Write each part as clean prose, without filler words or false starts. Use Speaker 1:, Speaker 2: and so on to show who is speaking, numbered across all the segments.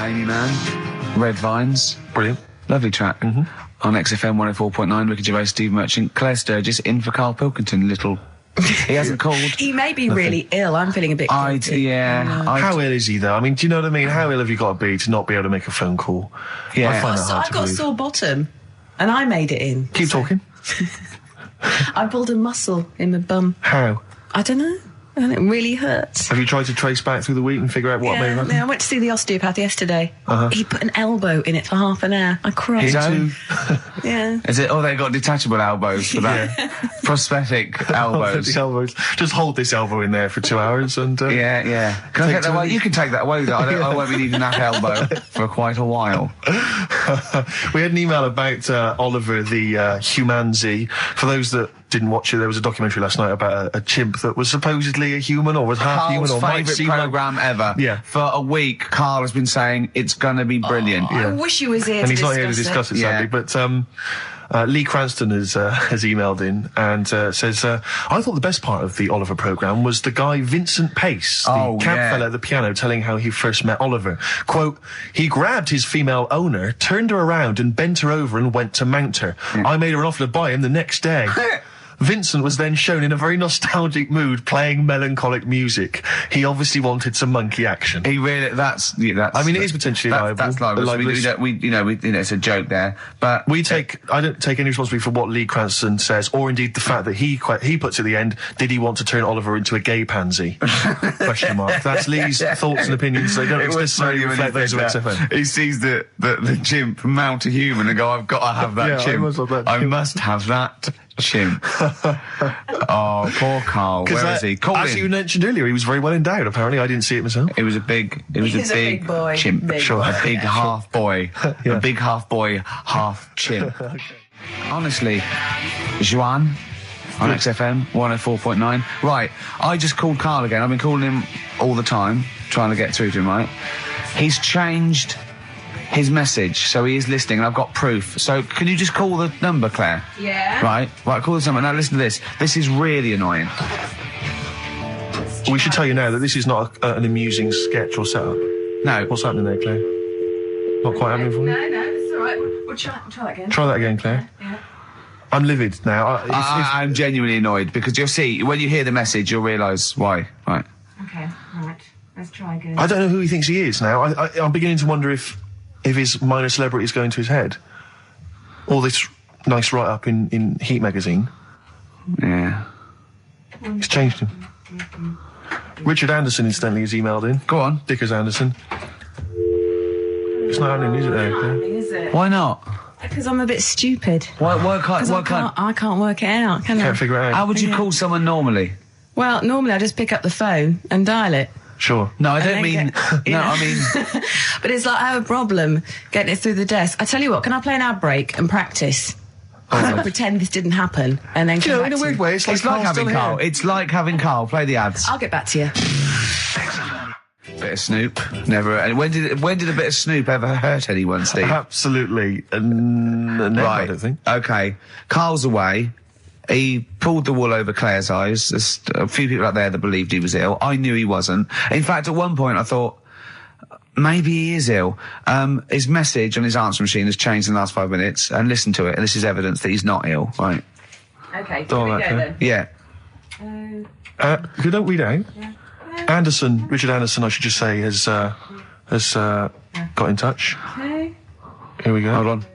Speaker 1: Amy Mann, Red Vines.
Speaker 2: Brilliant.
Speaker 1: Lovely track. On XFM 104.9, Ricky Gervais, Steve Merchant, Claire Sturgis, in for Karl Pilkington, little... He hasn't called.
Speaker 3: He may be really ill. I'm feeling a bit guilty.
Speaker 2: How ill is he, though? I mean, do you know what I mean? How ill have you got to be to not be able to make a phone call?
Speaker 1: Yeah.
Speaker 2: I find that hard
Speaker 3: I've
Speaker 2: to
Speaker 3: got a
Speaker 2: believe.
Speaker 3: sore bottom, and I made it in.
Speaker 2: Keep talking.
Speaker 3: I pulled a muscle in my bum.
Speaker 2: How?
Speaker 3: I don't know. And it really hurts.
Speaker 2: Have you tried to trace back through the week and figure out what may have happened?
Speaker 3: I went to see the osteopath yesterday. He put an elbow in it for half an hour. I cried.
Speaker 1: His own?
Speaker 3: Yeah.
Speaker 1: Is it? Oh, they got detachable elbows for that. Prosthetic elbows.
Speaker 2: Just hold this elbow in there for 2 hours and...
Speaker 1: Yeah. Can I get that away? You can take that away. I won't be needing that elbow for quite a while.
Speaker 2: We had an email about Oliver the Humanzee. For those that didn't watch it, there was a documentary last night about a chimp that was supposedly a human or was half human or might
Speaker 1: favourite
Speaker 2: seem
Speaker 1: programme ever.
Speaker 2: Yeah.
Speaker 1: For a week, Karl has been saying it's going to be brilliant.
Speaker 3: I wish he was here
Speaker 2: and
Speaker 3: to
Speaker 2: he's not here to
Speaker 3: discuss
Speaker 2: discuss it, sadly. But Lee Cranston has emailed in and says, I thought the best part of the Oliver programme was the guy Vincent Pace, the camp fella at the piano, telling how he first met Oliver. Quote, he grabbed his female owner, turned her around and bent her over and went to mount her. I made her an offer to buy him the next day. Vincent was then shown in a very nostalgic mood playing melancholic music. He obviously wanted some monkey action.
Speaker 1: He really, that's
Speaker 2: I mean, it is potentially liable.
Speaker 1: That's liable. It's a joke there. But
Speaker 2: I don't take any responsibility for what Lee Cranston says, or indeed the fact that he puts at the end, did he want to turn Oliver into a gay pansy? Question mark. That's Lee's thoughts and opinions. They don't necessarily reflect those of XFM.
Speaker 1: He sees the chimp mount a human and go, I've got to have that chimp. I must have that chimp. Oh, poor Karl. Where is he?
Speaker 2: As you mentioned earlier, he was very well endowed, apparently. I didn't see it myself.
Speaker 1: It was a big
Speaker 3: boy.
Speaker 1: Chimp.
Speaker 3: Big
Speaker 1: Sure.
Speaker 3: boy.
Speaker 1: A big half boy. A big half boy, half chimp. Okay. Honestly, Juan on XFM 104.9. Right, I just called Karl again. I've been calling him all the time, trying to get through to him, right? He's changed his message, so he is listening, and I've got proof. So can you just call the number, Claire?
Speaker 3: Yeah.
Speaker 1: Right, call this number. Now listen to this. This is really annoying.
Speaker 2: We should tell you now that this is not an amusing sketch or setup.
Speaker 1: No.
Speaker 2: What's happening there, Claire? Not quite happening for you?
Speaker 3: No, it's all right. We'll try that again.
Speaker 2: Try that again, Claire.
Speaker 3: Yeah.
Speaker 2: I'm livid now.
Speaker 1: I'm genuinely annoyed, because you'll see, when you hear the message, you'll realise why. Right.
Speaker 3: Okay, right. Let's try again.
Speaker 2: I don't know who he thinks he is now. I'm beginning to wonder if his minor celebrity is going to his head. All this nice write-up in Heat magazine.
Speaker 1: Yeah.
Speaker 2: It's changed him. Richard Anderson, incidentally, has emailed in.
Speaker 1: Go on.
Speaker 2: Dickers Anderson. It's not happening, is it, there?
Speaker 3: Is it?
Speaker 1: Why not?
Speaker 3: Because I'm a bit stupid.
Speaker 1: Why can't...
Speaker 3: I can't work it out, can I?
Speaker 2: Can't figure it out.
Speaker 1: How would you call someone normally?
Speaker 3: Well, normally I just pick up the phone and dial it.
Speaker 2: Sure.
Speaker 1: No, I don't mean...
Speaker 3: I mean... But it's like I have a problem getting it through the desk. I tell you what, can I play an ad break and practice? I'll pretend this didn't happen and then come back
Speaker 2: in a
Speaker 3: to
Speaker 2: weird
Speaker 3: you.
Speaker 2: way, it's like
Speaker 1: having Karl.
Speaker 2: here.
Speaker 1: It's like having Karl. Play the ads.
Speaker 3: I'll get back to you.
Speaker 1: Bit of Snoop. Never... And when did a bit of Snoop ever hurt anyone, Steve?
Speaker 2: Absolutely. Never,
Speaker 1: right.
Speaker 2: I don't think.
Speaker 1: Okay. Karl's away. He pulled the wool over Claire's eyes. There's a few people out there that believed he was ill. I knew he wasn't. In fact, at one point I thought, maybe he is ill. His message on his answer machine has changed in the last 5 minutes, and listen to it, and this is evidence that he's not ill, right?
Speaker 3: Okay, here we go then.
Speaker 1: Yeah.
Speaker 2: If you don't read out, Richard Anderson, I should just say, has got in touch.
Speaker 3: Okay.
Speaker 2: Here we go.
Speaker 1: Hold on.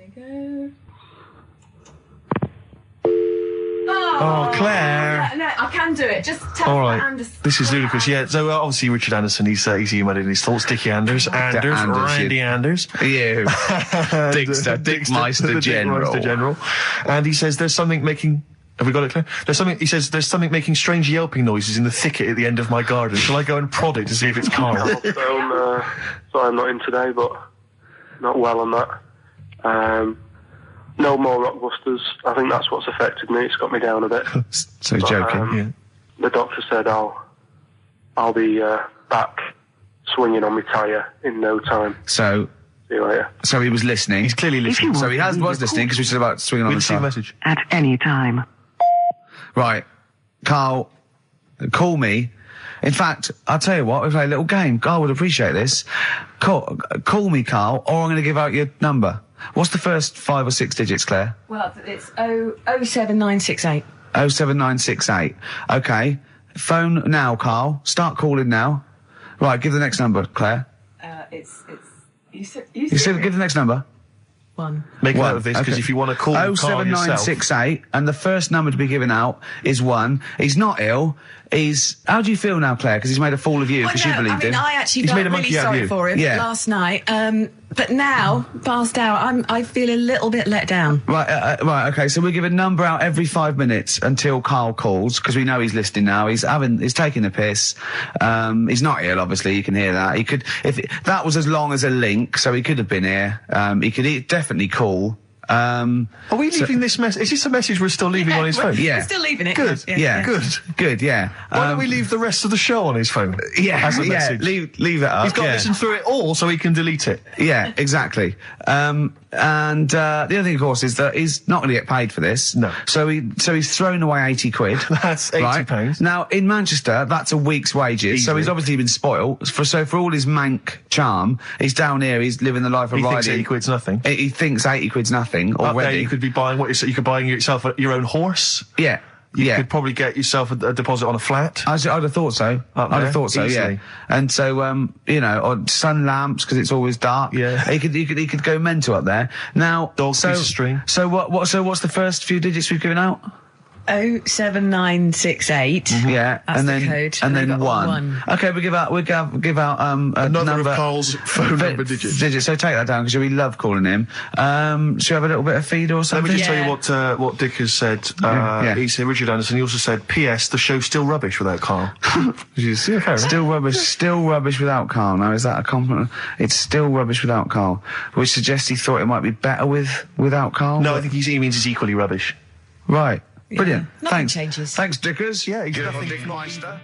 Speaker 2: Oh, Claire.
Speaker 3: No, I can do it. Just tell
Speaker 2: All
Speaker 3: me
Speaker 2: right.
Speaker 3: Anderson.
Speaker 2: This is ludicrous. Yeah, so obviously Richard Anderson, he's emailed in his thoughts. Dickie Anders, Randy Anders.
Speaker 1: You. Dickmeister General.
Speaker 2: Dickmeister General. And he says there's something making... Have we got it, Claire? He says there's something making strange yelping noises in the thicket at the end of my garden. Shall I go and prod it to see if it's Karl?
Speaker 4: Sorry I'm not in today, but not well on that. No more Rockbusters. I think that's what's affected me. It's got me down a bit.
Speaker 1: So he's joking.
Speaker 2: Yeah.
Speaker 4: The doctor said I'll be back swinging on my tyre in no time.
Speaker 1: So...
Speaker 4: See you later.
Speaker 1: So he was listening.
Speaker 2: He's clearly listening.
Speaker 1: So he was listening, because we said about swinging on the
Speaker 2: Receive
Speaker 1: side.
Speaker 2: message.
Speaker 5: At any time.
Speaker 1: Right. Karl, call me In fact, I'll tell you what, we play a little game. Carl would appreciate this. Call me, Carl, or I'm going to give out your number. What's the first 5 or 6 digits, Claire?
Speaker 3: Well, it's 07968.
Speaker 1: 07968. Okay. Phone now, Carl. Start calling now. Right, give the next number, Claire.
Speaker 3: You said
Speaker 1: give the next number.
Speaker 3: 1.
Speaker 2: Make a note of this, because if you want to call Carl yourself...
Speaker 1: 07968, and the first number to be given out is 1. He's not ill. How do you feel now, Claire? Because he's made a fool of you, because you believed him.
Speaker 3: I actually felt really sorry for him last night. But now, passed out, I feel a little bit let down.
Speaker 1: Right, okay, so we give a number out every 5 minutes until Karl calls, because we know he's listening now. He's taking the piss. He's not ill, obviously, you can hear that. That was as long as a link, so he could have been here. He could definitely call.
Speaker 2: Are we leaving this message? Is this a message we're still leaving on his phone?
Speaker 1: Yeah.
Speaker 3: We're still leaving it.
Speaker 2: Good.
Speaker 1: Yeah.
Speaker 2: Good,
Speaker 1: yeah.
Speaker 2: Why don't we leave the rest of the show on his phone?
Speaker 1: Yeah,
Speaker 2: as a message?
Speaker 1: Leave it up.
Speaker 2: He's got to listen through it all so he can delete it.
Speaker 1: Yeah, exactly. And the other thing, of course, is that he's not going to get paid for this.
Speaker 2: No.
Speaker 1: So he's thrown away 80 quid.
Speaker 2: That's £80.
Speaker 1: Now, in Manchester, that's a week's wages.
Speaker 2: Easily.
Speaker 1: So he's obviously been spoilt. So for all his mank charm, he's down here, he's living the life of
Speaker 2: He
Speaker 1: Riley.
Speaker 2: thinks 80 quid's nothing.
Speaker 1: He thinks 80 quid's nothing already.
Speaker 2: Up there, you could be buying you could buy yourself your own horse.
Speaker 1: Yeah.
Speaker 2: You could probably get yourself a deposit on a flat.
Speaker 1: I'd have thought so. I'd have thought so,
Speaker 2: easily.
Speaker 1: yeah. And so, on sun lamps, because it's always dark.
Speaker 2: Yeah.
Speaker 1: He could go mental up there. Now,
Speaker 2: Dog piece of string.
Speaker 1: So what's the first few digits we've given out?
Speaker 3: 07968.
Speaker 1: Yeah,
Speaker 3: that's
Speaker 1: and
Speaker 3: the
Speaker 1: then
Speaker 3: code.
Speaker 1: and then
Speaker 3: we've got
Speaker 1: 1. Okay, we give out a
Speaker 2: number
Speaker 1: number
Speaker 2: of Carl's phone number digits.
Speaker 1: So take that down, because we love calling him. Should we have a little bit of feed or
Speaker 2: Let
Speaker 1: something?
Speaker 2: me just tell you what Dick has said. He said, Richard Anderson, he also said, P.S. the show's still rubbish without Karl.
Speaker 1: Still rubbish without Karl. Now, is that a compliment? It's still rubbish without Karl, which suggests he thought it might be better without Karl.
Speaker 2: No, I think he means it's equally rubbish.
Speaker 1: Right. Brilliant.
Speaker 3: Nothing
Speaker 1: Thanks.
Speaker 3: changes.
Speaker 1: Thanks, Dickers.
Speaker 2: Yeah, he's
Speaker 1: Good
Speaker 2: nothing
Speaker 1: Dick Meister.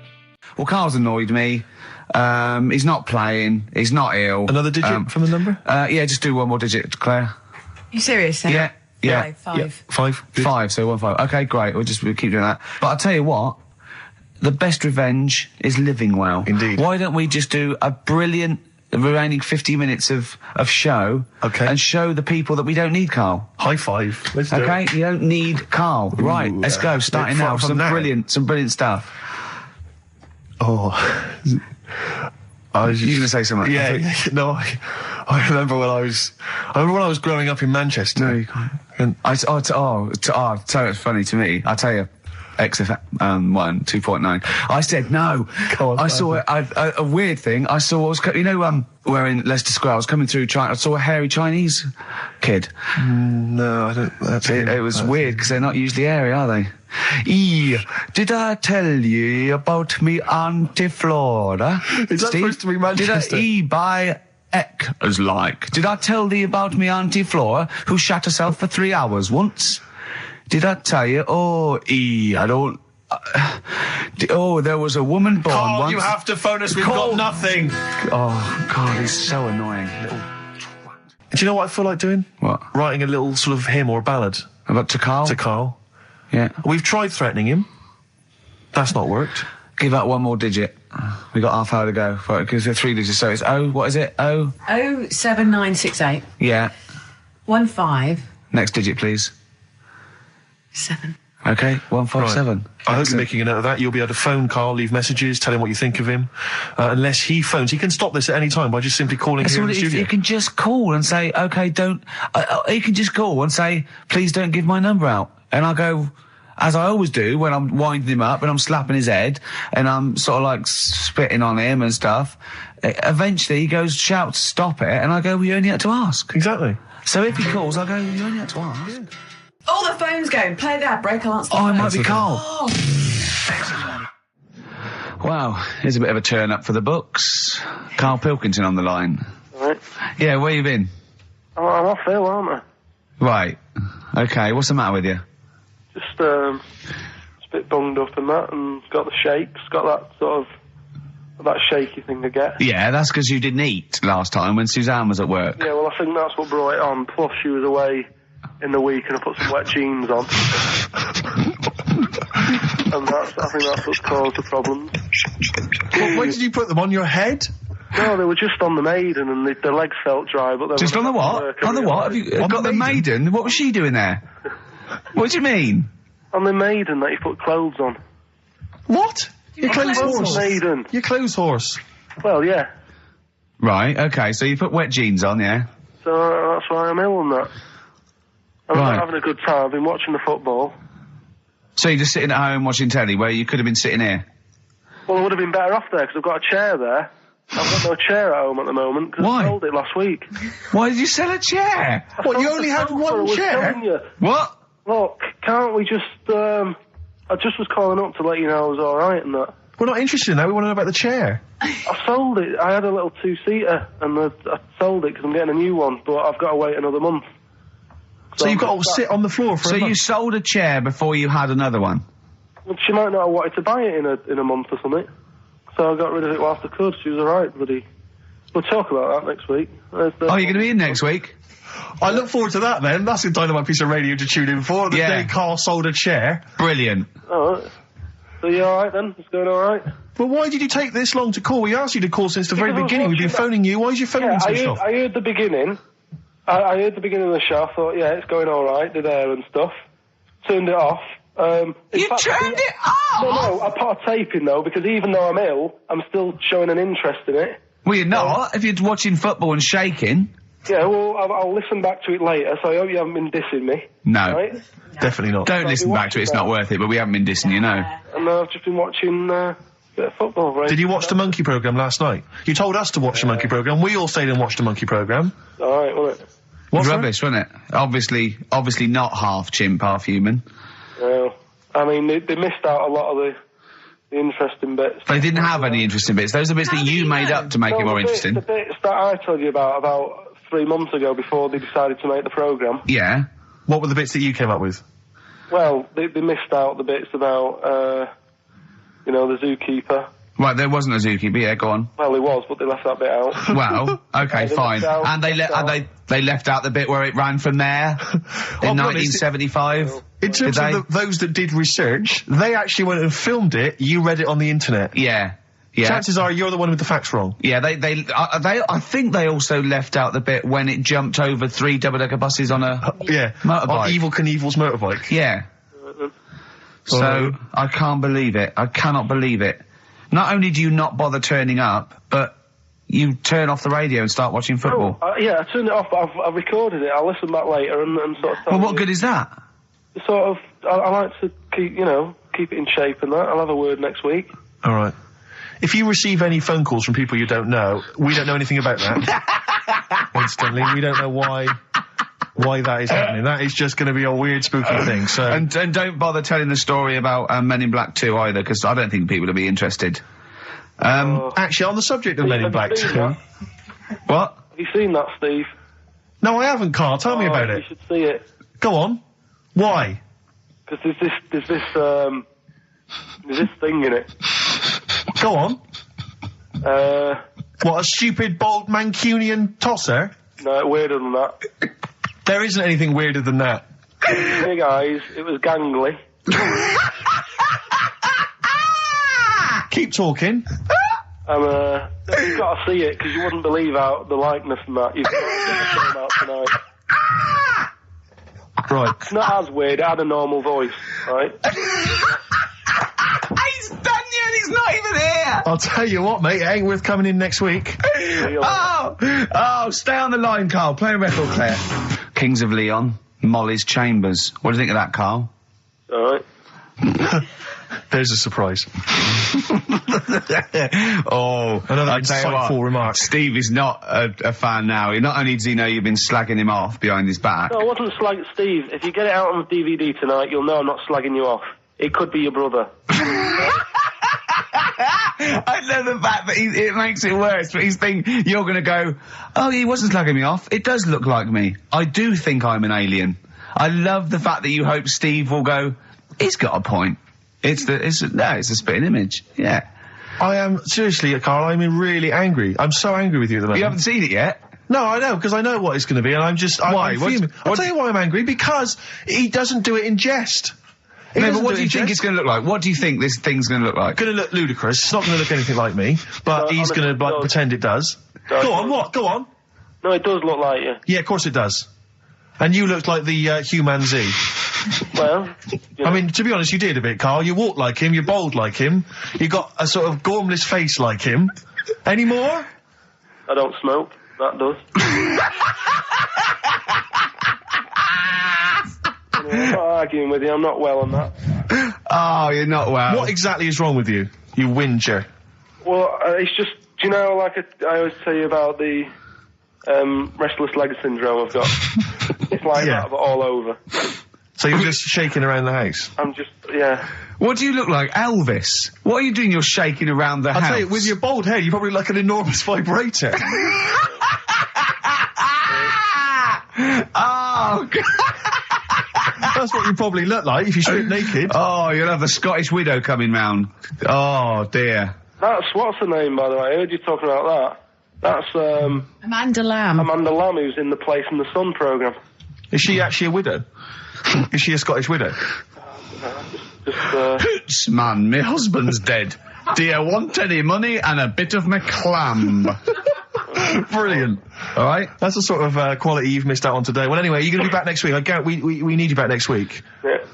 Speaker 1: Well, Carl's annoyed me. He's not playing. He's not ill.
Speaker 2: Another digit from the number?
Speaker 1: Yeah, just do one more digit, Claire.
Speaker 3: You serious? Then?
Speaker 1: Yeah.
Speaker 3: 5.
Speaker 2: Yeah, 5. Good.
Speaker 1: 5, so 1 5. Okay, great. We'll keep doing that. But I'll tell you what, the best revenge is living well.
Speaker 2: Indeed.
Speaker 1: Why don't we just do a brilliant remaining 50 minutes of show, and show the people that we don't need Karl.
Speaker 2: High five. Let's do it.
Speaker 1: Okay, you don't need Karl. Right, let's go. Starting now. Some brilliant stuff.
Speaker 2: Oh,
Speaker 1: You're going to say something?
Speaker 2: Yeah. No, I remember when I was growing up in Manchester.
Speaker 1: No, you can't. So it's funny to me. I tell you. XFM 2.9. I said no. I saw a weird thing. I saw where in Leicester Square I was coming through China. I saw a hairy Chinese kid.
Speaker 2: No, I don't.
Speaker 1: It was weird because they're not usually hairy, are they? Did I tell you about me Auntie Flora?
Speaker 2: Is that supposed to be Manchester?
Speaker 1: Did by Eck as like? Did I tell thee about me Auntie Flora who shat herself for 3 hours once? Did I tell you? I don't... there was a woman born
Speaker 2: Karl,
Speaker 1: once...
Speaker 2: you have to phone us. We've got nothing.
Speaker 1: Oh, God, he's so annoying. Little twat.
Speaker 2: Do you know what I feel like doing?
Speaker 1: What?
Speaker 2: Writing a little sort of hymn or ballad.
Speaker 1: About to Karl?
Speaker 2: To Karl.
Speaker 1: Yeah.
Speaker 2: We've tried threatening him. That's not worked.
Speaker 1: Give out one more digit. We got half hour to go. Because they're 3 digits, so it's what is it?
Speaker 3: 07968.
Speaker 1: Yeah.
Speaker 3: 15.
Speaker 1: Next digit, please.
Speaker 3: 7.
Speaker 1: Okay, 157.
Speaker 2: Right. I hope you're making a note of that. You'll be able to phone Karl, leave messages, tell him what you think of him. Unless he phones. He can stop this at any time by just simply calling here in the studio.
Speaker 1: You can just call and say, okay, don't... you can just call and say, please don't give my number out. And I'll go... As I always do when I'm winding him up and I'm slapping his head and I'm sort of like spitting on him and stuff. Eventually he goes, shouts, stop it. And I go, well, you only had to ask.
Speaker 2: Exactly.
Speaker 1: So if he calls, I go, you only had to ask. Yeah.
Speaker 3: Oh, the phone's going. Play that break. I'll answer the
Speaker 1: phone.
Speaker 3: phone.
Speaker 1: It might be Karl.
Speaker 3: Oh.
Speaker 1: Wow, here's a bit of a turn up for the books. Karl Pilkington on the line.
Speaker 4: Right.
Speaker 1: Yeah, where you been?
Speaker 4: I'm off ill, aren't I?
Speaker 1: Right. Okay, what's the matter with you?
Speaker 4: Just a bit bunged up and that, and got the shakes, got that sort of, that shaky thing I get.
Speaker 1: Yeah, that's because you didn't eat last time when Suzanne was at work.
Speaker 4: Yeah, well, I think that's what brought it on. Plus, she was away in the week and I put some wet jeans on. And I think that's what's caused the problems.
Speaker 2: Where did you put them, on your head?
Speaker 4: No, they were just on the maiden, and the legs felt dry. But
Speaker 1: just on the what? On the what? Have you got the maiden? What was she doing there? What do you mean?
Speaker 4: On the maiden that you put clothes on.
Speaker 2: What? Your clothes horse.
Speaker 4: Maiden.
Speaker 2: Your clothes horse.
Speaker 4: Well, yeah.
Speaker 1: Right, okay, so you put wet jeans on, yeah?
Speaker 4: So that's why I'm ill and that. I'm not having a good time. I've been watching the football.
Speaker 1: So you're just sitting at home watching telly, where you could have been sitting here?
Speaker 4: Well, I would have been better off there, because I've got a chair there. I've got no chair at home at the moment, because I sold it last week.
Speaker 1: Why did you sell a chair?
Speaker 2: What, you only had one chair?
Speaker 1: What?
Speaker 4: Look, can't we just, I just was calling up to let you know I was alright and that.
Speaker 2: We're not interested in that, we want to know about the chair.
Speaker 4: I sold it. I had a little two-seater, and I sold it because I'm getting a new one, but I've got to wait another month.
Speaker 2: So you've got to sit on the floor for a month?
Speaker 1: So you sold a chair before you had another one?
Speaker 4: Well, she might not have wanted to buy it in a month or something. So I got rid of it whilst I could. She was alright, buddy. We'll talk about that next week.
Speaker 1: You're going to be in next week?
Speaker 2: I look forward to that then. That's a dynamite piece of radio to tune in for. The day Karl sold a chair.
Speaker 1: Brilliant.
Speaker 4: Alright. So you alright then? It's going alright?
Speaker 2: Well, why did you take this long to call? We asked you to call since the very beginning. We've been phoning you. Why is your phone switched off?
Speaker 4: I heard the beginning. I heard the beginning of the show. I thought, yeah, it's going alright, the air and stuff. Turned it off.
Speaker 1: You turned it off?
Speaker 4: No, I put a tape in though, because even though I'm ill, I'm still showing an interest in it.
Speaker 1: Well, you're not, if you're watching football and shaking.
Speaker 4: Yeah, well, I'll listen back to it later, so I hope you haven't been dissing me.
Speaker 1: No.
Speaker 4: Right?
Speaker 2: Definitely not.
Speaker 1: Don't listen back to it, it's not worth it, but we haven't been dissing, you know.
Speaker 4: And I've just been watching a bit of football, right?
Speaker 2: Did you watch the Monkey programme last night? You told us to watch the Monkey programme. We all stayed and watched the Monkey programme.
Speaker 4: Alright, wasn't it?
Speaker 1: What's rubbish, wasn't it? Obviously not half chimp, half human.
Speaker 4: Well, I mean, they missed out a lot of the interesting bits.
Speaker 1: They didn't have any interesting bits. Those are bits that you made up to make it more interesting.
Speaker 4: The bits that I told you about 3 months ago before they decided to make the programme.
Speaker 1: Yeah.
Speaker 2: What were the bits that you came up with?
Speaker 4: Well, they missed out the bits about, the zookeeper.
Speaker 1: Right, there wasn't a zookeeper, yeah, go on.
Speaker 4: Well, there was, but they left that bit out.
Speaker 1: Well, okay, fine. And they left out the bit where it ran from there in 1975.
Speaker 2: In terms of those that did research, they actually went and filmed it, you read it on the internet.
Speaker 1: Yeah. Yeah.
Speaker 2: Chances are you're the one with the facts wrong.
Speaker 1: Yeah, I think they also left out the bit when it jumped over 3 double-decker buses on a motorbike.
Speaker 2: On Evel Knievel's motorbike.
Speaker 1: Yeah. So, I can't believe it. I cannot believe it. Not only do you not bother turning up, but you turn off the radio and start watching football.
Speaker 4: I turned it off, but I've recorded it. I'll listen back later and sort of...
Speaker 1: Well, what good is that?
Speaker 4: Sort of, I like to keep it in shape and that. I'll have a word next week.
Speaker 2: Alright. If you receive any phone calls from people you don't know, we don't know anything about that. Instantly, we don't know why that is happening. That is just going to be a weird, spooky thing. So
Speaker 1: and don't bother telling the story about Men in Black 2 either, because I don't think people will be interested.
Speaker 2: Actually, on the subject of Men in Black 2, what?
Speaker 4: Have you seen that, Steve?
Speaker 2: No, I haven't, Karl. Tell me about it.
Speaker 4: You should see it.
Speaker 2: Go on. Why?
Speaker 4: Because there's this thing in it.
Speaker 2: Go on. What, a stupid, bald Mancunian tosser?
Speaker 4: No, weirder than that.
Speaker 2: There isn't anything weirder than that.
Speaker 4: Big eyes, it was gangly.
Speaker 2: Keep talking.
Speaker 4: You've got to see it, because you wouldn't believe how the likeness and that. You've got to get the film out tonight.
Speaker 2: Right.
Speaker 4: It's not as weird, it had a normal voice, right?
Speaker 1: He's done yet, he's not even here!
Speaker 2: I'll tell you what, mate, it ain't worth coming in next week.
Speaker 1: Stay on the line, Karl. Play a record player. Kings of Leon, Molly's Chambers. What do you think of that, Karl?
Speaker 4: Alright.
Speaker 2: There's a surprise.
Speaker 1: Another
Speaker 2: insightful remark.
Speaker 1: Steve is not a fan now. Not only does he know you've been slagging him off behind his back.
Speaker 4: No, I wasn't slagging Steve. If you get it out on the DVD tonight, you'll know I'm not slagging you off. It could be your brother.
Speaker 1: I love the fact that it makes it worse, but you're going to go, oh, he wasn't slagging me off. It does look like me. I do think I'm an alien. I love the fact that you hope Steve will go, he's got a point. It's a spitting image. Yeah.
Speaker 2: I am, seriously, Karl, I'm really angry. I'm so angry with you at the moment.
Speaker 1: You haven't seen it yet?
Speaker 2: No, I know, because I know what it's going to be, and I'm just...
Speaker 1: Why?
Speaker 2: I'm fuming. I'll tell you why I'm angry, because he doesn't do it in jest.
Speaker 1: No, but what do you think it's going to look like? What do you think this thing's going to look like?
Speaker 2: Going to look ludicrous. It's not going to look anything like me, but he's going to like pretend it does. Go on, what? Go on.
Speaker 4: No, it does look like you.
Speaker 2: Yeah, of course it does. And you looked like the Humanzee.
Speaker 4: Well,
Speaker 2: I mean, to be honest, you did a bit, Karl. You walk like him, you're bold like him, you got a sort of gormless face like him. Any more?
Speaker 4: I don't smoke. That does. I'm not arguing with you. I'm not well on that.
Speaker 1: Oh, you're not well.
Speaker 2: What exactly is wrong with you? You whinger.
Speaker 4: Well, it's just, do you know, like I always tell you about the restless leg syndrome I've got. It's like that, but all over.
Speaker 2: So you're just shaking around the house?
Speaker 4: I'm just, yeah.
Speaker 1: What do you look like, Elvis? What are you doing? You're shaking around the house.
Speaker 2: I'll tell you, with your bald head, you probably look like an enormous vibrator.
Speaker 1: Oh, God.
Speaker 2: That's what you probably look like if you strip naked.
Speaker 1: Oh, you'll have the Scottish widow coming round. Oh, dear.
Speaker 4: That's, what's her name, by the way? I heard you talking about that. That's,
Speaker 3: Amanda Lamb.
Speaker 4: Amanda Lamb, who's in the Place in the Sun programme.
Speaker 2: Is she actually a widow? Is she a Scottish widow?
Speaker 1: Hoots, man, my husband's dead. Do you want any money and a bit of my clam?
Speaker 2: Brilliant.
Speaker 1: All right?
Speaker 2: That's the sort of quality you've missed out on today. Well, anyway, you're going to be back next week. We need you back next week.
Speaker 4: Yeah.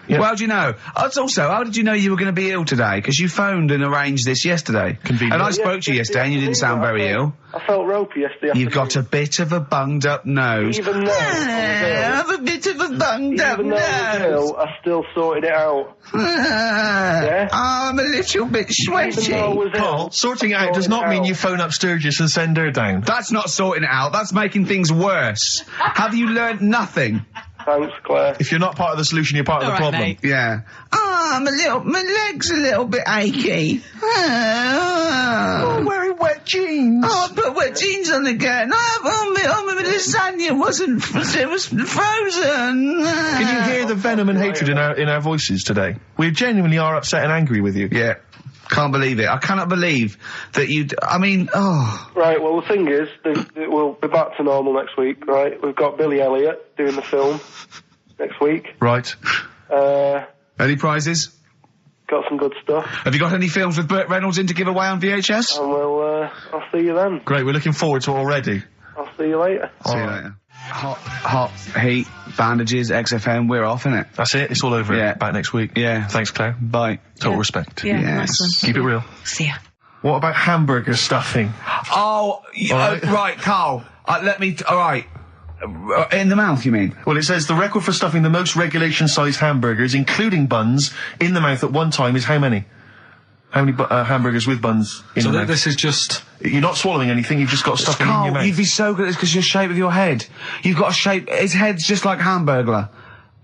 Speaker 2: Yeah.
Speaker 1: Well, how do you know? Also, how did you know you were going to be ill today? Because you phoned and arranged this yesterday.
Speaker 2: Convenient.
Speaker 1: And I spoke to you yesterday and you didn't sound very ill.
Speaker 4: I felt ropey yesterday.
Speaker 1: You've got a bit of a bunged up nose.
Speaker 4: Even though
Speaker 1: I have a bit of a bunged up
Speaker 4: Even though I was ill, I still sorted it out. Yeah?
Speaker 1: I'm a little bit sweaty.
Speaker 4: Even though I was
Speaker 2: Carl,
Speaker 4: ill,
Speaker 2: sorting it out does not mean you phone up Sturgis and send her down.
Speaker 1: That's not sorting it out. That's making things worse. Have you learnt nothing?
Speaker 4: Thanks, Claire.
Speaker 2: If you're not part of the solution, you're part of the problem.
Speaker 3: Mate.
Speaker 1: Yeah. Oh, my leg's a little bit achy.
Speaker 2: Oh, wearing wet jeans.
Speaker 1: Oh, I put wet jeans on again. My lasagna wasn't, it was frozen.
Speaker 2: Can you hear the venom and hatred in our voices today? We genuinely are upset and angry with you.
Speaker 1: Yeah. Can't believe it. I cannot believe that
Speaker 4: Right, well, the thing is, we'll be back to normal next week, right? We've got Billy Elliot doing the film next week.
Speaker 2: Right.
Speaker 1: Any prizes?
Speaker 4: Got some good stuff.
Speaker 1: Have you got any films with Burt Reynolds in to give away on VHS?
Speaker 4: And I'll see you then.
Speaker 2: Great, we're looking forward to it already.
Speaker 4: I'll see you later.
Speaker 1: See you later. Hot heat, bandages, XFM, we're off, innit?
Speaker 2: That's it, it's all over.
Speaker 1: Yeah.
Speaker 2: Back next week.
Speaker 1: Yeah.
Speaker 2: Thanks, Claire.
Speaker 1: Bye.
Speaker 2: Total respect.
Speaker 3: Yeah,
Speaker 1: Yes.
Speaker 3: nice one.
Speaker 2: Keep it real.
Speaker 3: See ya.
Speaker 2: What about hamburger stuffing?
Speaker 1: Oh, right, Karl. Alright. In the mouth, you mean?
Speaker 2: Well, it says the record for stuffing the most regulation-sized hamburgers, including buns, in the mouth at one time is how many? How many hamburgers with buns in the mouth?
Speaker 5: So this is just...
Speaker 2: You're not swallowing anything, you've just got stuff in your mouth.
Speaker 1: You'd be so good at this because your shape of your head. You've got a shape... His head's just like Hamburglar.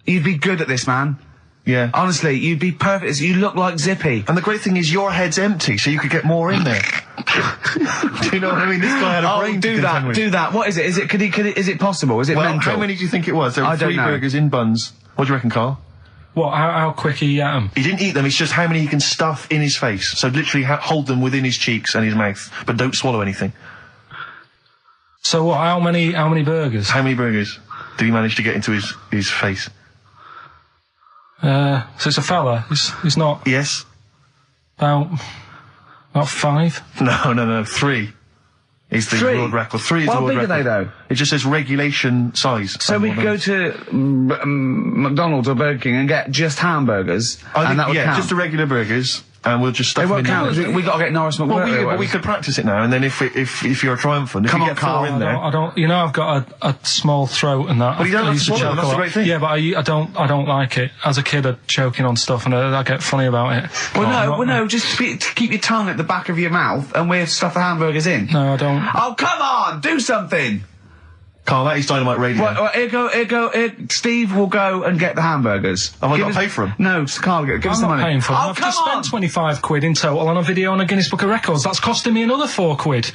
Speaker 1: You'd be good at this, man.
Speaker 2: Yeah.
Speaker 1: Honestly, you'd be perfect. You look like Zippy.
Speaker 2: And the great thing is your head's empty, so you could get more in there. Do you know what I mean? This guy had a brain to contend with.
Speaker 1: Do that. What is it? Is it possible? Is it mental?
Speaker 2: How many do you think it was? There were 3 burgers in buns. What do you reckon, Karl?
Speaker 5: What, how quick he ate them?
Speaker 2: He didn't eat them, it's just how many he can stuff in his face. So literally hold them within his cheeks and his mouth, but don't swallow anything.
Speaker 5: So what, how many burgers?
Speaker 2: How many burgers did he manage to get into his face?
Speaker 5: So it's a fella, he's not...
Speaker 2: Yes?
Speaker 5: About 5?
Speaker 2: No, 3. Is the world record. 3 is the world record.
Speaker 1: How big are they, though?
Speaker 2: It just says regulation size.
Speaker 1: So we go to McDonald's or Burger King and get just hamburgers, and that would count?
Speaker 2: Just the regular burgers, and we'll just stuff
Speaker 1: It
Speaker 2: them
Speaker 1: won't
Speaker 2: in
Speaker 1: count,
Speaker 2: there.
Speaker 1: because we got to get Norris McWhirter.
Speaker 2: But we could practice it now, and then if you're triumphant, if you get 4 in there...
Speaker 5: I don't, you know, I've got a small throat and that.
Speaker 2: But you don't have to swallow them, that's the great thing.
Speaker 5: Yeah, but I don't like it. As a kid, I'd choking on stuff, and I get funny about it.
Speaker 1: No, just keep your tongue at the back of your mouth, and we'll stuff the hamburgers in.
Speaker 5: No, I don't.
Speaker 1: Oh, come on! Do something!
Speaker 2: Karl, that is Dynamite Radio.
Speaker 1: Well, here, Steve will go and get the hamburgers.
Speaker 2: Have I got to pay for them?
Speaker 1: No, Karl, give us the money.
Speaker 5: I'm not paying for them.
Speaker 1: Oh,
Speaker 5: I've just spent 25 quid in total on a video on a Guinness Book of Records. That's costing me another 4 quid.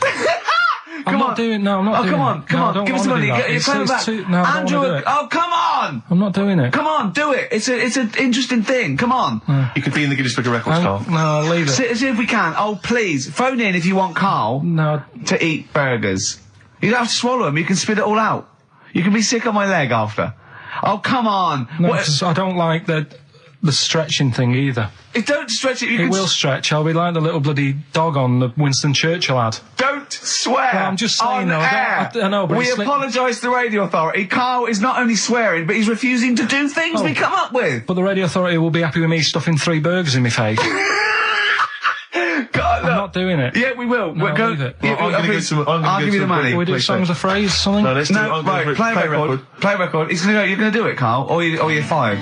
Speaker 5: I'm not doing it. Come
Speaker 1: on, give us the money. Get your phone back. Andrew, come on!
Speaker 5: I'm not doing it.
Speaker 1: Come on, do it. It's an interesting thing. Come on.
Speaker 2: You could be in the Guinness Book of Records, Karl.
Speaker 5: No, leave it.
Speaker 1: See if we can. Oh, please, phone in if you want Karl to eat burgers. You don't have to swallow them. You can spit it all out. You can be sick on my leg after. Oh, come on.
Speaker 5: No, because I don't like that. the stretching thing either.
Speaker 1: Don't stretch it.
Speaker 5: It will stretch. I'll be like the little bloody dog on the Winston Churchill ad.
Speaker 1: Don't swear.
Speaker 5: Well, I'm just saying, though. I know, but
Speaker 1: we apologise to the radio authority. Carl is not only swearing, but he's refusing to do things we come up with.
Speaker 5: But the radio authority will be happy with me stuffing 3 burgers in my face.
Speaker 1: God,
Speaker 5: I'm not doing it.
Speaker 1: Yeah, we will.
Speaker 5: No,
Speaker 1: leave
Speaker 5: it.
Speaker 1: Yeah, I'll give you the money.
Speaker 5: Can we do songs of phrase or something?
Speaker 2: No, let's do
Speaker 1: No, right, play record. Play record. You're going to do it, Carl, or you're fired.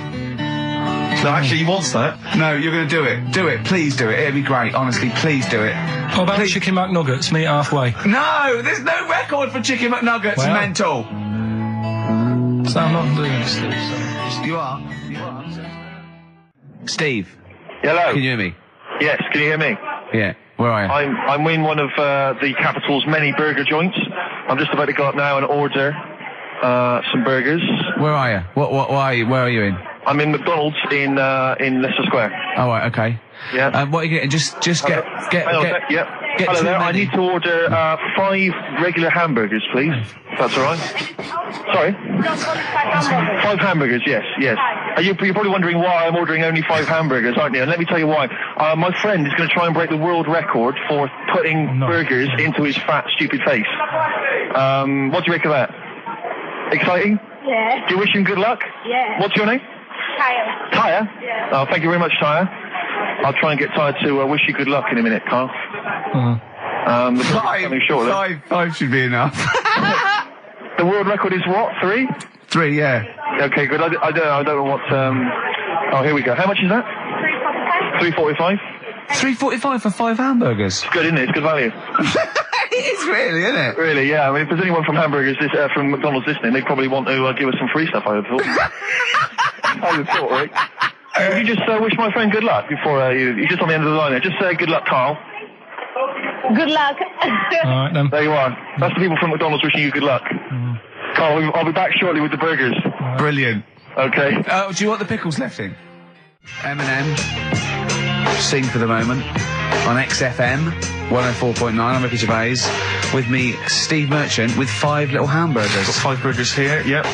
Speaker 2: No, actually, he wants that.
Speaker 1: No, you're going to do it. Do it. Please do it. It'd be great. Honestly, please do it.
Speaker 5: What about Chicken McNuggets? Meet halfway.
Speaker 1: No, there's no record for Chicken McNuggets.
Speaker 5: Well.
Speaker 1: Mental.
Speaker 5: So I'm not doing it, Steve. So.
Speaker 1: You are. Steve.
Speaker 6: Hello.
Speaker 1: Can you hear me?
Speaker 6: Yes, can you hear me?
Speaker 1: Yeah. Where are you?
Speaker 6: I'm in one of the capital's many burger joints. I'm just about to go up now and order some burgers.
Speaker 1: Where are you? What are you? Where are you in?
Speaker 6: I'm in McDonald's in Leicester Square.
Speaker 1: Oh, right, okay.
Speaker 6: Yeah.
Speaker 1: What are you getting? Just get.
Speaker 6: Yep.
Speaker 1: Get
Speaker 6: Hello
Speaker 1: too
Speaker 6: there.
Speaker 1: many.
Speaker 6: I need to order 5 regular hamburgers, please. If that's all right. Sorry. 5 hamburgers. Yes. You're probably wondering why I'm ordering only 5 hamburgers, aren't you? And let me tell you why. My friend is going to try and break the world record for putting burgers into his fat, stupid face. What do you make of that? Exciting?
Speaker 7: Yeah.
Speaker 6: Do you wish him good luck?
Speaker 7: Yeah.
Speaker 6: What's your name?
Speaker 7: Tyre.
Speaker 6: Tyre?
Speaker 7: Yeah.
Speaker 6: Oh, thank you very much, Tyre. I'll try and get Tyre to wish you good luck in a minute, Carl. The coming shortly.
Speaker 1: 5 should be enough.
Speaker 6: The world record is what? 3?
Speaker 1: 3, yeah.
Speaker 6: Okay, good. I don't know what. Oh, here we go. How much is that? 3.45.
Speaker 1: 3.45 for 5 hamburgers.
Speaker 6: It's good, isn't it? It's good value.
Speaker 1: It is really, isn't it?
Speaker 6: Really, yeah. I mean, if there's anyone from from McDonald's listening, they probably want to give us some free stuff, I would have thought. I would have thought, right? Would you just wish my friend good luck before you're just on the end of the line there. Just say good luck, Karl.
Speaker 7: Good luck.
Speaker 5: All right, then.
Speaker 6: There you are. That's the people from McDonald's wishing you good luck. Karl, I'll be back shortly with the burgers.
Speaker 1: Brilliant.
Speaker 6: Okay.
Speaker 1: Do you want the pickles left in? Eminem. Sing for the moment. On XFM 104.9. I'm Ricky Gervais. With me, Steve Merchant, with 5 little hamburgers.
Speaker 2: Got 5 burgers here, yep.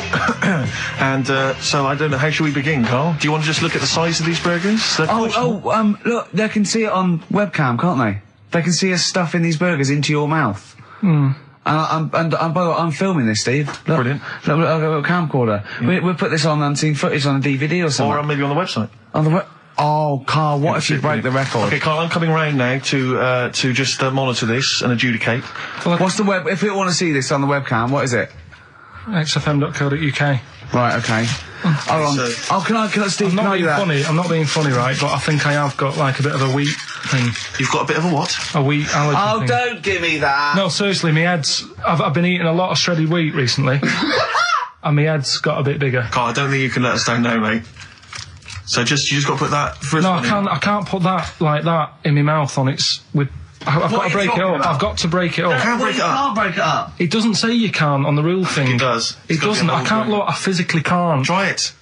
Speaker 2: And so I don't know, how should we begin, Carl? Do you want to just look at the size of these burgers?
Speaker 1: Look, they can see it on webcam, can't they? They can see us stuffing these burgers into your mouth. And by the way, I'm filming this, Steve. Look,
Speaker 2: Brilliant.
Speaker 1: Look, I've got a camcorder.
Speaker 2: Yeah.
Speaker 1: We'll put this on unseen footage on a DVD or something.
Speaker 2: Or maybe on the website.
Speaker 1: On the Oh, Carl, what if you break the record?
Speaker 2: Okay, Carl, I'm coming round now to just monitor this and adjudicate.
Speaker 1: What's the web? If we want to see this on the webcam, what is it?
Speaker 5: xfm.co.uk.
Speaker 1: Right, okay. Hold on. Can I, Steve,
Speaker 5: I'm
Speaker 1: can I do that?
Speaker 5: I'm not being funny, right? But I think I have got like a bit of a wheat thing.
Speaker 2: You've got a bit of a what?
Speaker 5: A wheat allergy thing.
Speaker 1: Don't give me that.
Speaker 5: No, seriously, my head's... I've been eating a lot of shredded wheat recently. And my head's got a bit bigger.
Speaker 2: Carl, I don't think you can let us down now, mate. So you just got to put that first.
Speaker 5: No, I can't put that like that in my mouth on its with. I've got to break it up. I've got to break it up.
Speaker 2: You can't break it up.
Speaker 1: Can't break it up.
Speaker 5: It doesn't say you can't on the rule thing.
Speaker 2: It does.
Speaker 5: It doesn't. I can't look. I physically can't.
Speaker 2: Try it.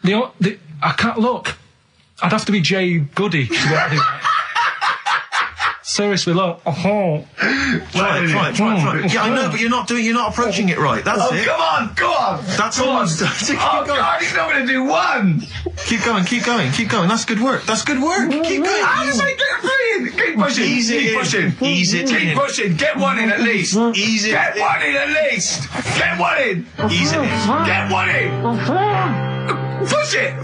Speaker 5: I can't look. I'd have to be Jay Goody to get to that. Seriously, look.
Speaker 2: Try it. Yeah, I know, but you're not approaching it right. That's it.
Speaker 1: Come on, go on.
Speaker 2: That's all I'm doing. Keep going.
Speaker 1: God, he's not going to do one.
Speaker 2: Keep going. That's good work. Keep going.
Speaker 1: How does I get 3 in? Keep pushing.
Speaker 2: Ease it
Speaker 1: Keep
Speaker 2: in.
Speaker 1: pushing.
Speaker 2: Ease it
Speaker 1: Keep
Speaker 2: in.
Speaker 1: pushing. Get 1 in at least.
Speaker 2: Ease it.
Speaker 1: Get 1 in at least. Get 1 in.
Speaker 2: Ease it in.
Speaker 1: Get 1 in. Push it.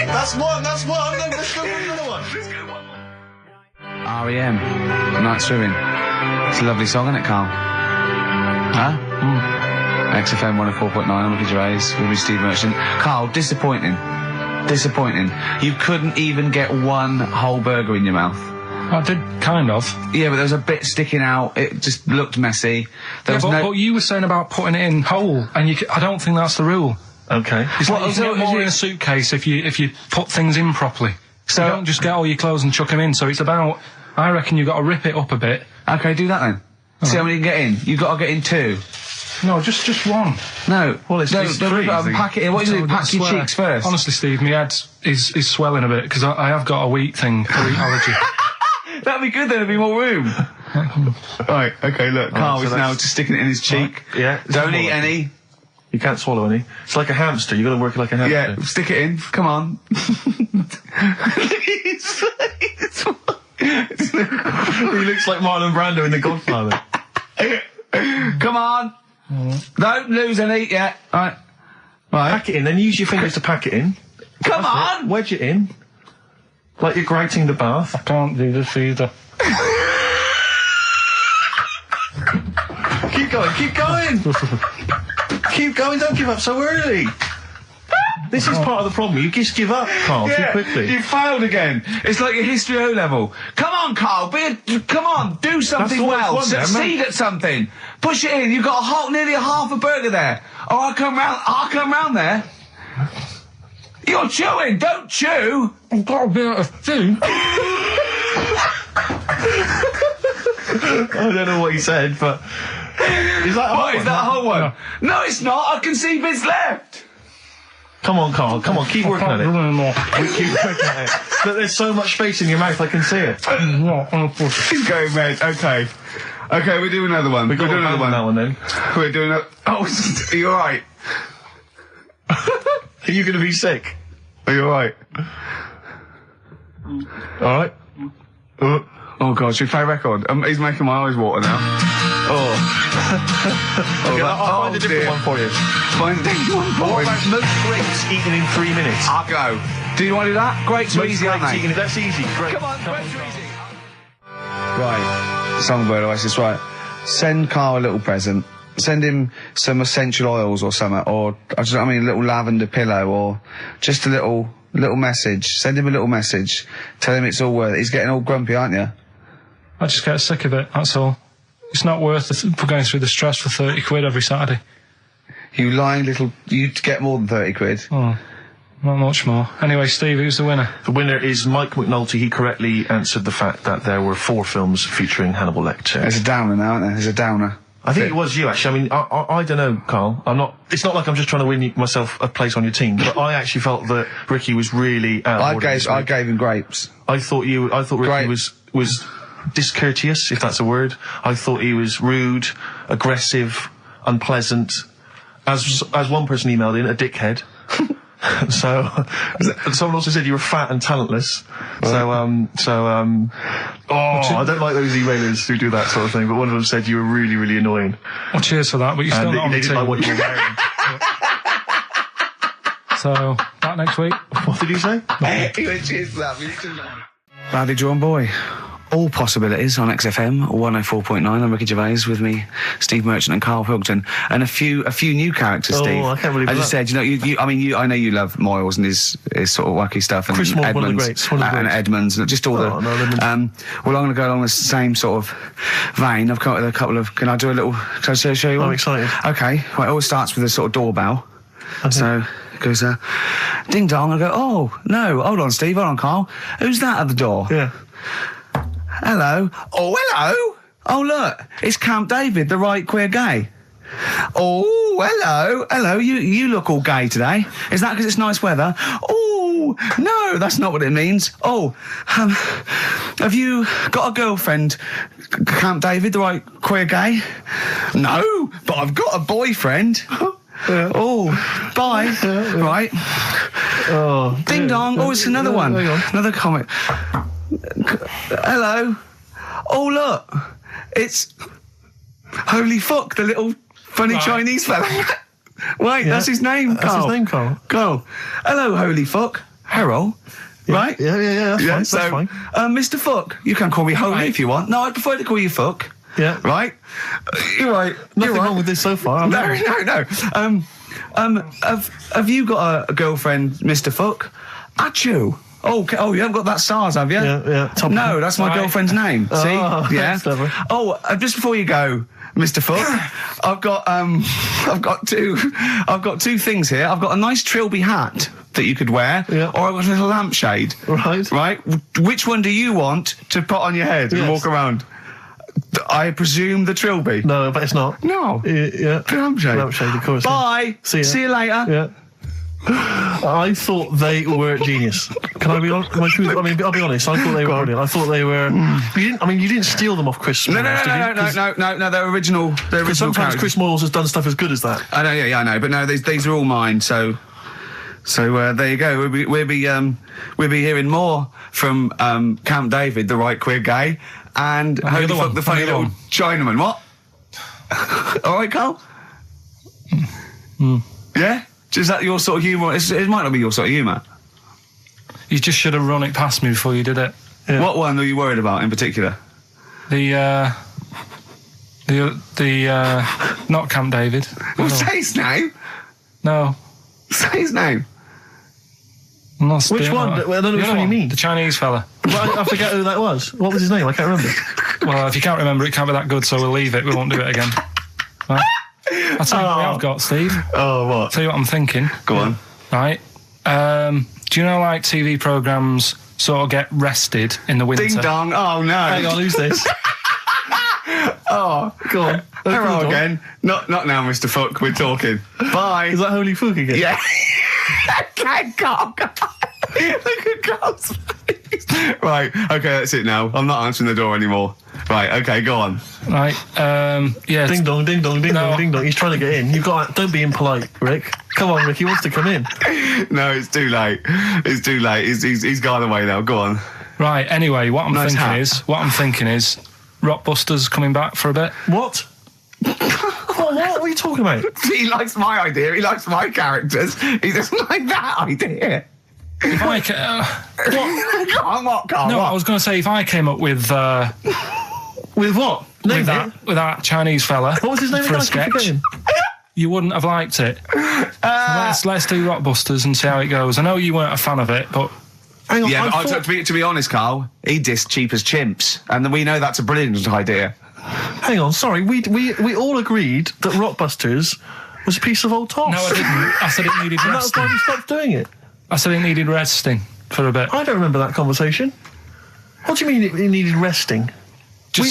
Speaker 2: That's one. Let's go for another one.
Speaker 1: R.E.M. Night Swimming. It's a lovely song, isn't it, Karl? Huh? XFM 104.9. I'm Ricky Gervais with me, Steve Merchant. Karl, disappointing. You couldn't even get 1 whole burger in your mouth.
Speaker 5: I did kind of.
Speaker 1: Yeah, but there was a bit sticking out. It just looked messy.
Speaker 5: But you were saying about putting it in whole, and I don't think that's the rule.
Speaker 2: Okay.
Speaker 5: It's like you can get more in a suitcase if you put things in properly. So you don't just get all your clothes and chuck them in. So it's about, I reckon you've got to rip it up a bit.
Speaker 1: Okay, do that then. See how many you can get in. You've got to get in 2.
Speaker 5: No, just 1.
Speaker 1: No.
Speaker 2: Well, it's
Speaker 1: don't pack it in. What do you do? Pack your cheeks first.
Speaker 5: Honestly, Steve, my head is swelling a bit because I have got a wheat allergy.
Speaker 1: That'd be good, then there'd be more room. Right, okay, look, Karl is now just sticking it in his cheek.
Speaker 2: Right. Yeah.
Speaker 1: Don't eat any.
Speaker 2: You can't swallow any. It's like a hamster. You've got to work like a hamster.
Speaker 1: Yeah, stick it in. Come on.
Speaker 2: He looks like Marlon Brando in The Godfather.
Speaker 1: Come on. Don't lose any yet. Right.
Speaker 2: Pack it in, then use your fingers to pack it in.
Speaker 1: Come on!
Speaker 2: Wedge it in. Like you're grouting the bath.
Speaker 5: I can't do this either.
Speaker 2: Keep going, keep going! Keep going, don't give up so early. This is part of the problem. You just give up, Karl, too quickly.
Speaker 1: You failed again. It's like your history O-level. Come on, Karl, come on, do something well. Succeed at something. Push it in. You've got nearly a half a burger there. Oh, I'll come round there. You're chewing. Don't chew.
Speaker 5: I've got a bit of food.
Speaker 2: I don't know what he said, but... Is that
Speaker 1: a whole one? No, it's not. I can see bits left.
Speaker 2: Come on, Karl. Come on, keep working at it. Keep working at it. But there's so much space in your mouth, I can see it.
Speaker 1: He's going red. Okay. Okay, we'll do another one.
Speaker 2: We're doing another one. That one then.
Speaker 1: We're doing a... Oh, are you alright?
Speaker 2: Are you going to be sick?
Speaker 1: Are you alright?
Speaker 2: Alright.
Speaker 1: Oh, God, should we play a record? He's making my eyes water now.
Speaker 2: Okay, I'll find a different one for you.
Speaker 1: Find a different one for
Speaker 2: What about most grapes eaten in 3 minutes?
Speaker 1: I'll go. Do you want to do that? Grapes are easy, aren't they?
Speaker 2: That's easy. Great.
Speaker 1: Come on, grapes are easy. Right. Songbird Oasis, right. Send Karl a little present. Send him some essential oils or something, or, a little lavender pillow, or just a little message. Send him a little message. Tell him it's all worth it. He's getting all grumpy, aren't you?
Speaker 5: I just get sick of it, that's all. It's not worth it for going through the stress for 30 quid every Saturday.
Speaker 1: You lying little... You'd get more than 30 quid.
Speaker 5: Oh, not much more. Anyway, Steve, who's the winner?
Speaker 2: The winner is Mike McNulty. He correctly answered the fact that there were 4 films featuring Hannibal Lecter.
Speaker 1: There's a downer now, isn't there? There's a downer.
Speaker 2: I think it was you, actually. I mean, I don't know, Karl. It's not like I'm just trying to win myself a place on your team, but I actually felt that Ricky was really out of order.
Speaker 1: I gave him grapes.
Speaker 2: I thought Ricky was discourteous, if that's a word. I thought he was rude, aggressive, unpleasant. As one person emailed in, a dickhead. So, someone also said you were fat and talentless. I don't like those emailers who do that sort of thing, but one of them said you were really, really annoying.
Speaker 5: Well, cheers for that, but you're still not on the team.
Speaker 2: They didn't like what you were wearing.
Speaker 5: So, back next week.
Speaker 2: What did you say?
Speaker 1: Cheers for that. Badly drawn boy. All possibilities on XFM 104.9. I'm Ricky Gervais, with me, Steve Merchant and Karl Pilkington, and a few new characters. Steve.
Speaker 2: I can't believe that.
Speaker 1: I just said, I know you love Moyles and his sort of wacky stuff, and
Speaker 2: Chris Moore,
Speaker 1: Edmonds,
Speaker 2: one of the greats,
Speaker 1: and Edmonds, and just all the. Well, I'm going to go along the same sort of vein. I've come up with a couple of. Can I show you one?
Speaker 2: I'm excited.
Speaker 1: Okay. Well, it always starts with a sort of doorbell. Okay. So it goes, ding dong. I go, oh no, hold on, Steve, hold on, Karl. Who's that at the door?
Speaker 2: Yeah.
Speaker 1: Hello. Oh, hello. Oh, look. It's Camp David, the right queer gay. Oh, hello. Hello. You look all gay today. Is that because it's nice weather? Oh, no, that's not what it means. Oh, have you got a girlfriend, Camp David, the right queer gay? No, but I've got a boyfriend. Yeah. Oh, bye. Yeah. Right.
Speaker 2: Oh,
Speaker 1: ding dong. Oh, it's another one. Another comment. Hello. Oh, look. It's Holy Fuck, the little funny Chinese fella. Wait, that's his name, Karl.
Speaker 2: That's his name, Karl.
Speaker 1: Karl. Hello, Holy Fuck. Harold.
Speaker 2: Yeah.
Speaker 1: Right?
Speaker 2: Yeah, that's fine.
Speaker 1: Mr. Fuck. You can call me Holy if you want. No, I'd prefer to call you Fuck.
Speaker 2: Yeah.
Speaker 1: Right? You're right.
Speaker 2: Nothing wrong with this so far.
Speaker 1: No. Have you got a girlfriend, Mr. Fuck? Achoo. Oh, you haven't got that SARS, have you?
Speaker 2: Yeah.
Speaker 1: No, that's my girlfriend's name. See? Yeah.
Speaker 2: Oh,
Speaker 1: just before you go, Mr. Fuck, I've got two things here. I've got a nice Trilby hat that you could wear, or I've got a little lampshade. Right. Which one do you want to put on your head and walk around? I presume the Trilby.
Speaker 2: No, but it's not.
Speaker 1: No.
Speaker 2: Yeah.
Speaker 1: Lampshade.
Speaker 2: Lampshade, of course.
Speaker 1: Bye.
Speaker 2: See you
Speaker 1: later.
Speaker 2: Yeah. I thought they were genius. Can I be honest? I'll be honest. I thought they were brilliant. I thought they were. You didn't steal them off Chris.
Speaker 1: No. They're original. They're original.
Speaker 2: Sometimes
Speaker 1: characters.
Speaker 2: Chris Moyles has done stuff as good as that.
Speaker 1: I know. Yeah, I know. But no, these are all mine. So there you go. We'll be hearing more from Camp David, the right queer gay, and Holy Fuck the funny little Chinaman. What? All right, Karl. Yeah. Is that your sort of humour? It might not be your sort of humour.
Speaker 5: You just should have run it past me before you did it.
Speaker 1: Yeah. What one were you worried about in particular?
Speaker 5: The not Camp David.
Speaker 1: Well, say his name.
Speaker 5: No.
Speaker 1: Say his name.
Speaker 2: Which one? I don't know which one you mean.
Speaker 5: The Chinese fella.
Speaker 2: I forget who that was. What was his name? I can't remember.
Speaker 5: Well, if you can't remember, it can't be that good, so we'll leave it. We won't do it again. Right? I'll tell you what I've got, Steve.
Speaker 2: Oh, what?
Speaker 5: I'll tell you what I'm thinking.
Speaker 1: Go on.
Speaker 5: Right. Do you know, like, TV programmes sort of get rested in the winter?
Speaker 1: Ding dong. Oh, no.
Speaker 2: Hang on, who's this?
Speaker 1: Oh,
Speaker 2: go on.
Speaker 1: Hello again. Not now, Mr. Fuck. We're talking. Bye.
Speaker 2: Is that Holy Fuck again?
Speaker 1: Yeah. Okay, Karl. Look at Karl's face. Right. Okay, that's it now. I'm not answering the door anymore. Right. Okay, go on.
Speaker 5: Right. Yeah.
Speaker 2: Ding dong, ding dong, ding dong, ding dong. He's trying to get in. Don't be impolite, Rick. Come on, Rick. He wants to come in.
Speaker 1: No, it's too late. It's too late. He's gone away now. Go on.
Speaker 5: Right. Anyway, what I'm thinking is, Rockbusters coming back for a bit.
Speaker 2: What? What are you talking about?
Speaker 1: He likes my idea. He likes my characters. He doesn't like that idea.
Speaker 5: If I
Speaker 1: what, Karl?
Speaker 5: No,
Speaker 1: what?
Speaker 5: I was going to say if I came up with
Speaker 2: with what?
Speaker 5: With that Chinese fella.
Speaker 2: What was his name?
Speaker 5: For a sketch. You wouldn't have liked it. Let's do Rockbusters and see how it goes. I know you weren't a fan of it, but.
Speaker 2: Hang on,
Speaker 1: yeah, to be honest, Karl, he dissed Cheap as Chimps, and we know that's a brilliant idea.
Speaker 2: Hang on, sorry, we all agreed that Rockbusters was a piece of old toss.
Speaker 5: No, I didn't. I said it needed resting.
Speaker 2: That's why we stopped doing it.
Speaker 5: I said it needed resting for a bit.
Speaker 2: I don't remember that conversation. What do you mean it needed resting?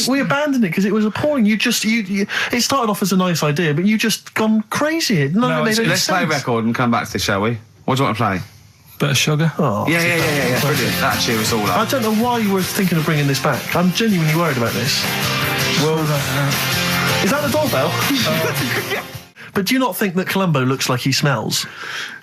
Speaker 2: We abandoned it because it was appalling. It started off as a nice idea, but you just gone crazy.
Speaker 1: Let's play a record and come back to this, shall we? What do you want to play?
Speaker 5: Bit of sugar.
Speaker 2: Oh,
Speaker 1: yeah. Brilliant. That cheer us all up.
Speaker 2: I don't know why you were thinking of bringing this back. I'm genuinely worried about this.
Speaker 1: Well,
Speaker 2: is that the doorbell? But do you not think that Columbo looks like he smells?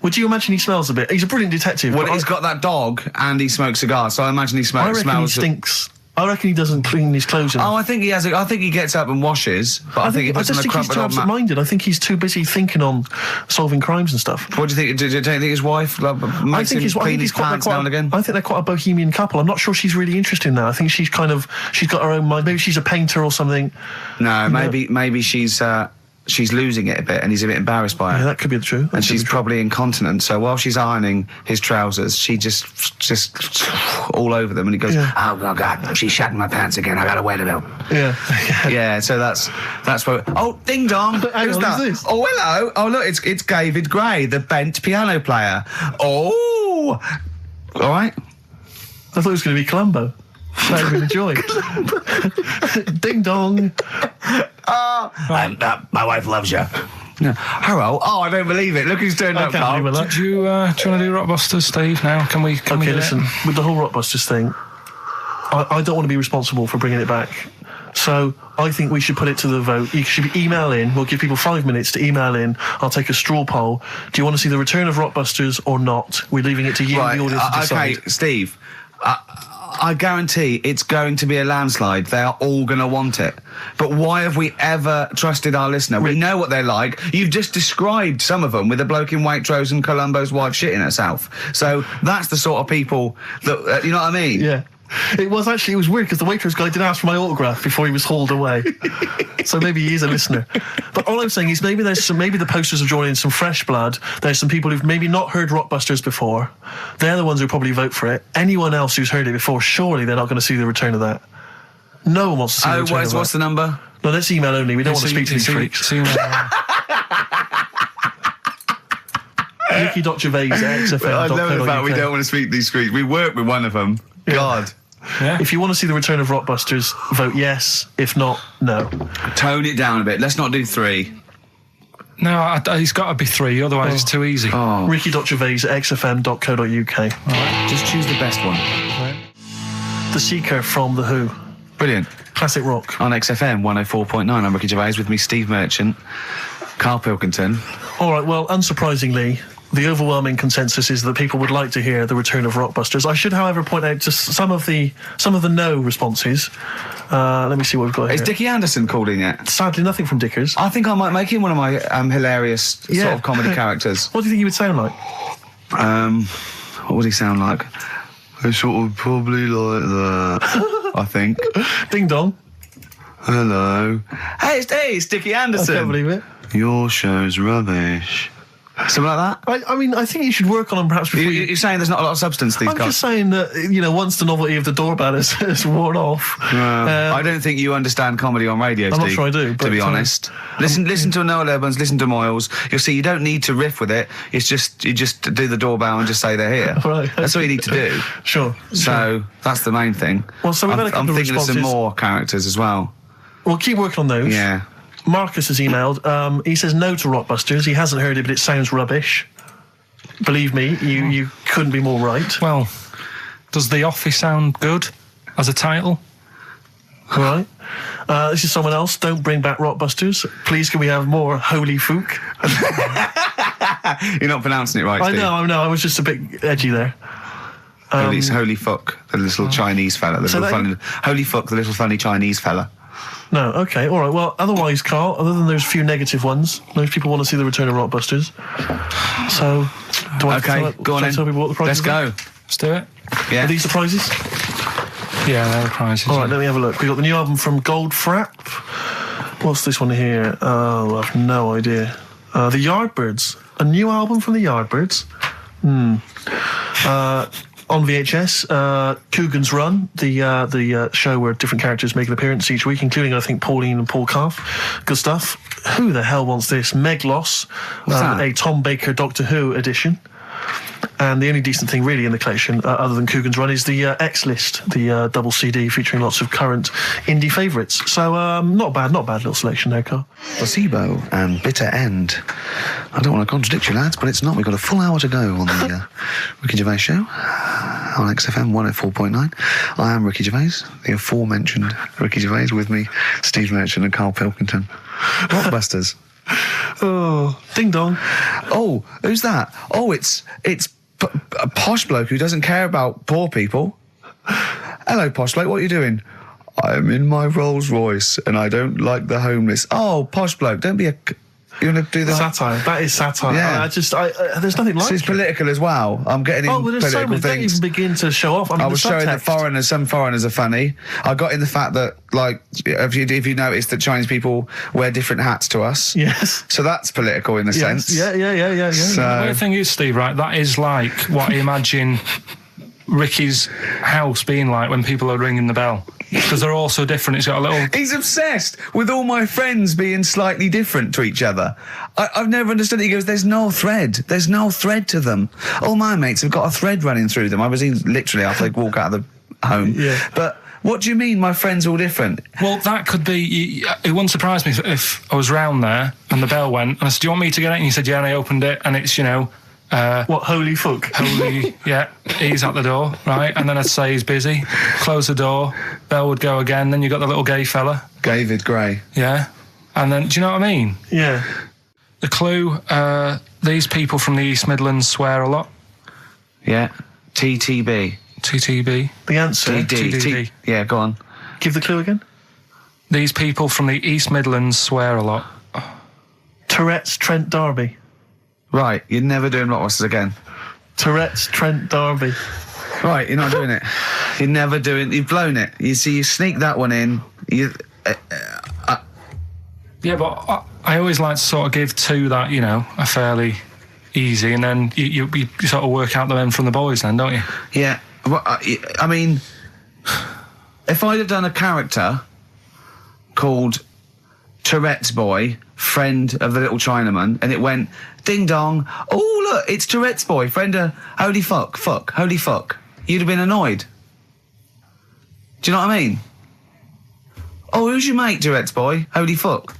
Speaker 2: Would you imagine he smells a bit? He's a brilliant detective.
Speaker 1: Well, he's got that dog and he smokes cigars, so I imagine he smells.
Speaker 2: I reckon he stinks. I reckon he doesn't clean his clothes enough.
Speaker 1: Oh, I think he has. I think he gets up and washes, but I think he puts on a
Speaker 2: he's too absent-minded. I think he's too busy thinking on solving crimes and stuff.
Speaker 1: What do you think? Do you think his wife makes him clean his pants now and again?
Speaker 2: I think they're quite a bohemian couple. I'm not sure she's really interested in that. I think she's got her own mind. Maybe she's a painter or something.
Speaker 1: No, maybe she's losing it a bit and he's a bit embarrassed by it.
Speaker 2: Yeah, that could be true.
Speaker 1: And she's probably incontinent, so while she's ironing his trousers, she just all over them, and he goes, oh God, she's shatting my pants again, I gotta wear them out. Yeah, so that's what... Oh, ding dong.
Speaker 2: Who's that? Who's this?
Speaker 1: Oh, hello. Oh, look, it's David Gray, the bent piano player. Oh! All right.
Speaker 2: I thought it was going to be Columbo. That would be a joy. Ding dong.
Speaker 1: My wife loves you. No. Hello. Oh, I don't believe it. Look who's turned up, Karl.
Speaker 5: Do you want to do Rockbusters, Steve, now? Can we
Speaker 2: listen, with the whole Rockbusters thing, I don't want to be responsible for bringing it back. So I think we should put it to the vote. You should email in. We'll give people 5 minutes to email in. I'll take a straw poll. Do you want to see the return of Rockbusters or not? We're leaving it to you, the audience, to decide.
Speaker 1: Okay, Steve. I guarantee it's going to be a landslide. They are all going to want it. But why have we ever trusted our listener? We know what they're like. You've just described some of them with a bloke in Waitrose and Columbo's wife shitting herself. So that's the sort of people that, you know what I mean?
Speaker 2: Yeah. It was weird because the Waitrose guy didn't ask for my autograph before he was hauled away. So maybe he is a listener. But all I'm saying is maybe the posters have drawn in some fresh blood. There's some people who've maybe not heard Rockbusters before. They're the ones who probably vote for it. Anyone else who's heard it before, surely they're not going to see the return of that. No one wants to see the return of that.
Speaker 1: What's the number?
Speaker 2: No, let's email only. We don't want to speak to these freaks. Ricky.Gervais at XFM.
Speaker 1: I know the fact we don't want to speak to these freaks. We work with one of them.
Speaker 2: Yeah.
Speaker 1: God.
Speaker 2: Yeah. If you want to see the return of Rockbusters, vote yes. If not, no.
Speaker 1: Tone it down a bit. Let's not do 3.
Speaker 5: No, it's got to be 3, otherwise it's too easy.
Speaker 1: Oh.
Speaker 2: Ricky.Gervais at xfm.co.uk.
Speaker 1: Right, just choose the best one.
Speaker 5: Right.
Speaker 2: The Seeker from The Who.
Speaker 1: Brilliant.
Speaker 2: Classic rock.
Speaker 1: On XFM 104.9, I'm Ricky Gervais, with me Steve Merchant, Karl Pilkington.
Speaker 2: All right, well, unsurprisingly, the overwhelming consensus is that people would like to hear the return of Rockbusters. I should, however, point out just some of the no responses. Let me see what we've got here.
Speaker 1: Is Dickie Anderson called in yet?
Speaker 2: Sadly, nothing from Dickers.
Speaker 1: I think I might make him one of my hilarious sort of comedy characters.
Speaker 2: What do you think he would sound like?
Speaker 1: What would he sound like? Sort of probably like that, I think.
Speaker 2: Ding dong.
Speaker 1: Hello. Hey, it's Dickie Anderson.
Speaker 2: I can't believe it.
Speaker 1: Your show's rubbish. Something like that?
Speaker 2: I mean, I think you should work on them perhaps before
Speaker 1: You're saying there's not a lot of substance these
Speaker 2: I'm
Speaker 1: guys?
Speaker 2: just saying that, once the novelty of the doorbell has worn off.
Speaker 1: I don't think you understand comedy on radio, Steve.
Speaker 2: I'm not sure I do,
Speaker 1: to be honest. Listen to Noel Evans, listen to Moyles. You'll see you don't need to riff with it. It's just, you just do the doorbell and just say they're here.
Speaker 2: Right.
Speaker 1: That's all you need to do.
Speaker 2: Sure.
Speaker 1: So, that's the main thing.
Speaker 2: Well, so we've had a couple
Speaker 1: I'm
Speaker 2: of
Speaker 1: thinking of some
Speaker 2: responses.
Speaker 1: more characters as well.
Speaker 2: We'll keep working on those.
Speaker 1: Yeah.
Speaker 2: Marcus has emailed. He says no to Rockbusters. He hasn't heard it, but it sounds rubbish. Believe me, you couldn't be more right.
Speaker 5: Well, does The Office sound good as a title?
Speaker 2: All right. This is someone else. Don't bring back Rockbusters. Please, can we have more Holy Fook?
Speaker 1: You're not pronouncing it right, Steve.
Speaker 2: I know. I was just a bit edgy there.
Speaker 1: It's Holy Fuck, the little Chinese fella. Holy Fuck, the little funny Chinese fella.
Speaker 2: No, okay, all right. Well, otherwise, Karl, other than those few negative ones, most people want to see the return of Rockbusters. So, do I
Speaker 1: go on then.
Speaker 2: tell people what the prizes
Speaker 1: Let's go.
Speaker 5: Let's do it.
Speaker 1: Yeah.
Speaker 2: Are these the prizes?
Speaker 5: Yeah, they're the prizes.
Speaker 2: All right, let me have a look. We've got the new album from Goldfrapp. What's this one here? Oh, I've no idea. The Yardbirds. A new album from the Yardbirds. On VHS, Coogan's Run, the show where different characters make an appearance each week, including, I think, Pauline and Paul Calf. Good stuff. Who the hell wants this? Meglos, a Tom Baker Doctor Who edition. And the only decent thing really in the collection, other than Coogan's Run, is the X-List, the double CD featuring lots of current indie favourites. So, not bad little selection there, Karl.
Speaker 1: Placebo and Bitter End. I don't want to contradict you, lads, but it's not. We've got a full hour to go on the Ricky Gervais show on XFM 104.9. I am Ricky Gervais, the aforementioned Ricky Gervais, with me, Steve Merchant and Karl Pilkington. Rockbusters.
Speaker 2: Oh, ding dong.
Speaker 1: Oh, who's that? Oh, it's a posh bloke who doesn't care about poor people. Hello, posh bloke, what are you doing? I'm in my Rolls Royce and I don't like the homeless. Oh, posh bloke, don't be a... You want to do the...
Speaker 2: Satire. That is satire.
Speaker 1: Yeah.
Speaker 2: There's nothing like it.
Speaker 1: It's political as well. I'm getting in
Speaker 2: there's
Speaker 1: political
Speaker 2: so many. Don't
Speaker 1: things.
Speaker 2: even begin to show off.
Speaker 1: I was showing that some foreigners are funny. I got in the fact that, like, if you notice that Chinese people wear different hats to us.
Speaker 2: Yes.
Speaker 1: So that's political in a sense.
Speaker 2: Yeah.
Speaker 1: So,
Speaker 5: The weird thing is, Steve, right, that is like what I imagine Ricky's house being like when people are ringing the bell. Because they're all so different. It's got a little...
Speaker 1: He's obsessed with all my friends being slightly different to each other. I've never understood it. He goes, there's no thread. There's no thread to them. All my mates have got a thread running through them. I was in literally after they walk out of the home.
Speaker 2: Yeah.
Speaker 1: But what do you mean my friends are all different?
Speaker 5: Well, that could be... It wouldn't surprise me if I was round there and the bell went and I said, do you want me to get it? And he said, yeah, and I opened it and it's,
Speaker 2: what, holy fuck?
Speaker 5: Holy, yeah, he's at the door, right? And then I'd say he's busy, close the door, bell would go again, then you got the little gay fella.
Speaker 1: David Gray.
Speaker 5: Yeah. And then, do you know what I mean?
Speaker 2: Yeah.
Speaker 5: The clue, these people from the East Midlands swear a lot.
Speaker 1: Yeah. TTB.
Speaker 5: TTB.
Speaker 2: The answer.
Speaker 5: TTB.
Speaker 1: Yeah, go on.
Speaker 2: Give the clue again.
Speaker 5: These people from the East Midlands swear a lot.
Speaker 2: Tourette's Trent D'Arby.
Speaker 1: Right, you're never doing Rockbusters again.
Speaker 2: Tourette's Trent D'Arby.
Speaker 1: Right, you're not doing it. You're never doing... You've blown it. You see, you sneak that one in.
Speaker 5: Yeah, but I always like to sort of give two that, are fairly easy, and then you sort of work out the men from the boys then, don't you?
Speaker 1: Yeah. Well, I mean, if I'd have done a character called Tourette's Boy, friend of the little Chinaman, and it went, ding dong, oh, look, it's Tourette's Boy, friend of holy fuck, holy fuck, you'd have been annoyed. Do you know what I mean? Oh, who's your mate, Tourette's Boy? Holy fuck.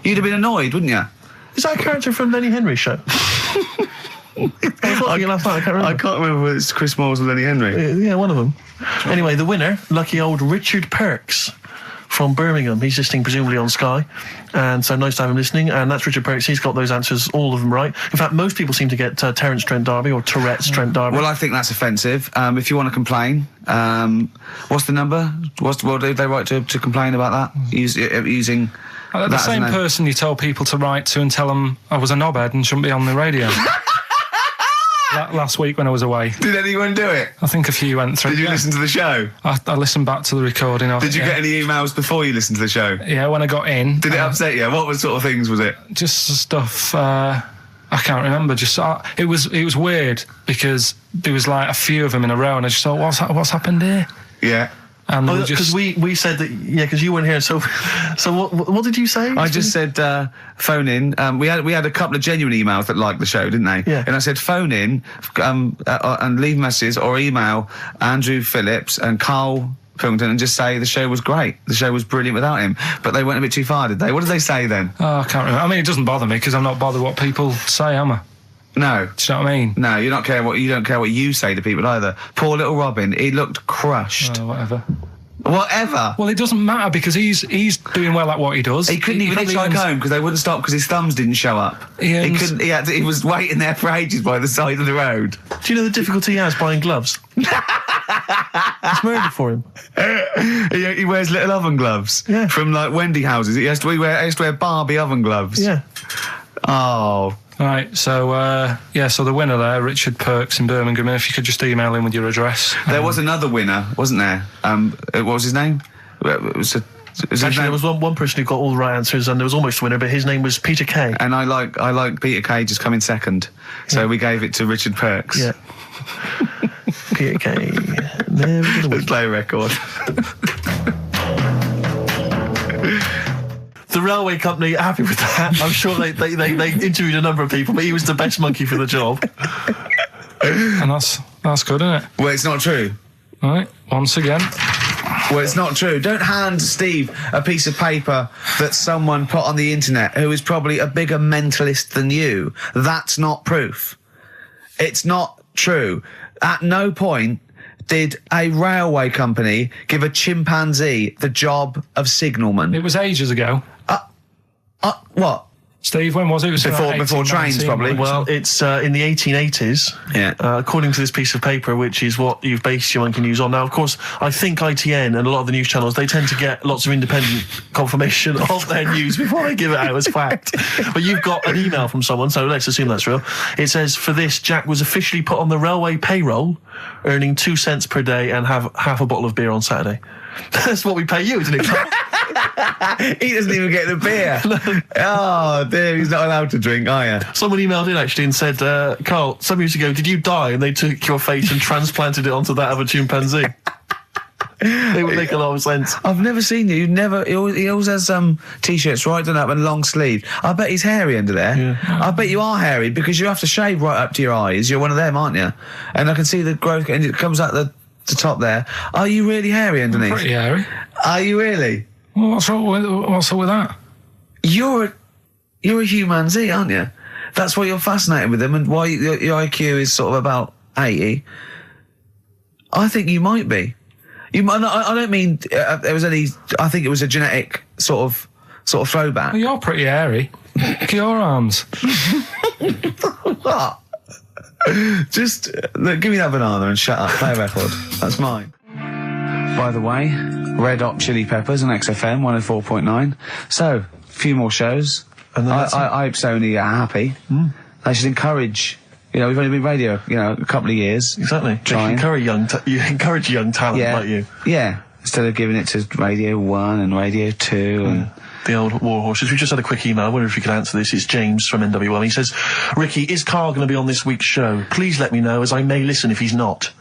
Speaker 1: You'd have been annoyed, wouldn't you?
Speaker 2: Is that a character from Lenny Henry's show? I
Speaker 1: can't remember whether it's Chris Moores or Lenny Henry.
Speaker 2: Yeah, one of them. Anyway, the winner, lucky old Richard Perks from Birmingham. He's listening presumably on Sky, and so nice to have him listening. And that's Richard Perks. He's got those answers, all of them right. In fact, most people seem to get Terence Trent D'Arby or Tourette's Trent D'Arby.
Speaker 1: Well, I think that's offensive. If you want to complain, what's the number? What do they write to complain about that? Using
Speaker 5: the same person you told people to write to and tell them I was a knobhead and shouldn't be on the radio. Last week when I was away.
Speaker 1: Did anyone do it?
Speaker 5: I think a few went through.
Speaker 1: Did you listen to the show?
Speaker 5: I listened back to the recording of it.
Speaker 1: Did you get any emails before you listened to the show?
Speaker 5: Yeah, when I got in.
Speaker 1: Did it upset you? What sort of things was it?
Speaker 5: Just stuff, I can't remember. Just it was weird because there was like a few of them in a row and I just thought, what's happened here?
Speaker 1: Yeah.
Speaker 5: And
Speaker 2: because we said that, because you weren't here. So what did you say?
Speaker 1: I just said phone in. We had a couple of genuine emails that liked the show, didn't they?
Speaker 2: Yeah.
Speaker 1: And I said phone in and leave messages or email Andrew Phillips and Karl Pilkington and just say the show was great. The show was brilliant without him. But they went a bit too far, did they? What did they say then?
Speaker 5: Oh, I can't remember. I mean, it doesn't bother me because I'm not bothered what people say, am I?
Speaker 1: No.
Speaker 5: Do you know what I mean?
Speaker 1: No, you don't care what you say to people either. Poor little Robin, he looked crushed.
Speaker 5: Whatever.
Speaker 1: Whatever.
Speaker 5: Well, it doesn't matter because he's doing well at what he does.
Speaker 1: He couldn't even hitchhike home because they wouldn't stop because his thumbs didn't show up. He was waiting there for ages by the side of the road.
Speaker 2: Do you know the difficulty he has buying gloves? It's murder for him.
Speaker 1: He wears little oven gloves from like Wendy houses. He has to wear Barbie oven gloves.
Speaker 2: Yeah.
Speaker 1: Oh.
Speaker 5: Right, so so the winner there, Richard Perks in Birmingham, if you could just email him with your address.
Speaker 1: There was another winner, wasn't there? What was his name?
Speaker 2: There was one person who got all the right answers and there was almost a winner, but his name was Peter Kay.
Speaker 1: And I like Peter Kay just coming second. So we gave it to Richard Perks.
Speaker 2: Yeah. Peter Kay. Never gonna win.
Speaker 1: Let's play a record.
Speaker 2: The railway company are happy with that. I'm sure they interviewed a number of people, but he was the best monkey for the job.
Speaker 5: And that's good, isn't it?
Speaker 1: Well, it's not true.
Speaker 5: All right, once again.
Speaker 1: Well, it's not true. Don't hand Steve a piece of paper that someone put on the internet who is probably a bigger mentalist than you. That's not proof. It's not true. At no point did a railway company give a chimpanzee the job of signalman.
Speaker 5: It was ages ago.
Speaker 1: What?
Speaker 5: Steve, when was it? It was
Speaker 1: before trains, probably.
Speaker 2: Well, it's in the 1880s.
Speaker 1: Yeah.
Speaker 2: According to this piece of paper, which is what you've based your monkey news on. Now, of course, I think ITN and a lot of the news channels, they tend to get lots of independent confirmation of their news before they give it out as fact. But you've got an email from someone, so let's assume that's real. It says, for this, Jack was officially put on the railway payroll, earning 2 cents per day and have half a bottle of beer on Saturday. That's what we pay you, isn't it?
Speaker 1: He doesn't even get the beer. No. Oh, dear, he's not allowed to drink, are you?
Speaker 2: Someone emailed in, actually, and said, Karl, some years ago, did you die? And they took your face and transplanted it onto that of a chimpanzee. They would make a lot of sense.
Speaker 1: I've never seen you. He always has T-shirts right done up and long sleeve. I bet he's hairy under there. Yeah. I bet you are hairy because you have to shave right up to your eyes. You're one of them, aren't you? And I can see the growth, and it comes out the top there. Are you really hairy underneath?
Speaker 5: Pretty hairy.
Speaker 1: Are you really?
Speaker 5: Well, what's wrong with that?
Speaker 1: You're a Humanzee, aren't you? That's why you're fascinated with them and why your IQ is sort of about 80. I think you might be. You might. I don't mean there was any. I think it was a genetic sort of throwback.
Speaker 5: Well, you're pretty hairy. Look at your arms.
Speaker 1: What? Just look, give me that banana and shut up. Play a record. That's mine. By the way, Red Hot Chili Peppers on XFM 104.9. So, a few more shows. And I hope Sony are happy. They should encourage. You know, we've only been radio, a couple of years.
Speaker 2: Exactly. You encourage young talent like you.
Speaker 1: Yeah. Instead of giving it to Radio 1 and Radio 2 and...
Speaker 2: The old war horses. We just had a quick email. I wonder if you could answer this. It's James from NW1. He says, Ricky, is Karl going to be on this week's show? Please let me know, as I may listen if he's not.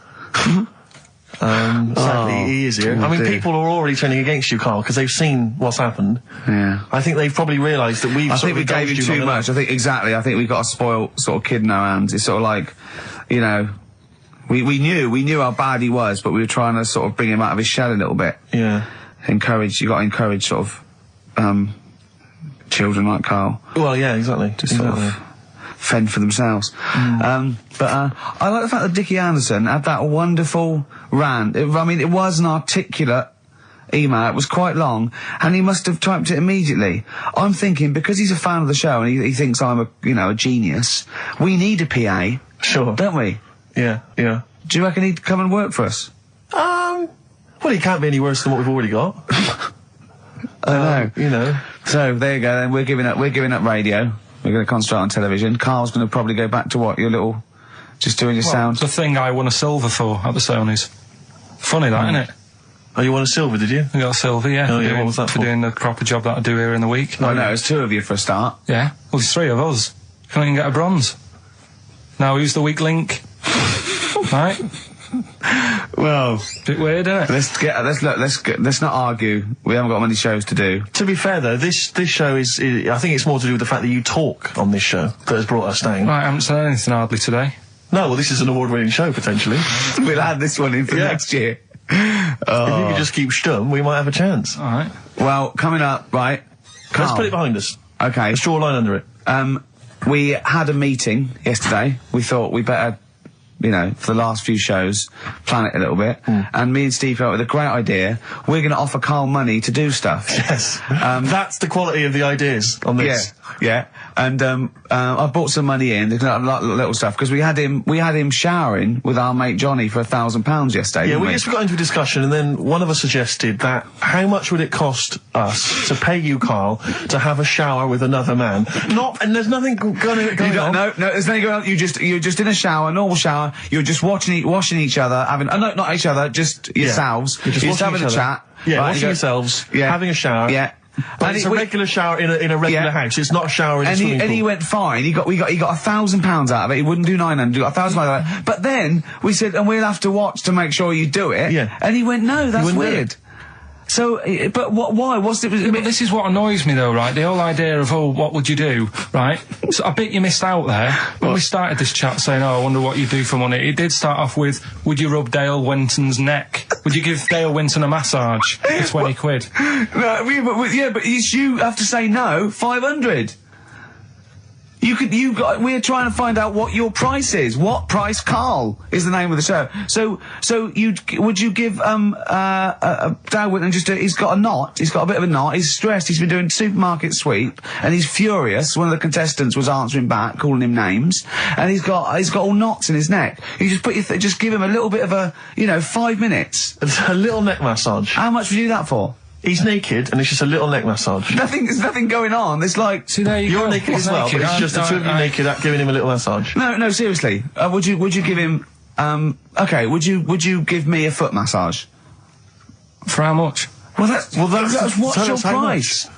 Speaker 2: Sadly, he is here. I mean, people are already turning against you, Karl, because they've seen what's happened.
Speaker 1: Yeah.
Speaker 2: I think they've probly realised that we
Speaker 1: gave you too much. I think we've got a spoiled sort of kid in our hands. It's sort of like, we knew how bad he was, but we were trying to sort of bring him out of his shell a little bit.
Speaker 2: Yeah.
Speaker 1: You got to encourage sort of, children like Karl.
Speaker 2: Well, yeah, exactly.
Speaker 1: Just sort of fend for themselves. But I like the fact that Dickie Anderson had that wonderful rant. It was an articulate email. It was quite long, and he must have typed it immediately. I'm thinking, because he's a fan of the show and he thinks I'm a genius, we need a PA.
Speaker 2: Sure.
Speaker 1: Don't we?
Speaker 2: Yeah, yeah.
Speaker 1: Do you reckon he'd come and work for us?
Speaker 2: Well, he can't be any worse than what we've already got.
Speaker 1: I know.
Speaker 2: You know.
Speaker 1: So, there you go then. We're giving up radio. We're going to concentrate on television. Carl's going to probably go back to what? Your little... Just doing your sound?
Speaker 5: It's the thing I won a silver for at the Sony's. Funny that, isn't it?
Speaker 2: Oh, you won a silver, did you?
Speaker 5: I got a silver, yeah.
Speaker 2: Oh, yeah, what was that for?
Speaker 5: For doing the proper job that I do here in the week.
Speaker 1: No, there's 2 of you for a start.
Speaker 5: Yeah. Well, there's 3 of us. Can't even get a bronze. Now, who's the weak link? Right?
Speaker 1: Well,
Speaker 5: bit weird, isn't it?
Speaker 1: Let's not argue. We haven't got many shows to do.
Speaker 2: To be fair though, this show is I think it's more to do with the fact that you talk on this show that has brought us down.
Speaker 5: Right, I haven't said anything hardly today.
Speaker 2: No, well, this is an award-winning show potentially.
Speaker 1: We'll add this one in for next year.
Speaker 2: If you could just keep stum, we might have a chance.
Speaker 5: All right.
Speaker 1: Well, coming up, right?
Speaker 2: Let's put it behind us.
Speaker 1: Okay.
Speaker 2: Let's draw a line under it.
Speaker 1: We had a meeting yesterday. We thought we better, for the last few shows, plan it a little bit. And me and Steve came up with a great idea. We're going to offer Karl money to do stuff.
Speaker 2: Yes. That's the quality of the ideas on this.
Speaker 1: Yeah. And I brought some money in, little stuff, because we had him showering with our mate Johnny for £1,000 yesterday.
Speaker 2: Yeah, we just got into a discussion, and then one of us suggested that how much would it cost us to pay you, Karl, to have a shower with another man? And there's nothing going on.
Speaker 1: No, there's nothing going on. You're just in a shower, normal shower. You're just washing each other, not each other, just yourselves.
Speaker 2: You're just
Speaker 1: having a chat.
Speaker 2: Yeah, washing yourselves, having a shower.
Speaker 1: Yeah.
Speaker 2: But it's a regular shower in a regular house. It's not a shower in a swimming pool.
Speaker 1: And he went fine. We got £1,000 out of it. He wouldn't do 900. He got £1,000 out of it. But then we said, and we'll have to watch to make sure you do it.
Speaker 2: Yeah.
Speaker 1: And he went, no, that's weird. So, but why? What's it?
Speaker 5: But this is what annoys me though, right? The whole idea of, what would you do, right? So I bet you missed out there. When we started this chat saying, I wonder what you do for money, it did start off with, would you rub Dale Winton's neck? Would you give Dale Winton a massage for 20 quid?
Speaker 1: No, but you have to say no, 500. We're trying to find out what your price is. What price, Karl, is the name of the show. So would you give, Dale Winton he's got a knot, he's got a bit of a knot, he's stressed, he's been doing supermarket sweep, and he's furious. One of the contestants was answering back, calling him names, and he's got all knots in his neck. You just give him a little bit of a, 5 minutes.
Speaker 2: A little neck massage.
Speaker 1: How much would you do that for?
Speaker 2: He's naked, and it's just a little neck massage.
Speaker 1: There's nothing going on. It's like...
Speaker 5: See, there
Speaker 2: You're naked as well, but it's just the 2 of you naked giving him a little massage.
Speaker 1: No, seriously. Would you give him... would you give me a foot massage?
Speaker 5: For how much?
Speaker 1: What's your price?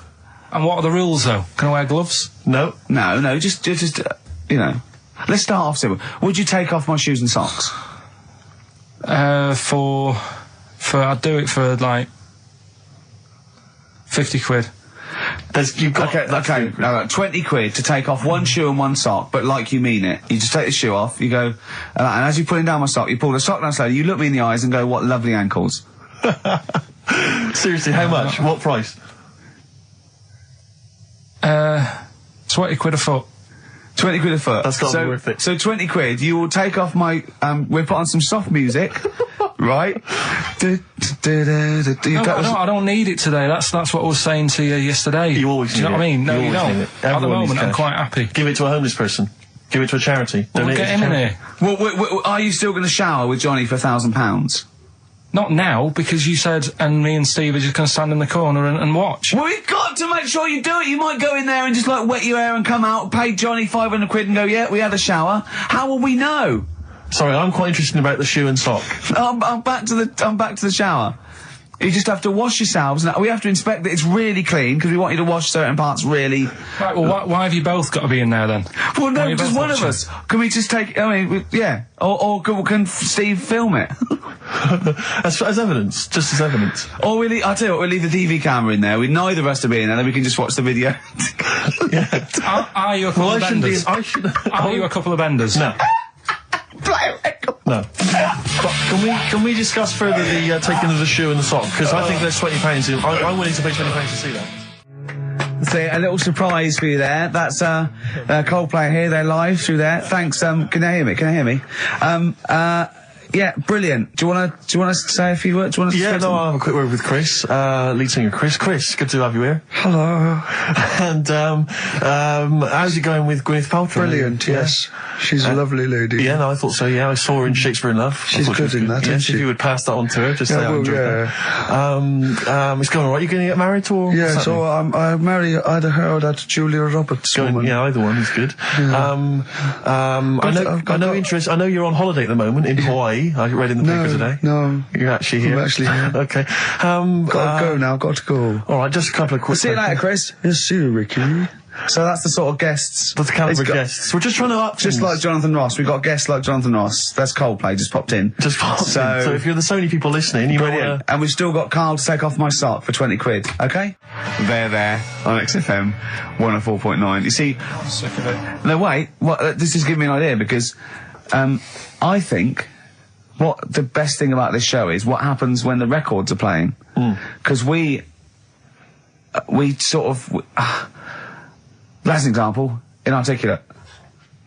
Speaker 5: And what are the rules, though? Can I wear gloves?
Speaker 2: No.
Speaker 1: No, just Let's start off simple. Would you take off my shoes and socks?
Speaker 5: I'd do it for, 50 quid.
Speaker 1: You've got 20 quid to take off one shoe and one sock, but like you mean it. You just take the shoe off, you go, and as you're putting down my sock, you pull the sock down slowly, you look me in the eyes and go, what lovely ankles.
Speaker 2: Seriously, how much? What price?
Speaker 5: 20 quid a foot.
Speaker 1: 20 quid a foot.
Speaker 2: That's got to be worth it.
Speaker 1: So 20 quid, you will take off my, we'll put on some soft music, right?
Speaker 5: I don't need it today. That's what I was saying to you yesterday.
Speaker 2: You always need it.
Speaker 5: Do you know what I mean? No, you don't. At the moment, I'm
Speaker 2: cash.
Speaker 5: quite happy.
Speaker 2: Give it to a homeless person. Give it to a charity.
Speaker 5: Well, we'll get him in here.
Speaker 1: Well, are you still going to shower with Johnny for £1,000?
Speaker 5: Not now, because you said, and me and Steve are just going to stand in the corner and watch.
Speaker 1: Well, we've got to make sure you do it. You might go in there and just, wet your hair and come out, pay Johnny 500 quid and go, yeah, we had a shower. How will we know?
Speaker 2: Sorry, I'm quite interested about the shoe and sock.
Speaker 1: I'm back to the shower. You just have to wash yourselves. Now, we have to inspect that it's really clean, because we want you to wash certain parts really...
Speaker 5: Right, well, why have you both got to be in there, then?
Speaker 1: Well, no, just one of us. Can we just take... yeah. Or can Steve film it?
Speaker 2: as evidence. Just as evidence.
Speaker 1: Or I'll tell you what, we'll leave the TV camera in there. Neither of us to be in there, then we can just watch the video.
Speaker 2: Yeah.
Speaker 5: Are you a couple of benders? Are you a couple of benders?
Speaker 2: No. No. But can we discuss further the taking of the shoe and the sock? Because I think there's £20 in. I'm willing to pay £20 to see that.
Speaker 1: So a little surprise for you there. That's Coldplay here. They're live through there. Thanks. Can you hear me? Can you hear me? Yeah, brilliant. Do you want to say a few words? Do you want to
Speaker 2: I'll have a quick word with Chris, lead singer Chris. Chris, good to have you here.
Speaker 8: Hello.
Speaker 2: And how's it going with Gwyneth Paltrow?
Speaker 8: Brilliant, yes. She's a lovely lady.
Speaker 2: Yeah, no, I thought so, yeah. I saw her in Shakespeare in Love.
Speaker 8: She's good in that, isn't she?
Speaker 2: If you would pass that on to her, just say I enjoyed that. It's going alright. You going to get married or?
Speaker 8: Yeah, so I marry either her or that Julia Roberts woman.
Speaker 2: Yeah, either one is good. Yeah. I know you're on holiday at the moment in Hawaii. I read in the paper today.
Speaker 8: No.
Speaker 2: You're actually here?
Speaker 8: I'm actually here.
Speaker 2: Okay.
Speaker 8: Got to go now, got to go.
Speaker 2: Alright, just a couple of quick
Speaker 1: See you later, Chris.
Speaker 8: Yes, see you, Ricky.
Speaker 1: So that's the sort of guests.
Speaker 2: That's the calibre of guests. We're just trying to up
Speaker 1: just
Speaker 2: things.
Speaker 1: like Jonathan Ross. We've got guests like Jonathan Ross. That's Coldplay, just popped in.
Speaker 2: Just popped in. So if you're the Sony people listening, you might want to...
Speaker 1: And we've still got Karl to take off my sock for 20 quid, okay? There, on XFM 104.9. You see...
Speaker 5: I'm sick of it.
Speaker 1: No, wait. This is giving me an idea, because I think... What the best thing about this show is what happens when the records are playing. Because we sort of... That's an example. Inarticulate.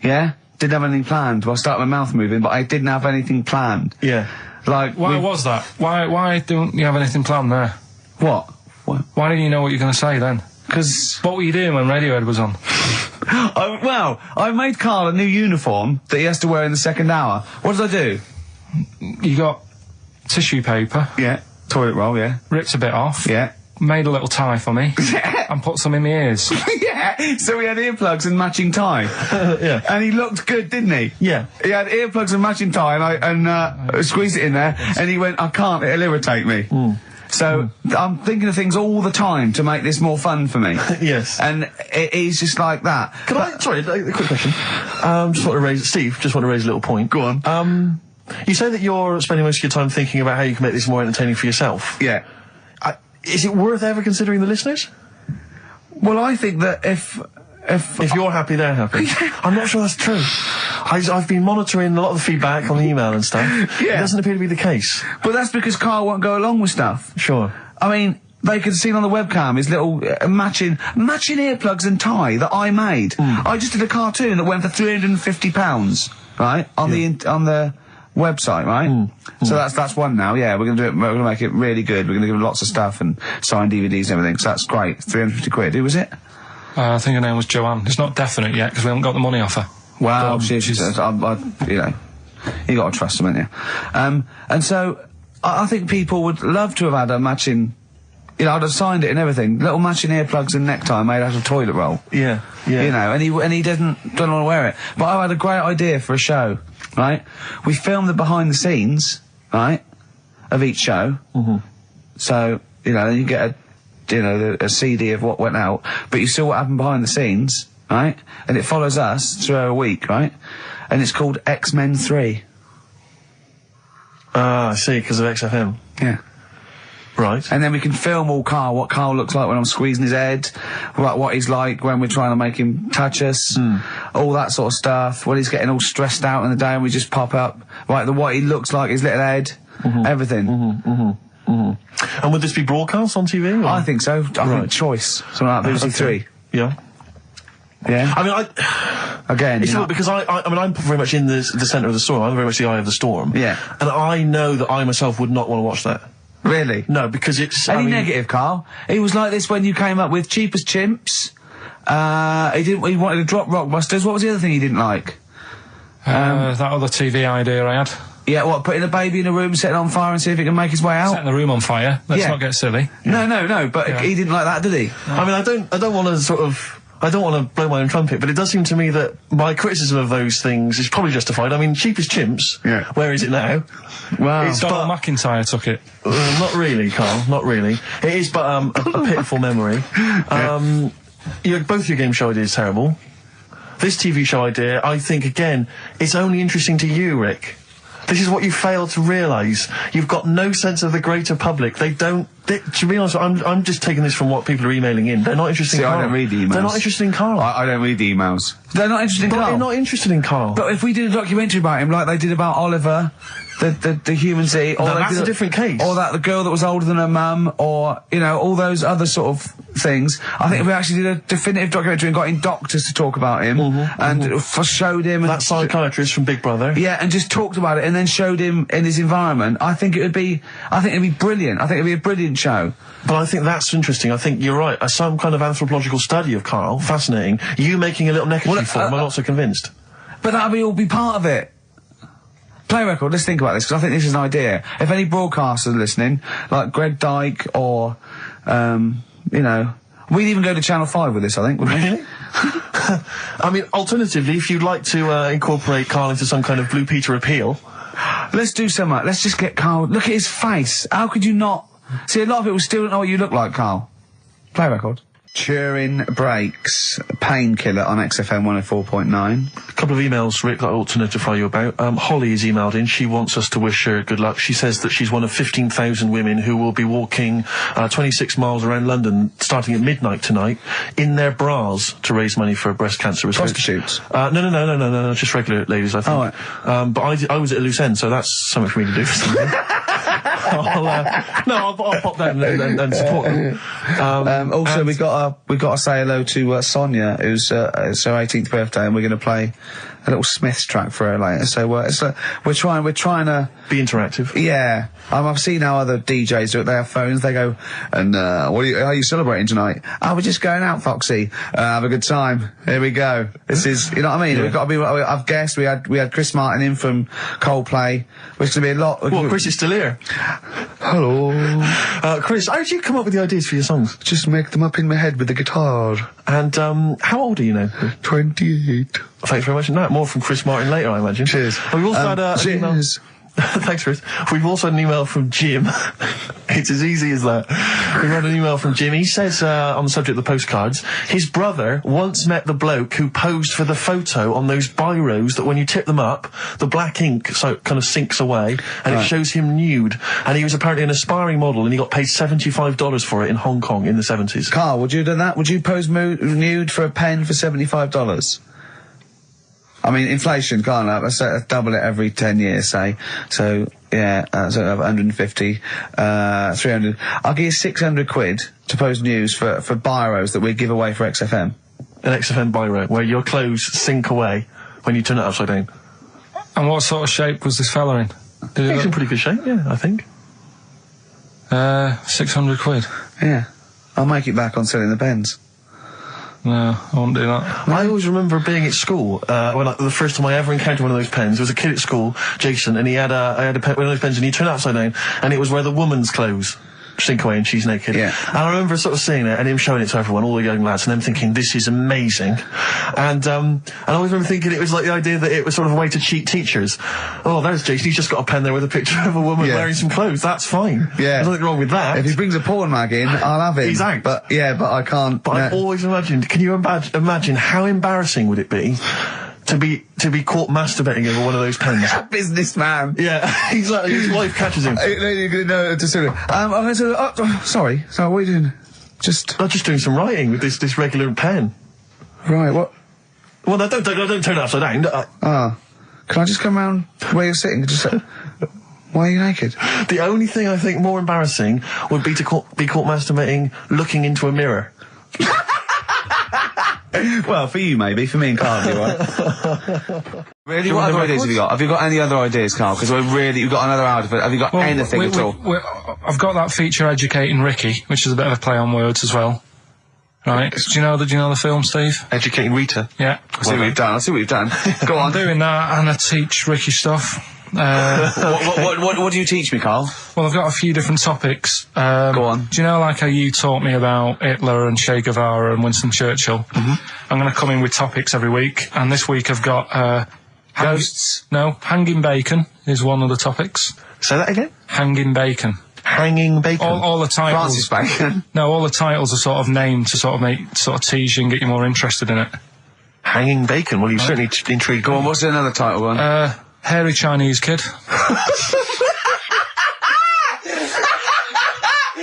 Speaker 1: Yeah? Didn't have anything planned. Well, I started my mouth moving, but I didn't have anything planned.
Speaker 2: Yeah.
Speaker 5: Like... Why was that? Why don't you have anything planned there?
Speaker 1: What?
Speaker 5: Why didn't you know what you were going to say then?
Speaker 1: Because...
Speaker 5: What were you doing when Radiohead was on?
Speaker 1: I made Karl a new uniform that he has to wear in the second hour. What did I do?
Speaker 5: You got tissue paper.
Speaker 1: Yeah. Toilet roll, yeah.
Speaker 5: Ripped a bit off.
Speaker 1: Yeah.
Speaker 5: Made a little tie for me. And put some in my ears.
Speaker 1: Yeah. So we had earplugs and matching tie.
Speaker 2: Yeah.
Speaker 1: And he looked good, didn't he?
Speaker 2: Yeah.
Speaker 1: He had earplugs and matching tie, and I squeezed it in there, and he went, I can't, it'll irritate me. So I'm thinking of things all the time to make this more fun for me.
Speaker 2: Yes.
Speaker 1: And it is just like that.
Speaker 2: Sorry, a quick question. Steve, just want to raise a little point.
Speaker 1: Go on.
Speaker 2: You say that you're spending most of your time thinking about how you can make this more entertaining for yourself.
Speaker 1: Yeah.
Speaker 2: Is it worth ever considering the listeners?
Speaker 1: Well, I think that if
Speaker 2: you're happy, they're happy. I'm not sure that's true. I've been monitoring a lot of the feedback on the email and stuff. Yeah. It doesn't appear to be the case.
Speaker 1: But that's because Karl won't go along with stuff.
Speaker 2: Sure.
Speaker 1: I mean, they could see on the webcam his little matching earplugs and tie that I made. I just did a cartoon that went for £350, right, on the website, right? So that's one now. Yeah, we're gonna do it. We're gonna make it really good. We're gonna give him lots of stuff and sign DVDs and everything. So that's great. 350 quid. Who was it?
Speaker 5: I think her name was Joanne. It's not definite yet because we haven't got the money off her.
Speaker 1: Well, she's you got to trust them, haven't you? And so I think people would love to have had a matching. You know, I'd have signed it and everything. Little matching earplugs and necktie made out of toilet roll.
Speaker 2: Yeah.
Speaker 1: You know, and he don't want to wear it. But I've had a great idea for a show, right? We filmed the behind the scenes, right, of each show. So, you know, then you get a CD of what went out, but you saw what happened behind the scenes, right? And it follows us through a week, right? And it's called X-Men 3.
Speaker 2: Ah, I see, because of XFM.
Speaker 1: Yeah.
Speaker 2: Right.
Speaker 1: And then we can film what Karl looks like when I'm squeezing his head, what he's like when we're trying to make him touch us, all that sort of stuff, when he's getting all stressed out in the day and we just pop up, right, what he looks like, his little head, everything.
Speaker 2: And would this be broadcast on TV? Or?
Speaker 1: I think so. I think Choice, something like BBC Three.
Speaker 2: Yeah.
Speaker 1: Yeah.
Speaker 2: I mean, it's not because I'm very much in the centre of the storm. I'm very much the eye of the storm. Yeah. And I know that I myself would not want to watch that.
Speaker 1: Really?
Speaker 2: No, because it's...
Speaker 1: Any negative, Karl? He was like this when you came up with Cheap as Chimps. He wanted to drop Rockbusters. What was the other thing he didn't like?
Speaker 5: That other TV idea I had.
Speaker 1: Yeah, what, putting a baby in a room, setting it on fire and see if it can make his way out?
Speaker 5: Setting the room on fire. Let's not get silly.
Speaker 1: No, but he didn't like that, did he?
Speaker 2: I mean, I don't want to sort of... I don't want to blow my own trumpet, but it does seem to me that my criticism of those things is probably justified. I mean, Cheap as Chimps, where is it now?
Speaker 5: Well, Donald McIntyre took it.
Speaker 2: Not really, Karl, not really. It is but a pitiful memory. Both your game show ideas is terrible. This TV show idea, I think, again, it's only interesting to you, Rick. This is what you fail to realise. You've got no sense of the greater public. They don't To be honest, I'm just taking this from what people are emailing in. They're not interested in Karl.
Speaker 1: I don't read the emails.
Speaker 2: They're not interested in Karl.
Speaker 1: I don't read the emails. They're not interested in Karl.
Speaker 2: They're not interested in Karl.
Speaker 1: But if we did a documentary about him, like they did about Oliver, the Humanzee, or
Speaker 2: that's a different case.
Speaker 1: Or the girl that was older than her mum, or all those other sort of things. I think if we actually did a definitive documentary and got in doctors to talk about him, and showed him
Speaker 2: that psychiatrist from Big Brother,
Speaker 1: and just talked about it, and then showed him in his environment, I think it'd be brilliant. I think it'd be a brilliant show.
Speaker 2: But I think that's interesting. I think you're right. Some kind of anthropological study of Karl, fascinating. You making a little neckerchief for him, I'm not so convinced.
Speaker 1: But that'll all be part of it. Play record, let's think about this, because I think this is an idea. If any broadcasters are listening, like Greg Dyke or, we'd even go to Channel 5 with this, I think, wouldn't we?
Speaker 2: Really? I mean, alternatively, if you'd like to incorporate Karl into some kind of Blue Peter appeal...
Speaker 1: Let's do something. Let's just get Karl... Look at his face. How could you not... See, a lot of people still don't know what you look like, Karl. Play record. Turin Breaks, Painkiller on XFM 104.9.
Speaker 2: A couple of emails, Rick, that I ought to notify you about. Holly has emailed in. She wants us to wish her good luck. She says that she's one of 15,000 women who will be walking 26 miles around London starting at midnight tonight in their bras to raise money for breast cancer research.
Speaker 1: Prostitutes?
Speaker 2: No, just regular ladies, I think.
Speaker 1: Oh, right.
Speaker 2: But I was at a loose end, so that's something for me to do for something. I'll pop down and support them.
Speaker 1: Also, we got to say hello to Sonia, who's it's her 18th birthday, and we're going to play a little Smiths track for her later. So we're trying to
Speaker 2: be interactive.
Speaker 1: Yeah, I've seen how other DJs do it. They have phones. They go, and how are you celebrating tonight? Oh, we're just going out, Foxy. Have a good time. Here we go. This is, you know what I mean? Yeah. We've got to be. I've guessed we had Chris Martin in from Coldplay, which is going to be a lot.
Speaker 2: Well, Chris is still here.
Speaker 1: Hello,
Speaker 2: Chris. How did you come up with the ideas for your songs?
Speaker 8: Just make them up in my head with the guitar.
Speaker 2: And how old are you now?
Speaker 8: 28.
Speaker 2: Thanks very much. No, more from Chris Martin later, I imagine.
Speaker 8: Cheers.
Speaker 2: We've also had an email. Thanks, Chris. We've also had an email from Jim. It's as easy as that. We've had an email from Jim. He says, on the subject of the postcards, his brother once met the bloke who posed for the photo on those biros that when you tip them up, the black ink kind of sinks away, and it shows him nude. And he was apparently an aspiring model, and he got paid $75 for it in Hong Kong in the 70s.
Speaker 1: Karl, would you have done that? Would you pose nude for a pen for $75? I mean, inflation, can't I? Let's double it every 10 years, say. So, yeah, so 150, 300. I'll give you 600 quid to post news for biros that we give away for XFM.
Speaker 2: An XFM biro, where your clothes sink away when you turn it upside down.
Speaker 5: And what sort of shape was this fella in?
Speaker 2: He's in pretty good shape, yeah, I think.
Speaker 5: 600 quid.
Speaker 1: Yeah. I'll make it back on selling the pens.
Speaker 5: No, I won't do that.
Speaker 2: I always remember being at school, when the first time I ever encountered one of those pens, there was a kid at school, Jason, and I had one of those pens, and he turned it upside down, and it was where the woman's clothes sink away and she's naked.
Speaker 1: Yeah.
Speaker 2: And I remember sort of seeing it and him showing it to everyone, all the young lads, and them thinking, this is amazing. And I always remember thinking it was like the idea that it was sort of a way to cheat teachers. Oh, there's Jason, he's just got a pen there with a picture of a woman wearing some clothes. That's fine.
Speaker 1: Yeah.
Speaker 2: There's nothing wrong with that.
Speaker 1: If he brings a porn mag in, I'll have it.
Speaker 2: He's out.
Speaker 1: But, yeah, but I can't.
Speaker 2: But I've always imagined, can you imagine how embarrassing would it be to be caught masturbating over one of those pens?
Speaker 1: Businessman.
Speaker 2: Yeah, he's like, his wife catches him.
Speaker 1: Sorry, what are you doing?
Speaker 2: I'm just doing some writing with this regular pen.
Speaker 1: Right, what?
Speaker 2: Well, no, don't turn it upside down.
Speaker 1: Can I just come round where you're sitting? Just why are you naked?
Speaker 2: The only thing I think more embarrassing would be to be caught masturbating looking into a mirror.
Speaker 1: Well, for you maybe, for me and Karl, right? Really, what other ideas have you got? Have you got any other ideas, Karl? Because you've got another hour, have you got anything at all?
Speaker 5: I've got that feature Educating Ricky, which is a bit of a play on words as well. Right? Do you know the film, Steve?
Speaker 2: Educating Rita?
Speaker 5: Yeah.
Speaker 1: I'll see what you've done. Go on.
Speaker 5: I'm doing that, and I teach Ricky stuff.
Speaker 1: What do you teach me, Karl?
Speaker 5: Well, I've got a few different topics.
Speaker 1: Go on.
Speaker 5: Do you know, like how you taught me about Hitler and Che Guevara and Winston Churchill? Mm-hmm. I'm going to come in with topics every week, and this week I've got
Speaker 1: ghosts.
Speaker 5: No, hanging bacon is one of the topics.
Speaker 2: Say that again.
Speaker 5: Hanging bacon.
Speaker 2: Hanging bacon.
Speaker 5: All the titles.
Speaker 1: Francis Bacon.
Speaker 5: No, all the titles are sort of named to sort of tease you and get you more interested in it.
Speaker 2: Hanging bacon. Well, you've certainly intrigued.
Speaker 1: Go on. What's another title one?
Speaker 5: Hairy Chinese kid.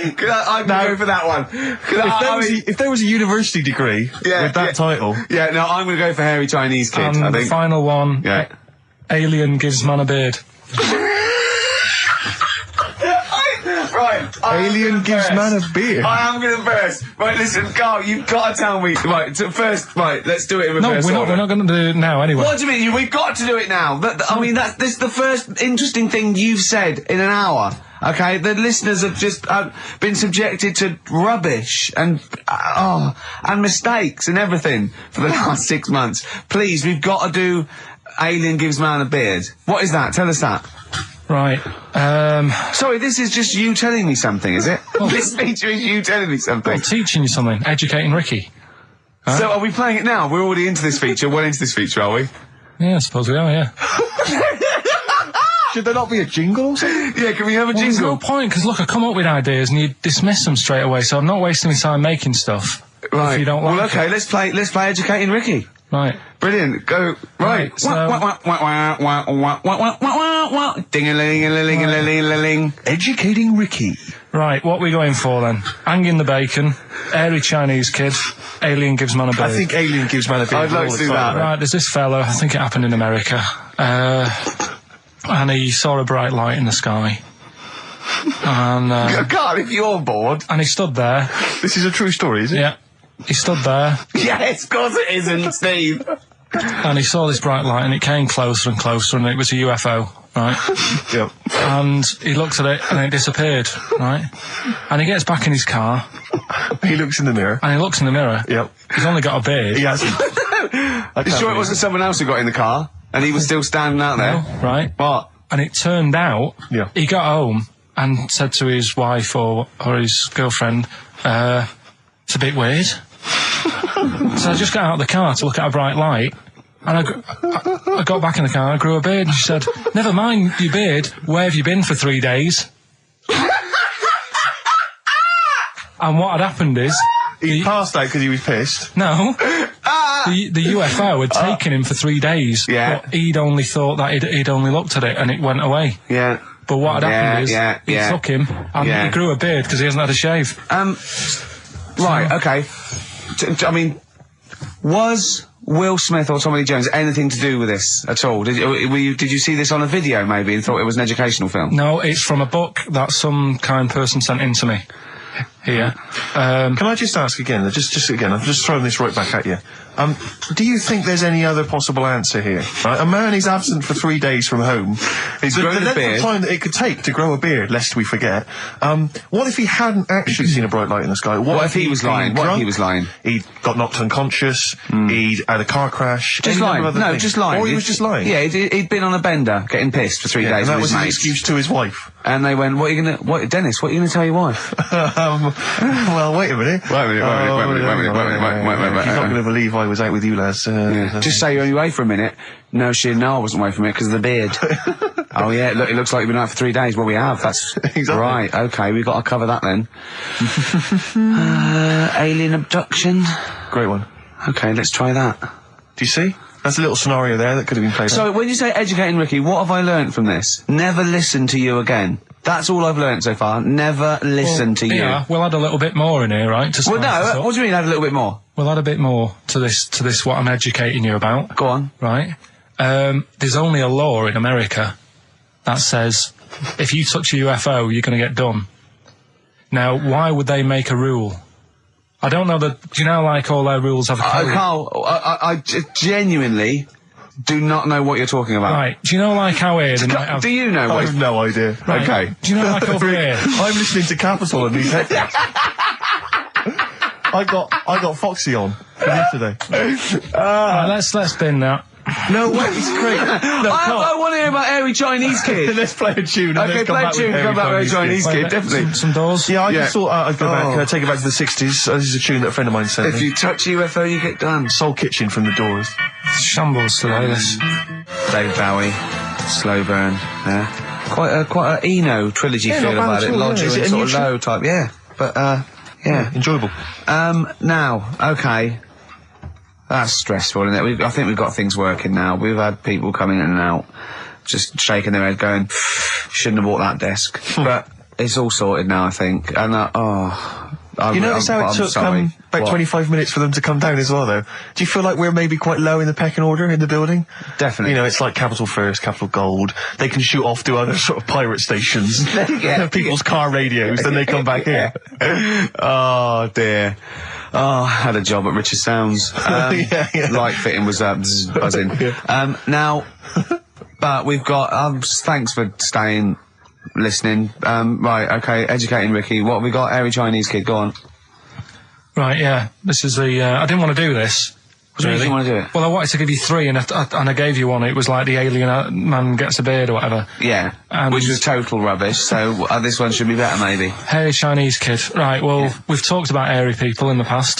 Speaker 1: I'm going to go for that one.
Speaker 2: If there was a university degree with that title...
Speaker 1: Yeah, no, I'm going to go for Hairy Chinese Kid, I think.
Speaker 5: The final one, Alien gives man a beard.
Speaker 1: Right,
Speaker 2: Alien gives man a beard.
Speaker 1: I am going to burst. Right, listen, Carl, you've got to tell me. Right, first, let's do it in reverse.
Speaker 5: No, we're not going to do it now anyway.
Speaker 1: What do you mean? We've got to do it now. I mean, this is the first interesting thing you've said in an hour. Okay, the listeners have just been subjected to rubbish and mistakes and everything for the last 6 months. Please, we've got to do Alien gives man a beard. What is that? Tell us that.
Speaker 5: Right.
Speaker 1: Sorry, this is just you telling me something, is it? This feature is you telling me something.
Speaker 5: Well, teaching you something, educating Ricky. Huh?
Speaker 1: So are we playing it now? We're already into this feature. Well into this feature, are we?
Speaker 5: Yeah, I suppose we are, yeah.
Speaker 2: Should there not be a jingle or something?
Speaker 1: Yeah, can we have a jingle?
Speaker 5: There's no point, because look, I come up with ideas and you dismiss them straight away, so I'm not wasting my time making stuff.
Speaker 1: Right.
Speaker 5: If you don't like
Speaker 1: well, okay, let's play Educating Ricky.
Speaker 5: Right.
Speaker 1: Brilliant. Go. Right.
Speaker 5: So...
Speaker 1: Ding-a-ling-a-ling-a-ling-a-ling.
Speaker 2: Educating Ricky.
Speaker 5: Right, what are we going for then? Hanging the bacon, Hairy Chinese Kid, Alien gives man a beard.
Speaker 2: I think Alien gives man a beard.
Speaker 1: I'd like to do that.
Speaker 5: Right, there's this fella, I think it happened in America, and he saw a bright light in the sky. And
Speaker 1: God, if you're bored.
Speaker 5: And he stood there.
Speaker 2: This is a true story, is it?
Speaker 5: Yeah. He stood there.
Speaker 1: Yes, of course it isn't, Steve.
Speaker 5: And he saw this bright light and it came closer and closer and it was a UFO, right?
Speaker 2: Yep.
Speaker 5: And he looked at it and it disappeared, right? And he gets back in his car.
Speaker 2: He looks in the mirror.
Speaker 5: And he looks in the mirror.
Speaker 2: Yep.
Speaker 5: He's only got a beard.
Speaker 2: He hasn't.
Speaker 1: You sure it wasn't someone else who got in the car and he was still standing out there?
Speaker 5: No, right.
Speaker 1: What?
Speaker 5: And it turned out he got home and said to his wife or his girlfriend, it's a bit weird. So I just got out of the car to look at a bright light, and I got back in the car, I grew a beard, and she said, never mind your beard, where have you been for 3 days? And what had happened is...
Speaker 2: He passed out because he was pissed?
Speaker 5: No. The UFO had taken him for 3 days.
Speaker 1: Yeah.
Speaker 5: But he'd only thought that he'd only looked at it, and it went away.
Speaker 1: Yeah.
Speaker 5: But what had happened is, he took him, and he grew a beard because he hasn't had a shave.
Speaker 1: Right, okay. I mean, was Will Smith or Tommy Lee Jones anything to do with this at all? Did you see this on a video maybe and thought it was an educational film?
Speaker 5: No, it's from a book that some kind person sent in to me. Here.
Speaker 2: Can I just ask again, just again, I'm just throwing this right back at you. Do you think there's any other possible answer here? Right? A man is absent for 3 days from home.
Speaker 1: He's grown a beard.
Speaker 2: The length of time that it could take to grow a beard, lest we forget. What if he hadn't actually seen a bright light in the sky?
Speaker 1: What if he was lying? What if he was lying?
Speaker 2: He got knocked unconscious. He'd had a car crash.
Speaker 1: Just lying. No, just lying.
Speaker 2: Or he was just lying.
Speaker 1: Yeah, he'd been on a bender, getting pissed for 3 days.
Speaker 2: And that was
Speaker 1: his
Speaker 2: an
Speaker 1: mates.
Speaker 2: excuse to his wife.
Speaker 1: And they went, Dennis, what are you going to tell your wife?
Speaker 2: Well, wait a minute.
Speaker 1: Wait a minute.
Speaker 2: You're not going to believe I was out with you, lads.
Speaker 1: Just say you're only away for a minute. No, I wasn't away from it because of the beard. Oh, yeah, look, it looks like you've been out for 3 days. Well, we have. That's
Speaker 2: exactly.
Speaker 1: Right, okay, we've got to cover that then. Alien abduction.
Speaker 2: Great one.
Speaker 1: Okay, let's try that.
Speaker 2: Do you see? That's a little scenario there that could have been played out.
Speaker 1: So, when you say educating Ricky, what have I learnt from this? Never listen to you again. That's all I've learnt so far. Never listen to you.
Speaker 5: Yeah, we'll add a little bit more in here, right?
Speaker 1: Well, no, what do you mean add a little bit more?
Speaker 5: We'll add a bit more to this what I'm educating you about.
Speaker 1: Go on.
Speaker 5: Right? There's only a law in America that says if you touch a UFO, you're going to get done. Now, why would they make a rule? I don't know do you know, like, all their rules have a code?
Speaker 1: Carl, I genuinely do not know what you're talking about.
Speaker 5: Right, do you know, like, how here...
Speaker 1: Do you know what...
Speaker 2: I have no idea.
Speaker 5: Right.
Speaker 1: Okay.
Speaker 5: Do you know, like, over here...
Speaker 2: I'm listening to Capital and these headphones. I got Foxy on from yesterday.
Speaker 5: Right, let's bin that.
Speaker 2: No, wait, it's great. No,
Speaker 1: I want to hear about Hairy Chinese Kid.
Speaker 2: Let's play a tune.
Speaker 1: Okay, play a tune. Come back with Hairy Chinese Kid, definitely.
Speaker 5: Some doors.
Speaker 2: Yeah, I just thought I'd go back, take it back to the 60s. This is a tune that a friend of mine sent me.
Speaker 1: If you touch UFO, you get done.
Speaker 2: Soul Kitchen from the Doors.
Speaker 5: Shambles today, this.
Speaker 1: Dave Bowie, Slow Burn. Yeah, quite a Eno trilogy feel about it. Logic and sort of low type. Yeah, but yeah,
Speaker 2: enjoyable.
Speaker 1: Now, okay. That's stressful, isn't it? I think we've got things working now. We've had people coming in and out, just shaking their head going, shouldn't have bought that desk. But it's all sorted now, I think. And
Speaker 2: you notice how it took about 25 minutes for them to come down as well, though? Do you feel like we're maybe quite low in the pecking order in the building?
Speaker 1: Definitely.
Speaker 2: You know, it's like Capital First, Capital Gold. They can shoot off to other sort of pirate stations, people's car radios, then they come back here.
Speaker 1: Oh, dear. Oh, I had a job at Richard Sounds. Light fitting was buzzing. Now, but we've got... thanks for staying... listening. Right, okay, educating Ricky. What have we got? Airy Chinese kid, go on.
Speaker 5: Right, yeah. This is the... I didn't want to do this.
Speaker 1: What do you want to do it?
Speaker 5: Well, I wanted to give you 3, and I gave you one. It was like the alien man gets a beard or whatever.
Speaker 1: Yeah,
Speaker 5: and
Speaker 1: which was total rubbish, so this one should be better, maybe.
Speaker 5: Hairy Chinese kid. Right, well, we've talked about airy people in the past.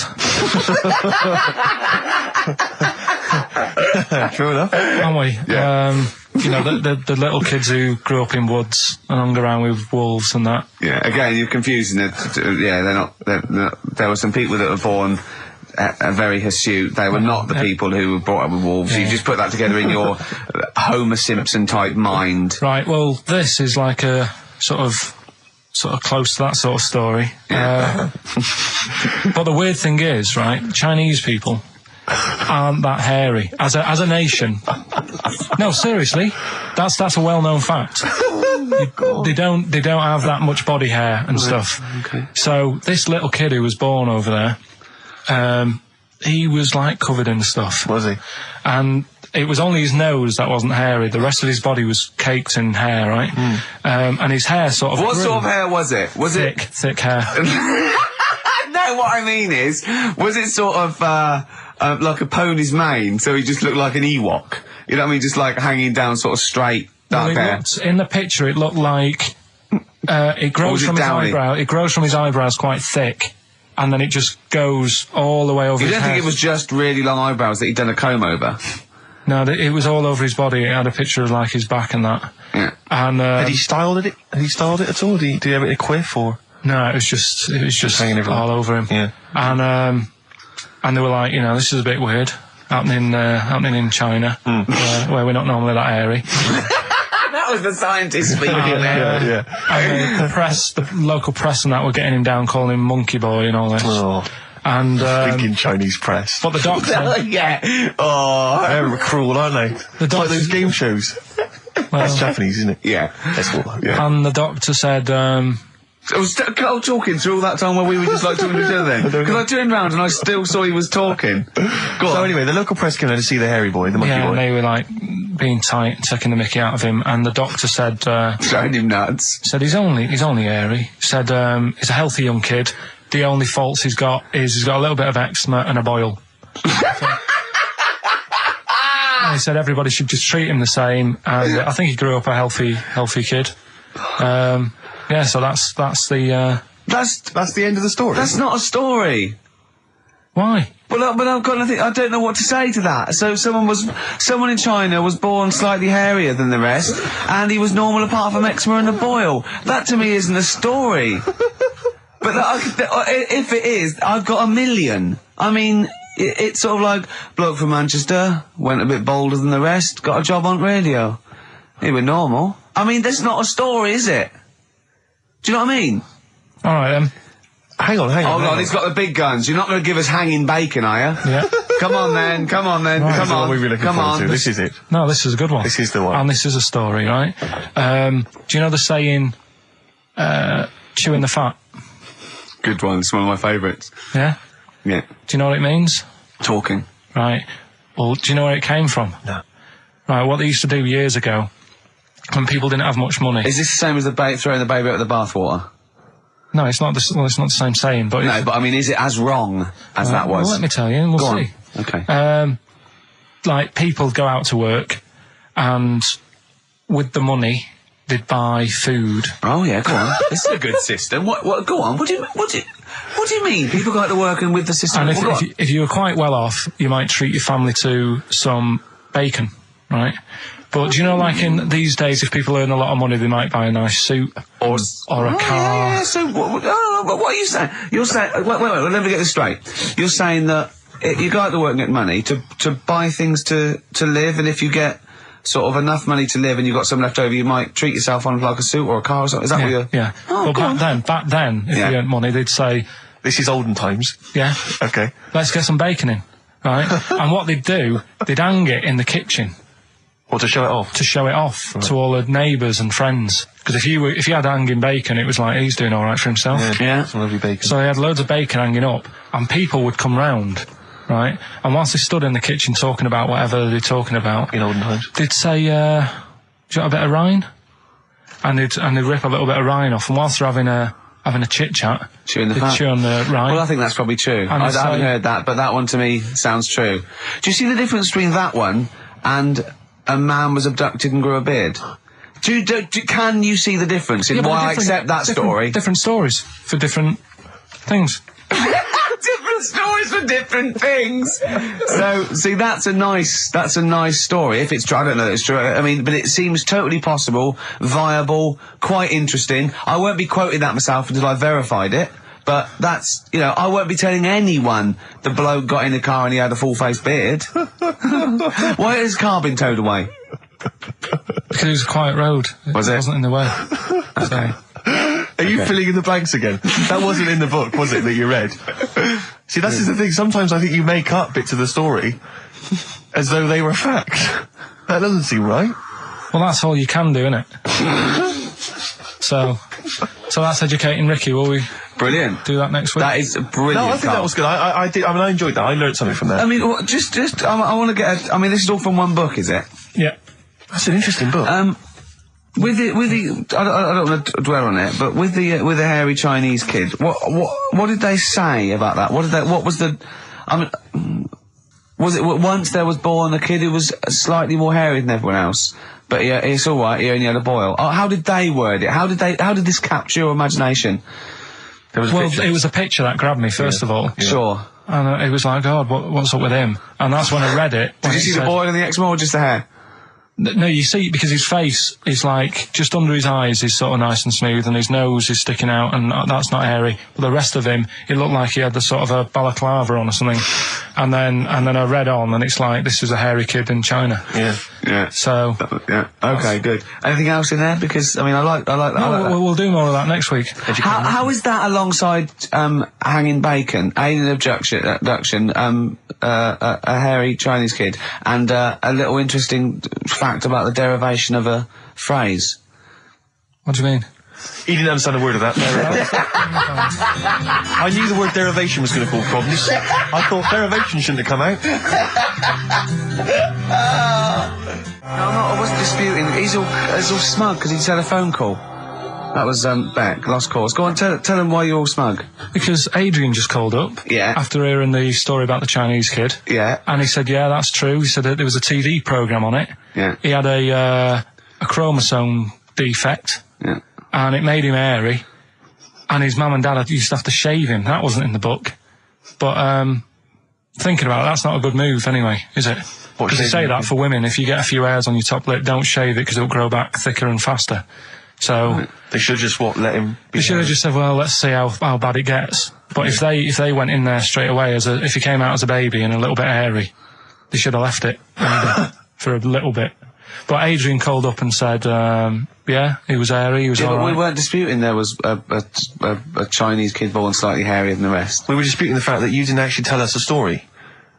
Speaker 2: True enough.
Speaker 5: Haven't we?
Speaker 2: Yeah.
Speaker 5: You know, the little kids who grew up in woods and hung around with wolves and that.
Speaker 1: Yeah, again, you're confusing it. Yeah, they're not... there were some people that were born... very hirsute. They were not the people who were brought up with wolves. You just put that together in your Homer Simpson type mind.
Speaker 5: Right, well, this is like a sort of close to that sort of story.
Speaker 1: Yeah.
Speaker 5: But the weird thing is, right, Chinese people aren't that hairy as a nation. No, seriously, that's a well-known fact. They don't have that much body hair and stuff.
Speaker 1: Okay.
Speaker 5: So this little kid who was born over there, he was like covered in stuff.
Speaker 2: Was he?
Speaker 5: And it was only his nose that wasn't hairy. The rest of his body was caked in hair, right? And his hair sort of
Speaker 1: What
Speaker 5: grew.
Speaker 1: sort of hair was it? Was
Speaker 5: thick hair.
Speaker 1: No, what I mean is, was it sort of like a pony's mane, so he just looked like an Ewok? You know what I mean? Just like hanging down sort of straight, dark hair.
Speaker 5: In the picture, it looked like it grows from his eyebrow. It grows from his eyebrows quite thick. And then it just goes all the way over his head.
Speaker 1: You don't think it was just really long eyebrows that he'd done a comb over?
Speaker 5: No, it was all over his body. It had a picture of, like, his back and that.
Speaker 1: Yeah.
Speaker 5: And,
Speaker 2: Had he styled it? Had he styled it at all? Did he have it in a quiff, or...?
Speaker 5: No, it was just
Speaker 2: hanging everywhere.
Speaker 5: all over him.
Speaker 2: Yeah.
Speaker 5: And they were like, you know, this is a bit weird. Happening in China, where we're not normally that airy.
Speaker 1: That was the scientist speaking there.
Speaker 2: Yeah.
Speaker 5: And the local press and that were getting him down, calling him monkey boy and all this.
Speaker 2: Oh.
Speaker 5: And
Speaker 2: thinking Chinese press.
Speaker 5: But the doctor,
Speaker 1: Yeah. Oh,
Speaker 2: they're cruel, aren't they? It's like those game shows. That's Japanese, isn't it?
Speaker 1: yeah.
Speaker 2: That's what. Yeah.
Speaker 5: and the doctor said,
Speaker 1: I was Karl talking through all that time while we were just like talking to each other then. Because I turned round and I still saw he was talking. Go on.
Speaker 2: So anyway, the local press came in to see the hairy boy, the monkey boy.
Speaker 5: and they were like being tight, taking the mickey out of him, and the doctor said,
Speaker 1: showing him nuts.
Speaker 5: said he's only airy. Said he's a healthy young kid. The only faults he's got is he's got a little bit of eczema and a boil. And he said everybody should just treat him the same, and I think he grew up a healthy kid. Yeah, so that's the
Speaker 1: That's
Speaker 2: the end of the story.
Speaker 1: That's not a story.
Speaker 5: why.
Speaker 1: But I've got nothing. I don't know what to say to that. So someone in China was born slightly hairier than the rest, and he was normal apart from eczema and a boil. That to me isn't a story. But if it is, I've got a million. I mean, it's sort of like bloke from Manchester went a bit bolder than the rest, got a job on radio. He was normal. I mean, that's not a story, is it? Do you know what I mean?
Speaker 5: All right then.
Speaker 2: Hang on.
Speaker 1: Hold on, he's got the big guns. You're not going to give us hanging bacon, are you?
Speaker 5: Yeah.
Speaker 1: Come on then.
Speaker 5: Right.
Speaker 1: Come on. Come on.
Speaker 2: This is it.
Speaker 5: No, this is a good one.
Speaker 2: This is the one.
Speaker 5: And this is a story, right? Do you know the saying, chewing the fat?
Speaker 1: Good one. It's one of my favourites.
Speaker 5: Yeah?
Speaker 1: Yeah.
Speaker 5: Do you know what it means?
Speaker 1: Talking.
Speaker 5: Right. Well, do you know where it came from?
Speaker 2: No.
Speaker 5: Right, what they used to do years ago, when people didn't have much money.
Speaker 1: Is this the same as throwing the baby out of the bathwater?
Speaker 5: No, it's not the same saying, but...
Speaker 1: No, but I mean, is it as wrong as that was?
Speaker 5: Well, let me tell you, and we'll
Speaker 1: Go
Speaker 5: see.
Speaker 1: on. Okay.
Speaker 5: Like, people go out to work, and with the money, they'd buy food.
Speaker 1: Oh yeah, go on. This is a good system. What? Go on. What do you mean? People go out to work and with the system.
Speaker 5: And if you were quite well off, you might treat your family to some bacon, right? But do you know, like in these days, if people earn a lot of money, they might buy a nice suit or a car.
Speaker 1: Yeah. So what are you saying? You're saying wait. Let me get this straight. You're saying that you go out to work and get money to buy things to live, and if you get sort of enough money to live and you've got some left over, you might treat yourself on like a suit or a car or something. Is that what you're...
Speaker 5: Yeah.
Speaker 1: Oh,
Speaker 5: well, back then, if you earned money, they'd say...
Speaker 2: This is olden times.
Speaker 5: Yeah.
Speaker 2: Okay.
Speaker 5: Let's get some bacon in, right? And what they'd do, they'd hang it in the kitchen.
Speaker 2: Or to show it off?
Speaker 5: To show it off to all the neighbours and friends. Because if you had hanging bacon, it was like, he's doing all right for himself.
Speaker 1: Yeah.
Speaker 2: Some lovely bacon.
Speaker 5: So he had loads of bacon hanging up, and people would come round, right? And whilst they stood in the kitchen talking about whatever they're talking about...
Speaker 2: In olden times.
Speaker 5: They'd say, do you want a bit of rind? And they'd rip a little bit of rind off, and whilst they're having a chit-chat,
Speaker 1: chewing the
Speaker 5: they'd
Speaker 1: fat.
Speaker 5: chew on the rind.
Speaker 1: Well, I think that's probably true. I haven't heard that, but that one to me sounds true. Do you see the difference between that one and a man was abducted and grew a beard? Can you see the difference in why I accept that story?
Speaker 5: Different stories for different things.
Speaker 1: Different stories for different things. So, see, that's a nice story. If it's true, I don't know if it's true. I mean, but it seems totally possible, viable, quite interesting. I won't be quoting that myself until I've verified it. But that's, I won't be telling anyone the bloke got in the car and he had a full-face beard. Why has the car been towed away?
Speaker 5: Because it was a quiet road. It wasn't in the way. So.
Speaker 2: Are you filling in the blanks again? That wasn't in the book, was it, that you read? See, that's the thing. Sometimes I think you make up bits of the story as though they were fact. That doesn't seem right.
Speaker 5: Well, that's all you can do, innit? So that's educating Ricky. Will we?
Speaker 1: Brilliant.
Speaker 5: Do that next week.
Speaker 1: That is brilliant.
Speaker 2: No, I think that was good. I did. I mean, I enjoyed that. I learned something from that.
Speaker 1: I mean, I want to get. This is all from one book, is it?
Speaker 5: Yeah.
Speaker 2: That's an interesting book.
Speaker 1: With the, I don't want to dwell on it, but with the hairy Chinese kid, what did they say about that? What was the, was it once there was born a kid who was slightly more hairy than everyone else? But yeah, it's all right. He only had a boil. Oh, how did they word it? How did this capture your imagination?
Speaker 2: There was a picture.
Speaker 5: It was a picture that grabbed me first of all.
Speaker 1: Yeah. Sure.
Speaker 5: And it was like, God, what's up with him? And that's when I read it.
Speaker 1: Did you see the boil and the eczema or just the hair?
Speaker 5: No, you see, because his face is like, just under his eyes is sort of nice and smooth, and his nose is sticking out, and that's not hairy. But the rest of him, it looked like he had the sort of a balaclava on or something. And then I read on, and it's like, this is a hairy kid in China.
Speaker 1: Yeah. Yeah.
Speaker 5: So.
Speaker 1: Yeah. Okay, good. Anything else in there? Because, I like that.
Speaker 5: No, we'll do more of that next week.
Speaker 1: How is that alongside, hanging bacon, alien abduction, a hairy Chinese kid, and, a little interesting fact about the derivation of a phrase?
Speaker 5: What do you mean?
Speaker 2: He didn't understand a word of that. I knew the word derivation was going to cause problems. I thought derivation shouldn't have come out.
Speaker 1: I wasn't disputing. He's all smug because he just had a phone call. That was Beck, lost cause. Go on, tell him why you're all smug.
Speaker 5: Because Adrian just called up.
Speaker 1: Yeah.
Speaker 5: After hearing the story about the Chinese kid.
Speaker 1: Yeah.
Speaker 5: And he said, yeah, that's true. He said that there was a TV programme on it.
Speaker 1: Yeah.
Speaker 5: He had a chromosome defect.
Speaker 1: Yeah.
Speaker 5: And it made him hairy. And his mum and dad used to have to shave him. That wasn't in the book. But, thinking about it, that's not a good move anyway, is it? Because they say that for women. If you get a few hairs on your top lip, don't shave it because it'll grow back thicker and faster. So
Speaker 2: they should just let him.
Speaker 5: They should have just said, well, let's see how bad it gets. But if they went in there straight away if he came out as a baby and a little bit hairy, they should have left it for a little bit. But Adrian called up and said, yeah, he was hairy, he was all right.
Speaker 1: But we weren't disputing there was a Chinese kid born slightly hairier than the rest.
Speaker 2: We were disputing the fact that you didn't actually tell us a story.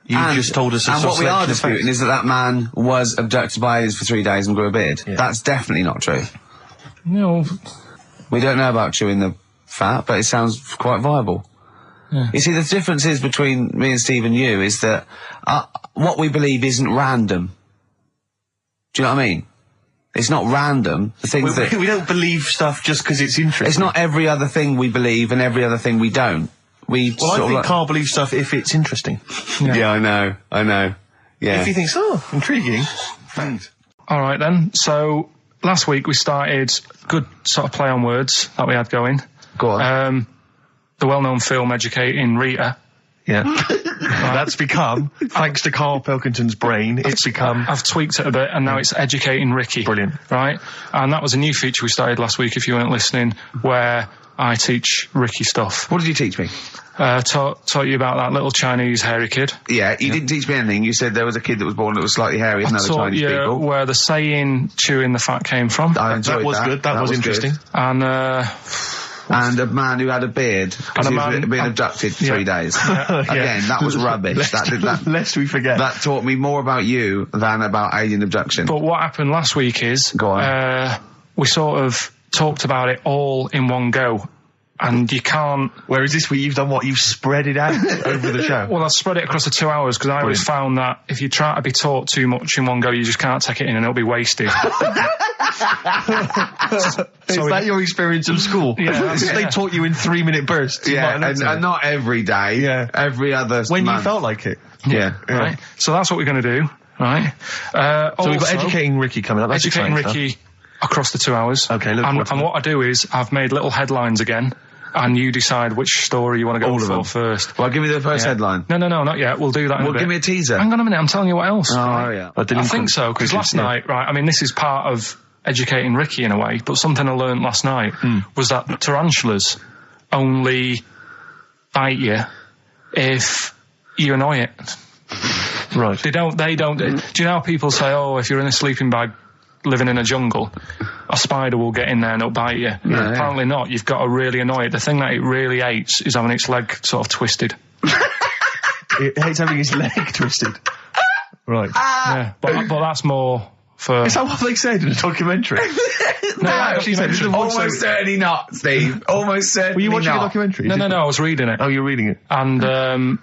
Speaker 2: You just told us a
Speaker 1: And what we are disputing is that man was abducted by aliens for 3 days and grew a beard. Yeah. That's definitely not true.
Speaker 5: No.
Speaker 1: We don't know about chewing the fat, but it sounds quite viable.
Speaker 5: Yeah.
Speaker 1: You see, the difference is between me and Steve and you is that what we believe isn't random. Do you know what I mean? It's not random. The things
Speaker 2: we don't believe stuff just because it's interesting.
Speaker 1: It's not every other thing we believe and every other thing we don't.
Speaker 2: I think Karl believes stuff if it's interesting.
Speaker 1: Yeah, I know. Yeah.
Speaker 2: If he thinks, intriguing. Thanks.
Speaker 5: All right then. So last week we started good sort of play on words that we had going.
Speaker 1: Go on.
Speaker 5: The well-known film Educating Rita.
Speaker 2: Yeah. That's become, thanks to Karl Pilkington's brain, it's become...
Speaker 5: I've tweaked it a bit, and now it's Educating Ricky.
Speaker 2: Brilliant.
Speaker 5: Right? And that was a new feature we started last week, if you weren't listening, where I teach Ricky stuff.
Speaker 1: What did you teach me?
Speaker 5: Taught you about that little Chinese hairy kid.
Speaker 1: Yeah, you didn't teach me anything. You said there was a kid that was born that was slightly hairy as other Chinese people.
Speaker 5: Where the saying "chewing the fat" came from.
Speaker 1: I enjoyed
Speaker 2: that. Was good. That was interesting.
Speaker 5: Good.
Speaker 1: And a man who had a beard because he was being abducted for 3 days. Again, that was rubbish.
Speaker 2: Lest we forget.
Speaker 1: That taught me more about you than about alien abduction.
Speaker 5: But what happened last week is we sort of talked about it all in one go. And you can't...
Speaker 2: Whereas this week you've done what? You've spread it out over the show.
Speaker 5: Well, I've spread it across the 2 hours because I always found that if you try to be taught too much in one go, you just can't take it in and it'll be wasted.
Speaker 2: Is that your experience of school?
Speaker 5: Yeah.
Speaker 2: They taught you in 3-minute bursts.
Speaker 1: Yeah, and not every day.
Speaker 2: Yeah.
Speaker 1: Every other
Speaker 2: When
Speaker 1: month.
Speaker 2: you felt like it.
Speaker 1: Yeah.
Speaker 5: Right. So that's what we're going to do. Right.
Speaker 2: So we've got Educating Ricky coming up. That's
Speaker 5: Educating Ricky across the 2 hours.
Speaker 2: Okay, look forward to
Speaker 5: and
Speaker 2: that.
Speaker 5: what I do is I've made little headlines again. And you decide which story you want to go for first.
Speaker 1: Well, give me the first headline.
Speaker 5: No, not yet. We'll do that in a bit.
Speaker 1: Give me a teaser.
Speaker 5: Hang on a minute, I'm telling you what else.
Speaker 1: Oh, yeah.
Speaker 5: I think so, because last night, right, I mean, this is part of Educating Ricky in a way, but something I learned last night was that tarantulas only bite you if you annoy it.
Speaker 2: Right.
Speaker 5: They don't, do you know how people say, oh, if you're in a sleeping bag living in a jungle, a spider will get in there and it'll bite you.
Speaker 1: Yeah,
Speaker 5: apparently not. You've got to really annoy it. The thing that it really hates is having its leg sort of twisted.
Speaker 2: It hates having its leg twisted. Right.
Speaker 5: Yeah, but that's more for...
Speaker 2: Is that what they said in a documentary?
Speaker 5: No, actually said
Speaker 1: almost certainly not, Steve. Almost certainly not.
Speaker 2: Were you watching a documentary?
Speaker 5: No, I was reading it.
Speaker 2: Oh, you're reading it.
Speaker 5: And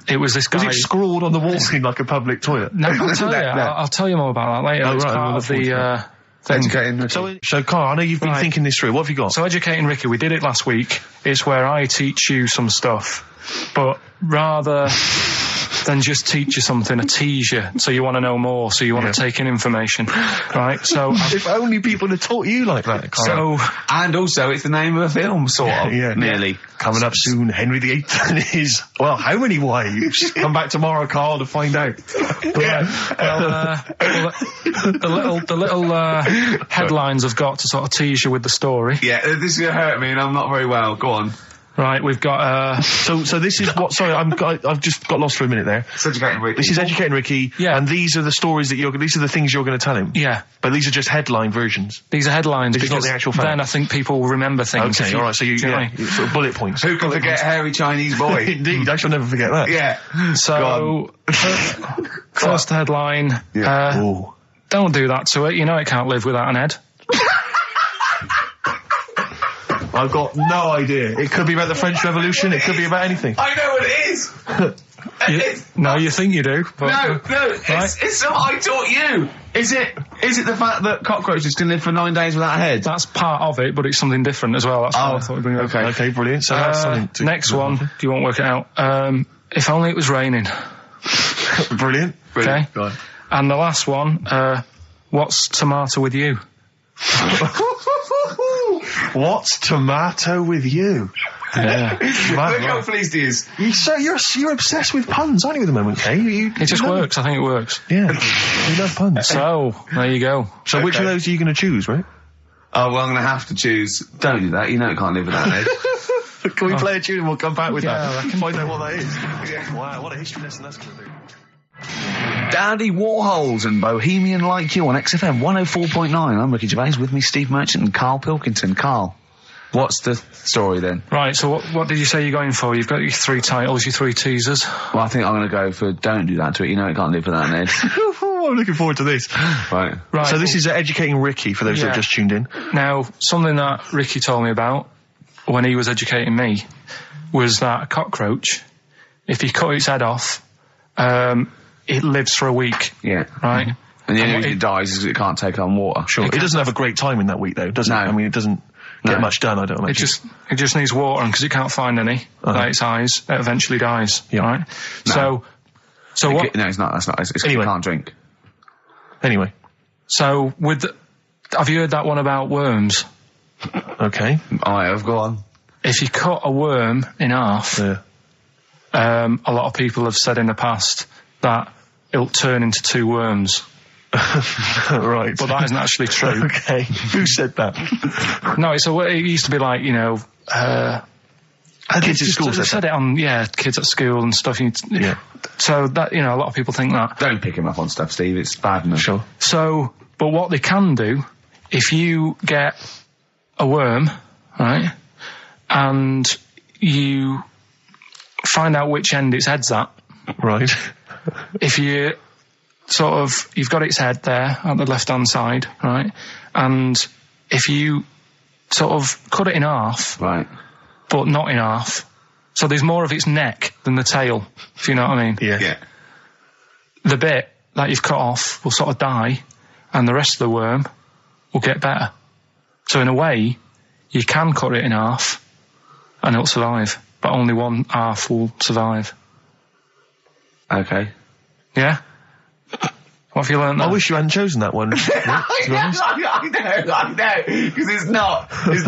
Speaker 5: it was this guy...
Speaker 2: Was it scrawled on the wall in like a public toilet?
Speaker 5: No, I'll tell you more about that later.
Speaker 2: Oh,
Speaker 5: it's
Speaker 2: right,
Speaker 5: part of the...
Speaker 1: Educating Ricky.
Speaker 2: So, Karl, I know you've been thinking this through. What have you got?
Speaker 5: So, Educating Ricky, we did it last week. It's where I teach you some stuff, but rather than just teach you something, I tease you, so you want to know more, so you want to take in information, right? So,
Speaker 2: if only people had taught you like that, Karl.
Speaker 1: So, and also, it's the name of a film, sort of.
Speaker 2: Yeah,
Speaker 1: nearly.
Speaker 2: Coming up soon, Henry VIII and his, well, how many wives? Come back tomorrow, Karl, to find out.
Speaker 5: The little headlines I've got to sort of tease you with the story.
Speaker 1: Yeah, this is going to hurt me and I'm not very well. Go on.
Speaker 5: Right, we've got,
Speaker 2: So this is what, sorry, I've just got lost for a minute there.
Speaker 1: It's Educating Ricky.
Speaker 2: This is Educating Ricky, and these are the stories that these are the things you're going to tell him.
Speaker 5: Yeah.
Speaker 2: But these are just headline versions.
Speaker 5: These are headlines
Speaker 2: because
Speaker 5: not
Speaker 2: the actual fact.
Speaker 5: Then I think people will remember things.
Speaker 2: Okay, alright, so you sort of bullet points.
Speaker 1: Who can forget hairy Chinese boy?
Speaker 2: Indeed, I shall never forget that.
Speaker 1: Yeah.
Speaker 5: So, first headline, don't do that to it, you know it can't live without an head.
Speaker 2: I've got no idea. It could be about the French Revolution, it could be about anything.
Speaker 1: I know what it is!
Speaker 5: You think you do. But,
Speaker 1: no, it's not I taught you! Is it the fact that cockroaches can live for 9 days without a head?
Speaker 5: That's part of it, but it's something different as well. That's what I thought we'd bring up.
Speaker 2: Okay, brilliant. So that's something
Speaker 5: next one, do you won't work it out? If only it was raining.
Speaker 2: Brilliant.
Speaker 5: Okay.
Speaker 2: Go on.
Speaker 5: And the last one, what's tomato with you?
Speaker 2: What's tomato with you?
Speaker 1: Yeah. Look how pleased he is.
Speaker 2: You're obsessed with puns, aren't you, at the moment, Kay?
Speaker 5: It just works. I think it works.
Speaker 2: Yeah. You love puns.
Speaker 5: So, there you go.
Speaker 2: So which of those are you going to choose, right?
Speaker 1: Oh, well, I'm going to have to choose. Don't do that. You know it can't live without an head.
Speaker 2: Can we play a tune and we'll come back with that?
Speaker 5: I can
Speaker 2: find out what that is. Yeah. Wow, what a history lesson that's going to be.
Speaker 1: Dandy Warhols and Bohemian Like You on XFM 104.9. I'm Ricky Gervais, with me Steve Merchant and Karl Pilkington. Karl, what's the story then?
Speaker 5: Right, so what did you say you're going for? You've got your 3 titles, your 3 teasers.
Speaker 1: Well, I think I'm going to go for don't do that to it. You know it can't live without an head.
Speaker 2: I'm looking forward to this.
Speaker 1: Right.
Speaker 2: So this is Educating Ricky, for those who have just tuned in.
Speaker 5: Now, something that Ricky told me about when he was educating me was that a cockroach, if you cut its head off, it lives for a week.
Speaker 1: Yeah.
Speaker 5: Right?
Speaker 1: And the only reason it dies is because it can't take on water.
Speaker 2: Sure. It doesn't have a great time in that week, though, does it? I mean, it doesn't get much done, I don't imagine.
Speaker 5: It just needs water, and because it can't find any, like its eyes, it eventually dies. Yeah. Right?
Speaker 1: No.
Speaker 5: So what?
Speaker 1: No, it's not. That's not. It's anyway. You can't drink.
Speaker 2: Anyway.
Speaker 5: So have you heard that one about worms?
Speaker 2: Okay.
Speaker 1: I have. Go on.
Speaker 5: If you cut a worm in half, a lot of people have said in the past that it'll turn into 2 worms.
Speaker 2: Right.
Speaker 5: But that isn't actually true.
Speaker 2: Okay. Who said that?
Speaker 5: No, it used to be like, you know,
Speaker 2: kids at school
Speaker 5: said it on, kids at school and stuff. So that, you know, a lot of people think that.
Speaker 1: Don't pick him up on stuff, Steve. It's bad enough.
Speaker 2: Sure.
Speaker 5: So, but what they can do, if you get a worm, right, and you find out which end its head's at.
Speaker 2: Right.
Speaker 5: If you you've got its head there at the left-hand side, right, and if you sort of cut it in half.
Speaker 1: Right.
Speaker 5: But not in half. So there's more of its neck than the tail, if you know what I mean.
Speaker 2: Yeah.
Speaker 5: The bit that you've cut off will sort of die, and the rest of the worm will get better. So in a way, you can cut it in half, and it'll survive, but only one half will survive.
Speaker 1: Okay.
Speaker 5: Yeah? What have you learned there?
Speaker 2: I wish you hadn't chosen that one.
Speaker 1: I know, because it's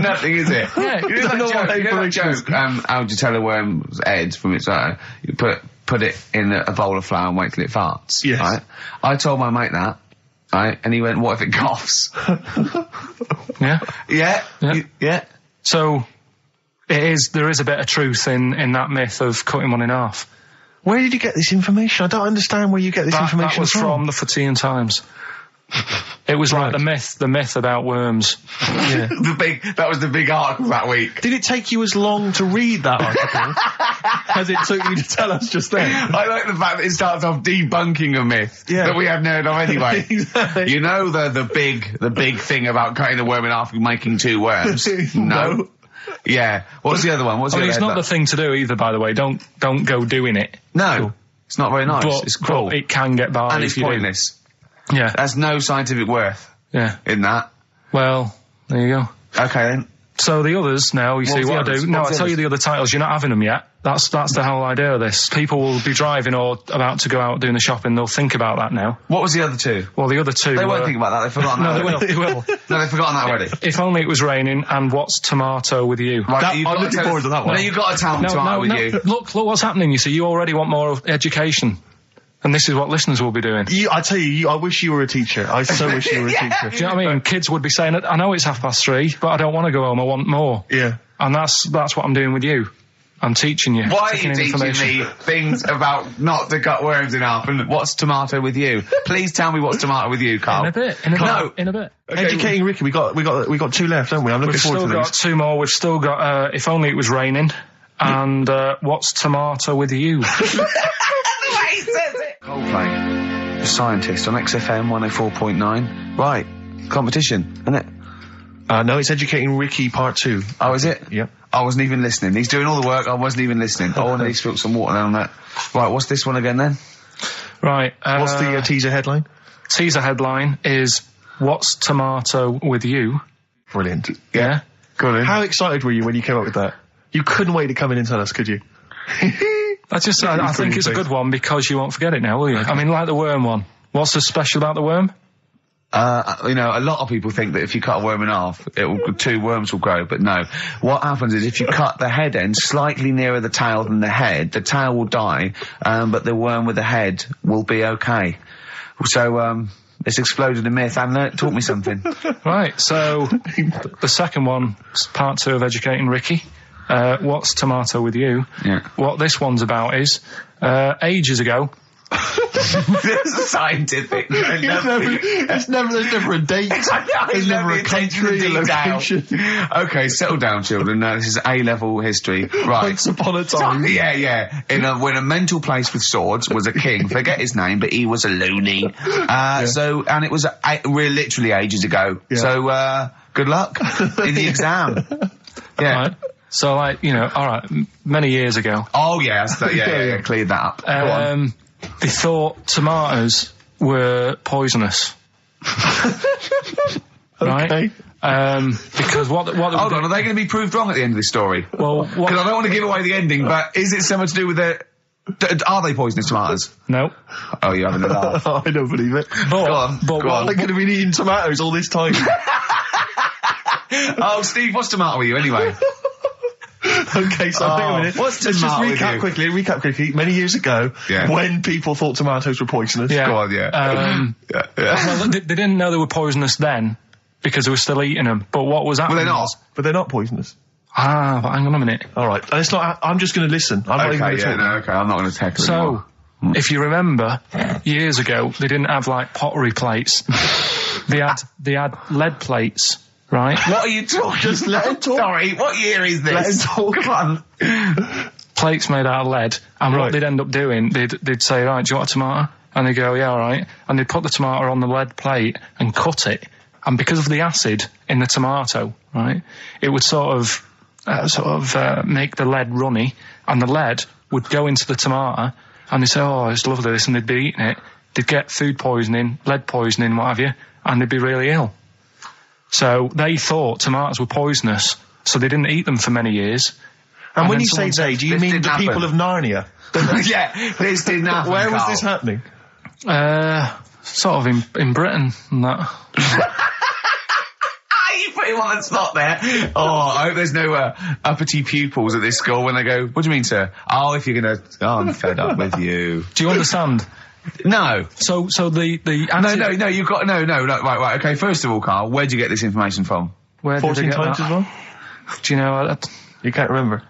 Speaker 1: nothing, is it?
Speaker 5: Yeah,
Speaker 1: You know that joke, how would you tell a worm's head from its eye? You put it in a bowl of flour and wait till it farts.
Speaker 2: Yes.
Speaker 1: Right? I told my mate that, right? And he went, what if it coughs?
Speaker 5: Yeah?
Speaker 1: Yeah.
Speaker 5: So, there is a bit of truth in that myth of cutting one in half.
Speaker 2: Where did you get this information? I don't understand where you get this information
Speaker 5: That was from the Funnier Times. It was like the myth about worms.
Speaker 2: Yeah.
Speaker 1: That was the big article that week.
Speaker 2: Did it take you as long to read that article as it took you to tell us just then?
Speaker 1: I like the fact that it starts off debunking a myth that we have heard of anyway.
Speaker 2: Exactly.
Speaker 1: You know the big thing about cutting a worm in half and making two worms? No. Yeah. What's the other one?
Speaker 5: It's not the thing to do either, by the way. Don't go doing it.
Speaker 1: No.
Speaker 5: Cool.
Speaker 1: It's not very nice.
Speaker 5: But,
Speaker 1: it's cruel.
Speaker 5: But it can get by
Speaker 1: and
Speaker 5: if
Speaker 1: it's
Speaker 5: you
Speaker 1: pointless.
Speaker 5: do. Yeah.
Speaker 1: There's no scientific worth in that.
Speaker 5: Well, there you go.
Speaker 1: Okay then.
Speaker 5: So the others now, you see what I do. No, I'll tell you the other titles. You're not having them yet. That's the whole idea of this. People will be driving or about to go out doing the shopping. They'll think about that now.
Speaker 1: What was the other two?
Speaker 5: Well, the other two.
Speaker 1: They won't think about that. They've forgotten that.
Speaker 5: No, they will.
Speaker 1: No, they've forgotten that already.
Speaker 5: If only it was raining and what's tomato with you.
Speaker 1: Right,
Speaker 2: I'm looking forward to that one.
Speaker 1: No, you've got to tell them tomato with you.
Speaker 5: Look what's happening. You see, you already want more education. And this is what listeners will be doing.
Speaker 2: I tell you, I wish you were a teacher. I so wish you were a teacher.
Speaker 5: Do you know what I mean? Kids would be saying, I know it's 3:30, but I don't want to go home. I want more.
Speaker 2: Yeah.
Speaker 5: And that's what I'm doing with you. I'm teaching you.
Speaker 1: Why are you teaching me things about not to cut worms in half and what's tomato with you? Please tell me what's tomato with you, Karl.
Speaker 5: In a bit.
Speaker 2: Okay. Educating Ricky, we got two left, haven't we? I'm looking forward to these.
Speaker 5: We've still got two more. We've still got If Only It Was Raining and What's Tomato With You? Coldplay,
Speaker 1: The Scientist on XFM 104.9. Right, competition, isn't it?
Speaker 2: No, it's Educating Ricky Part 2.
Speaker 1: Oh, is it?
Speaker 2: Yep.
Speaker 1: I wasn't even listening. He's doing all the work, I wasn't even listening. Oh, and he spilled some water down on that. Right, what's this one again then?
Speaker 5: Right.
Speaker 2: What's the teaser headline?
Speaker 5: Teaser headline is What's Tomato With You?
Speaker 2: Brilliant.
Speaker 5: Yeah?
Speaker 1: Go on.
Speaker 2: How excited were you when you came up with that? You couldn't wait to come in and tell us, could you?
Speaker 5: I think it's a good one because you won't forget it now, will you? I mean, like the worm one. What's so special about the worm?
Speaker 1: You know, a lot of people think that if you cut a worm in half, two worms will grow, but no. What happens is if you cut the head end slightly nearer the tail than the tail will die, but the worm with the head will be okay. So, it's exploded a myth and taught me something.
Speaker 5: Right, so the second one, part 2 of Educating Ricky. What's Tomato With You?
Speaker 1: Yeah.
Speaker 5: What this one's about is, ages ago.
Speaker 1: It's scientific.
Speaker 2: There's never a date. There's never a country, a location.
Speaker 1: Okay, settle down, children. This is A-level history. Right.
Speaker 2: Once upon a time.
Speaker 1: Yeah. When a mental place with swords was a king. Forget his name, but he was a loony. So, and it was literally ages ago. Yeah. So, good luck in the exam. Yeah.
Speaker 5: Right. So, alright, many years ago.
Speaker 1: Oh, yeah, cleared that up. Go on.
Speaker 5: They thought tomatoes were poisonous. Right?
Speaker 2: Okay.
Speaker 5: Because what
Speaker 1: hold on, are they going to be proved wrong at the end of this story?
Speaker 5: Well,
Speaker 1: because I don't want to give away the ending, but is it something to do with are they poisonous tomatoes?
Speaker 5: No.
Speaker 1: Oh, you're having a laugh.
Speaker 2: I don't believe it.
Speaker 5: Go
Speaker 1: on.
Speaker 2: They could have been eating tomatoes all this time.
Speaker 1: Oh, Steve, what's tomato with you anyway?
Speaker 2: Okay, so wait a minute.
Speaker 1: What's
Speaker 2: Let's just
Speaker 1: tomato
Speaker 2: recap quickly. Many years ago, when people thought tomatoes were poisonous.
Speaker 5: Yeah.
Speaker 1: Go on,
Speaker 5: Well, they didn't know they were poisonous then because they were still eating them. But what was happening?
Speaker 1: Well, they're not.
Speaker 2: But they're not poisonous.
Speaker 5: But hang on a minute.
Speaker 2: All right, and it's not. I'm just going to listen. I'm not even going to talk.
Speaker 1: I'm not going to tackle
Speaker 5: So, if you remember, years ago they didn't have like pottery plates. They had lead plates, right?
Speaker 1: What are you talking?
Speaker 2: Just let him talk.
Speaker 1: Sorry, what year is this?
Speaker 2: Let him talk.
Speaker 1: Come on.
Speaker 5: Plates made out of lead, and
Speaker 2: Right.
Speaker 5: what they'd end up doing, they'd say, right, do you want a tomato? And they'd go, yeah, all right. And they'd put the tomato on the lead plate and cut it. And because of the acid in the tomato, right, it would sort of make the lead runny, and the lead would go into the tomato, and they'd say, oh, it's lovely this, and they'd be eating it. They'd get food poisoning, lead poisoning, what have you, and they'd be really ill. So they thought tomatoes were poisonous, so they didn't eat them for many years.
Speaker 2: And when
Speaker 5: then
Speaker 2: you say
Speaker 5: someone
Speaker 2: they,
Speaker 5: said,
Speaker 2: do you
Speaker 1: this
Speaker 2: mean
Speaker 1: didn't
Speaker 2: the people
Speaker 1: happen.
Speaker 2: of Narnia?
Speaker 1: Yeah, this didn't happen.
Speaker 2: Where was
Speaker 1: Carl.
Speaker 2: this happening?
Speaker 5: Sort of in Britain and that.
Speaker 1: You put him on the spot there. Oh, I hope there's no uppity pupils at this school when they go, what do you mean, sir? Oh, if you're going to... Oh, I'm fed up with you.
Speaker 5: Do you understand?
Speaker 1: No.
Speaker 5: So the
Speaker 1: No, you've got... No, right, okay, first of all, Carl, where'd you get this information from?
Speaker 5: Where did I
Speaker 2: 14
Speaker 5: get
Speaker 2: times
Speaker 5: that?
Speaker 2: as well?
Speaker 5: Do you know?
Speaker 2: You can't remember.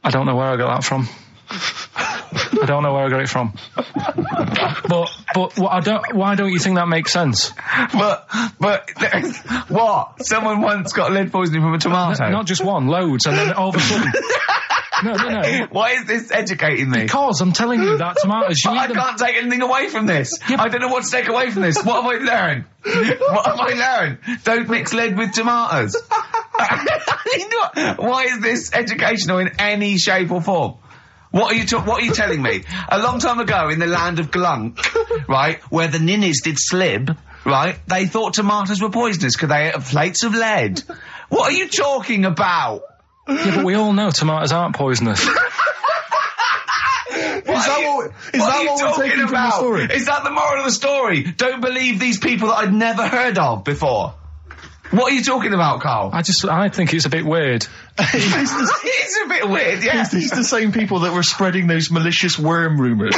Speaker 5: I don't know where I got that from. I don't know where I got it from. But why don't you think that makes sense?
Speaker 1: But what? Someone once got lead poisoning from a tomato?
Speaker 5: Not just one, loads, and then all of a sudden... No.
Speaker 1: Why is this educating me?
Speaker 5: Because I'm telling you that tomatoes...
Speaker 1: I can't take anything away from this.
Speaker 5: Yeah,
Speaker 1: I don't know what to take away from this. What have I learned? What have I learned? Don't mix lead with tomatoes. Why is this educational in any shape or form? What are you telling me? A long time ago in the land of Glunk, right, where the ninnies did slib, right, they thought tomatoes were poisonous because they ate plates of lead. What are you talking about?
Speaker 5: Yeah, but we all know tomatoes aren't poisonous.
Speaker 2: Is that what we're taking from the story?
Speaker 1: Is that the moral of the story? Don't believe these people that I'd never heard of before. What are you talking about, Karl?
Speaker 5: I think it's a bit weird.
Speaker 1: It's a bit weird, yeah.
Speaker 2: Is these the same people that were spreading those malicious worm rumours?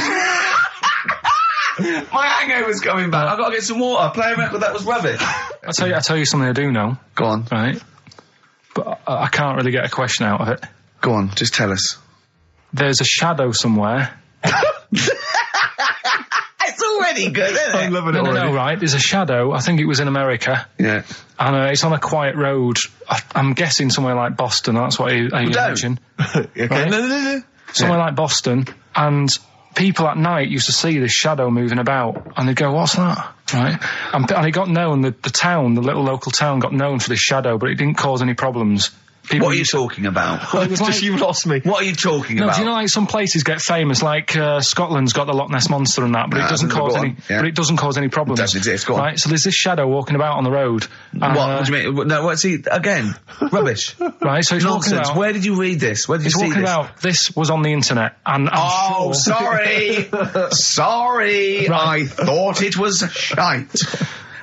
Speaker 1: My hangover's coming back. I've got to get some water. Play a record that was rubbish.
Speaker 5: I tell you something I do know.
Speaker 1: Go on.
Speaker 5: Right? But I can't really get a question out of it.
Speaker 1: Go on, just tell us.
Speaker 5: There's a shadow somewhere.
Speaker 1: It's already good, isn't it?
Speaker 2: I'm loving it already.
Speaker 5: No, right. There's a shadow. I think it was in America.
Speaker 1: Yeah.
Speaker 5: And it's on a quiet road. I'm guessing somewhere like Boston. That's what you mentioned.
Speaker 2: Okay.
Speaker 5: Right?
Speaker 2: No.
Speaker 5: Somewhere like Boston. And people at night used to see this shadow moving about. And they'd go, what's that? Right? And it got known, the little local town got known for this shadow, but it didn't cause any problems.
Speaker 1: What are you talking about?
Speaker 5: Well, it was like,
Speaker 2: you lost me.
Speaker 1: What are you talking about?
Speaker 5: Do you know, like some places get famous, like Scotland's got the Loch Ness Monster and that, but it doesn't cause any.
Speaker 1: Yeah.
Speaker 5: But it doesn't cause any problems.
Speaker 1: It doesn't exist. Go on.
Speaker 5: Right. So there's this shadow walking about on the road.
Speaker 1: What do you mean? No, what's he again? Rubbish.
Speaker 5: Right. So he's walking
Speaker 1: Nonsense.
Speaker 5: about.
Speaker 1: Where did you read this? Where did you see
Speaker 5: Walking
Speaker 1: this?
Speaker 5: about. This was on the internet, and I'm sure.
Speaker 1: Sorry. Sorry.
Speaker 5: Right.
Speaker 1: I thought it was shite.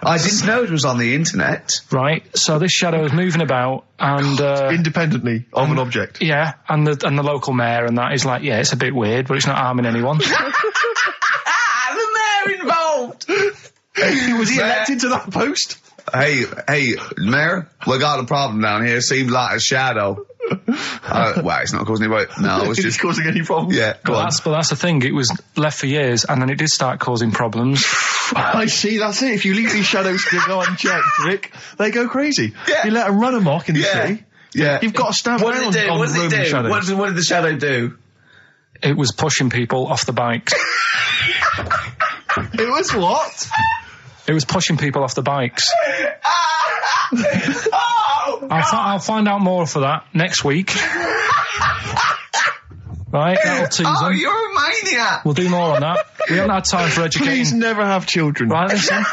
Speaker 1: I didn't know it was on the internet.
Speaker 5: Right. So this shadow is moving about, and
Speaker 2: Independently of an object.
Speaker 5: yeah, and the local mayor and that is like, yeah, it's a bit weird, but it's not harming anyone.
Speaker 1: The mayor involved.
Speaker 2: Was he elected to that post?
Speaker 1: Hey, mayor, we got a problem down here. Seems like a shadow. Well, it's not causing any. No, it's just
Speaker 2: causing any problems.
Speaker 1: Yeah, go on.
Speaker 5: But that's the thing. It was left for years, and then it did start causing problems.
Speaker 2: I see, that's it. If you leave these shadows to go unchecked, Rick, they go crazy.
Speaker 1: Yeah.
Speaker 2: You let them run amok in the city.
Speaker 1: Yeah.
Speaker 2: You've got to stand
Speaker 1: What
Speaker 2: around
Speaker 1: did it do?
Speaker 2: on
Speaker 1: What did it
Speaker 2: Roman
Speaker 1: do?
Speaker 2: shadows.
Speaker 1: What did the shadow do?
Speaker 5: It was pushing people off the bikes.
Speaker 2: It was what?
Speaker 5: It was pushing people off the bikes.
Speaker 1: Oh,
Speaker 5: I'll find out more for that next week. Right, that'll tease them.
Speaker 1: you're a maniac.
Speaker 5: We'll do more on that. We haven't had time for educating.
Speaker 2: Please never have children.
Speaker 5: Right, listen.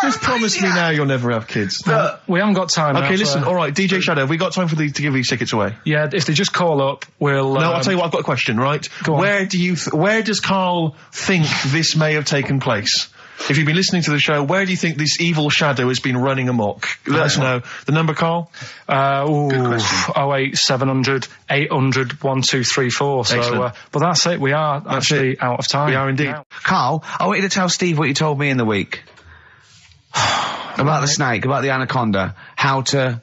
Speaker 2: Just promise me now you'll never have kids.
Speaker 5: We haven't got time.
Speaker 2: Okay,
Speaker 5: now
Speaker 2: listen.
Speaker 5: for-
Speaker 2: All right, DJ Shadow, have we got time for to give these tickets away?
Speaker 5: Yeah, if they just call up, we'll.
Speaker 2: No, I'll tell you what. I've got a question. Right?
Speaker 5: Go on.
Speaker 2: Where does Karl think this may have taken place? If you've been listening to the show, where do you think this evil shadow has been running amok? Let us know. The number, Karl?
Speaker 5: 08700 800 1234. So, but that's it. We are actually out of time.
Speaker 2: We are indeed.
Speaker 1: Karl, I want you to tell Steve what you told me in the week. About the snake, about the anaconda. How to...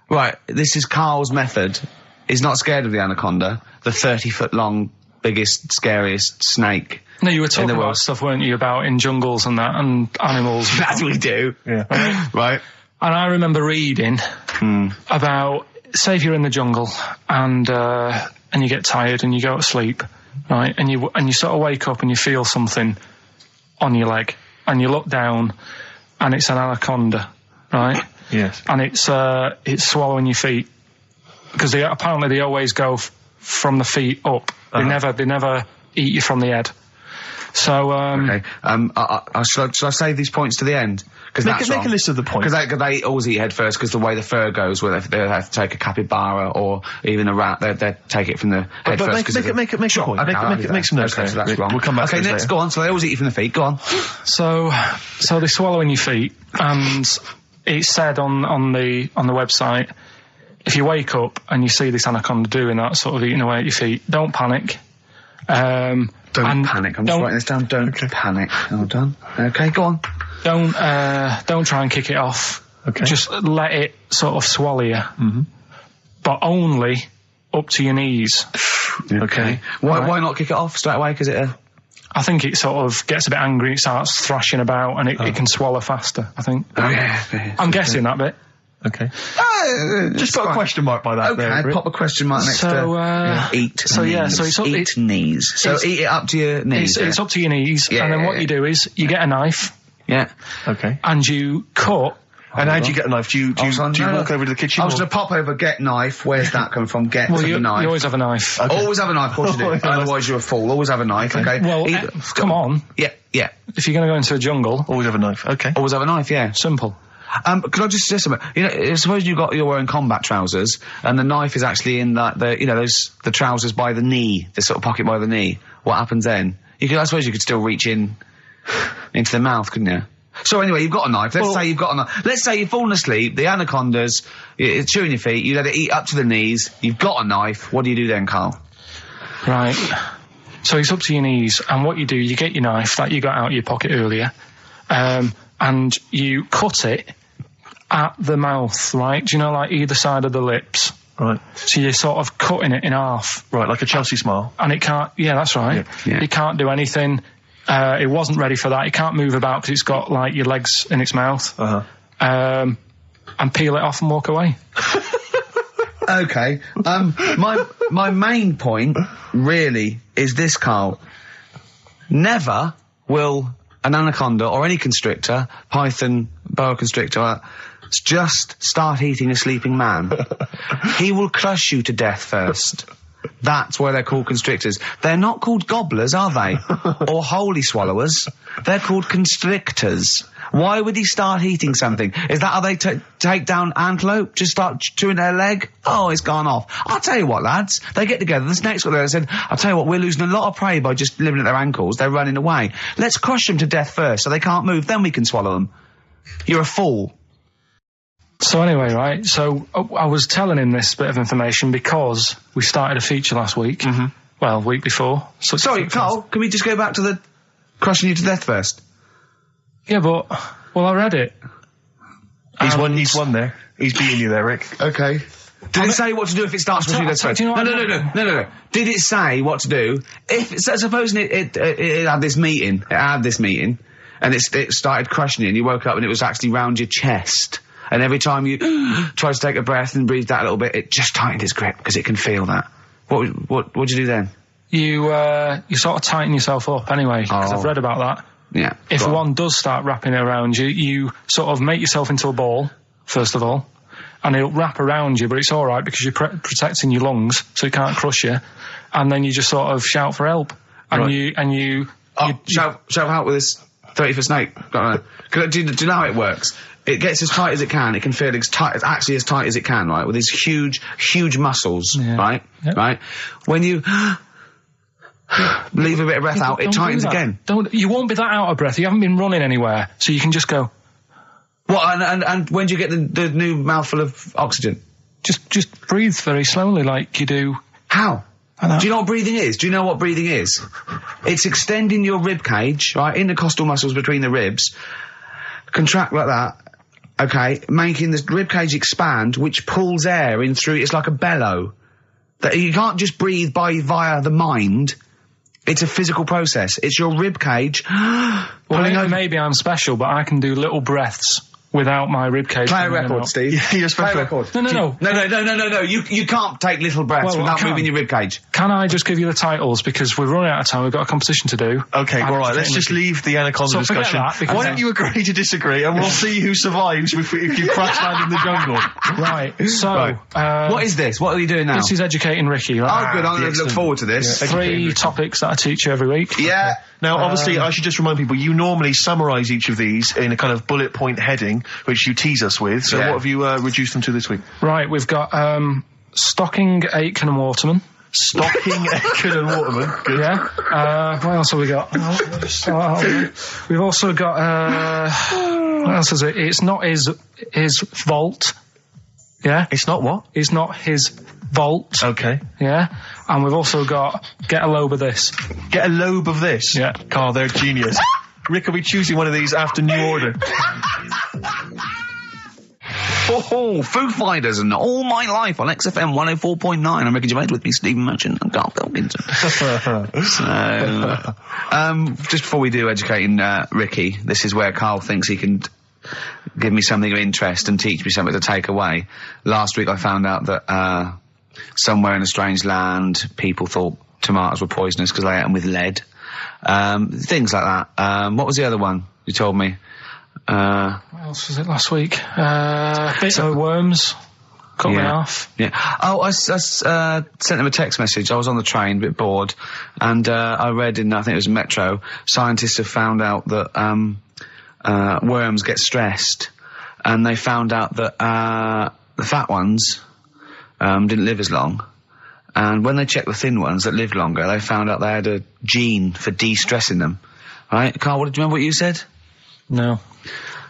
Speaker 1: Right, this is Karl's method. He's not scared of the anaconda. The 30-foot long, biggest, scariest snake.
Speaker 5: No, you were talking about stuff, weren't you, about in jungles and that, and animals.
Speaker 1: That's what we do.
Speaker 2: Yeah.
Speaker 1: Right.
Speaker 5: And I remember reading about, say if you're in the jungle and you get tired and you go to sleep, right, and you sort of wake up and you feel something on your leg, and you look down and it's an anaconda, right?
Speaker 2: Yes.
Speaker 5: And it's swallowing your feet, because apparently they always go from the feet up. They never eat you from the head. So,
Speaker 1: okay. Should I save these points to the end? Because
Speaker 2: make a list of the points.
Speaker 1: Because they always eat head first, because the way the fur goes, where they have to take a capybara or even a rat, they take it from the head first.
Speaker 2: Make a point. Make some notes.
Speaker 1: Okay, so that's wrong.
Speaker 2: We'll come back.
Speaker 1: Okay, next, go on. So they always eat you from the feet. Go on.
Speaker 5: So they swallow in your feet, and it's said on the website, if you wake up and you see this anaconda doing that, sort of eating away at your feet, don't panic.
Speaker 1: Don't panic. I'm just writing this down. Don't panic. Hold on. Okay, go on.
Speaker 5: Don't try and kick it off.
Speaker 2: Okay.
Speaker 5: Just let it sort of swallow you. Mm-hmm. But only up to your knees.
Speaker 1: Okay. Why not kick it off straight away? Because
Speaker 5: I think it sort of gets a bit angry, it starts thrashing about, and it can swallow faster, I think.
Speaker 1: Oh, yeah.
Speaker 5: I'm guessing that bit.
Speaker 2: Okay. Just put a question mark by that.
Speaker 1: Okay,
Speaker 2: there,
Speaker 1: pop a question mark next to eat.
Speaker 5: So
Speaker 1: knees.
Speaker 5: yeah, so it's up,
Speaker 1: eat knees. So eat it up to your knees.
Speaker 5: It's up to your knees, and then what you do is you get a knife.
Speaker 1: Yeah.
Speaker 2: Okay.
Speaker 5: And you cut.
Speaker 2: And how do you get a knife? Do you walk over to the kitchen?
Speaker 1: I was going to pop over, get knife. Where's that coming from? Get the knife.
Speaker 5: You always have a knife.
Speaker 1: Okay. Always have a knife, of course you do. Otherwise you're a fool. Always have a knife, okay?
Speaker 5: Well, come on.
Speaker 1: Yeah.
Speaker 5: If you're going to go into a jungle...
Speaker 2: Always have a knife, okay.
Speaker 1: Always have a knife, yeah.
Speaker 5: Simple.
Speaker 1: Could I just say something? Suppose you're wearing combat trousers, and the knife is actually in the trousers by the knee, the sort of pocket by the knee. What happens then? I suppose you could still reach in into the mouth, couldn't you? So anyway, you've got a knife. Let's say you've got a knife. Let's say you've fallen asleep, the anaconda's chewing your feet, you let it eat up to the knees, you've got a knife. What do you do then, Karl?
Speaker 5: Right. So it's up to your knees, and what you do, you get your knife that you got out of your pocket earlier, and you cut it at the mouth, right? Do you know, like either side of the lips?
Speaker 2: Right.
Speaker 5: So you're sort of cutting it in half.
Speaker 2: Right, like a Chelsea smile.
Speaker 5: And it can't, yeah, that's right. Yeah. It can't do anything. It wasn't ready for that. It can't move about because it's got, like, your legs in its mouth. And peel it off and walk away.
Speaker 1: Okay. My main point, really, is this, Karl. Never will an anaconda or any constrictor, python, boa constrictor, just start eating a sleeping man. He will crush you to death first. That's why they're called constrictors. They're not called gobblers, are they? Or holy swallowers. They're called constrictors. Why would he start eating something? Is that how they take down antelope? Just start chewing their leg? Oh, it's gone off. I'll tell you what, lads. They get together. The snakes got there and said, I'll tell you what, we're losing a lot of prey by just living at their ankles. They're running away. Let's crush them to death first so they can't move. Then we can swallow them. You're a fool.
Speaker 5: So anyway, right, so I was telling him this bit of information because we started a feature last week. Mm-hmm. Well, week before.
Speaker 1: Sorry, Karl, can we just go back to the crushing you to death first?
Speaker 5: Yeah, but, I read it.
Speaker 2: He's won there. He's beating you there, Rick.
Speaker 1: Okay. Did it say what to do if it starts with you death first? No. Did it say what to do? Supposing it had this meeting, and it started crushing you and you woke up and it was actually round your chest. And every time you tried to take a breath and breathed out a little bit, it just tightened its grip because it can feel that. What'd you do then?
Speaker 5: You sort of tighten yourself up anyway, because I've read about that.
Speaker 1: Yeah.
Speaker 5: If one does start wrapping around you, you sort of make yourself into a ball, first of all, and it'll wrap around you, but it's alright because you're protecting your lungs, so it can't crush you. And then you just sort of shout for help. And you
Speaker 1: shout for help with this 30-foot snake. Do you know how it works? It gets as tight as it can. It can feel as tight as it can, right? With these huge muscles, right? Yep. Right? When you leave a bit of breath out, it tightens again.
Speaker 5: You won't be that out of breath. You haven't been running anywhere, so you can just go.
Speaker 1: What? And when do you get the new mouthful of oxygen?
Speaker 5: Just breathe very slowly, like you do.
Speaker 1: How? Do you know what breathing is? Do you know what breathing is? It's extending your rib cage, right, intercostal muscles between the ribs, contract like that, okay, making the rib cage expand, which pulls air in through. It's like a bellow. That you can't just breathe via the mind. It's a physical process. It's your rib cage.
Speaker 5: Well, maybe I'm special, but I can do little breaths without my ribcage.
Speaker 1: Play a record, Steve.
Speaker 2: You're special.
Speaker 1: Play a record.
Speaker 5: No.
Speaker 1: You can't take little breaths without moving your ribcage.
Speaker 5: Can I just give you the titles, because we're running out of time? We've got a competition to do.
Speaker 2: Okay, all right. Let's just leave the anaconda discussion. Why don't you agree to disagree, and we'll see who survives if you crash land in the jungle.
Speaker 5: Right. So,
Speaker 1: what is this? What are you doing now?
Speaker 5: This is educating Ricky. Right?
Speaker 1: Oh, good. I'm going to look forward to this.
Speaker 5: Yeah, 3 topics that I teach you every week.
Speaker 1: Yeah.
Speaker 2: Now, obviously, I should just remind people, you normally summarise each of these in a kind of bullet point heading, which you tease us with. So what have you reduced them to this week?
Speaker 5: Right, we've got Stocking, Aitken and Waterman.
Speaker 2: Stocking, Aitken and Waterman. Good.
Speaker 5: Yeah. What else have we got? We've also got, what else is it? It's not his vault. Yeah?
Speaker 2: It's not what?
Speaker 5: It's not his vault.
Speaker 2: Okay.
Speaker 5: Yeah? And we've also got Get a Lobe of This.
Speaker 2: Get a lobe of this?
Speaker 5: Yeah.
Speaker 2: Karl, they're genius. Rick will be choosing one of these after New Order.
Speaker 1: Foo Fighters and All My Life on XFM 104.9. I'm Ricky Gervais, with me, Stephen Merchant and Karl Pilkington. So, just before we do educating Ricky, this is where Karl thinks he can give me something of interest and teach me something to take away. Last week I found out that somewhere in a strange land people thought tomatoes were poisonous because they ate them with lead. Things like that. What was the other one you told me?
Speaker 5: What else was it last week? Bit of worms. Cut me off.
Speaker 1: Yeah. Oh, I sent him a text message. I was on the train, a bit bored, and I read in, I think it was Metro, scientists have found out that worms get stressed, and they found out that the fat ones didn't live as long. And when they checked the thin ones that lived longer, they found out they had a gene for de-stressing them. Right? Karl, do you remember what you said?
Speaker 5: No.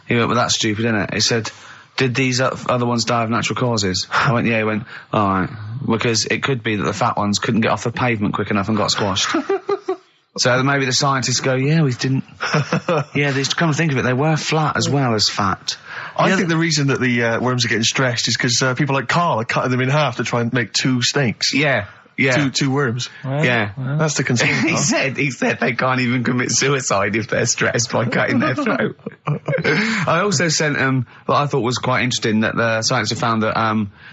Speaker 1: He went, well, that's stupid, isn't it? He said, did these other ones die of natural causes? I went, yeah. He went, all right. Because it could be that the fat ones couldn't get off the pavement quick enough and got squashed. So maybe the scientists go, yeah, we didn't. Yeah, they come to think of it, they were flat as well as fat.
Speaker 2: I think the reason that the worms are getting stressed is because people like Karl are cutting them in half to try and make 2 snakes.
Speaker 1: Yeah. Yeah.
Speaker 2: Two worms.
Speaker 1: Well, yeah.
Speaker 2: Well. That's the concern.
Speaker 1: he said they can't even commit suicide if they're stressed by cutting their throat. I also sent what I thought was quite interesting, that the scientists have found that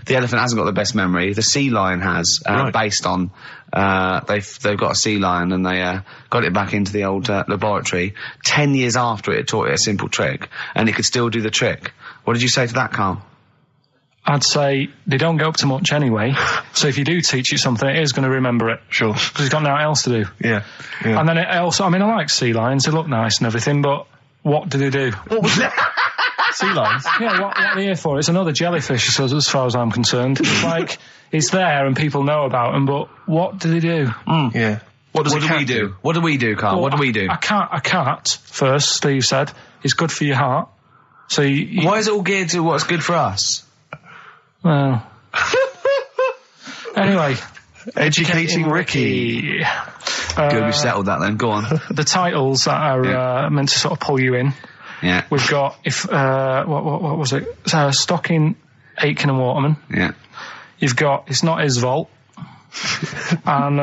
Speaker 1: the elephant hasn't got the best memory. The sea lion has, based on they've got a sea lion and they got it back into the old laboratory 10 years after it taught it a simple trick, and it could still do the trick. What did you say to that, Karl?
Speaker 5: I'd say they don't get up to much anyway, so if you do teach it something, it is going to remember it.
Speaker 2: Sure.
Speaker 5: Because it's got nothing else to do.
Speaker 2: Yeah.
Speaker 5: And then it also, I mean, I like sea lions, they look nice and everything, but what do they do?
Speaker 2: What was that? Sea lions?
Speaker 5: Yeah, what are they here for? It's another jellyfish, as far as I'm concerned. It's like, it's there and people know about them, but what do they do?
Speaker 2: Yeah.
Speaker 1: What do we do? What do we do, Karl?
Speaker 5: Well,
Speaker 1: what do we do?
Speaker 5: A cat, first, Steve said, is good for your heart. So
Speaker 1: why is it all geared to what's good for us?
Speaker 5: Well. Anyway.
Speaker 2: Educating Ricky.
Speaker 1: Good, we've settled that then. Go on.
Speaker 5: The titles that are meant to sort of pull you in.
Speaker 1: Yeah.
Speaker 5: We've got, what was it? Stocking, Aitken and Waterman.
Speaker 1: Yeah.
Speaker 5: You've got It's Not His Vault. And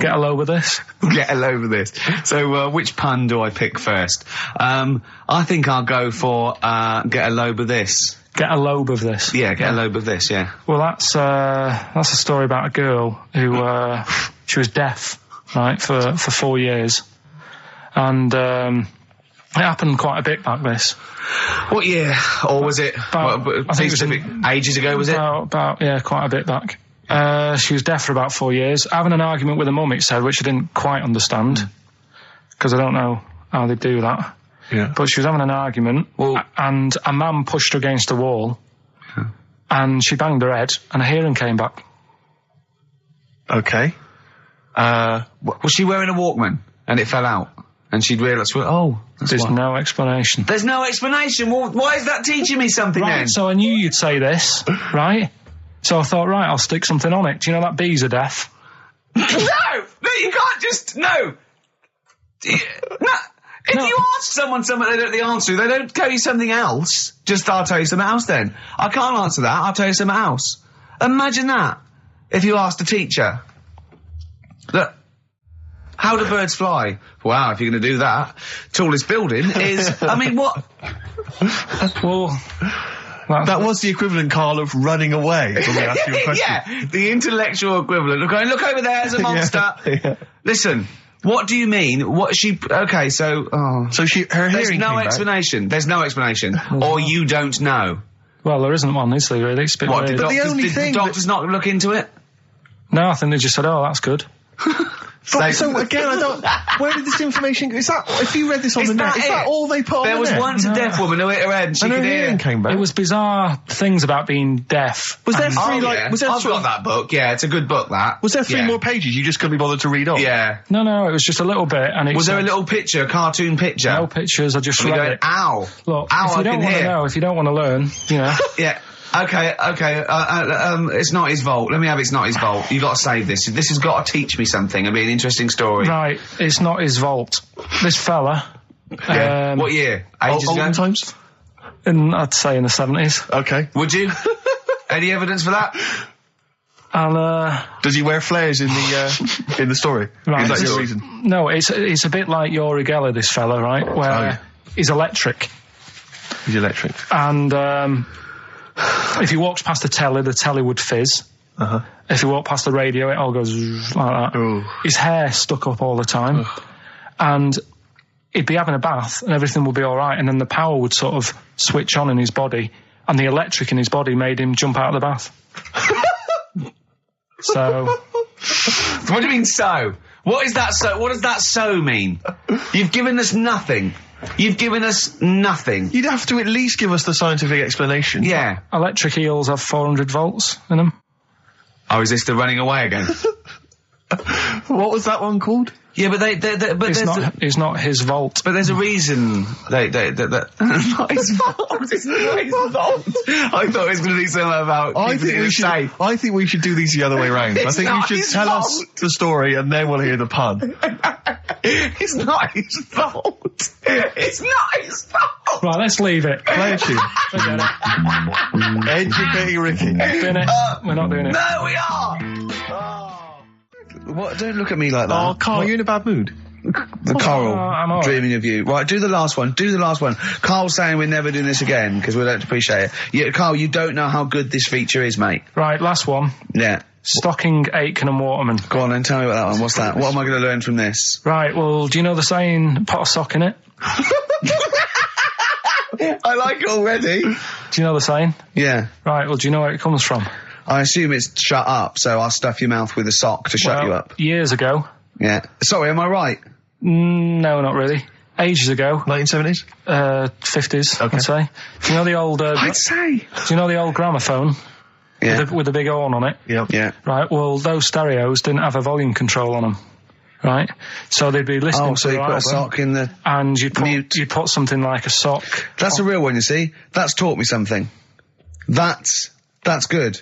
Speaker 5: Get a Lobe of This.
Speaker 1: Get a lobe of this. So which pun do I pick first? I think I'll go for Get a Lobe of This.
Speaker 5: Get a lobe of this.
Speaker 1: Yeah, get a lobe of this, yeah.
Speaker 5: Well, that's a story about a girl who, she was deaf, right, for 4 years. And, it happened quite a bit back this.
Speaker 1: What year? Or was it,
Speaker 5: I think it was
Speaker 1: ages ago, was it?
Speaker 5: Yeah, quite a bit back. She was deaf for about 4 years. Having an argument with her mum, it said, which I didn't quite understand. Because I don't know how they do that.
Speaker 2: Yeah.
Speaker 5: But she was having an argument, and a man pushed her against a wall, and she banged her head, and her hearing came back.
Speaker 2: Okay.
Speaker 1: Was she wearing a Walkman and it fell out? And she'd realise,
Speaker 5: there's no explanation.
Speaker 1: There's no explanation? Well, why is that teaching me something then?
Speaker 5: So I knew you'd say this, right? So I thought, right, I'll stick something on it. Do you know that bees are deaf?
Speaker 1: No, you can't just, no. If you ask someone something they don't know the answer to, they don't tell you something else. I'll tell you something else then. I can't answer that, I'll tell you something else. Imagine that, if you asked a teacher. Look, how do birds fly? Wow, if you're going to do that, tallest building is, I mean, what?
Speaker 5: Well...
Speaker 2: That was the equivalent, Karl, of running away when we asked you a question.
Speaker 1: Yeah, the intellectual equivalent of going, look over there, there's a monster.
Speaker 2: Yeah.
Speaker 1: Listen, what do you mean? What she... Okay, so... Oh.
Speaker 2: So her
Speaker 1: There's
Speaker 2: hearing
Speaker 1: no explanation. Back. There's no explanation. Or you don't know.
Speaker 5: Well, there isn't one, is there, really? It's a bit weird.
Speaker 2: But
Speaker 1: did the doctors not look into it?
Speaker 5: No, I think they just said, oh, that's good.
Speaker 2: So again, I don't... Where did this information... Is that... If you read this on the net, is that all they put on the net?
Speaker 1: There was once a deaf woman who hit her head and she could hear.
Speaker 2: Came back.
Speaker 5: It was bizarre things about being deaf.
Speaker 2: Was there three,
Speaker 1: I've got that book, yeah, it's a good book, that.
Speaker 2: Was there 3 more pages you just couldn't be bothered to read on?
Speaker 1: Yeah.
Speaker 5: No, it was just a little bit, and
Speaker 1: was there a little picture, a cartoon picture?
Speaker 5: No pictures, I just read it.
Speaker 1: Ow.
Speaker 5: Look,
Speaker 1: ow,
Speaker 5: if you don't want to know, if you don't want to learn, you know.
Speaker 1: Yeah. Okay, it's not his fault. Let me have It's Not His Fault. You got to save this. This has got to teach me something. It'll be an interesting story.
Speaker 5: Right, it's not his vault. This fella...
Speaker 1: Yeah. What year? Ages ago?
Speaker 2: Olden times?
Speaker 5: I'd say in the 70s.
Speaker 2: Okay.
Speaker 1: Would you? Any evidence for that?
Speaker 5: And,
Speaker 2: does he wear flares in the story?
Speaker 5: Right.
Speaker 2: Is that your reason?
Speaker 5: No, it's a bit like Yuri Geller, this fella, right? Where he's electric.
Speaker 2: He's electric.
Speaker 5: And, if he walks past the telly would fizz.
Speaker 2: Uh-huh.
Speaker 5: If he walked past the radio, it all goes like that.
Speaker 2: Ooh.
Speaker 5: His hair stuck up all the time. And he'd be having a bath and everything would be alright, and then the power would sort of switch on in his body, and the electric in his body made him jump out of the bath. So...
Speaker 1: What do you mean, so? What is that so? What does that so mean? You've given us nothing. You've given us nothing.
Speaker 2: You'd have to at least give us the scientific explanation.
Speaker 1: Yeah.
Speaker 5: Electric eels have 400 volts in them.
Speaker 1: Oh, is this the running away again?
Speaker 2: What was that one called?
Speaker 1: Yeah, but
Speaker 5: it's not his vault.
Speaker 1: But there's a reason not his fault. It's not his fault. I thought it was going to be something about.
Speaker 2: I think we should do these the other way round. I think you should tell us the story and then we'll hear the pun.
Speaker 1: It's not his fault. It's not his fault.
Speaker 5: Right, let's leave it.
Speaker 2: Play a tune. Educating Ricky.
Speaker 5: We're not doing it.
Speaker 1: No, we are. What? Don't look at me like that.
Speaker 2: Oh, Karl, you're in a bad mood.
Speaker 1: Karl, dreaming of you. Right, do the last one. Karl's saying we're never doing this again because we don't appreciate it. Yeah, Karl, you don't know how good this feature is, mate.
Speaker 5: Right, last one.
Speaker 1: Yeah.
Speaker 5: Stocking, Aitken and Waterman.
Speaker 1: Go on then, tell me about that one. What's that? What am I going to learn from this?
Speaker 5: Right, well, do you know the saying, pot a sock in it?
Speaker 1: I like it already.
Speaker 5: Do you know the saying?
Speaker 1: Yeah.
Speaker 5: Right, well, do you know where it comes from?
Speaker 1: I assume it's shut up, so I'll stuff your mouth with a sock to shut you up.
Speaker 5: Years ago.
Speaker 1: Yeah. Sorry, am I right?
Speaker 5: No, not really. Ages ago.
Speaker 2: 1970s?
Speaker 5: 50s,
Speaker 2: okay.
Speaker 5: I'd say. Do you know the old...
Speaker 1: I'd say.
Speaker 5: Do you know the old gramophone?
Speaker 1: Yeah.
Speaker 5: With the big horn on it?
Speaker 2: Yep.
Speaker 1: Yeah.
Speaker 5: Right, well, those stereos didn't have a volume control on them. Right? So they'd be listening to
Speaker 1: so you put a sock in the...
Speaker 5: And you'd put something like a sock...
Speaker 1: That's a real one, you see. That's taught me something. That's good.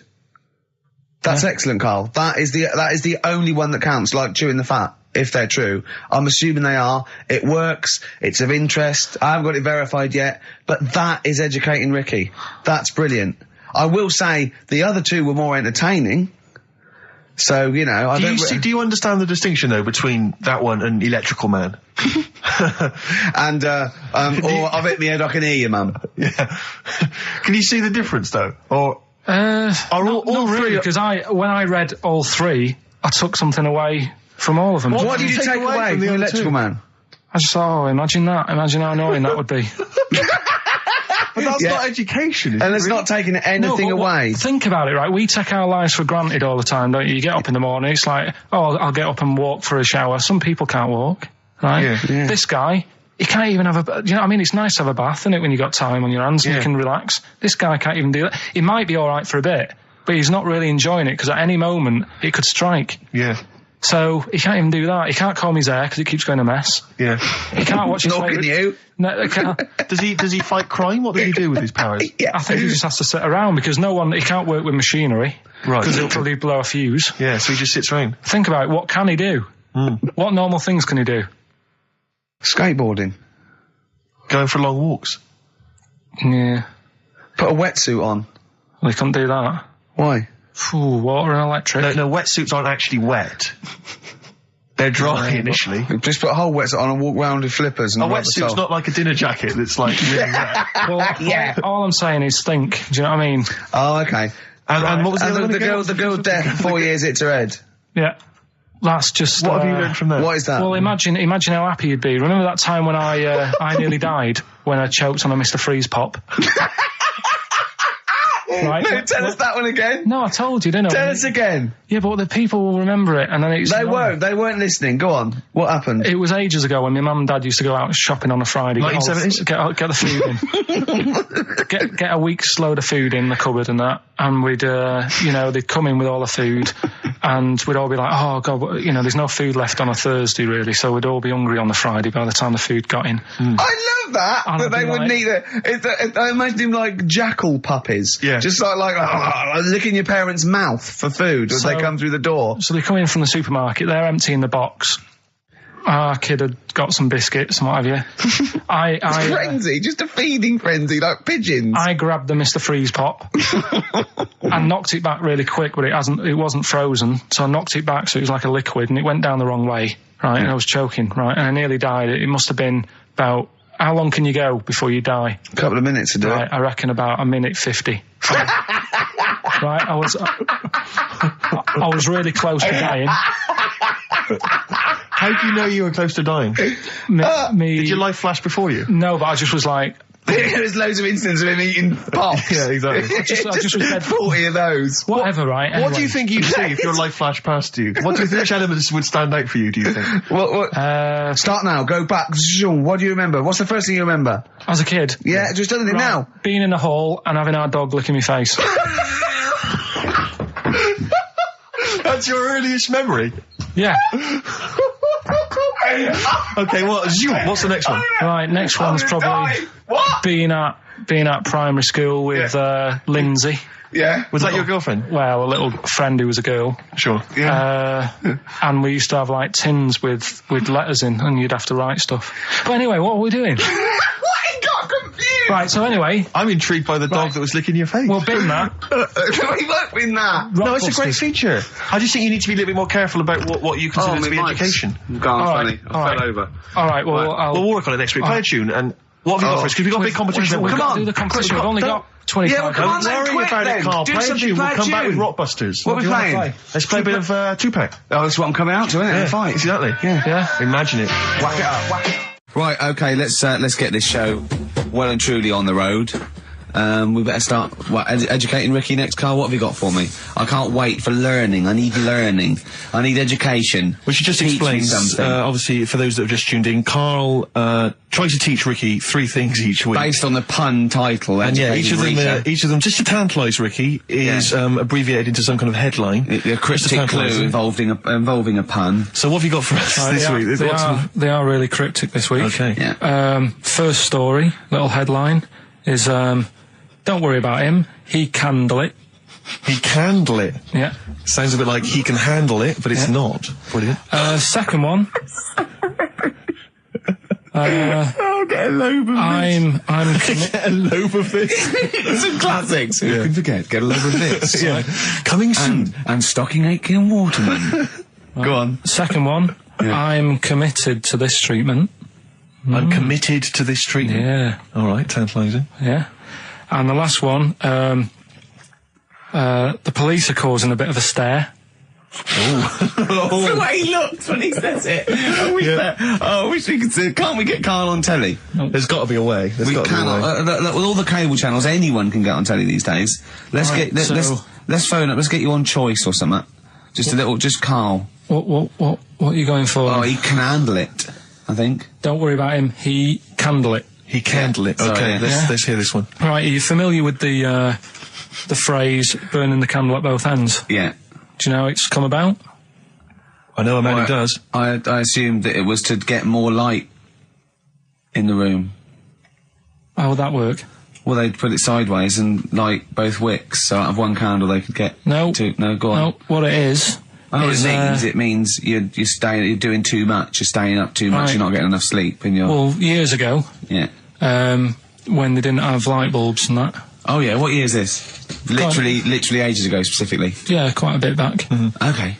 Speaker 1: That's excellent, Karl. That is the only one that counts, like chewing the fat, if they're true. I'm assuming they are. It works. It's of interest. I haven't got it verified yet, but that is educating Ricky. That's brilliant. I will say the other two were more entertaining. So, you know,
Speaker 2: do you understand the distinction, though, between that one and Electrical Man?
Speaker 1: And, or I've hit me head, I can hear you, Mum.
Speaker 2: Yeah. Can you see the difference, though? Or...
Speaker 5: all three, because when I read all three, I took something away from all of them.
Speaker 1: What did you take away from the Electrical Man?
Speaker 5: I just thought, imagine that. Imagine how annoying that would be.
Speaker 2: But that's not education.
Speaker 1: And it's not taking anything away.
Speaker 5: Think about it, right? We take our lives for granted all the time, don't you? You get up in the morning, it's like, oh, I'll get up and walk for a shower. Some people can't walk, right?
Speaker 2: Yeah.
Speaker 5: This guy... He can't even have you know what I mean? It's nice to have a bath, isn't it, when you've got time on your hands and you can relax. This guy can't even do that. He might be alright for a bit, but he's not really enjoying it because at any moment it could strike.
Speaker 2: Yeah.
Speaker 5: So he can't even do that. He can't comb his hair because it keeps going a mess.
Speaker 2: Yeah.
Speaker 5: He can't watch his
Speaker 1: Knocking you.
Speaker 5: No, he can't.
Speaker 2: Does he fight crime? What does he do with his powers?
Speaker 5: I think he just has to sit around because he can't work with machinery.
Speaker 2: Right.
Speaker 5: Because he'll probably blow a fuse.
Speaker 2: Yeah, so he just sits around.
Speaker 5: Think about it, what can he do? What normal things can he do?
Speaker 8: Skateboarding.
Speaker 2: Going for long walks.
Speaker 5: Yeah.
Speaker 8: Put a wetsuit on.
Speaker 5: Well, he couldn't do that.
Speaker 8: Why?
Speaker 5: Ooh, water and electric.
Speaker 2: No, wetsuits aren't actually wet. They're dry initially.
Speaker 8: Just put a whole wetsuit on and walk round with flippers. And
Speaker 2: A wetsuit's not like a dinner jacket that's like really wet.
Speaker 5: Well, all I'm saying is think. Do you know what I mean?
Speaker 8: Oh, okay.
Speaker 2: And what was the other one
Speaker 8: the
Speaker 2: again?
Speaker 8: girl deaf for 4 years hits her head.
Speaker 5: Yeah. That's just...
Speaker 2: What have you learned from that?
Speaker 8: What is that?
Speaker 5: Well, imagine how happy you'd be. Remember that time when I nearly died when I choked on a Mr. Freeze Pop? Right?
Speaker 8: No, tell us that one again.
Speaker 5: No, I told you, didn't I?
Speaker 8: Tell us again.
Speaker 5: Yeah, but the people will remember it, and then it's...
Speaker 8: They weren't listening. Go on. What happened?
Speaker 5: It was ages ago when my mum and dad used to go out shopping on a Friday.
Speaker 2: 1970s?
Speaker 5: Get the food in. get a week's load of food in the cupboard and that, and we'd, they'd come in with all the food, and we'd all be like, oh, God, there's no food left on a Thursday, really, so we'd all be hungry on the Friday by the time the food got in.
Speaker 8: I love that, that they wouldn't eat it. I imagine him like jackal puppies.
Speaker 2: Yeah.
Speaker 8: Just like licking your parents' mouth for food as they come through the door.
Speaker 5: So they come in from the supermarket, they're emptying the box. Our kid had got some biscuits and what have you.
Speaker 8: Frenzy, just a feeding frenzy, like pigeons.
Speaker 5: I grabbed the Mr. Freeze Pop and knocked it back really quick, but it wasn't frozen, so I knocked it back so it was like a liquid, and it went down the wrong way, right, and I was choking, right, and I nearly died. It must have been about... How long can you go before you die?
Speaker 8: A couple of minutes to do it.
Speaker 5: I reckon about a minute 50. Right, I was really close to dying.
Speaker 2: How do you know you were close to dying? Did your life flash before you?
Speaker 5: No, but I just was like...
Speaker 8: There's loads of instances of him eating pops.
Speaker 2: Yeah, exactly.
Speaker 5: I just was dead.
Speaker 8: 40 of those.
Speaker 5: Whatever, right? Anyway.
Speaker 2: What do you think you'd see if your life flashed past you? What do you think, which elements would stand out for you, do you think?
Speaker 8: Start now, go back. What do you remember? What's the first thing you remember?
Speaker 5: As a kid?
Speaker 8: Yeah, just tell it now.
Speaker 5: Being in the hall and having our dog licking my face.
Speaker 2: That's your earliest memory?
Speaker 5: Yeah.
Speaker 2: Okay, what's the next one?
Speaker 5: Right, next one's probably being at primary school with Lindsay.
Speaker 8: Yeah.
Speaker 2: Was that your girlfriend?
Speaker 5: Well, a little friend who was a girl.
Speaker 2: Sure.
Speaker 8: Yeah.
Speaker 5: And we used to have like tins with letters in, and you'd have to write stuff. But anyway, what were we doing?
Speaker 8: What? He got confused.
Speaker 5: Right, so anyway...
Speaker 2: I'm intrigued by the dog that was licking your face.
Speaker 5: Well, bin that.
Speaker 8: We won't win that.
Speaker 2: No, it's a great feature. I just think you need to be a little bit more careful about what you consider to be education.
Speaker 8: Funny. I fell over.
Speaker 5: All right, well,
Speaker 2: we'll work on it next week. Play a tune, and what have you got for us? Because we've got a big competition.
Speaker 5: Come on.
Speaker 2: Do
Speaker 5: the competition. We've only got 25
Speaker 8: Yeah, well, come on,
Speaker 2: Don't worry about it, Karl. Play a tune. We'll come back with Rockbusters.
Speaker 8: What are we playing?
Speaker 2: Let's play a bit of Tupac.
Speaker 8: Oh, that's what I'm coming out to, isn't it?
Speaker 2: Yeah,
Speaker 8: Fight.
Speaker 2: exactly.
Speaker 5: Yeah.
Speaker 2: Imagine it.
Speaker 8: Whack it up, whack it up.
Speaker 1: Right, okay, let's get this show well and truly on the road. We better start educating Ricky next, Karl. What have you got for me? I can't wait for learning. I need learning. I need education.
Speaker 2: We should just explain something. Obviously, for those that have just tuned in, Karl tries to teach Ricky 3 things each week.
Speaker 1: Based on the pun title.
Speaker 2: And yeah, each of them, just to tantalise Ricky, is abbreviated into some kind of headline.
Speaker 1: A cryptic clue involving a pun.
Speaker 2: So what have you got for us this week?
Speaker 5: They are really cryptic this week.
Speaker 2: Okay.
Speaker 1: Yeah.
Speaker 5: First story, little headline, is... don't worry about him. He can do it.
Speaker 2: He can do it.
Speaker 5: Yeah.
Speaker 2: Sounds a bit like he can handle it, but it's not. Brilliant.
Speaker 5: Second one.
Speaker 8: Get a lobe of
Speaker 2: this. Get a lobe of this.
Speaker 1: Some classics. Who can forget? Get a lobe of this.
Speaker 2: Yeah. Coming soon.
Speaker 1: And Stocking Aitken Waterman. Go on.
Speaker 5: Second one. Yeah. I'm committed to this treatment.
Speaker 2: I'm committed to this treatment.
Speaker 5: Yeah.
Speaker 2: All right. Tantalising.
Speaker 5: Yeah. And the last one, the police are causing a bit of a stare.
Speaker 1: Oh. The way he looks when he says it. I wish we could see. Can't we get Karl on telly?
Speaker 2: No. There's got to be a way.
Speaker 1: We cannot. With all the cable channels, anyone can get on telly these days. Let's phone up. Let's get you on Choice or something. Just Karl.
Speaker 5: What are you going for?
Speaker 1: Oh, he can handle it, I think.
Speaker 5: Don't worry about him. He can handle it.
Speaker 2: He can handle it. Okay, let's hear this one.
Speaker 5: Right, are you familiar with the phrase "burning the candle at both ends"?
Speaker 1: Yeah.
Speaker 5: Do you know how it's come about?
Speaker 2: I know a man who does.
Speaker 1: I assumed that it was to get more light in the room.
Speaker 5: How would that work?
Speaker 1: Well, they'd put it sideways and light both wicks, so out of one candle they could get two. No, go on.
Speaker 5: No, what it is...
Speaker 1: it means you're doing too much, you're staying up too much, you're not getting enough sleep, and you're...
Speaker 5: Well, years ago...
Speaker 1: Yeah.
Speaker 5: When they didn't have light bulbs and that.
Speaker 1: Oh yeah, what year is this? Literally ages ago, specifically?
Speaker 5: Yeah, quite a bit back.
Speaker 1: Mm-hmm. Okay.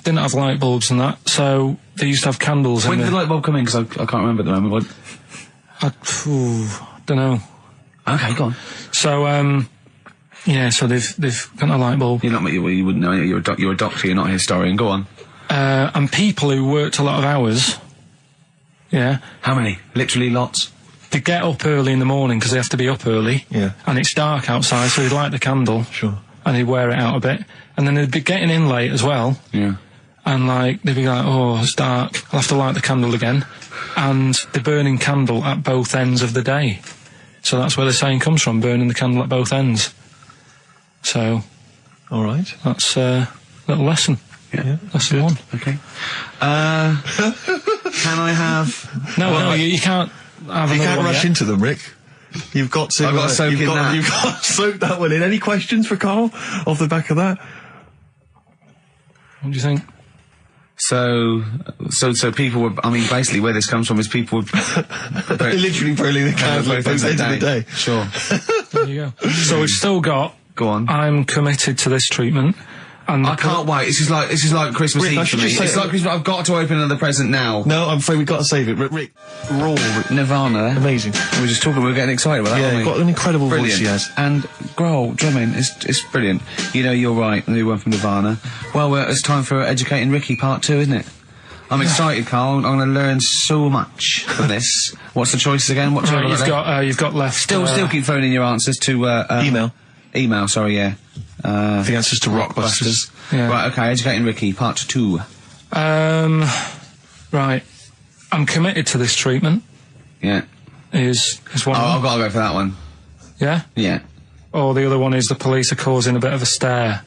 Speaker 5: Didn't have light bulbs and that, so they used to have candles.
Speaker 1: When did the light bulb come in? Because I can't remember at the moment.
Speaker 5: Don't know.
Speaker 1: Okay, go on.
Speaker 5: So, yeah, so they've got a light bulb.
Speaker 1: You wouldn't know. You're a doctor. You're not a historian. Go on.
Speaker 5: And people who worked a lot of hours. Yeah.
Speaker 1: How many? Literally lots.
Speaker 5: They get up early in the morning because they have to be up early.
Speaker 2: Yeah.
Speaker 5: And it's dark outside, so they'd light the candle.
Speaker 2: Sure.
Speaker 5: And they'd wear it out a bit, and then they'd be getting in late as well.
Speaker 1: Yeah.
Speaker 5: And like they'd be like, oh, it's dark. I'll have to light the candle again. And they're burning candle at both ends of the day. So that's where the saying comes from, burning the candle at both ends. So,
Speaker 2: all right,
Speaker 5: that's a little lesson.
Speaker 1: Yeah,
Speaker 5: lesson one.
Speaker 1: Okay. Can I have?
Speaker 5: No, you can't. Have
Speaker 2: you can't rush
Speaker 5: yet.
Speaker 2: into them, Rick. You've got to.
Speaker 1: I've got to soak in that.
Speaker 2: You've got to soak that one in. Any questions for Karl off the back of that?
Speaker 5: What do you think?
Speaker 1: So people were, I mean, basically where this comes from is people were
Speaker 2: literally burning the candle at both ends of the day.
Speaker 1: Sure.
Speaker 5: There you go. So we've still got...
Speaker 1: Go on.
Speaker 5: I'm committed to this treatment. And
Speaker 1: I can't wait. This is like Christmas Eve for me. It's like Christmas. I've got to open another present now.
Speaker 2: No, I'm afraid we've got to save it. Rick, raw.
Speaker 1: Nirvana.
Speaker 2: Amazing.
Speaker 1: We were just talking. We were getting excited about that.
Speaker 2: Yeah, got an incredible voice he has.
Speaker 1: And Grohl drumming is brilliant. You know, you're right. The new one from Nirvana. Well, it's time for Educating Ricky Part 2, isn't it? I'm excited, Karl. I'm going to learn so much from this. What's the choices again? What
Speaker 5: you've got left.
Speaker 1: Still keep throwing in your answers to
Speaker 2: email.
Speaker 1: Email, sorry, yeah.
Speaker 2: The answers to Rockbusters.
Speaker 5: Yeah.
Speaker 1: Right, okay, Educating Ricky, Part 2.
Speaker 5: Right. I'm committed to this treatment.
Speaker 1: Yeah.
Speaker 5: Is one.
Speaker 1: Oh, I've got to go for that one.
Speaker 5: Yeah?
Speaker 1: Yeah.
Speaker 5: Or the other one is the police are causing a bit of a stir.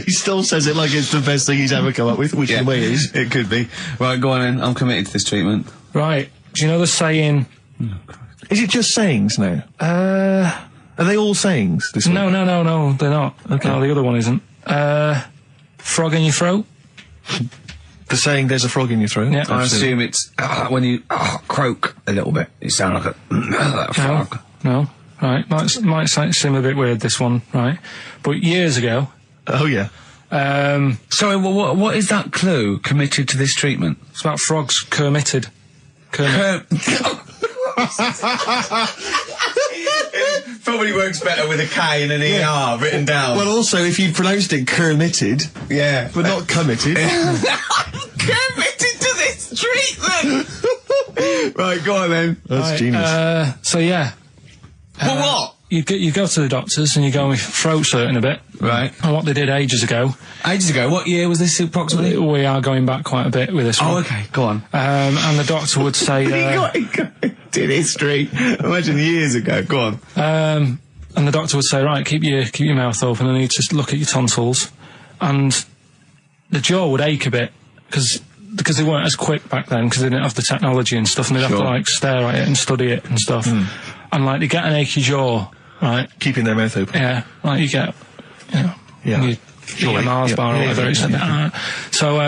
Speaker 2: He still says it like it's the best thing he's ever come up with, which in a way it is.
Speaker 1: It could be. Right, go on then. I'm committed to this treatment.
Speaker 5: Right. Do you know the saying...
Speaker 2: Is it just sayings now? Are they all sayings this week?
Speaker 5: No, they're not.
Speaker 2: Okay.
Speaker 5: No, the other one isn't. Frog in your throat?
Speaker 2: The saying, there's a frog in your throat?
Speaker 5: Yeah.
Speaker 1: I assume it's when you croak a little bit. You sound like a frog.
Speaker 5: No. Right. Might seem a bit weird, this one, right? But years ago...
Speaker 2: Oh, yeah.
Speaker 1: Sorry, what is that clue? Committed to this treatment?
Speaker 5: It's about frogs Kermitted.
Speaker 1: Probably works better with a K and an ER written down.
Speaker 2: Well, also, if you'd pronounced it Kermitted,
Speaker 1: yeah,
Speaker 2: but not committed.
Speaker 1: Committed to this treatment! Right, go on then.
Speaker 2: That's genius.
Speaker 5: So, yeah.
Speaker 1: Well, what?
Speaker 5: You go to the doctors and you go with throat hurting a bit.
Speaker 1: Right.
Speaker 5: And what they did ages ago.
Speaker 1: Ages ago? What year was this approximately?
Speaker 5: We are going back quite a bit with this one.
Speaker 1: Oh, okay, go on.
Speaker 5: And the doctor would say...
Speaker 1: did history. Imagine years ago. Go on.
Speaker 5: And the doctor would say, right, keep your mouth open and you just look at your tonsils. And the jaw would ache a bit because they weren't as quick back then because they didn't have the technology and stuff and they'd have to, like, stare at it and study it and stuff. And, like, they get an achy jaw, right?
Speaker 2: Keeping their mouth open.
Speaker 5: Yeah, like you get, you eat a Mars bar or whatever. So,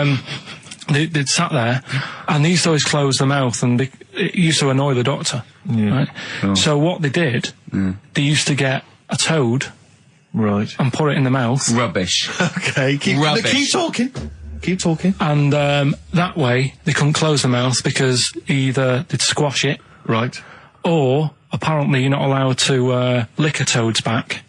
Speaker 5: they'd sat there, and they used to always close their mouth, and it used to annoy the doctor, right? Oh. So what they did, they used to get a toad,
Speaker 2: right,
Speaker 5: and put it in the mouth.
Speaker 1: Rubbish.
Speaker 2: Okay, keep talking. Keep talking.
Speaker 5: And that way, they couldn't close their mouth because either they'd squash it,
Speaker 2: right,
Speaker 5: or apparently you're not allowed to lick a toad's back.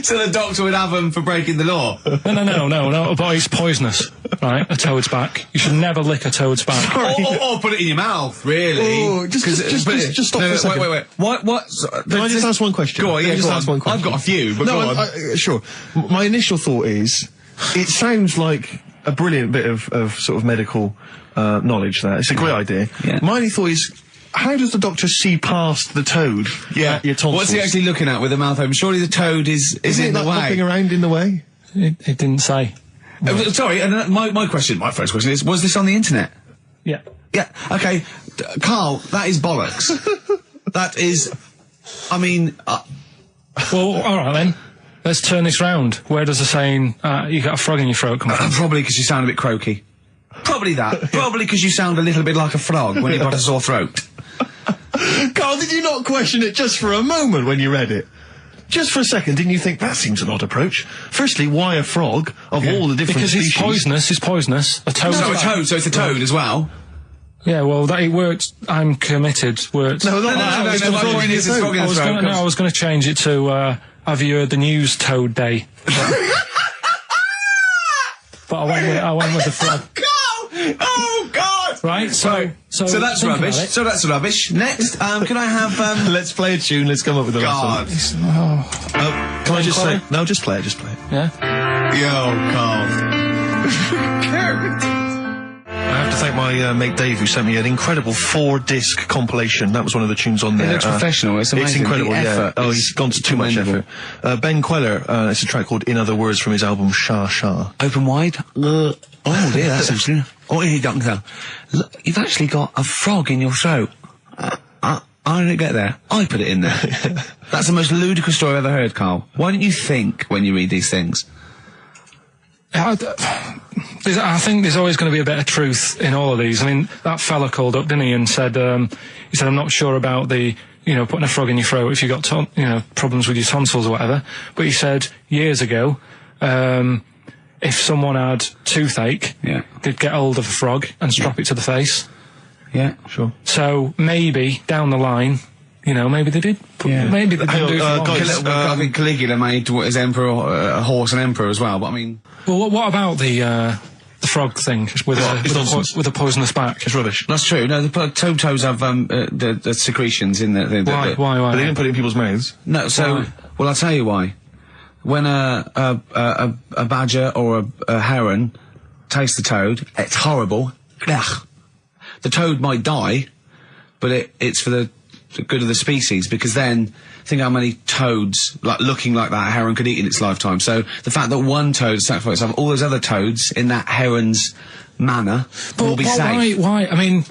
Speaker 1: So the doctor would have them for breaking the law?
Speaker 5: No, but it's poisonous, right? A toad's back. You should never lick a toad's back.
Speaker 1: Or put it in your mouth, really.
Speaker 2: Oh, just stop for a second.
Speaker 1: Wait. What?
Speaker 2: Can I just ask one question?
Speaker 1: Go on, yeah,
Speaker 2: ask one question.
Speaker 1: I've got a few, but go on.
Speaker 2: Sure. My initial thought is, it sounds like a brilliant bit of sort of medical knowledge there. It's a great idea.
Speaker 1: Yeah.
Speaker 2: My only thought is, how does the doctor see past the toad?
Speaker 1: Yeah.
Speaker 2: Your tonsils?
Speaker 1: What's he actually looking at with the mouth open? Surely the toad is in the way.
Speaker 2: Hopping around in the way?
Speaker 5: It didn't say.
Speaker 1: Sorry, and my first question is, was this on the internet?
Speaker 5: Yeah.
Speaker 1: Yeah, okay. Karl, that is bollocks. That is... I mean...
Speaker 5: Well, alright then. Let's turn this round. Where does the saying, you got a frog in your throat come from?
Speaker 1: Probably because you sound a bit croaky. Probably that. Probably because you sound a little bit like a frog when you've got a sore throat.
Speaker 2: Karl, did you not question it just for a moment when you read it? Just for a second, didn't you think that seems an odd approach? Firstly, why a frog of all the different species?
Speaker 5: Because it's poisonous. A toad.
Speaker 1: No, a toad, so it's a toad as well.
Speaker 5: Yeah, well, that it worked. I'm committed. Worked.
Speaker 1: No, I
Speaker 5: was going to change it to, have you heard the news Toad Day? But I went with the frog.
Speaker 1: Oh God!
Speaker 5: Right, so
Speaker 1: that's rubbish. So that's rubbish. Next, can I have?
Speaker 2: Let's play a tune. Let's come up with a
Speaker 1: God.
Speaker 2: Can I just say? No, just play it. Just play it.
Speaker 5: Yeah.
Speaker 1: Yo, Karl.
Speaker 2: I have to thank my mate Dave, who sent me an incredible 4-disc compilation. That was one of the tunes on there.
Speaker 1: It looks professional. It's amazing.
Speaker 2: It's incredible.
Speaker 1: Yeah.
Speaker 2: Oh, he's gone to too much effort. Ben Queller. It's a track called "In Other Words" from his album Sha Sha.
Speaker 1: Open wide. Oh dear, that's interesting. Oh, here, Doctor. Look, you've actually got a frog in your throat. I didn't get there. I put it in there. That's the most ludicrous story I've ever heard, Karl. Why don't you think when you read these things?
Speaker 5: I think there's always going to be a bit of truth in all of these. I mean, that fella called up, didn't he, and said, I'm not sure about the, putting a frog in your throat if you've got, problems with your tonsils or whatever. But he said years ago, if someone had toothache, they'd get hold of a frog and strap it to the face.
Speaker 1: Yeah, sure.
Speaker 5: So maybe down the line, maybe they did. Maybe they didn't do it for long.
Speaker 1: I think Caligula made his emperor a horse and emperor as well. But I mean,
Speaker 5: well, what about the frog thing with a poisonous back?
Speaker 2: It's rubbish.
Speaker 1: That's true. No, the toads have the secretions in the
Speaker 5: Why?
Speaker 2: But they didn't put it in people's mouths.
Speaker 1: No. So, well, I'll tell you why. When a badger or a heron tastes the toad, it's horrible. Ugh. The toad might die, but it's for the good of the species, because then think how many toads looking like that heron could eat in its lifetime. So the fact that one toad sacrificed all those other toads in that heron's manner will be safe.
Speaker 5: Why? I mean,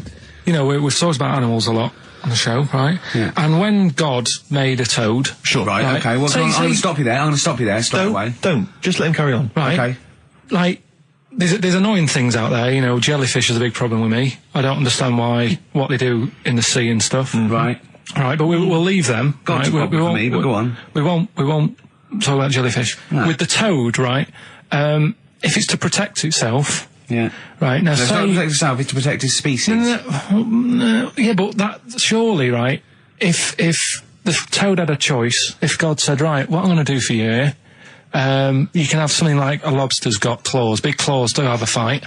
Speaker 5: we've talked about animals a lot on the show, right? Yeah. And when God made a toad...
Speaker 1: Sure. Right, okay. Well, I'm going to stop you there. Straight away.
Speaker 2: Don't. Just let him carry on.
Speaker 5: Right.
Speaker 1: Okay.
Speaker 5: Like, there's annoying things out there, jellyfish is a big problem with me. I don't understand what they do in the sea and stuff.
Speaker 1: Right.
Speaker 5: Right, but we'll leave them.
Speaker 1: Go on.
Speaker 5: We won't talk about jellyfish. No. With the toad, right, if it's to protect itself...
Speaker 1: Yeah.
Speaker 5: Right, now
Speaker 1: it's not to protect itself, it's to protect its species.
Speaker 5: No, yeah, but that, surely, right, if the toad had a choice, if God said, right, what I'm going to do for you here, you can have something like a lobster's got claws, big claws to have a fight,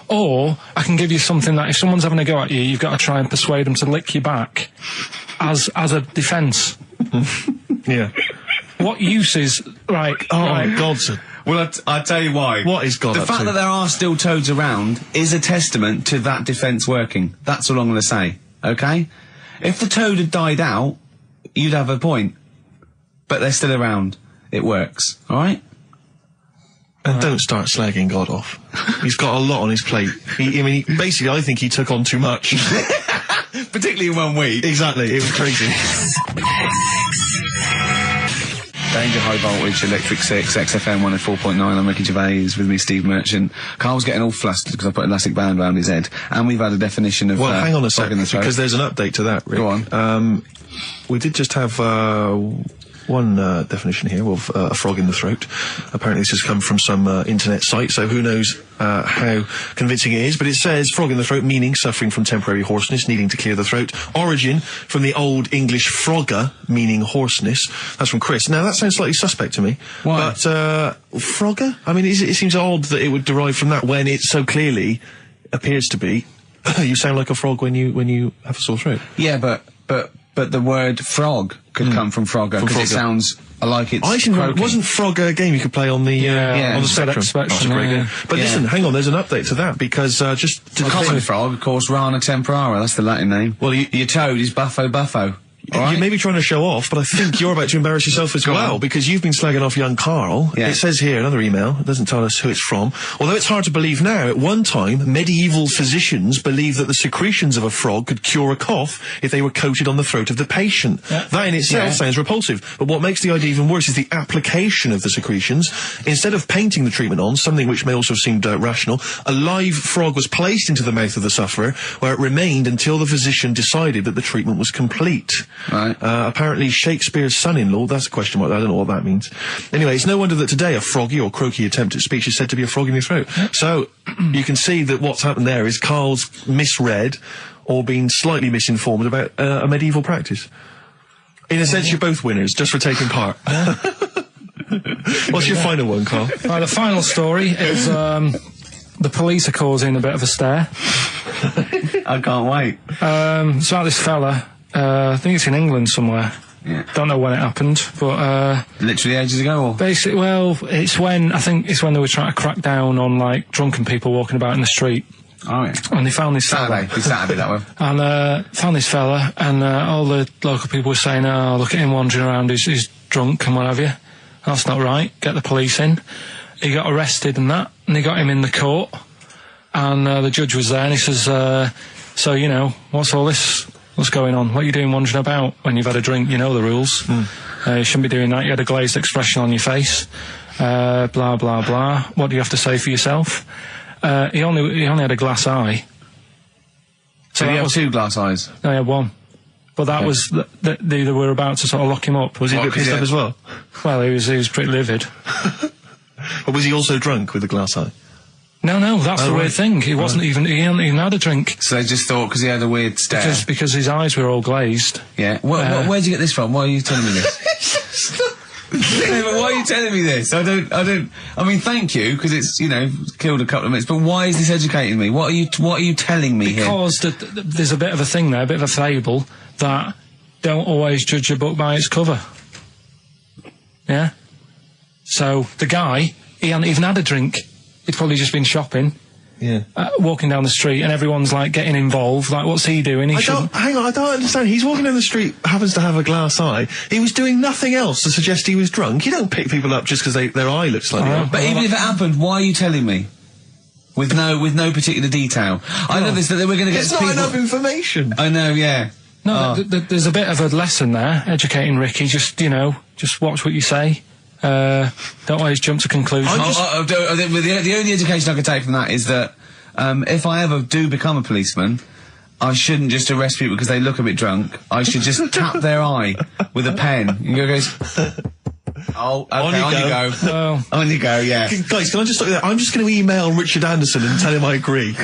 Speaker 5: or I can give you something that if someone's having a go at you, you've got to try and persuade them to lick your back as a defence.
Speaker 2: Yeah.
Speaker 5: What use is, right...
Speaker 2: Oh, right. God's...
Speaker 1: Well, I'll tell you why.
Speaker 2: What is God up to?
Speaker 1: The fact that there are still toads around is a testament to that defence working. That's all I'm going to say, okay? If the toad had died out, you'd have a point. But they're still around. It works, alright?
Speaker 2: And don't start slagging God off. He's got a lot on his plate. Basically, I think he took on too much.
Speaker 1: Particularly in 1 week.
Speaker 2: Exactly, it was crazy.
Speaker 1: Danger High Voltage, Electric 6, XFM 104.9. I'm Ricky Gervais, with me Steve Merchant. Karl's getting all flustered because I put an elastic band around his head. And we've had a definition of...
Speaker 2: Well, hang on a second, because there's an update to that, Rick.
Speaker 1: Go on.
Speaker 2: We did just have one definition here of a frog in the throat. Apparently this has come from some internet site, so who knows how convincing it is, but it says frog in the throat, meaning suffering from temporary hoarseness, needing to clear the throat. Origin from the Old English frogger, meaning hoarseness. That's from Chris. Now that sounds slightly suspect to me.
Speaker 1: Why?
Speaker 2: But frogger? I mean, it seems odd that it would derive from that when it so clearly appears to be you sound like a frog when you have a sore throat.
Speaker 1: Yeah, but the word frog could come from Frogger, because it sounds like it's croaking.
Speaker 2: Wasn't Frogger a game you could play on the on the Spectrum? That's a great game. But listen, hang on, there's an update to that, because just to
Speaker 1: common frog, of course, Rana temporara, that's the Latin name. Well, your toad is Buffo Buffo.
Speaker 2: You may be trying to show off, but I think you're about to embarrass yourself as well, because you've been slagging off young Karl. Yeah. It says here, another email, it doesn't tell us who it's from. Although it's hard to believe now, at one time, medieval physicians believed that the secretions of a frog could cure a cough if they were coated on the throat of the patient. That in itself sounds repulsive, but what makes the idea even worse is the application of the secretions. Instead of painting the treatment on, something which may also have seemed rational, a live frog was placed into the mouth of the sufferer, where it remained until the physician decided that the treatment was complete.
Speaker 1: Right.
Speaker 2: Apparently Shakespeare's son-in-law, that's a question mark, I don't know what that means. Anyway, it's no wonder that today a froggy or croaky attempt at speech is said to be a frog in your throat. So, you can see that what's happened there is Karl's misread or been slightly misinformed about a medieval practice. In a sense, you're both winners, just for taking part. What's your final one, Karl?
Speaker 5: Right, the final story is, the police are causing a bit of a stir.
Speaker 1: I can't wait.
Speaker 5: It's about this fella, I think it's in England somewhere. Yeah. Don't know when it happened, but
Speaker 1: literally ages ago, or
Speaker 5: basically, well, it's when they were trying to crack down on like drunken people walking about in the street.
Speaker 1: Oh yeah.
Speaker 5: And they found this
Speaker 1: Saturday that way.
Speaker 5: And found this fella, and all the local people were saying, "Oh, look at him wandering around. He's drunk and what have you." That's not right. Get the police in. He got arrested and that, and they got him in the court. And the judge was there, and he says, "So you know, what's all this? What's going on? What are you doing wandering about when you've had a drink? You know the rules. You shouldn't be doing that. You had a glazed expression on your face. Blah, blah, blah. What do you have to say for yourself?" He only had a glass eye.
Speaker 1: So he had 2 glass eyes?
Speaker 5: No, he had 1. But that was, they were about to sort of lock him up.
Speaker 2: Was he a bit pissed up as well?
Speaker 5: Well, he was pretty livid.
Speaker 2: But was he also drunk with a glass eye?
Speaker 5: No, that's the weird thing. He wasn't even, he hadn't even had a drink.
Speaker 1: So they just thought, because he had a weird stare.
Speaker 5: Because his eyes were all glazed.
Speaker 1: Yeah. Where'd you get this from? Why are you telling me this? Yeah, but why are you telling me this? I mean, thank you, because it's, you know, killed a couple of minutes, but why is this educating me? What are you telling me here?
Speaker 5: Because there's a bit of a thing there, a bit of a fable, that don't always judge a book by its cover. Yeah? So, the guy, he hadn't even had a drink. He'd probably just been shopping.
Speaker 2: Yeah.
Speaker 5: Walking down the street, and everyone's like getting involved. Like, what's he doing?
Speaker 2: I don't understand. He's walking down the street, happens to have a glass eye. He was doing nothing else to suggest he was drunk. You don't pick people up just because their eye looks slightly off.
Speaker 1: But even if it happened, why are you telling me? With no particular detail. I know this, that we're going to get
Speaker 2: it's not
Speaker 1: people...
Speaker 2: enough information.
Speaker 1: I know, yeah.
Speaker 5: No, there's a bit of a lesson there, educating Ricky. Just, you know, just watch what you say. Don't always jump to conclusions.
Speaker 1: The only education I can take from that is that if I ever do become a policeman, I shouldn't just arrest people because they look a bit drunk. I should just tap their eye with a pen. And goes, oh, okay, on you go.
Speaker 5: Oh.
Speaker 1: On you go, yeah.
Speaker 2: Guys, can I just stop you there? I'm just going to email Richard Anderson and tell him I agree.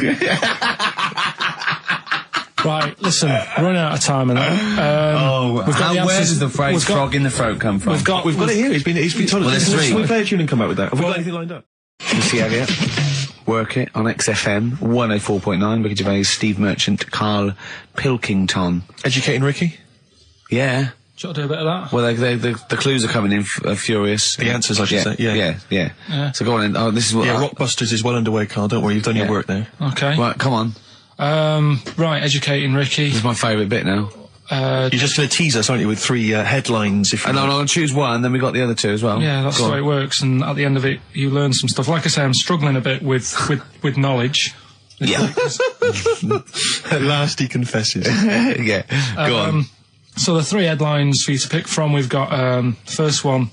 Speaker 5: Right, listen, we're running out of time and that.
Speaker 1: Where does the phrase frog in the throat come from?
Speaker 2: We've got it here. He's been told us. We'll play a tune and come back with that. Have we got anything lined up?
Speaker 1: Missy Elliott, Work It on XFM 104.9. Ricky Gervais, Steve Merchant, Karl, Pilkington.
Speaker 2: Educating Ricky?
Speaker 1: Yeah.
Speaker 5: Should I do a bit of that?
Speaker 1: Well, the clues are coming in furious.
Speaker 2: The answers, I should say.
Speaker 1: Yeah. So go on in. Oh, this is what...
Speaker 2: Yeah, Rockbusters is well underway, Karl. Don't worry, you've done your work now.
Speaker 5: Okay.
Speaker 1: Right, come on.
Speaker 5: Right, educating Ricky.
Speaker 1: This is my favourite bit now.
Speaker 2: You're just going to tease us, aren't you, with 3 headlines?
Speaker 1: And I'll choose one, then we got the other 2 as well.
Speaker 5: Yeah, that's the way it works, and at the end of it, you learn some stuff. Like I say, I'm struggling a bit with knowledge.
Speaker 1: Yeah.
Speaker 2: At last he confesses.
Speaker 1: Yeah, go on.
Speaker 5: So the 3 headlines for you to pick from, we've got, first one,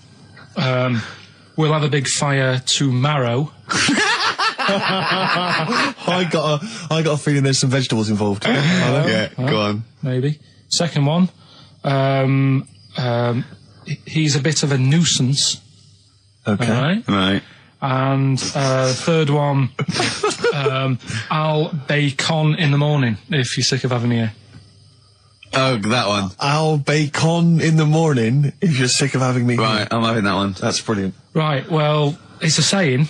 Speaker 5: we'll have a big fire tomorrow.
Speaker 2: I got a feeling there's some vegetables involved.
Speaker 1: Yeah, go on.
Speaker 5: Maybe. Second one, he's a bit of a nuisance.
Speaker 2: Okay.
Speaker 1: Right.
Speaker 5: And third one, I'll bacon in the morning if you're sick of having me here.
Speaker 1: Oh, that one.
Speaker 2: I'll bacon in the morning if you're sick of having me here.
Speaker 1: Right, I'm having that one.
Speaker 2: That's brilliant.
Speaker 5: Right, well, it's a saying.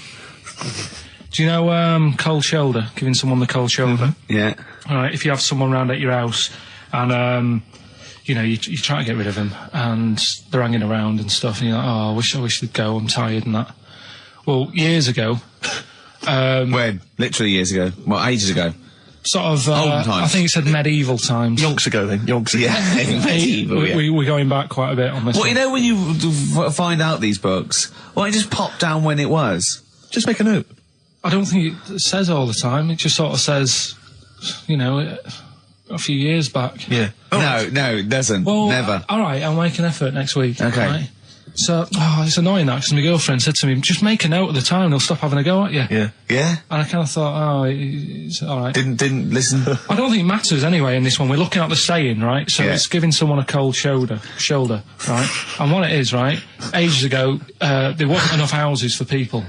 Speaker 5: Do you know cold shoulder? Giving someone the cold shoulder?
Speaker 1: Mm-hmm. Yeah.
Speaker 5: All right, if you have someone round at your house and, you know, you try to get rid of them and they're hanging around and stuff and you're like, oh, I wish they'd go, I'm tired and that. Well, years ago...
Speaker 1: when? Literally years ago? Well, ages ago?
Speaker 5: sort of,
Speaker 1: Olden times.
Speaker 5: I think it said medieval times.
Speaker 2: Yonks ago then, yonks ago.
Speaker 1: Yeah, medieval,
Speaker 5: We're going back quite a bit on this
Speaker 1: Well,
Speaker 5: one.
Speaker 1: you know when you find out these books, why don't you just pop down when it was?
Speaker 2: Just make a note.
Speaker 5: I don't think it says all the time. It just sort of says, you know, a few years back.
Speaker 2: Yeah.
Speaker 1: No, it doesn't.
Speaker 5: Well,
Speaker 1: never.
Speaker 5: All right, I'll make an effort next week.
Speaker 1: Okay.
Speaker 5: Right? So, it's annoying that, because my girlfriend said to me, just make a note at the time, they'll stop having a go at you.
Speaker 2: Yeah.
Speaker 1: Yeah?
Speaker 5: And I kind of thought, it's all right.
Speaker 1: Didn't listen.
Speaker 5: I don't think it matters anyway in this one. We're looking at the saying, right? So
Speaker 1: Yeah.
Speaker 5: it's giving someone a cold shoulder, right? And what it is, right? Ages ago, there wasn't enough houses for people.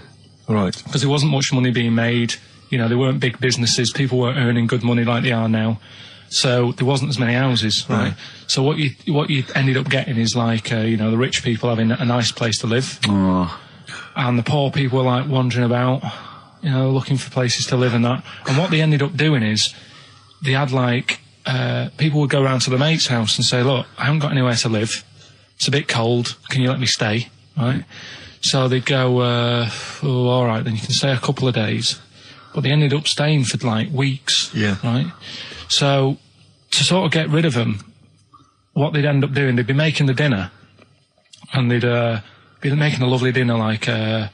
Speaker 2: Right.
Speaker 5: Because there wasn't much money being made. You know, there weren't big businesses. People weren't earning good money like they are now. So there wasn't as many houses, right? So what you ended up getting is like, you know, the rich people having a nice place to live.
Speaker 1: Oh.
Speaker 5: And the poor people were like wandering about, you know, looking for places to live and that. And what they ended up doing is they had like, people would go around to the mate's house and say, look, I haven't got anywhere to live. It's a bit cold. Can you let me stay? Right? So they'd go, all right, then you can stay a couple of days. But they ended up staying for like weeks.
Speaker 2: Yeah.
Speaker 5: Right? So to sort of get rid of them, what they'd end up doing, they'd be making the dinner, and they'd be making a lovely dinner, like a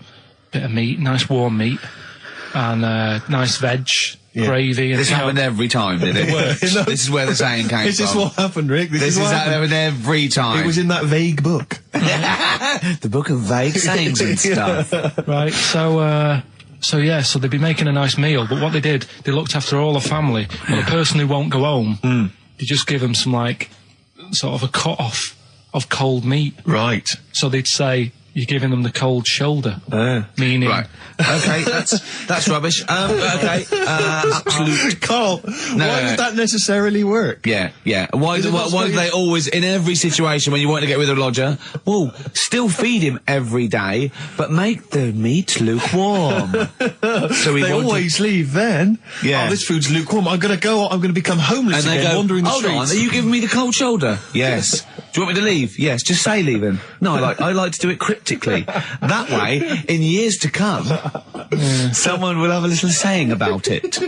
Speaker 5: bit of meat, nice warm meat, and nice veg, gravy. And
Speaker 1: This happened every time, did it?
Speaker 5: works.
Speaker 1: This is where the saying came
Speaker 2: This
Speaker 1: from.
Speaker 2: is what happened, Rick.
Speaker 1: This is
Speaker 2: what
Speaker 1: how happened every time.
Speaker 2: It was in that vague book.
Speaker 1: The book of vague sayings and stuff.
Speaker 5: Right, so they'd be making a nice meal, but what they did, they looked after all the family. But the person who won't go home, they just give them some, like, sort of a cut-off of cold meat.
Speaker 2: Right.
Speaker 5: So they'd say, you're giving them the cold shoulder. Meaning...
Speaker 1: Right. Okay, that's rubbish. Okay, absolute...
Speaker 2: Carl, why would that necessarily work?
Speaker 1: Yeah. Why do they always, in every situation when you want to get rid of a lodger, well, still feed him every day, but make the meat lukewarm. So
Speaker 2: they always leave then.
Speaker 1: Yeah.
Speaker 2: Oh, this food's lukewarm. I'm going to become homeless
Speaker 1: and they
Speaker 2: again,
Speaker 1: go,
Speaker 2: wandering the
Speaker 1: hold
Speaker 2: streets.
Speaker 1: on, are you giving me the cold shoulder? Yes. Do you want me to leave? Yes. Just say leaving. No, I like to do it cryptically. That way, in years to come, someone will have a little saying about it.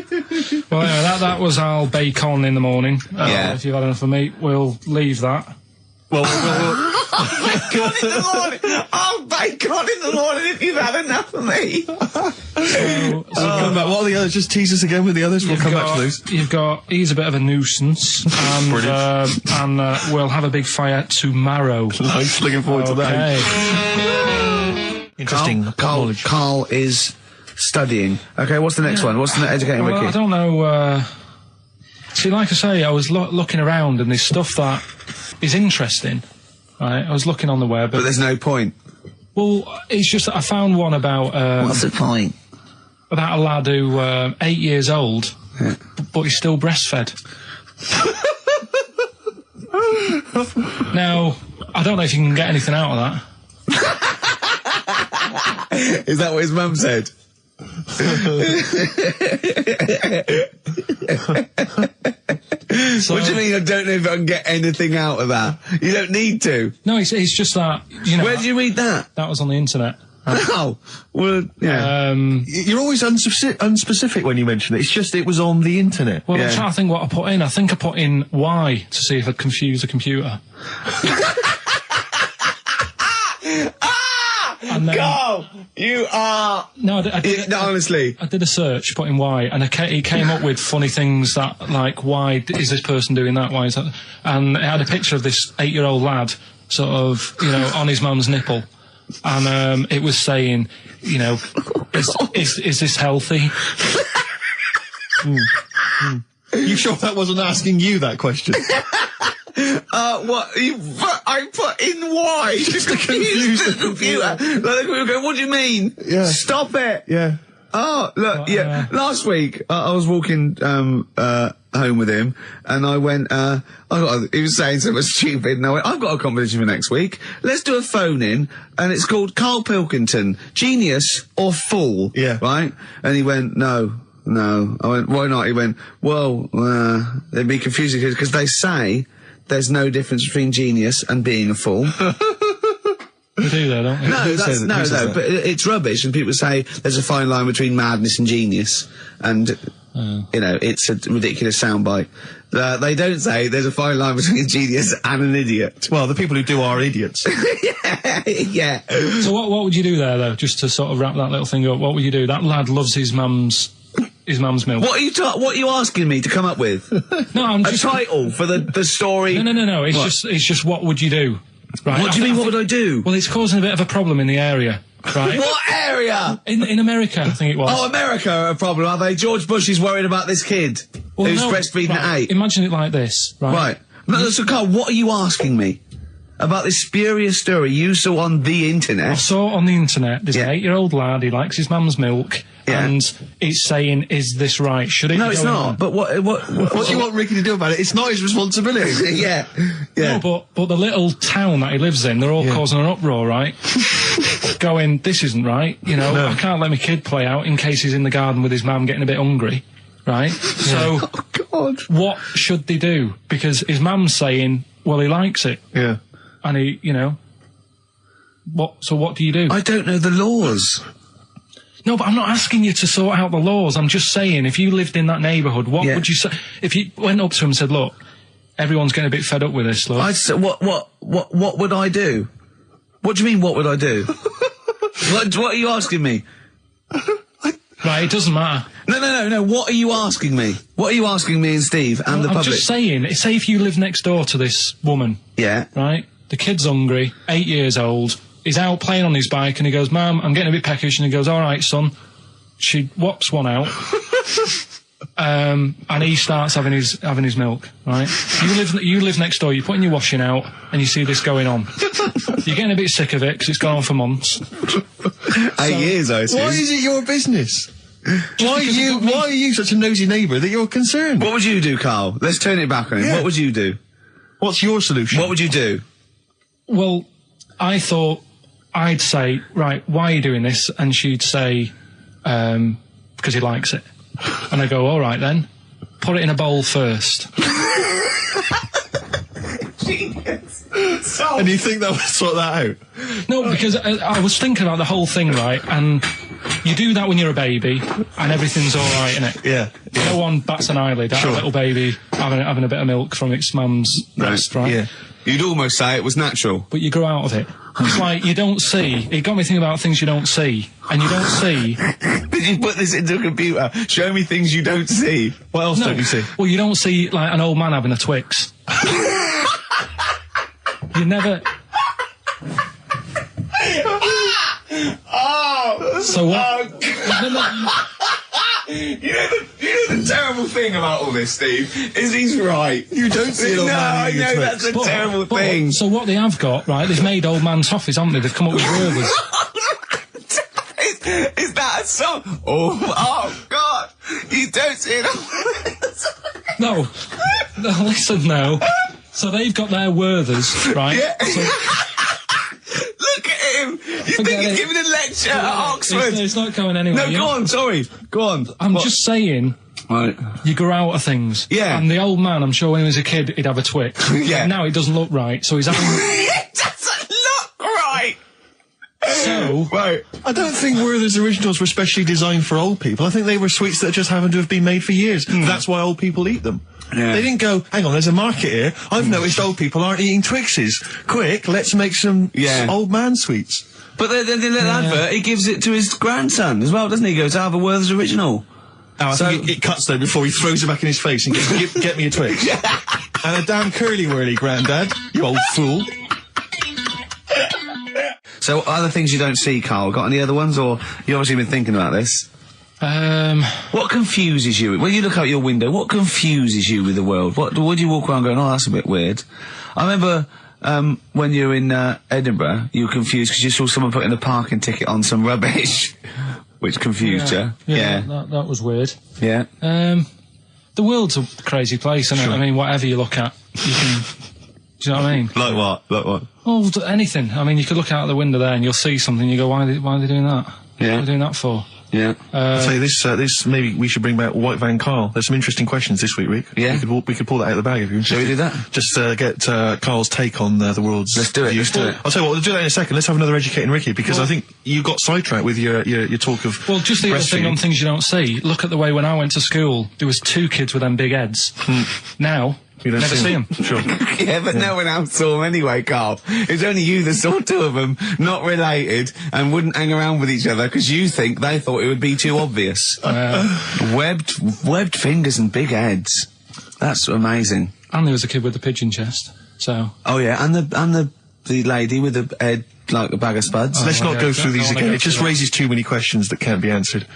Speaker 5: Well, anyway, that was our bacon in the morning. If you've had enough of meat, we'll leave that.
Speaker 2: Well,
Speaker 1: bacon in the morning! Oh, bacon in the morning if you've had enough of me!
Speaker 2: come back. What are the others? Just tease us again with the others. We'll come back to those.
Speaker 5: You've got, he's a bit of a nuisance, and we'll have a big fire tomorrow.
Speaker 2: Nice, looking forward to that. Interesting.
Speaker 1: Karl is studying. Okay, what's the next one? What's the educating wiki?
Speaker 5: I don't know. See, like I say, I was looking around, and there's stuff that is interesting. Right, I was looking on the web,
Speaker 1: but there's no point.
Speaker 5: Well, it's just that I found one about.
Speaker 1: What's the point?
Speaker 5: About a lad who 8 years old, but he's still breastfed. Now, I don't know if you can get anything out of that.
Speaker 1: Is that what his mum said?
Speaker 5: So,
Speaker 1: what do you mean? I don't know if I can get anything out of that. You don't need to.
Speaker 5: No, it's just that, you know.
Speaker 1: Where did you read that?
Speaker 5: That was on the internet.
Speaker 1: Oh, well, yeah.
Speaker 2: You're always unspecific when you mention it. It's just it was on the internet.
Speaker 5: Well, I'm trying to think what I put in. I think I put in Y to see if I'd confuse a computer. And then,
Speaker 1: Go! You are...
Speaker 5: No, I did,
Speaker 1: honestly.
Speaker 5: I did a search, put in Y, and it came up with funny things that, like, why is this person doing that? Why is that? And it had a picture of this 8-year-old lad, sort of, you know, on his mum's nipple. And it was saying, you know, is this healthy?
Speaker 2: You sure that wasn't asking you that question?
Speaker 1: What? I put in Y just to confuse the computer. Like, the computer going, what do you mean?
Speaker 2: Yeah.
Speaker 1: Stop it.
Speaker 2: Yeah.
Speaker 1: Oh, look, last week, I was walking, home with him, and I went, he was saying something stupid, and I went, I've got a competition for next week. Let's do a phone-in, and it's called Karl Pilkington, Genius or Fool.
Speaker 2: Yeah.
Speaker 1: Right? And he went, No. I went, why not? He went, well, it'd be confusing, because they say there's no difference between genius and being a fool.
Speaker 5: We do that, don't we?
Speaker 1: No, but it's rubbish, and people say there's a fine line between madness and genius, and
Speaker 8: You know, it's a ridiculous soundbite. They don't say there's a fine line between a genius and an idiot.
Speaker 2: Well, the people who do are idiots.
Speaker 8: Yeah.
Speaker 5: So what would you do there, though, just to sort of wrap that little thing up? What would you do? That lad loves his mum's milk.
Speaker 8: What are you asking me to come up with?
Speaker 5: No, I'm just...
Speaker 8: A title for the story?
Speaker 5: No. It's just what would you do? Right?
Speaker 8: What do you mean, what would I do?
Speaker 5: Well, it's causing a bit of a problem in the area. Right.
Speaker 8: What area?
Speaker 5: In America, I think it was.
Speaker 8: Oh, America are a problem, are they? George Bush is worried about this kid who's breastfeeding at 8.
Speaker 5: Imagine it like this, right?
Speaker 8: Right. No, so Carl, what are you asking me? About this spurious story you saw on the internet?
Speaker 5: I saw on the internet, there's an 8-year-old lad, he likes his mum's milk, and it's saying, is this right? Should it
Speaker 8: No,
Speaker 5: be
Speaker 8: it's
Speaker 5: going
Speaker 8: not.
Speaker 5: on?
Speaker 8: But what
Speaker 2: do you want Ricky to do about it? It's not his responsibility.
Speaker 8: Yeah.
Speaker 5: No, but the little town that he lives in, they're all causing an uproar, right? Going, this isn't right, you know, I can't let my kid play out in case he's in the garden with his mum getting a bit hungry, right? So, what should they do? Because his mum's saying, well, he likes it.
Speaker 2: Yeah.
Speaker 5: And he, you know, what do you do?
Speaker 8: I don't know the laws.
Speaker 5: No, but I'm not asking you to sort out the laws. I'm just saying, if you lived in that neighbourhood, what would you say? If you went up to him and said, look, everyone's getting a bit fed up with this, look.
Speaker 8: I'd say, what would I do? What do you mean, what would I do? what are you asking me?
Speaker 5: Right, it doesn't matter.
Speaker 8: No, what are you asking me? What are you asking me and Steve and the public?
Speaker 5: I'm just saying, say if you live next door to this woman.
Speaker 8: Yeah.
Speaker 5: Right? The kid's hungry, 8 years old, he's out playing on his bike and he goes, Mum, I'm getting a bit peckish, and he goes, all right, son. She whops one out. And he starts having his milk, right? You live next door, you're putting your washing out, and you see this going on. You're getting a bit sick of it, because it's gone on for months.
Speaker 8: 8 years, I assume.
Speaker 2: Why is it your business? Why are you such a nosy neighbour that you're concerned?
Speaker 8: What would you do, Carl? Let's turn it back on him. Yeah. What would you do?
Speaker 2: What's your solution?
Speaker 8: What would you do?
Speaker 5: Well, I thought I'd say, right, why are you doing this? And she'd say, because he likes it. And I go, all right then, put it in a bowl first.
Speaker 8: Genius.
Speaker 2: And you think that would sort that out?
Speaker 5: No, because I was thinking about the whole thing, right? And you do that when you're a baby, and everything's all right, innit?
Speaker 2: Yeah.
Speaker 5: No one bats an eyelid at a little baby having a bit of milk from its mum's breast, right?
Speaker 2: Yeah.
Speaker 8: You'd almost say it was natural.
Speaker 5: But you grow out of it. It's like you don't see. It got me thinking about things you don't see. And you don't see...
Speaker 8: Did you put this into a computer? Show me things you don't see.
Speaker 2: What else don't you see?
Speaker 5: Well, you don't see, like, an old man having a Twix. You never... So what?
Speaker 8: You know the terrible thing about all this, Steve, is he's right.
Speaker 2: You don't see an old man eating a Twix.
Speaker 8: That's a terrible thing.
Speaker 5: So what they have got, right, they've made old man toffees, haven't they? They've come up with Gervais.
Speaker 8: Is that a song? Oh, God. You don't see it.
Speaker 5: No, listen now. So they've got their Werthers, right?
Speaker 8: Yeah.
Speaker 5: So,
Speaker 8: look at him. You think he's giving a lecture at Oxford?
Speaker 5: It's not going anywhere.
Speaker 8: No, go on, sorry. Go on.
Speaker 5: I'm just saying,
Speaker 8: right.
Speaker 5: You grow out of things.
Speaker 8: Yeah.
Speaker 5: And the old man, I'm sure when he was a kid, he'd have a Twix.
Speaker 8: Yeah.
Speaker 5: Now it doesn't look right, so he's having...
Speaker 8: It doesn't look right!
Speaker 5: So...
Speaker 8: Right.
Speaker 2: I don't think Werther's originals were specially designed for old people. I think they were sweets that just happened to have been made for years. That's why old people eat them.
Speaker 8: Yeah.
Speaker 2: They didn't go, hang on, there's a market here. I've noticed old people aren't eating Twixes. Quick, let's make some old man sweets.
Speaker 8: But the little advert, he gives it to his grandson as well, doesn't he? He goes, I have a Werther's original.
Speaker 2: Oh, I think it cuts though before he throws it back in his face and goes, get me a Twix. And a damn curly-whirly, Grandad, you old fool.
Speaker 8: So, other things you don't see, Carl? Got any other ones, or you obviously been thinking about this? What confuses you? When you look out your window, what confuses you with the world? What do you walk around going, oh, that's a bit weird? I remember, when you were in, Edinburgh, you were confused because you saw someone putting a parking ticket on some rubbish, which confused you.
Speaker 5: Yeah. That was weird.
Speaker 8: Yeah.
Speaker 5: The world's a crazy place, isn't it? I mean, whatever you look at, you can... Do you know what I mean?
Speaker 8: Like what? Like what?
Speaker 5: Well, anything. I mean, you could look out the window there and you'll see something, you go, why are they doing that?
Speaker 8: Yeah.
Speaker 5: What are they doing that for?
Speaker 8: Yeah.
Speaker 2: I'll tell you this maybe we should bring back White Van Karl. There's some interesting questions this week, Rick.
Speaker 8: Yeah.
Speaker 2: We could pull that out of the bag if you're interested.
Speaker 8: Shall we do that?
Speaker 2: Just get Karl's take on the world's
Speaker 8: Let's do it.
Speaker 2: views.
Speaker 8: Let's do it.
Speaker 2: I'll tell you what, we'll do that in a second. Let's have another Educating Ricky, because I think you got sidetracked with your talk of
Speaker 5: Well, just the other thing on
Speaker 2: breastfeeding.
Speaker 5: things you don't see. Look at the way when I went to school, there was 2 kids with them big heads. Now,
Speaker 2: You don't
Speaker 5: never see them.
Speaker 2: Sure.
Speaker 8: Yeah, but no one else saw them anyway, Karl. It was only you that saw 2 of them, not related, and wouldn't hang around with each other because you think they thought it would be too obvious. Webbed fingers and big heads. That's amazing.
Speaker 5: And there was a kid with a pigeon chest. So.
Speaker 8: Oh yeah, and the lady with the head like a bag of spuds.
Speaker 2: Let's not go through these again. It just
Speaker 5: that.
Speaker 2: raises too many questions that can't be answered.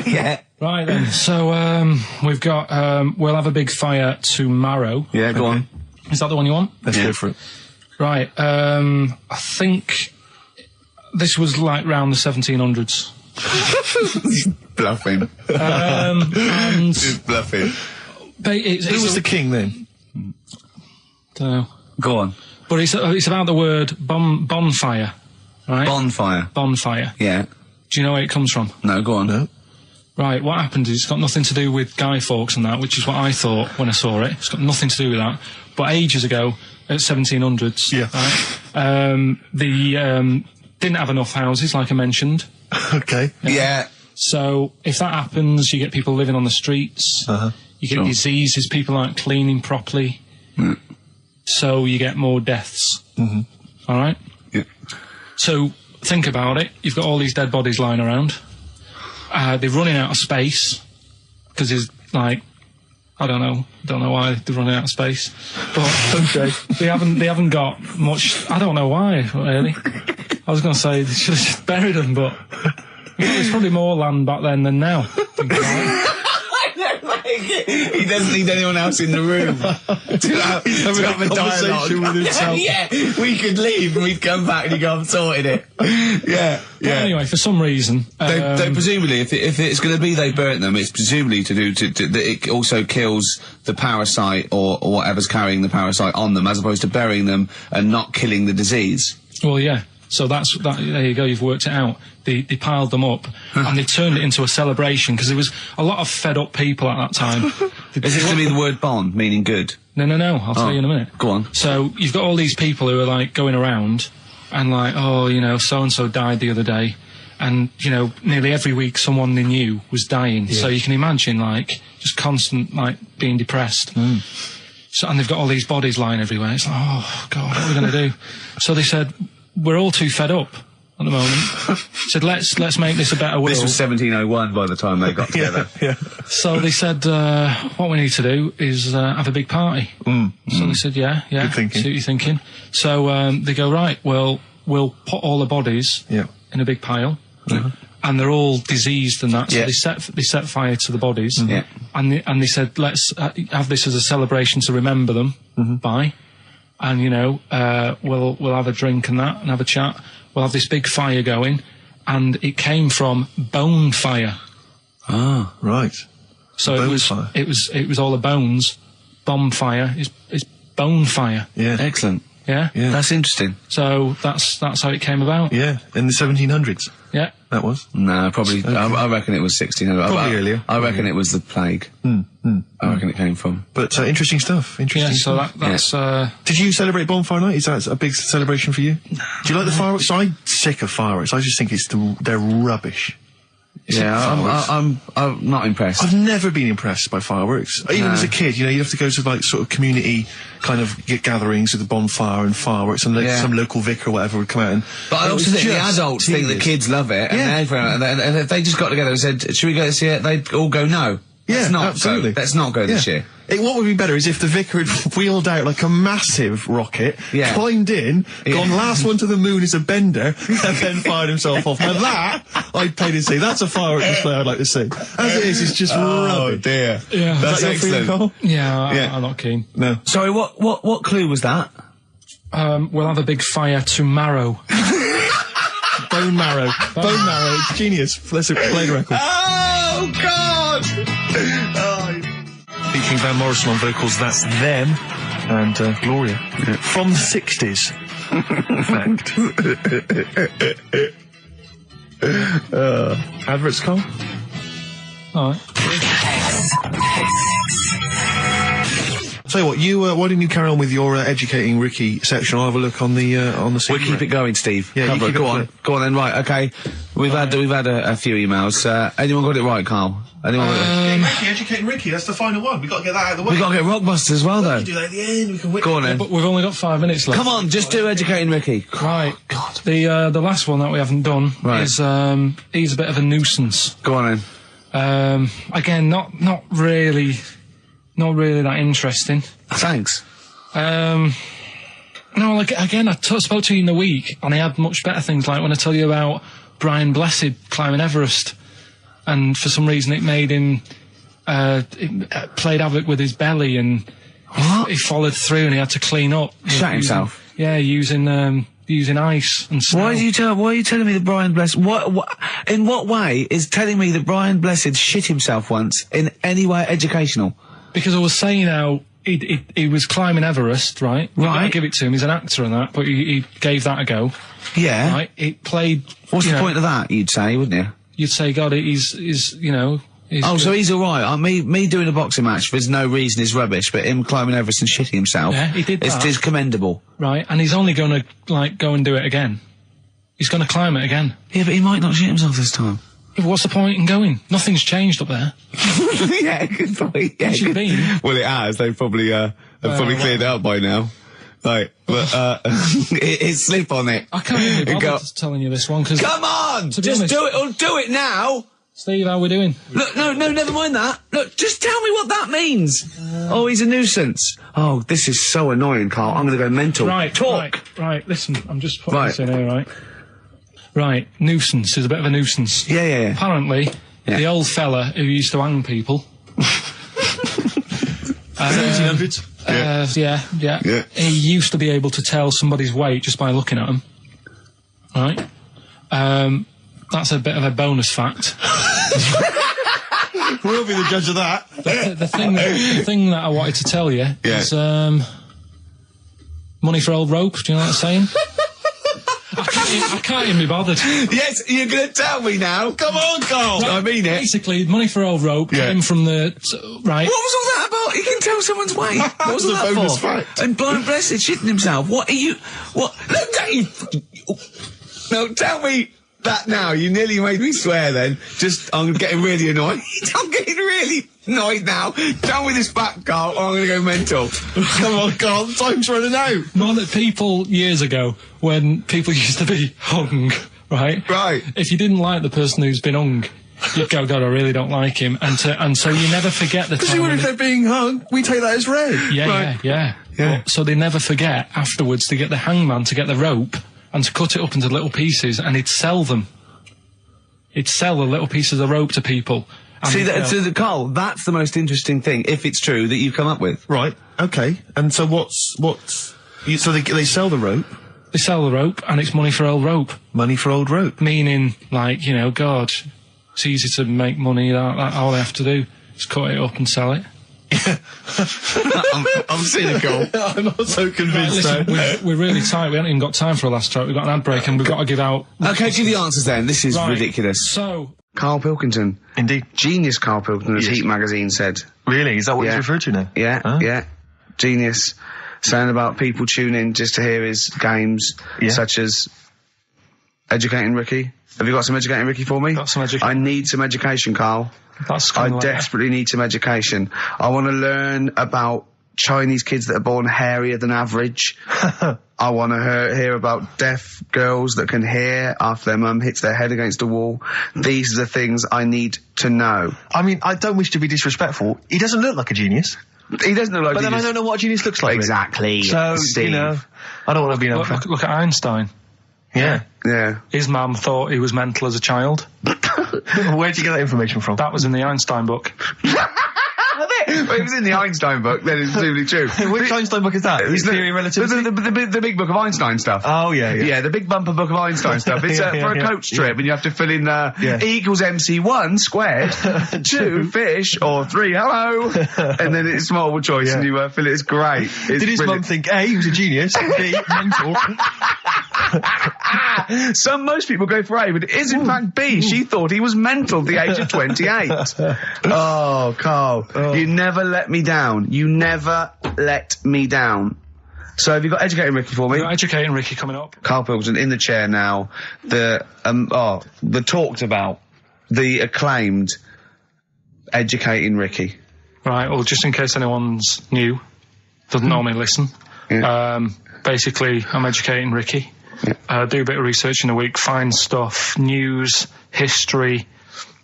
Speaker 8: Yeah.
Speaker 5: Right then. So we've got we'll have a big fire tomorrow.
Speaker 8: Yeah, go on.
Speaker 5: Is that the one you want?
Speaker 2: Let's go for it.
Speaker 5: Right. I think this was like round the 1700s.
Speaker 8: Bluffing.
Speaker 5: And
Speaker 8: Just bluffing.
Speaker 2: Who was the king then?
Speaker 5: Don't know.
Speaker 8: Go on.
Speaker 5: But it's about the word bonfire, right?
Speaker 8: Bonfire.
Speaker 5: Bonfire.
Speaker 8: Yeah.
Speaker 5: Do you know where it comes from?
Speaker 8: No, go on.
Speaker 2: No.
Speaker 5: Right, what happened is it's got nothing to do with Guy Fawkes and that, which is what I thought when I saw it. It's got nothing to do with that. But ages ago, at 1700s, right, they didn't have enough houses, like I mentioned.
Speaker 2: Okay.
Speaker 8: Yeah.
Speaker 5: So if that happens, you get people living on the streets. You get diseases, people aren't cleaning properly. So you get more deaths. All right?
Speaker 8: Yeah.
Speaker 5: So think about it. You've got all these dead bodies lying around. They're running out of space because there's like, I don't know why they're running out of space, but they haven't got much. I don't know why really. I was going to say they should have just buried them, but there's probably more land back then than now. Think about it.
Speaker 8: He doesn't need anyone else in the room to have a
Speaker 2: conversation
Speaker 8: dialogue.
Speaker 2: with himself.
Speaker 8: Yeah, we could leave and we'd come back and he'd go, I've sorted it. Yeah.
Speaker 5: But anyway, for some reason,
Speaker 8: They presumably, if it's going to be they burnt them, it's presumably to do that it also kills the parasite or whatever's carrying the parasite on them, as opposed to burying them and not killing the disease.
Speaker 5: well, yeah. So that's that. There you go. You've worked it out. They piled them up and they turned it into a celebration because there was a lot of fed up people at that time.
Speaker 8: Is it going to be the word bon, meaning good?
Speaker 5: No. I'll tell you in a minute.
Speaker 8: Go on.
Speaker 5: So you've got all these people who are like going around and like, oh, you know, so and so died the other day, and you know, nearly every week someone they knew was dying. So you can imagine like just constant like being depressed. So and they've got all these bodies lying everywhere. It's like, oh God, what are we going to do? So they said, we're all too fed up at the moment. Said, let's make this a better world.
Speaker 8: This was 1701 by the time they got together.
Speaker 2: Yeah.
Speaker 5: So they said, what we need to do is have a big party. So they said, yeah.
Speaker 2: Good thinking.
Speaker 5: See what you're thinking. So they go, right, well, we'll put all the bodies in a big pile. And they're all diseased and that, so they set fire to the bodies. And they said, let's have this as a celebration to remember them by. And, you know, we'll have a drink and that and have a chat. We'll have this big fire going. And it came from bone fire.
Speaker 2: Ah, right.
Speaker 5: So it was all the bones. Bonfire is bone fire.
Speaker 2: Yeah.
Speaker 8: Excellent.
Speaker 5: Yeah?
Speaker 8: That's interesting.
Speaker 5: So that's how it came about.
Speaker 2: Yeah, in the 1700s.
Speaker 5: Yeah.
Speaker 2: That was?
Speaker 8: No, probably. Okay. I reckon it was 1600.
Speaker 2: Probably earlier.
Speaker 8: I reckon it was the plague. I reckon it came from.
Speaker 2: But interesting stuff. Interesting stuff.
Speaker 5: That's...
Speaker 2: Did you celebrate Bonfire Night? Is that a big celebration for you? Do you like the fireworks? I'm sick of fireworks. I just think they're rubbish.
Speaker 8: I'm not impressed.
Speaker 2: I've never been impressed by fireworks. Even as a kid, you know, you have to go to like sort of community kind of gatherings with a bonfire and fireworks, and some local vicar or whatever would come out.
Speaker 8: But I also think the adults think the kids love it, and if they just got together and said, "Should we go this year?" They'd all go, "No."
Speaker 2: Absolutely.
Speaker 8: Let's not go this year.
Speaker 2: What would be better is if the vicar had wheeled out like a massive rocket, climbed in, gone last one to the moon as a bender, and then fired himself off. Now that, I'd pay to see. That's a firework display I'd like to see. As it is, it's just rubbish.
Speaker 8: Oh dear.
Speaker 5: Yeah.
Speaker 2: That's excellent. Feeling,
Speaker 5: yeah, I'm not keen.
Speaker 2: No.
Speaker 8: Sorry, what clue was that?
Speaker 5: We'll have a big fire tomorrow.
Speaker 2: Bone marrow. Bone marrow. It's genius. Let's play the record.
Speaker 8: Oh, God!
Speaker 2: Featuring Van Morrison on vocals, that's Them, and Gloria. From the 60s, in fact. Adverts, Carl?
Speaker 5: All right.
Speaker 2: Tell you what, why didn't you carry on with your educating Ricky section? I'll have a look on the
Speaker 8: We'll keep it going, Steve.
Speaker 2: Yeah,
Speaker 8: go on then. Right, okay. We've had a few emails. Anyone got it right, Carl? Anyone?
Speaker 2: Educating Ricky. That's the final one. We got to get that out of the way.
Speaker 8: We got to get Rockbusters as well, though.
Speaker 2: We can do that at the end. We can wait.
Speaker 8: Go on then.
Speaker 5: But we've only got 5 minutes left.
Speaker 8: Come on, just do educating Ricky.
Speaker 5: Right. God. The last one that we haven't done is he's a bit of a nuisance.
Speaker 8: Go on then.
Speaker 5: Again, not really that interesting.
Speaker 8: Thanks.
Speaker 5: No, like, again, I spoke to you in the week, and I had much better things, like when I tell you about Brian Blessed climbing Everest, and for some reason it made him, it played havoc with his belly, and he followed through, and he had to clean up.
Speaker 8: Shut himself?
Speaker 5: Yeah, using ice and snow.
Speaker 8: Why are you telling me that Brian Blessed, in what way is telling me that Brian Blessed shit himself once in any way educational?
Speaker 5: Because I was saying how he was climbing Everest, right?
Speaker 8: Right.
Speaker 5: I give it to him. He's an actor and that, but he gave that a go.
Speaker 8: Yeah.
Speaker 5: Right. It played.
Speaker 8: What's the point of that? You'd say, wouldn't you?
Speaker 5: You'd say, God, he's you know.
Speaker 8: So he's all right. Me doing a boxing match, there's no reason is rubbish, but him climbing Everest and shitting himself,
Speaker 5: yeah, he did that.
Speaker 8: It's commendable.
Speaker 5: Right. And he's only going to like go and do it again. He's going to climb it again.
Speaker 8: Yeah, but he might not shit himself this time.
Speaker 5: Yeah, but what's the point in going? Nothing's changed up there.
Speaker 8: Yeah, good point. Yeah,
Speaker 5: Where's been?
Speaker 8: Well, it has. They've probably cleared it up by now. Like, but it's slip on it.
Speaker 5: I can't even be bothered telling you this one because.
Speaker 8: Come on, just do it. Or do it now.
Speaker 5: Steve, how we doing?
Speaker 8: Look, no, never mind that. Look, just tell me what that means. Oh, he's a nuisance. Oh, this is so annoying, Carl. I'm going to go mental.
Speaker 5: Right,
Speaker 8: talk.
Speaker 5: Right. Listen, I'm just putting this in here, right? Right, nuisance is a bit of a nuisance.
Speaker 8: Yeah.
Speaker 5: Apparently, the old fella who used to hang people.
Speaker 2: 1700s?
Speaker 5: Yeah. He used to be able to tell somebody's weight just by looking at them. Right? That's a bit of a bonus fact.
Speaker 2: We'll be the judge of that.
Speaker 5: The thing that I wanted to tell you is money for old rope. Do you know what I'm saying? I can't even be bothered.
Speaker 8: Yes, you're going to tell me now. Come on, Carl.
Speaker 5: Right,
Speaker 8: I mean it.
Speaker 5: Basically, money for old rope came from the... Right.
Speaker 8: What was all that about? You can tell someone's weight. What was all that for? Fact. And Brian Blessed shitting himself. What are you... What... No, tell me that now. You nearly made me swear then. I'm getting really annoyed. I'm getting really annoyed now. Tell me this back, Carl, or I'm going to go mental.
Speaker 2: Come on, Carl. Time's running out.
Speaker 5: More that people years ago, when people used to be hung, right?
Speaker 8: Right.
Speaker 5: If you didn't like the person who's been hung, you'd go, God, I really don't like him. And so you never forget the time.
Speaker 2: Because if they're being hung, we take that as read.
Speaker 5: Yeah. So they never forget afterwards to get the hangman to get the rope and to cut it up into little pieces, and he'd sell them. He'd sell the little pieces of rope to people.
Speaker 8: See, Carl, that's the most interesting thing, if it's true, that you've come up with.
Speaker 2: Right, okay. And so so they sell the rope?
Speaker 5: They sell the rope, and it's money for old rope.
Speaker 2: Money for old rope?
Speaker 5: Meaning, like, you know, God, it's easy to make money, that all they have to do is cut it up and sell it.
Speaker 8: I'm cynical.
Speaker 2: I'm not so convinced.
Speaker 5: Right, listen, we're really tight. We haven't even got time for a last track. We've got an ad break and we've got to give out...
Speaker 8: Okay, do the answers then. This is ridiculous.
Speaker 5: So...
Speaker 8: Karl Pilkington.
Speaker 2: Indeed.
Speaker 8: Genius Karl Pilkington, as Heat magazine said.
Speaker 2: Really? Is that what he's referred to now?
Speaker 8: Yeah. Genius. Saying about people tune in just to hear his games, such as Educating Ricky. Have you got some Educating Ricky for me?
Speaker 5: Got some education.
Speaker 8: I need some education, Karl. I desperately need some education. I want to learn about Chinese kids that are born hairier than average. I want to hear about deaf girls that can hear after their mum hits their head against a wall. These are the things I need to know.
Speaker 2: I mean, I don't wish to be disrespectful. He doesn't look like a genius.
Speaker 8: He doesn't look like a genius.
Speaker 2: But then I don't know what a genius looks like.
Speaker 8: Exactly.
Speaker 2: So,
Speaker 8: Steve.
Speaker 2: you know, I don't want to be...
Speaker 5: Look at Einstein.
Speaker 2: Yeah.
Speaker 5: His mum thought he was mental as a child.
Speaker 2: Where'd you get that information from?
Speaker 5: That was in the Einstein book.
Speaker 8: Well, it was in the Einstein book, then it's presumably true.
Speaker 2: Which Einstein book is that? His Theory of Relativity?
Speaker 8: The big book of Einstein stuff.
Speaker 2: Oh, yeah.
Speaker 8: Yeah, the big bumper book of Einstein stuff. It's for a coach trip, and you have to fill in E equals MC1 squared, 2 fish, or 3 hello, and then it's multiple choice, and you fill it. It's great. It's
Speaker 2: Did his mum think A, he was a genius, B, mental?
Speaker 8: Most people go for A, but it is in fact B. She thought he was mental at the age of 28. Oh, Karl, you never let me down. You never let me down. So have you got Educating Ricky for me?
Speaker 5: We've got Educating Ricky coming up.
Speaker 8: Karl Pilkington in the chair now. The talked about, the acclaimed Educating Ricky.
Speaker 5: Right, well, just in case anyone's new, doesn't normally listen. Yeah. Basically, I'm Educating Ricky. Yeah. Do a bit of research in a week, find stuff, news, history,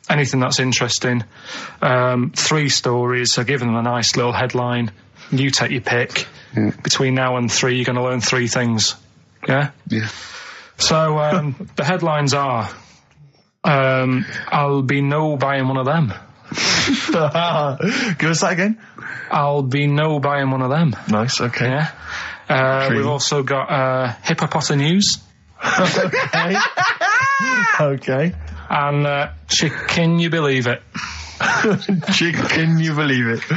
Speaker 5: anything that's interesting. 3 stories, I give them a nice little headline. You take your pick. Yeah. Between now and 3, you're going to learn 3 things. Yeah? Yeah. So, the headlines are, I'll be no buying one of them.
Speaker 2: Give us that again.
Speaker 5: I'll be no buying one of them.
Speaker 2: Nice, okay.
Speaker 5: Yeah. We've also got, hippopotamus.
Speaker 2: Okay. Okay.
Speaker 5: And, Can you believe it?
Speaker 2: Can you believe it?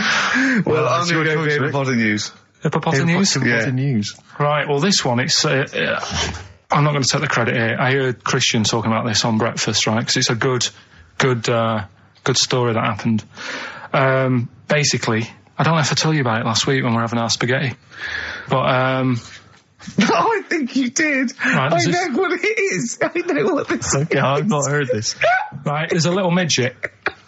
Speaker 8: Well, I'm going to go for hippopotamus.
Speaker 5: Hippopotamus?
Speaker 2: Hippopotamus.
Speaker 5: Right, well, this one, it's... I'm not going to take the credit here. I heard Christian talking about this on breakfast, right? Because it's a good story that happened. Basically, I don't know if I told you about it last week when we were having our spaghetti. But,
Speaker 8: no, I think you did. Right, I know what it is. I know what this is.
Speaker 2: Okay, I've not heard this.
Speaker 5: Right, there's a little midget.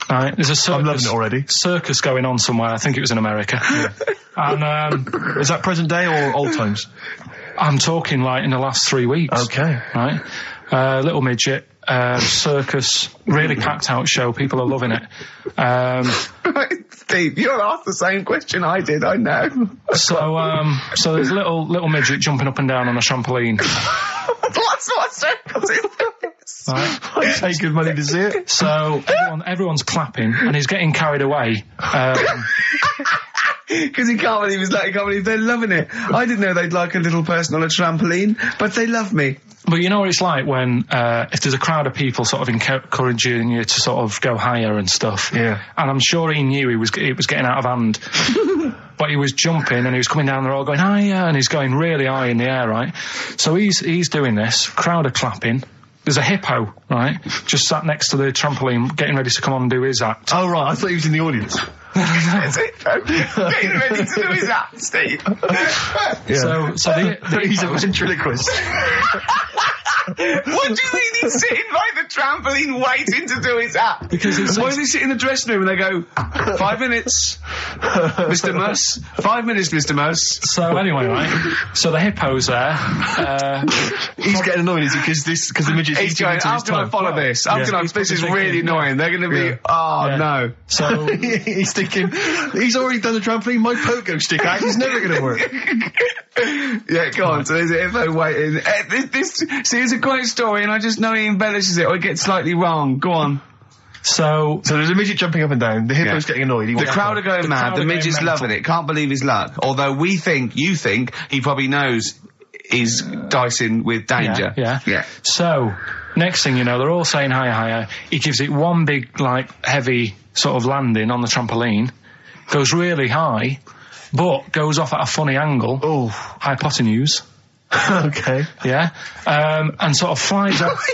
Speaker 5: Right, there's a circus.
Speaker 2: I'm loving it already.
Speaker 5: Circus going on somewhere. I think it was in America. Yeah. And,
Speaker 2: is that present day or old times?
Speaker 5: I'm talking like in the last 3 weeks.
Speaker 2: Okay.
Speaker 5: Right? Little midget, circus, really packed out show. People are loving it.
Speaker 8: Right, Steve, you're asked the same question I did, I know.
Speaker 5: So there's a little midget jumping up and down on a trampoline.
Speaker 8: That's what circus is.
Speaker 5: Right.
Speaker 2: I'd pay good money to see it.
Speaker 5: So everyone's clapping and he's getting carried away.
Speaker 8: Because he can't believe they're loving it. I didn't know they'd like a little person on a trampoline, but they love me.
Speaker 5: But you know what it's like when, if there's a crowd of people sort of encouraging you to sort of go higher and stuff.
Speaker 2: Yeah.
Speaker 5: And I'm sure he knew it was getting out of hand. But he was jumping and he was coming down the road going higher and he's going really high in the air, right? So he's doing this, crowd are clapping. There's a hippo, right, just sat next to the trampoline getting ready to come on and do his act.
Speaker 2: Oh, right, I thought he was in the audience.
Speaker 8: That's it, getting ready to do his act, Steve.
Speaker 5: Yeah. So
Speaker 2: he's a ventriloquist.
Speaker 8: What do you mean he's sitting by the trampoline waiting to do his act?
Speaker 5: Because
Speaker 8: why does he sit in the dressing room and they go, 5 minutes, Mr. Muss, 5 minutes, Mr. Muss.
Speaker 5: So anyway, right, so the hippo's there.
Speaker 2: He's getting annoyed, is he? Because the midget's
Speaker 8: he's going, how can I follow this? This is really annoying. They're going to be, no.
Speaker 5: So
Speaker 2: he's thinking, he's already done the trampoline, my pogo stick act is never going to work.
Speaker 8: Yeah, go on. So there's a hippo waiting. See, it's a great story, and I just know he embellishes it or it gets slightly wrong. Go on.
Speaker 5: So
Speaker 2: there's a midget jumping up and down. The hippo's getting annoyed.
Speaker 8: The crowd are going mad. The midget's loving it. Can't believe his luck. Although you think he probably knows he's dicing with danger.
Speaker 5: Yeah. So next thing you know, they're all saying higher. He gives it one big, heavy sort of landing on the trampoline. Goes really high, but goes off at a funny angle.
Speaker 2: Oh,
Speaker 5: hypotenuse.
Speaker 2: Okay.
Speaker 5: Yeah. And sort of flies off.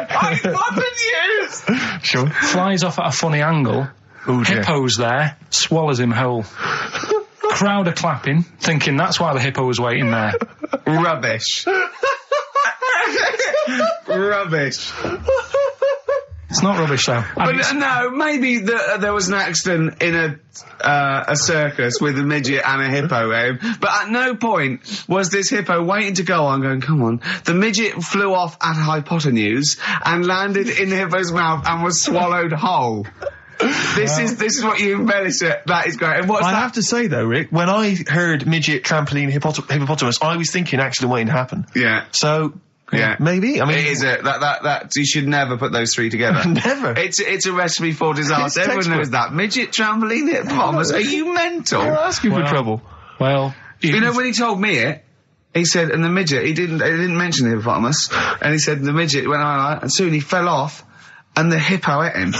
Speaker 8: Hypotenuse!
Speaker 2: Sure.
Speaker 5: Flies off at a funny angle.
Speaker 2: Ooh,
Speaker 5: Hippo's there, swallows him whole. Crowd are clapping, thinking that's why the hippo was waiting there.
Speaker 8: Rubbish. Rubbish.
Speaker 5: It's not rubbish, though.
Speaker 8: But no, maybe there was an accident in a circus with a midget and a hippo, but at no point was this hippo waiting to go on, going, come on. The midget flew off at a hypotenuse and landed in the hippo's mouth and was swallowed whole. This is what you embellish it. That is great. And what's
Speaker 2: I have to say though, Rick, when I heard midget, trampoline, hippopotamus, I was thinking accident waiting to happen.
Speaker 8: Yeah.
Speaker 2: So.
Speaker 8: Yeah,
Speaker 2: maybe. I mean,
Speaker 8: it is that you should never put those three together.
Speaker 2: Never.
Speaker 8: It's a recipe for disaster. Everyone knows that. Midget, trampoline, hippopotamus. Are you mental?
Speaker 2: You're asking for trouble.
Speaker 5: Well,
Speaker 8: you know when he told me it, he said, and the midget. He didn't mention the hippopotamus, and he said the midget went on, and soon he fell off, and the hippo ate him.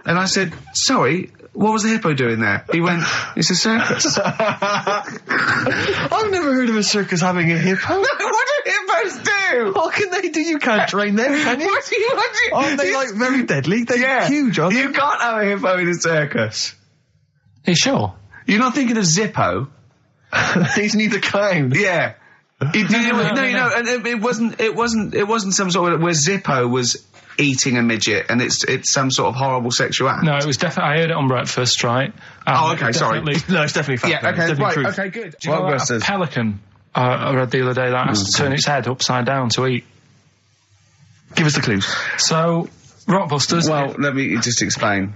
Speaker 8: And I said, sorry. what was the hippo doing there? He went, it's a circus.
Speaker 2: I've never heard of a circus having a hippo.
Speaker 8: What do hippos do?
Speaker 2: What can they do? You can't train them, can you?
Speaker 8: What do you...
Speaker 2: Aren't they, like, very deadly? They're huge, aren't they?
Speaker 8: You can't have a hippo in a circus.
Speaker 5: Are you sure?
Speaker 8: You're not thinking of Zippo?
Speaker 2: Isn't he the clown?
Speaker 8: Yeah. And it wasn't some sort of where Zippo was eating a midget and it's some sort of horrible sexual act.
Speaker 5: No, it was definitely, I heard it on breakfast, right?
Speaker 8: Okay, sorry.
Speaker 2: No, it's definitely fact.
Speaker 8: Yeah, okay, right,
Speaker 2: truth.
Speaker 8: okay, good.
Speaker 5: Do you know what a pelican, I read the other day, that has to turn its head upside down to eat?
Speaker 2: Give us the clues.
Speaker 5: So, Rockbusters...
Speaker 8: Well, let me just explain.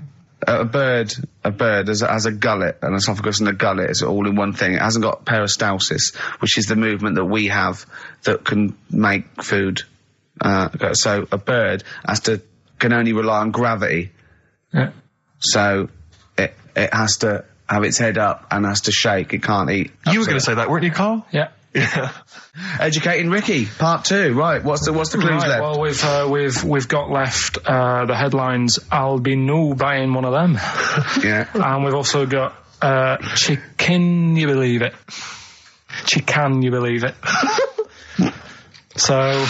Speaker 8: A bird has a gullet, an esophagus and a gullet. It's all in one thing. It hasn't got peristalsis, which is the movement that we have that can make food. So a bird can only rely on gravity.
Speaker 5: Yeah.
Speaker 8: So it has to have its head up and has to shake. It can't eat.
Speaker 2: You were going to say that, weren't you, Karl?
Speaker 5: Yeah.
Speaker 2: Yeah.
Speaker 8: Educating Ricky, part 2. Right, what's the clues left?
Speaker 5: Well, we've got left the headlines. I'll be new buying one of them.
Speaker 8: Yeah.
Speaker 5: And we've also got chicken. You believe it? Chicken. You believe it? So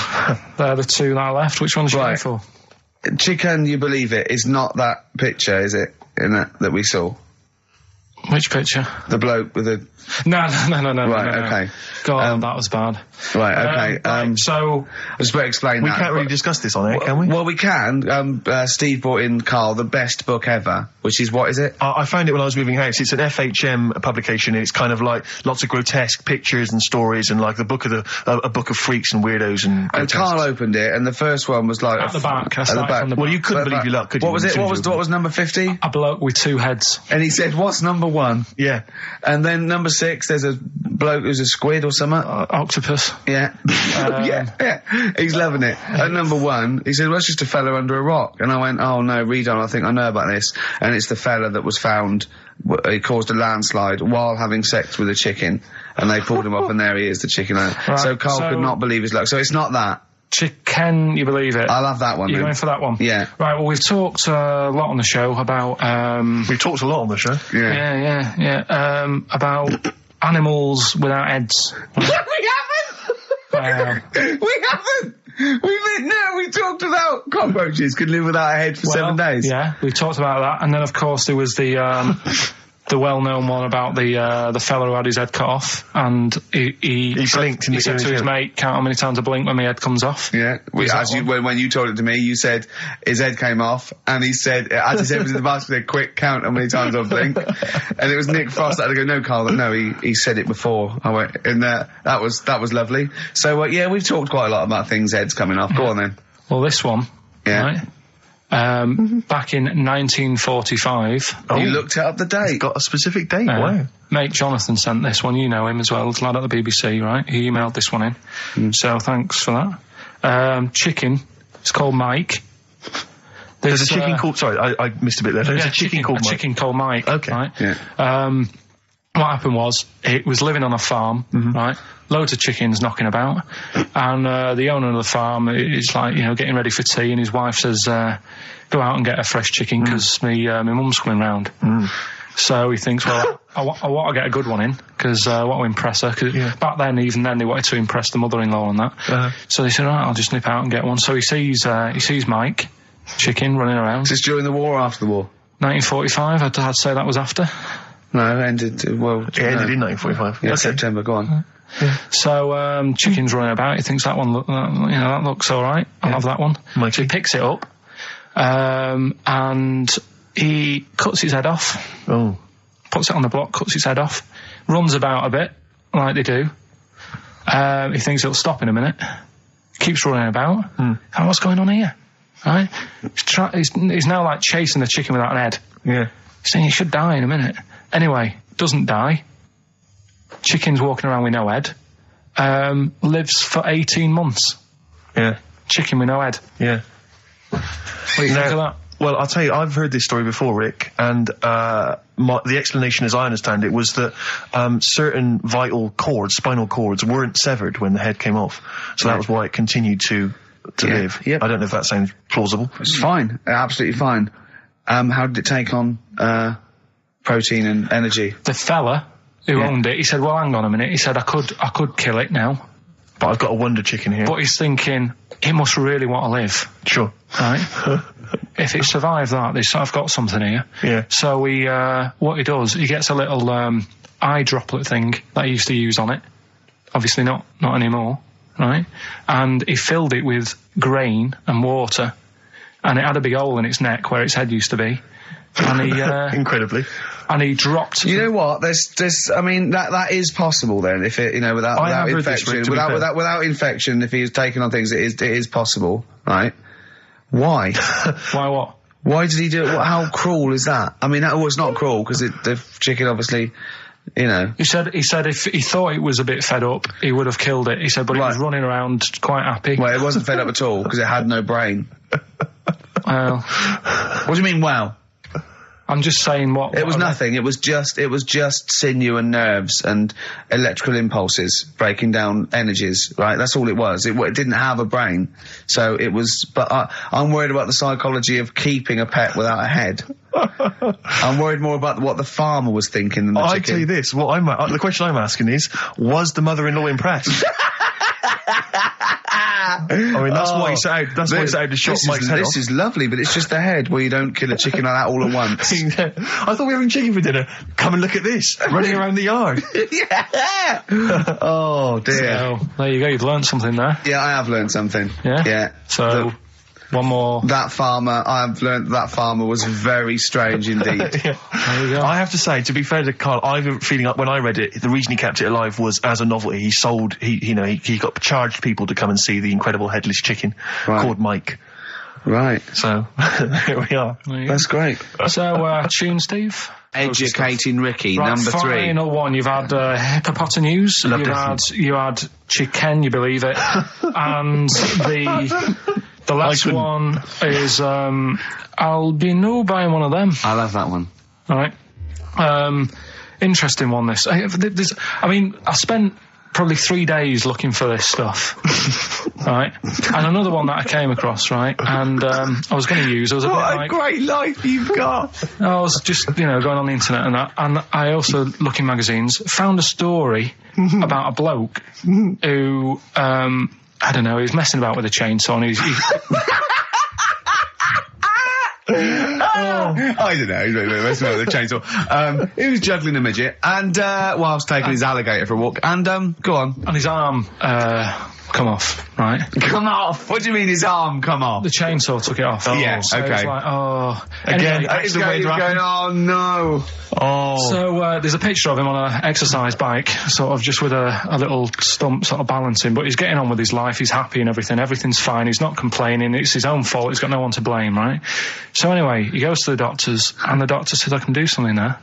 Speaker 5: they're the 2 that are left. Which one's you going for?
Speaker 8: Chicken. You believe it is not that picture, is it? In that we saw.
Speaker 5: Which picture?
Speaker 8: The bloke with the...
Speaker 5: No.
Speaker 8: Right, okay.
Speaker 5: God, that was bad.
Speaker 8: Right, okay.
Speaker 5: So...
Speaker 8: I just better explain
Speaker 2: we
Speaker 8: that.
Speaker 2: We can't really discuss this on air, can we?
Speaker 8: Well, we can. Steve brought in, Karl, the best book ever, which is, what is it?
Speaker 2: I found it when I was moving house. It's an FHM publication, and it's kind of like lots of grotesque pictures and stories, and like a book of freaks and weirdos and...
Speaker 8: And Karl opened it, and the first one was like...
Speaker 5: At the back.
Speaker 8: At the back.
Speaker 2: Well, you couldn't believe your luck, could you?
Speaker 8: What was it? What was number 50?
Speaker 5: A bloke with 2 heads.
Speaker 8: And he said, what's number 1?
Speaker 2: Yeah.
Speaker 8: And then number 6, there's a bloke who's a squid or something.
Speaker 5: Octopus.
Speaker 8: Yeah. Yeah. He's loving it. At number 1, he said, well, it's just a fella under a rock. And I went, oh no, read on, I think I know about this. And it's the fella that was found, he caused a landslide while having sex with a chicken. And they pulled him up and there he is, the chicken. Right, so Karl could not believe his luck. So it's not that.
Speaker 5: Chicken, you believe it?
Speaker 8: I'll have that one.
Speaker 5: You're going for that one?
Speaker 8: Yeah.
Speaker 5: Right, well, we've talked a lot on the show about...
Speaker 2: We've talked a lot on the show.
Speaker 5: Yeah. About animals without heads.
Speaker 8: We haven't! We haven't! We talked about cockroaches could live without a head for 7 days.
Speaker 5: Yeah, we talked about that. And then, of course, there was the well-known one about the fella who had his head cut off, and he
Speaker 2: blinked.
Speaker 5: He said to his mate, "Count how many times I blink when my head comes off."
Speaker 8: Yeah, when you told it to me, you said his head came off, and he said, as his head was in the basket, he said, "Quick, count how many times I blink." And it was Nick Frost that had to go, "No, Karl, no, he said it before." I went, and that was lovely. So yeah, we've talked quite a lot about things heads coming off. Go on then.
Speaker 5: Well, this one, right? Back in 1945.
Speaker 8: You looked it up the date.
Speaker 2: It's got a specific date, wow.
Speaker 5: Mate Jonathan sent this one, you know him as well, the lad at the BBC, right? He emailed this one in. So thanks for that. Chicken, it's called Mike.
Speaker 2: There's a chicken called... Sorry, I missed a bit there. There's a chicken called Mike.
Speaker 5: Chicken called Mike.
Speaker 2: Okay.
Speaker 5: Right?
Speaker 8: Yeah.
Speaker 5: What happened was, it was living on a farm, right? Loads of chickens knocking about. And the owner of the farm is like, getting ready for tea, and his wife says, go out and get a fresh chicken, because my mum's coming round. So he thinks, well, I want to get a good one in, because I want to impress her. Cause back then, even then, they wanted to impress the mother-in-law and that. So they said, all right, I'll just nip out and get one. So he sees Mike, chicken, running around.
Speaker 8: Is this during the war or after the war?
Speaker 5: 1945, I'd say that was after.
Speaker 8: No, it ended,
Speaker 2: It ended in 1945.
Speaker 8: Yeah,
Speaker 2: okay.
Speaker 8: September, go on.
Speaker 5: Yeah. So, chicken's running about, he thinks that one, that looks alright, I'll have that one.
Speaker 2: Mikey.
Speaker 5: So he picks it up, and he cuts his head off.
Speaker 2: Oh.
Speaker 5: Puts it on the block, cuts his head off, runs about a bit, like they do. He thinks it'll stop in a minute, keeps running about, and what's going on here? Right? He's now like chasing the chicken without an head.
Speaker 2: Yeah.
Speaker 5: He's saying he should die in a minute. Anyway, doesn't die. Chicken's walking around with no head. Lives for 18 months.
Speaker 2: Yeah.
Speaker 5: Chicken with no head.
Speaker 2: Yeah.
Speaker 5: What do you think of that?
Speaker 2: Well, I'll tell you, I've heard this story before, Rick, and the explanation, as I understand it, was that certain vital cords, spinal cords, weren't severed when the head came off. So that was why it continued to live.
Speaker 8: Yep.
Speaker 2: I don't know if that sounds plausible.
Speaker 8: It's fine. Absolutely fine. How did it take on
Speaker 1: protein and energy.
Speaker 5: The fella who owned it, he said, well, hang on a minute. He said, I could kill it now.
Speaker 2: But I've got a wonder chicken here.
Speaker 5: But he's thinking, it must really want to live.
Speaker 2: Sure.
Speaker 5: Right? If it survived that, I've got something here.
Speaker 2: Yeah.
Speaker 5: So what he does, he gets a little eye droplet thing that he used to use on it. Obviously not anymore, right? And he filled it with grain and water, and it had a big hole in its neck where its head used to be. And he
Speaker 2: incredibly.
Speaker 5: And he dropped.
Speaker 1: You know what? I mean, that is possible then. If it, without infection, without infection, if he was taking on things, it is possible, right? Why?
Speaker 5: Why what?
Speaker 1: Why did he do it? How cruel is that? I mean, that was not cruel because the chicken obviously,
Speaker 5: He said if he thought it was a bit fed up, he would have killed it. He said, but it was running around quite happy.
Speaker 1: Well, it wasn't fed up at all because it had no brain.
Speaker 5: Well,
Speaker 1: what do you mean? Wow.
Speaker 5: I'm just saying what...
Speaker 1: It was nothing. It was just sinew and nerves and electrical impulses breaking down energies, right? That's all it was. It didn't have a brain. So it was... But I'm worried about the psychology of keeping a pet without a head. I'm worried more about what the farmer was thinking than the chicken.
Speaker 2: I tell you this, the question I'm asking is, was the mother-in-law impressed? I mean, that's why he set out to shot Mike's head off.
Speaker 1: This is lovely, but it's just the head where you don't kill a chicken like that all at once.
Speaker 2: I thought we were having chicken for dinner. Come and look at this, running around the yard.
Speaker 1: Yeah. Oh, dear.
Speaker 5: So, there you go, you've learned something there.
Speaker 1: Yeah, I have learned something.
Speaker 5: Yeah?
Speaker 1: Yeah.
Speaker 5: So... one more.
Speaker 1: That farmer, I've learned that farmer was very strange indeed.
Speaker 5: Yeah. There you go.
Speaker 2: I have to say, to be fair to Karl, I have a feeling like when I read it, the reason he kept it alive was as a novelty. He got charged people to come and see the incredible headless chicken called Mike.
Speaker 1: Right.
Speaker 2: So, here we are.
Speaker 1: That's great.
Speaker 5: So, tune, Steve?
Speaker 1: Educating Ricky,
Speaker 5: right,
Speaker 1: number 3.
Speaker 5: Final one. You've had hippopotamus. You had chicken, you believe it. And the last one is, I'll be no buying one of them.
Speaker 1: I love that one.
Speaker 5: All right. Interesting one, this. I spent probably 3 days looking for this stuff. Right. And another one that I came across, right, and I was going to use.
Speaker 1: What a great life you've got.
Speaker 5: I was just, going on the internet and that, and I also, look in magazines, found a story about a bloke who, I don't know, he was messing about with a chainsaw and
Speaker 1: I don't know, messing about with a chainsaw. He was juggling a midget and, whilst taking his alligator for a walk, and, go on.
Speaker 5: And his arm, come off, right?
Speaker 1: Come off? What do you mean his arm come off?
Speaker 5: The chainsaw took it off.
Speaker 1: Yeah,
Speaker 5: so
Speaker 1: okay.
Speaker 5: It's like,
Speaker 1: Again,
Speaker 5: anyway,
Speaker 1: it's going, oh no.
Speaker 2: Oh.
Speaker 5: So, there's a picture of him on an exercise bike, sort of just with a little stump sort of balancing, but he's getting on with his life, he's happy and everything, everything's fine, he's not complaining, it's his own fault, he's got no one to blame, right? So anyway, he goes to the doctors, and the doctor says, I can do something there.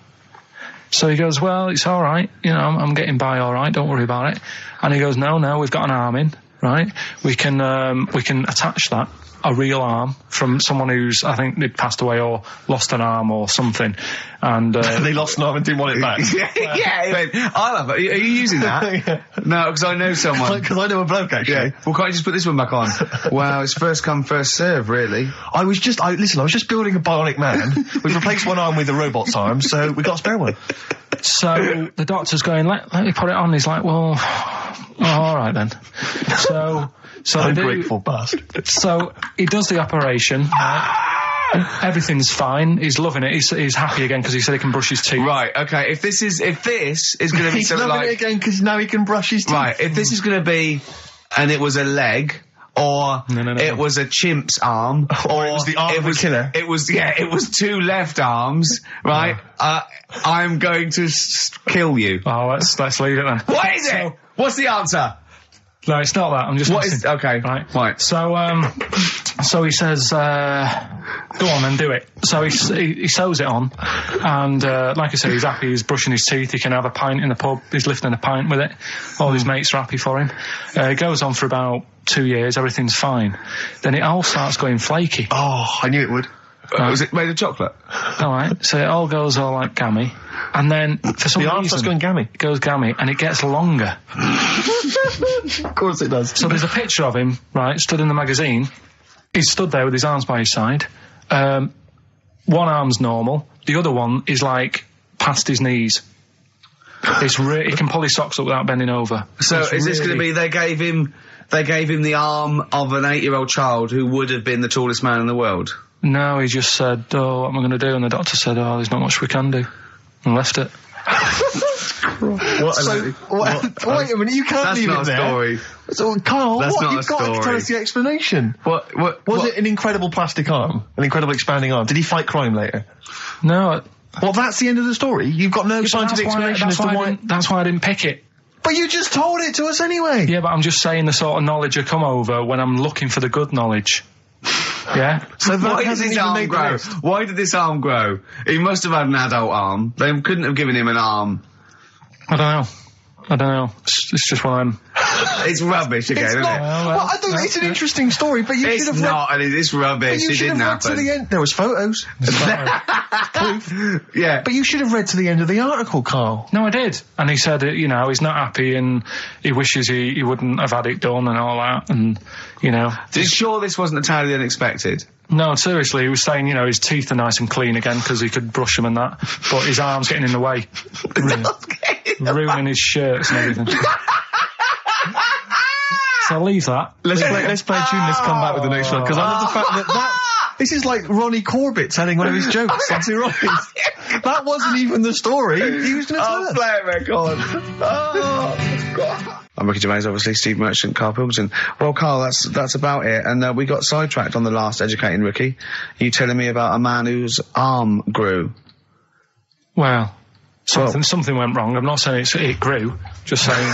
Speaker 5: So he goes, well, it's alright, I'm getting by alright, don't worry about it. And he goes, no, we've got an arm in, right? We can attach that, a real arm, from someone who's, I think they'd passed away or lost an arm or something. And,
Speaker 2: they lost an arm and didn't want it back.
Speaker 1: Yeah, I love it. Are you using that? Yeah. No, because I know someone.
Speaker 2: Because I know a bloke, actually.
Speaker 1: Yeah. Well, can't you just put this one back on? Well, it's first come, first serve, really.
Speaker 2: I was just building a bionic man. We've replaced one arm with a robot's arm, so we got a spare one.
Speaker 5: So the doctor's going, let me put it on. He's like, well, all right then. So
Speaker 2: ungrateful bastard.
Speaker 5: So he does the operation. Everything's fine. He's loving it. He's happy again because he said he can brush his teeth.
Speaker 1: Right. Okay. If this is going to be
Speaker 2: he's loving it again because now he can brush his teeth.
Speaker 1: Right. If this is going to be, and it was a leg. Or it was a chimp's arm,
Speaker 2: or it was the arm of a killer.
Speaker 1: It was 2 left arms, right? I'm going to kill you.
Speaker 5: Oh, let's leave it then.
Speaker 1: What is it? What's the answer?
Speaker 5: No, it's not that. I'm just.
Speaker 1: What is? Okay.
Speaker 5: Right. So he says, go on and do it. So he sews it on, and like I said, he's happy. He's brushing his teeth. He can have a pint in the pub. He's lifting a pint with it. All his mates are happy for him. It goes on for about 2 years. Everything's fine. Then it all starts going flaky.
Speaker 2: Oh, I knew it would.
Speaker 1: Was it made of chocolate?
Speaker 5: All right. So it all goes all like gammy. And then, for some reason...
Speaker 2: The arm starts going gammy.
Speaker 5: It goes gammy, and it gets longer.
Speaker 2: Of course it does.
Speaker 5: So there's a picture of him, right, stood in the magazine. He's stood there with his arms by his side. One arm's normal. The other one is like past his knees. He can pull his socks up without bending over.
Speaker 8: So is this going to be, they gave him the arm of an 8-year-old child who would have been the tallest man in the world?
Speaker 5: No, he just said, oh, what am I going to do? And the doctor said, oh, there's not much we can do. And left it.
Speaker 2: Wait a minute, you can't leave it there. That's not a story. So, Karl, you've got to tell us the explanation. Was it an incredible plastic arm? An incredible expanding arm? Did he fight crime later?
Speaker 5: No.
Speaker 2: Well, that's the end of the story. You've got no scientific explanation as to why...
Speaker 5: That's why I didn't pick it.
Speaker 2: But you just told it to us anyway.
Speaker 5: Yeah, but I'm just saying the sort of knowledge I come over when I'm looking for the good knowledge. Yeah?
Speaker 8: So why did his arm grow? Why did this arm grow? He must have had an adult arm. They couldn't have given him an arm.
Speaker 5: I don't know. It's just one of them.
Speaker 8: It's rubbish again, isn't it?
Speaker 2: Well, I don't know. It's an interesting story, but you should have...
Speaker 8: It's not, and it's rubbish. It didn't happen.
Speaker 2: To the end. There was photos.
Speaker 8: Yeah.
Speaker 2: But you should have read to the end of the article, Karl.
Speaker 5: No, I did. And he said, he's not happy and he wishes he wouldn't have had it done and all that, and,
Speaker 8: Sure this wasn't entirely unexpected?
Speaker 5: No, seriously, he was saying, his teeth are nice and clean again because he could brush them and that, but his arm's getting in the way. Ruining his shirts and everything. So I'll leave that.
Speaker 2: Let's play a tune, let's come back with the next one, because I love the fact that this is like Ronnie Corbett telling one of his jokes. That's ironic. That wasn't even the story. He was going to tell us.
Speaker 8: Play it, record. Oh, God. I'm Ricky Gervais, obviously, Steve Merchant, Karl Pilkington. Well, Karl, that's about it. And we got sidetracked on the last Educating Ricky. You telling me about a man whose arm grew.
Speaker 5: Well, something went wrong. I'm not saying it grew. Just saying.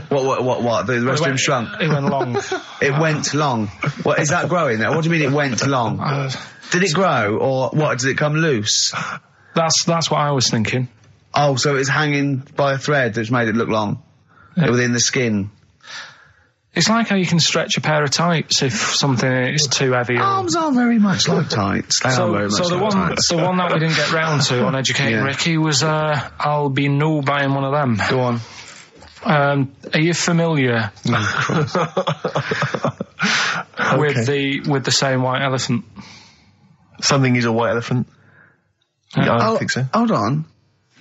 Speaker 8: What? The rest of him shrunk?
Speaker 5: It went long.
Speaker 8: It went long. What, is that growing? What do you mean it went long? Did it grow, or what? Did it come loose?
Speaker 5: That's what I was thinking.
Speaker 8: Oh, so it's hanging by a thread that's made it look long? Yeah. Within the skin?
Speaker 5: It's like how you can stretch a pair of tights if something is too heavy.
Speaker 8: Arms are very much like tights. They are very much like tights.
Speaker 5: The one that we didn't get round to on Educating Ricky was, I'll be no buying one of them.
Speaker 8: Go on.
Speaker 5: Are you familiar with the saying white elephant?
Speaker 2: Something is a white elephant? I don't think so.
Speaker 8: Hold on.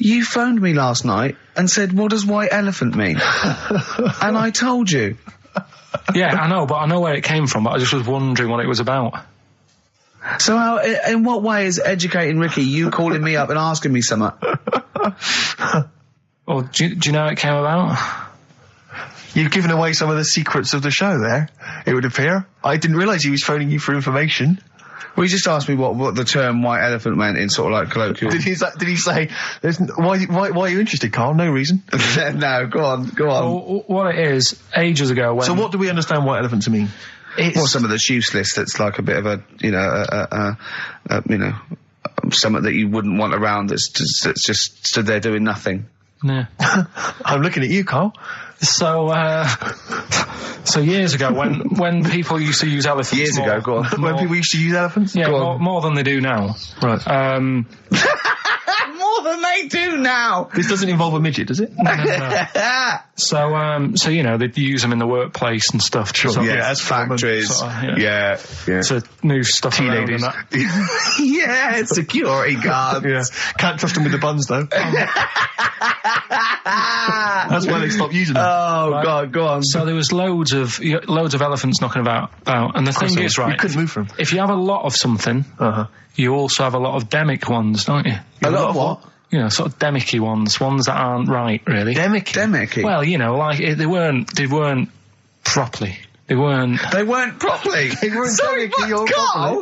Speaker 8: You phoned me last night and said, what does white elephant mean? And I told you.
Speaker 5: Yeah, I know, but I know where it came from, but I just was wondering what it was about.
Speaker 8: So in what way is Educating Ricky you calling me up and asking me something?
Speaker 5: Well, do you know how it came about?
Speaker 2: You've given away some of the secrets of the show there, it would appear. I didn't realise he was phoning you for information.
Speaker 8: Well, he just asked me what the term white elephant meant in sort of like colloquial.
Speaker 2: Did he say, why are you interested, Karl? No reason.
Speaker 8: No, go on.
Speaker 5: Well, what it is, ages ago when...
Speaker 2: So what do we understand white elephant to mean?
Speaker 8: Well, some of that's useless, that's like a bit of a, something that you wouldn't want around that's just stood there doing nothing.
Speaker 5: Yeah.
Speaker 2: I'm looking at you, Karl.
Speaker 5: So years ago, when people used to use elephants...
Speaker 8: Years ago, go on.
Speaker 2: When people used to use elephants?
Speaker 5: Yeah, more than they do now.
Speaker 2: Right.
Speaker 8: More than they do now!
Speaker 2: This doesn't involve a midget, does it?
Speaker 5: No. So they'd use them in the workplace and stuff.
Speaker 8: Sure, as factories. Yeah.
Speaker 5: To move stuff
Speaker 8: teenagers.
Speaker 5: around and that.
Speaker 8: Yeah, security guards.
Speaker 2: Yeah. Can't trust them with the buns, though. That's why they stopped using them.
Speaker 8: Oh, right. God, go on.
Speaker 5: So there was loads of elephants knocking about, and the thing is, right,
Speaker 2: you couldn't move from.
Speaker 5: If you have a lot of something, you also have a lot of demic ones, don't you?
Speaker 8: A lot of what?
Speaker 5: Sort of demicky ones that aren't right, really.
Speaker 8: Demicky?
Speaker 5: Well, they weren't properly. They weren't
Speaker 8: properly.
Speaker 2: They weren't
Speaker 8: Sorry, Karl,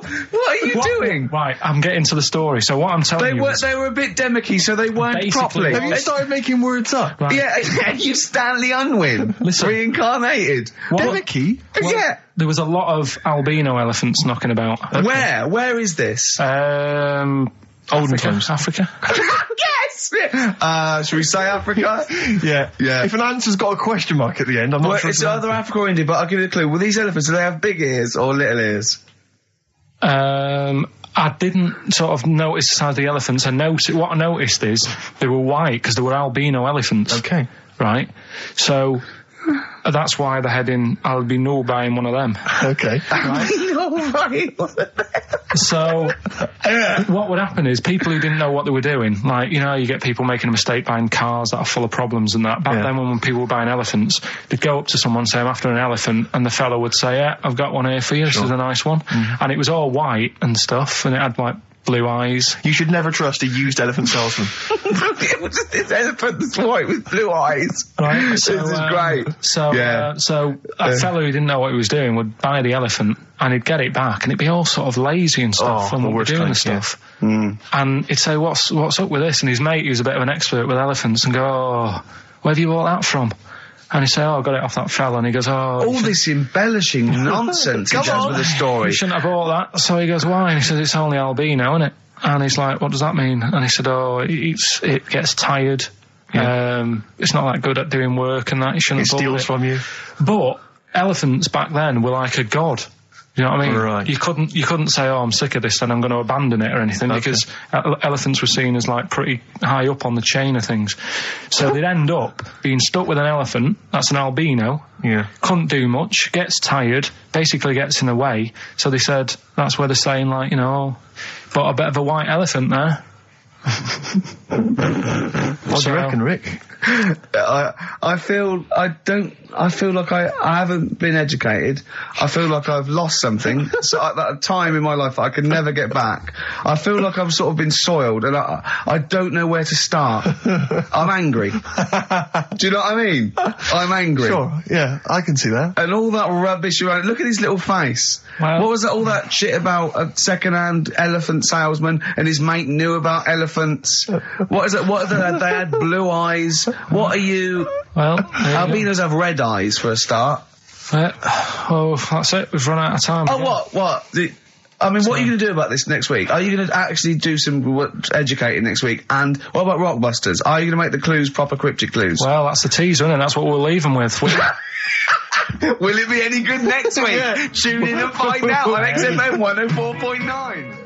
Speaker 8: what are you doing?
Speaker 5: Right, I'm getting to the story. So what I'm telling you
Speaker 8: they were a bit demicky, so they weren't properly.
Speaker 2: Have you started making words up?
Speaker 8: Right. Yeah, you Stanley Unwin.
Speaker 5: Listen,
Speaker 8: reincarnated.
Speaker 2: Demicky?
Speaker 8: Yeah.
Speaker 5: There was a lot of albino elephants knocking about.
Speaker 8: Okay. Where is this?
Speaker 5: Olden times. Africa.
Speaker 8: Yes! Should we say Africa?
Speaker 2: Yeah. If an answer's got a question mark at the end, I'm not sure.
Speaker 8: It's either Africa or India, but I'll give you a clue. Well, these elephants, do they have big ears or little ears?
Speaker 5: I didn't sort of notice the size of the elephants. What I noticed is they were white because they were albino elephants.
Speaker 2: Okay.
Speaker 5: Right? So... that's why they're heading Albino buying one of them.
Speaker 2: Okay.
Speaker 5: So, what would happen is people who didn't know what they were doing, like, you know, you get people making a mistake buying cars that are full of problems and that. Back then when people were buying elephants, they'd go up to someone, say, I'm after an elephant, and the fella would say, yeah, I've got one here for you, this is a nice one. And it was all white and stuff, and it had, like, blue eyes.
Speaker 2: You should never trust a used elephant salesman.
Speaker 8: This elephant's white with blue eyes.
Speaker 5: Right, so,
Speaker 8: this is great.
Speaker 5: So a fellow who didn't know what he was doing would buy the elephant and he'd get it back and it'd be all sort of lazy and stuff and what we're doing and stuff. And he'd say, what's up with this? And his mate, who's a bit of an expert with elephants, and go, oh, where have you bought that from? And he'd say, oh, I got it off that fella. And he goes, oh...
Speaker 8: all this embellishing nonsense he does with the story.
Speaker 5: You shouldn't have bought that. So he goes, why? And he says, it's only albino, isn't it? And he's like, what does that mean? And he said, oh, it gets tired. It's not that good at doing work and that. You shouldn't have bought it.
Speaker 2: It steals from you.
Speaker 5: But elephants back then were like a god. You know what I mean?
Speaker 2: Right.
Speaker 5: You couldn't say, oh, I'm sick of this and I'm going to abandon it or anything, because elephants were seen as like pretty high up on the chain of things. So they'd end up being stuck with an elephant, that's an albino, couldn't do much, gets tired, basically gets in the way. So they said, that's where they're saying, like, you know, bought a bit of a white elephant there.
Speaker 2: What do you reckon, Rick?
Speaker 8: I feel like I haven't been educated. I feel like I've lost something. So at that time in my life I could never get back. I feel like I've sort of been soiled and I don't know where to start. I'm angry. Do you know what I mean? I'm angry.
Speaker 2: Sure, yeah, I can see that.
Speaker 8: And all that rubbish around. Look at his little face. Well, what was that, all that shit about a second-hand elephant salesman and his mate knew about elephants? What is it? What are they had blue eyes. What are you?
Speaker 5: Well,
Speaker 8: albinos have red eyes for a start.
Speaker 5: Oh, that's it. We've run out of time.
Speaker 8: Oh, what? What are you going to do about this next week? Are you going to actually do some educating next week? And what about Rockbusters? Are you going to make the clues proper cryptic clues?
Speaker 5: Well, that's the teaser, isn't it? That's what we'll leave them with.
Speaker 8: Will it be any good next week? Tune in and find out on XFM 104.9.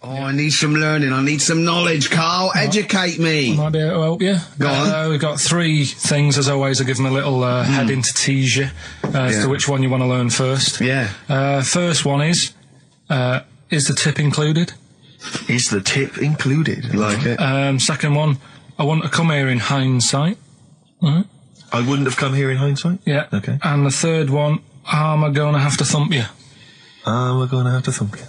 Speaker 8: Oh, I need some learning. I need some knowledge, Karl. Educate me.
Speaker 5: I might be able to help you.
Speaker 8: Go on.
Speaker 5: We've got 3 things, as always. I give them a little heading to tease you as to which one you want to learn first.
Speaker 8: Yeah.
Speaker 5: First one is the tip included?
Speaker 2: Is the tip included?
Speaker 8: Like it.
Speaker 5: Second one, I want to come here in hindsight. Right.
Speaker 2: I wouldn't have come here in hindsight?
Speaker 5: Yeah.
Speaker 2: Okay.
Speaker 5: And the third one, am I going to have to thump you?
Speaker 2: Am I going to have to thump you?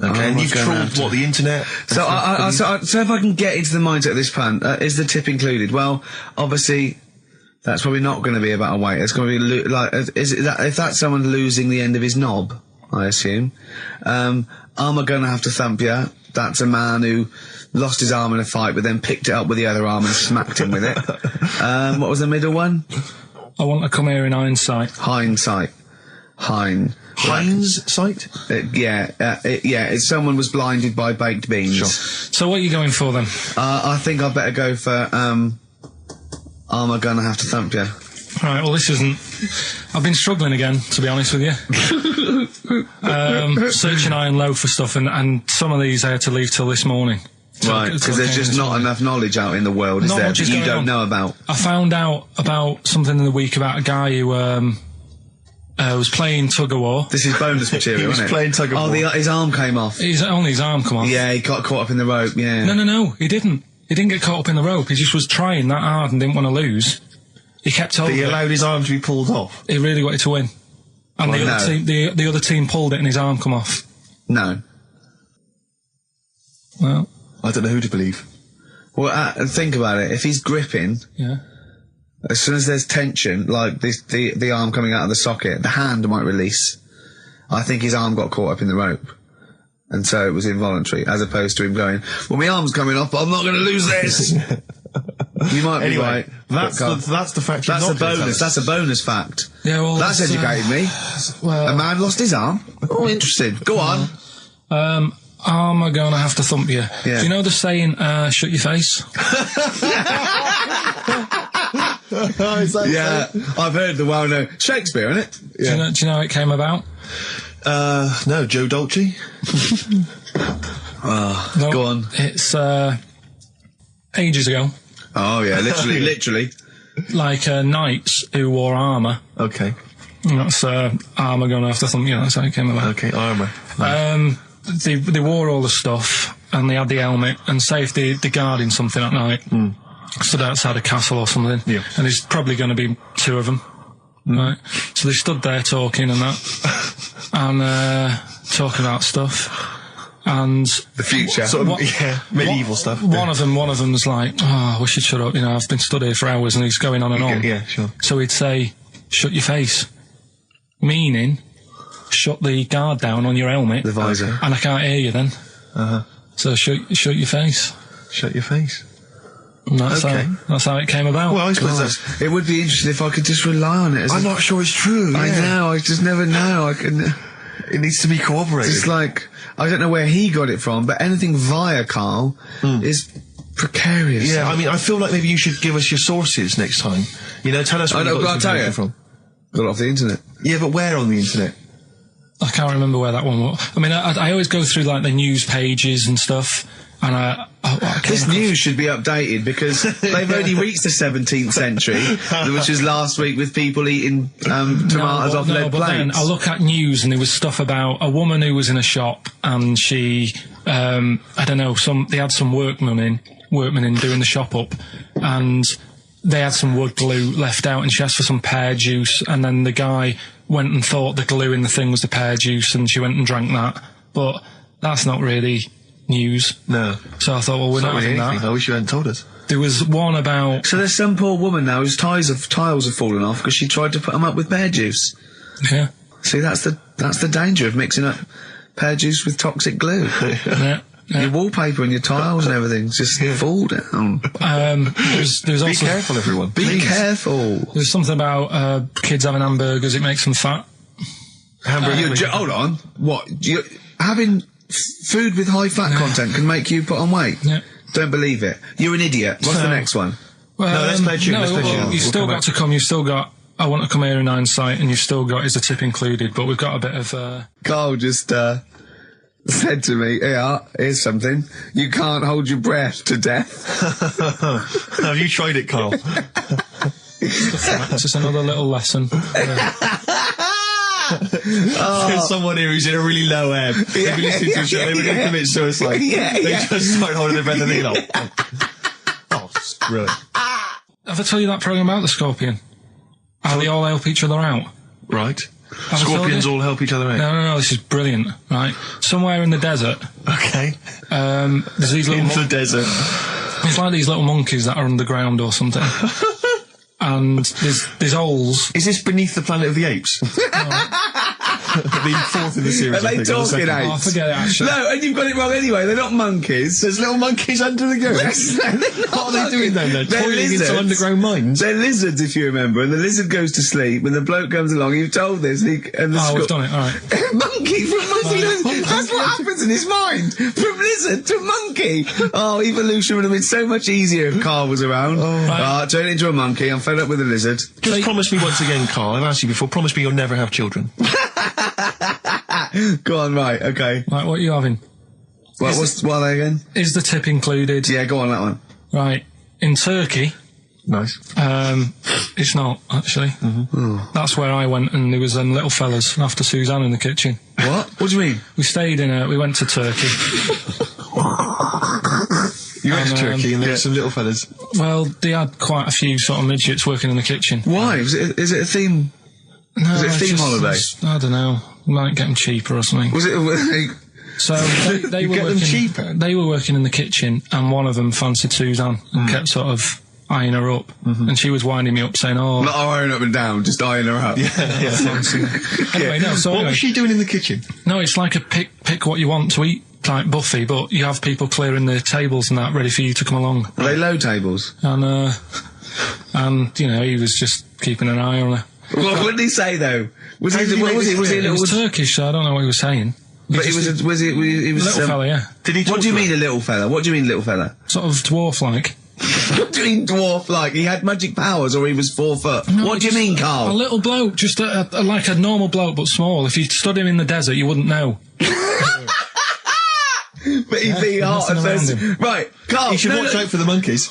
Speaker 2: Okay, and you've trawled, the internet?
Speaker 8: So if I can get into the mindset of this plan, is the tip included? Well, obviously, that's probably not going to be about a weight. It's going to be if that's someone losing the end of his knob, I assume. Am I going to have to thump you? That's a man who lost his arm in a fight, but then picked it up with the other arm and smacked him with it. What was the middle one?
Speaker 5: I want to come here in hindsight.
Speaker 8: Hindsight.
Speaker 2: Hindsight?
Speaker 8: It's someone was blinded by baked beans.
Speaker 2: Sure.
Speaker 5: So what are you going for then?
Speaker 8: I think I better go for, am I gonna have to thump you?
Speaker 5: Right, well this isn't... I've been struggling again, to be honest with you. Searching high and low for stuff, and some of these I had to leave till this morning.
Speaker 8: Right, because there's just not enough knowledge out in the world, is there, that you don't know about?
Speaker 5: I found out about something in the week about a guy who, was playing tug-of-war.
Speaker 8: This is bonus material, isn't it?
Speaker 2: He was playing tug-of-war.
Speaker 8: Oh, his arm came off.
Speaker 5: Only his arm come off.
Speaker 8: Yeah, he got caught up in the rope, yeah.
Speaker 5: No, he didn't. He didn't get caught up in the rope. He just was trying that hard and didn't want to lose. He kept over.
Speaker 2: But he allowed his arm to be pulled off?
Speaker 5: He really wanted to win. And the other team pulled it and his arm come off.
Speaker 8: No.
Speaker 5: Well...
Speaker 2: I don't know who to believe.
Speaker 8: Well, think about it. If he's gripping...
Speaker 5: Yeah.
Speaker 8: As soon as there's tension, like the arm coming out of the socket, the hand might release. I think his arm got caught up in the rope. And so it was involuntary, as opposed to him going, well, my arm's coming off, but I'm not going to lose this. You might be right.
Speaker 2: That's the fact.
Speaker 8: That's a bonus. That's a bonus fact.
Speaker 5: Yeah, well,
Speaker 8: that's educated me.
Speaker 5: Well,
Speaker 8: a man lost his arm. Oh, interesting. Go on.
Speaker 5: Am I going to have to thump you?
Speaker 8: Yeah.
Speaker 5: Do you know the saying, shut your face?
Speaker 8: Yeah, I've heard the well-known Shakespeare, isn't it?
Speaker 5: Yeah. Do you know how it came about?
Speaker 2: No, Joe Dolce.
Speaker 5: No,
Speaker 8: go on.
Speaker 5: It's ages ago.
Speaker 8: Oh yeah, literally.
Speaker 5: like knights who wore armour.
Speaker 2: Okay.
Speaker 5: That's armour going after something. Yeah, that's how it came about.
Speaker 2: Okay, armour.
Speaker 5: They wore all the stuff and they had the helmet, and say if they're guarding something at night, stood outside a castle or something, and there's probably going to be 2 of them, right? So they stood there talking and that, and talking about stuff. And
Speaker 2: the future, sort of, medieval stuff.
Speaker 5: One of them's like, "Oh, we should shut up. You know, I've been stood here for hours," and he's going on and on.
Speaker 2: Yeah, sure.
Speaker 5: So he'd say, "Shut your face," meaning, shut the guard down on your helmet, the
Speaker 2: visor,
Speaker 5: and I can't hear you then. So shut your face.
Speaker 2: Shut your face.
Speaker 5: And that's how it came about.
Speaker 2: Well, I suppose
Speaker 8: it would be interesting if I could just rely on it.
Speaker 2: I'm not sure it's true.
Speaker 8: I know. I just never know.
Speaker 2: It needs to be corroborated.
Speaker 8: It's like, I don't know where he got it from, but anything via Karl is precarious.
Speaker 2: Yeah, I mean, I feel like maybe you should give us your sources next time. You know, tell us where you got this information from.
Speaker 8: Got it off the internet.
Speaker 2: Yeah, but where on the internet?
Speaker 5: I can't remember where that one was. I mean, I always go through, like, the news pages and stuff, and
Speaker 8: this news should be updated, because they've only reached the 17th century, which was last week with people eating tomatoes off lead plates.
Speaker 5: Then I look at news and there was stuff about a woman who was in a shop, and she, I don't know, they had some workmen in doing the shop up, and they had some wood glue left out, and she asked for some pear juice, and then the guy went and thought the glue in the thing was the pear juice, and she went and drank that. But that's not really news.
Speaker 2: No.
Speaker 5: So I thought, well, we're not having that.
Speaker 2: I wish you hadn't told us.
Speaker 5: There was one about...
Speaker 8: So there's some poor woman now whose tiles have fallen off because she tried to put them up with pear juice.
Speaker 5: Yeah.
Speaker 8: See, that's the danger of mixing up pear juice with toxic glue.
Speaker 5: Yeah.
Speaker 8: Your wallpaper and your tiles and everything just fall down.
Speaker 5: There's also...
Speaker 2: Be careful, everyone.
Speaker 8: Be careful.
Speaker 5: There's something about kids having hamburgers, it makes them fat.
Speaker 8: Hold on. What? Having food with high fat content can make you put on weight?
Speaker 5: Yeah.
Speaker 8: Don't believe it. You're an idiot. What's the next one?
Speaker 5: Well,
Speaker 2: no, let's play tune.
Speaker 5: You've still got to come. You've still got I Want to Come Here in Hindsight, and you've still got Is the Tip Included, but we've got a bit of...
Speaker 8: Karl just said to me, here's something. You can't hold your breath to death.
Speaker 2: Have you tried it, Karl?
Speaker 5: It's just another little lesson.
Speaker 2: There's someone here who's in a really low ebb. They've been listening to a show, they were going to commit suicide. They just start holding their breath and they're like, oh, screw it.
Speaker 5: Have I told you that programme about the scorpion? How they all help each other out?
Speaker 2: Right. Scorpions all help each other out?
Speaker 5: No, this is brilliant, right? Somewhere in the desert.
Speaker 2: Okay.
Speaker 5: There's these little...
Speaker 2: In the desert.
Speaker 5: It's like these little monkeys that are underground or something. And there's holes.
Speaker 2: Is this Beneath the Planet of the Apes? The fourth in the series.
Speaker 8: Are they talking apes?
Speaker 5: Oh, forget it, actually.
Speaker 8: No, and you've got it wrong anyway. They're not monkeys.
Speaker 2: There's little monkeys under the ground. What are they doing then? They're toiling into underground mines.
Speaker 8: They're lizards, if you remember. And the lizard goes to sleep. When the bloke comes along, you've told this.
Speaker 5: We've done it. All right.
Speaker 8: Monkey from monkey. That's what happens in his mind. From lizard to monkey. Oh, evolution would have been so much easier if Karl was around. Turn into a monkey. I'm fed up with a lizard.
Speaker 2: Just promise me once again, Karl. I've asked you before. Promise me you'll never have children.
Speaker 8: Go on, right, okay.
Speaker 5: Right, what are you having?
Speaker 8: What are they again?
Speaker 5: Is the tip included?
Speaker 8: Yeah, go on, that one.
Speaker 5: Right, in Turkey...
Speaker 2: Nice.
Speaker 5: It's not, actually. That's where I went, and there was little fellas after Suzanne in the kitchen.
Speaker 8: What? What do you mean?
Speaker 5: We went to Turkey.
Speaker 2: You went to Turkey and there were some little fellas?
Speaker 5: Well, they had quite a few sort of midgets working in the kitchen.
Speaker 8: Why? Is it a theme?
Speaker 5: No,
Speaker 8: was it a theme holiday?
Speaker 5: I don't know. Might get them cheaper or something.
Speaker 8: Was it?
Speaker 5: So they were
Speaker 2: get
Speaker 5: working.
Speaker 2: Them cheaper?
Speaker 5: They were working in the kitchen, and one of them fancied Suzanne and kept sort of eyeing her up, and she was winding me up, saying, "Oh,
Speaker 8: not eyeing up and down, just eyeing her up."
Speaker 5: Yeah. Anyway, no. So
Speaker 2: what was she doing in the kitchen?
Speaker 5: No, it's like a pick what you want to eat type buffet, but you have people clearing the tables and that ready for you to come along.
Speaker 8: Are they low tables?
Speaker 5: And you know, he was just keeping an eye on her.
Speaker 8: What did he say though? Was he
Speaker 5: Turkish, so I don't know what he was saying.
Speaker 8: But he was a
Speaker 5: little fella, yeah.
Speaker 2: Did he?
Speaker 8: What do you mean a little fella? What do you mean little fella?
Speaker 5: Sort of dwarf-like.
Speaker 8: What do you mean dwarf-like? He had magic powers, or he was 4 foot?
Speaker 5: No,
Speaker 8: what do you mean, Karl?
Speaker 5: A little bloke, just like a normal bloke, but small. If you stood him in the desert, you wouldn't know.
Speaker 8: But he's being hot at first. Right, Karl.
Speaker 2: You should watch out for the monkeys.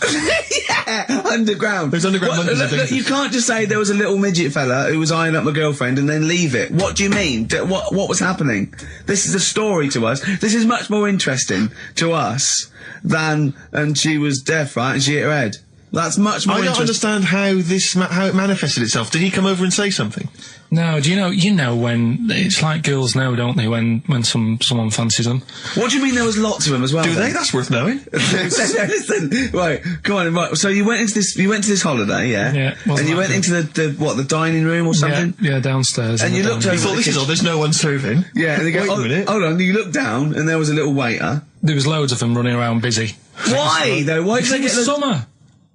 Speaker 8: Yeah, underground.
Speaker 2: There's underground monkeys.
Speaker 8: Look, you can't just say there was a little midget fella who was eyeing up my girlfriend and then leave it. What do you mean? What was happening? This is a story to us. This is much more interesting to us than, and she was deaf, right, and she hit her head. That's much more interesting.
Speaker 2: I don't understand how it manifested itself. Did he come over and say something?
Speaker 5: No, do you know when it's like girls know, don't they, when someone fancies them?
Speaker 8: What do you mean there was lots of them as well?
Speaker 2: Do they? That's worth knowing.
Speaker 8: Listen, right, come on, right. So you went to this holiday, yeah?
Speaker 5: Yeah.
Speaker 8: And you went into the dining room or something?
Speaker 5: Yeah, downstairs.
Speaker 8: And you looked over.
Speaker 2: You thought, this is odd, there's no one serving.
Speaker 8: Yeah, and they go,
Speaker 2: wait a minute.
Speaker 8: Hold on, you looked down and there was a little waiter.
Speaker 5: There was loads of them running around busy.
Speaker 8: Why, though? Why did they get
Speaker 5: summer?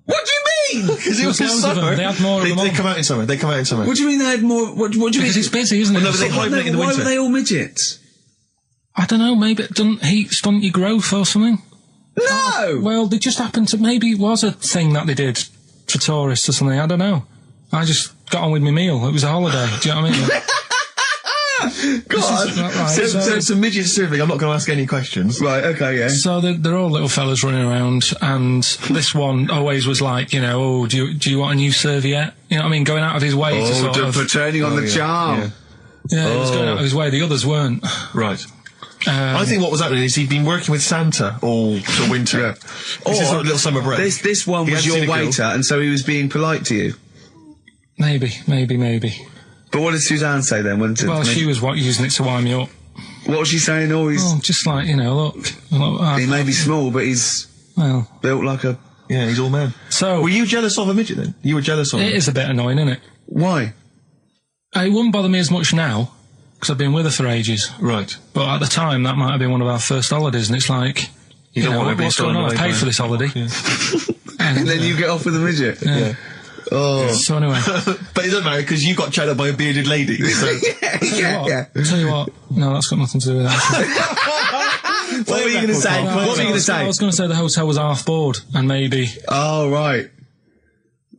Speaker 8: What do you mean?
Speaker 2: Because it was summer.
Speaker 5: They had more of them.
Speaker 2: They come out in summer.
Speaker 8: What do you mean they had more? What do you mean?
Speaker 5: Because it's busy, isn't it?
Speaker 2: Well, no, but they hibernate in the winter.
Speaker 8: Why were they all midgets?
Speaker 5: I don't know, maybe it doesn't heat stunt your growth or something.
Speaker 8: No!
Speaker 5: Well, they just happened to, maybe it was a thing that they did for tourists or something, I don't know. I just got on with my meal. It was a holiday, do you know what I mean?
Speaker 8: God.
Speaker 5: Right,
Speaker 2: so it's a midget serving. I'm not going to ask any questions.
Speaker 8: Right, okay, yeah.
Speaker 5: So they're all little fellas running around, and this one always was like, you know, oh, do you want a new serviette? You know what I mean? Going out of his way to sort of...
Speaker 8: for turning on the charm.
Speaker 5: Yeah, he was going out of his way. The others weren't.
Speaker 2: Right. I think what was happening is he'd been working with Santa all the winter.
Speaker 8: Yeah.
Speaker 2: This is sort of little summer break.
Speaker 8: This one was your waiter, and so he was being polite to you.
Speaker 5: Maybe.
Speaker 8: But what did Suzanne say then?
Speaker 5: Well, she was using it to wind me up.
Speaker 8: What was she saying?
Speaker 5: Just like, you know, look
Speaker 8: he may be small, but he's built like a...
Speaker 2: Yeah, he's all man.
Speaker 5: So...
Speaker 2: Were you jealous of a midget then? You were jealous of him?
Speaker 5: It is a bit annoying, isn't it?
Speaker 8: Why?
Speaker 5: It wouldn't bother me as much now, because I've been with her for ages.
Speaker 2: Right.
Speaker 5: But at the time, that might have been one of our first holidays, and it's like... You don't want to be what's going on? I've paid for this holiday.
Speaker 2: Yeah.
Speaker 8: And then you get off with a midget.
Speaker 5: Yeah.
Speaker 8: Oh.
Speaker 5: So anyway.
Speaker 2: But it doesn't matter, because you got chatted up by a bearded lady. So.
Speaker 8: yeah.
Speaker 5: Tell you what, no, that's got nothing to do with that.
Speaker 8: What were you going to say?
Speaker 5: I was going to say the hotel was half board, and maybe...
Speaker 8: Oh, right.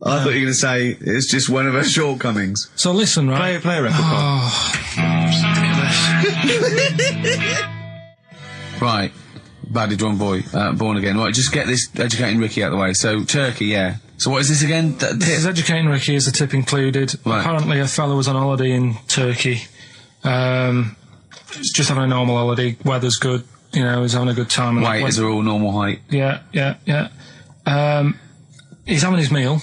Speaker 8: I thought you were going to say it's just one of her shortcomings.
Speaker 5: So listen, right?
Speaker 2: Play a record.
Speaker 8: Right. Badly drawn boy, born again. Right, just get this educating Ricky out of the way. So, Turkey, yeah. So what is this again?
Speaker 5: This is educating Ricky, is the tip included. Right. Apparently a fella was on holiday in Turkey. Just having a normal holiday. Weather's good. You know, he's having a good time.
Speaker 8: Waiters are all normal height.
Speaker 5: Yeah. He's having his meal.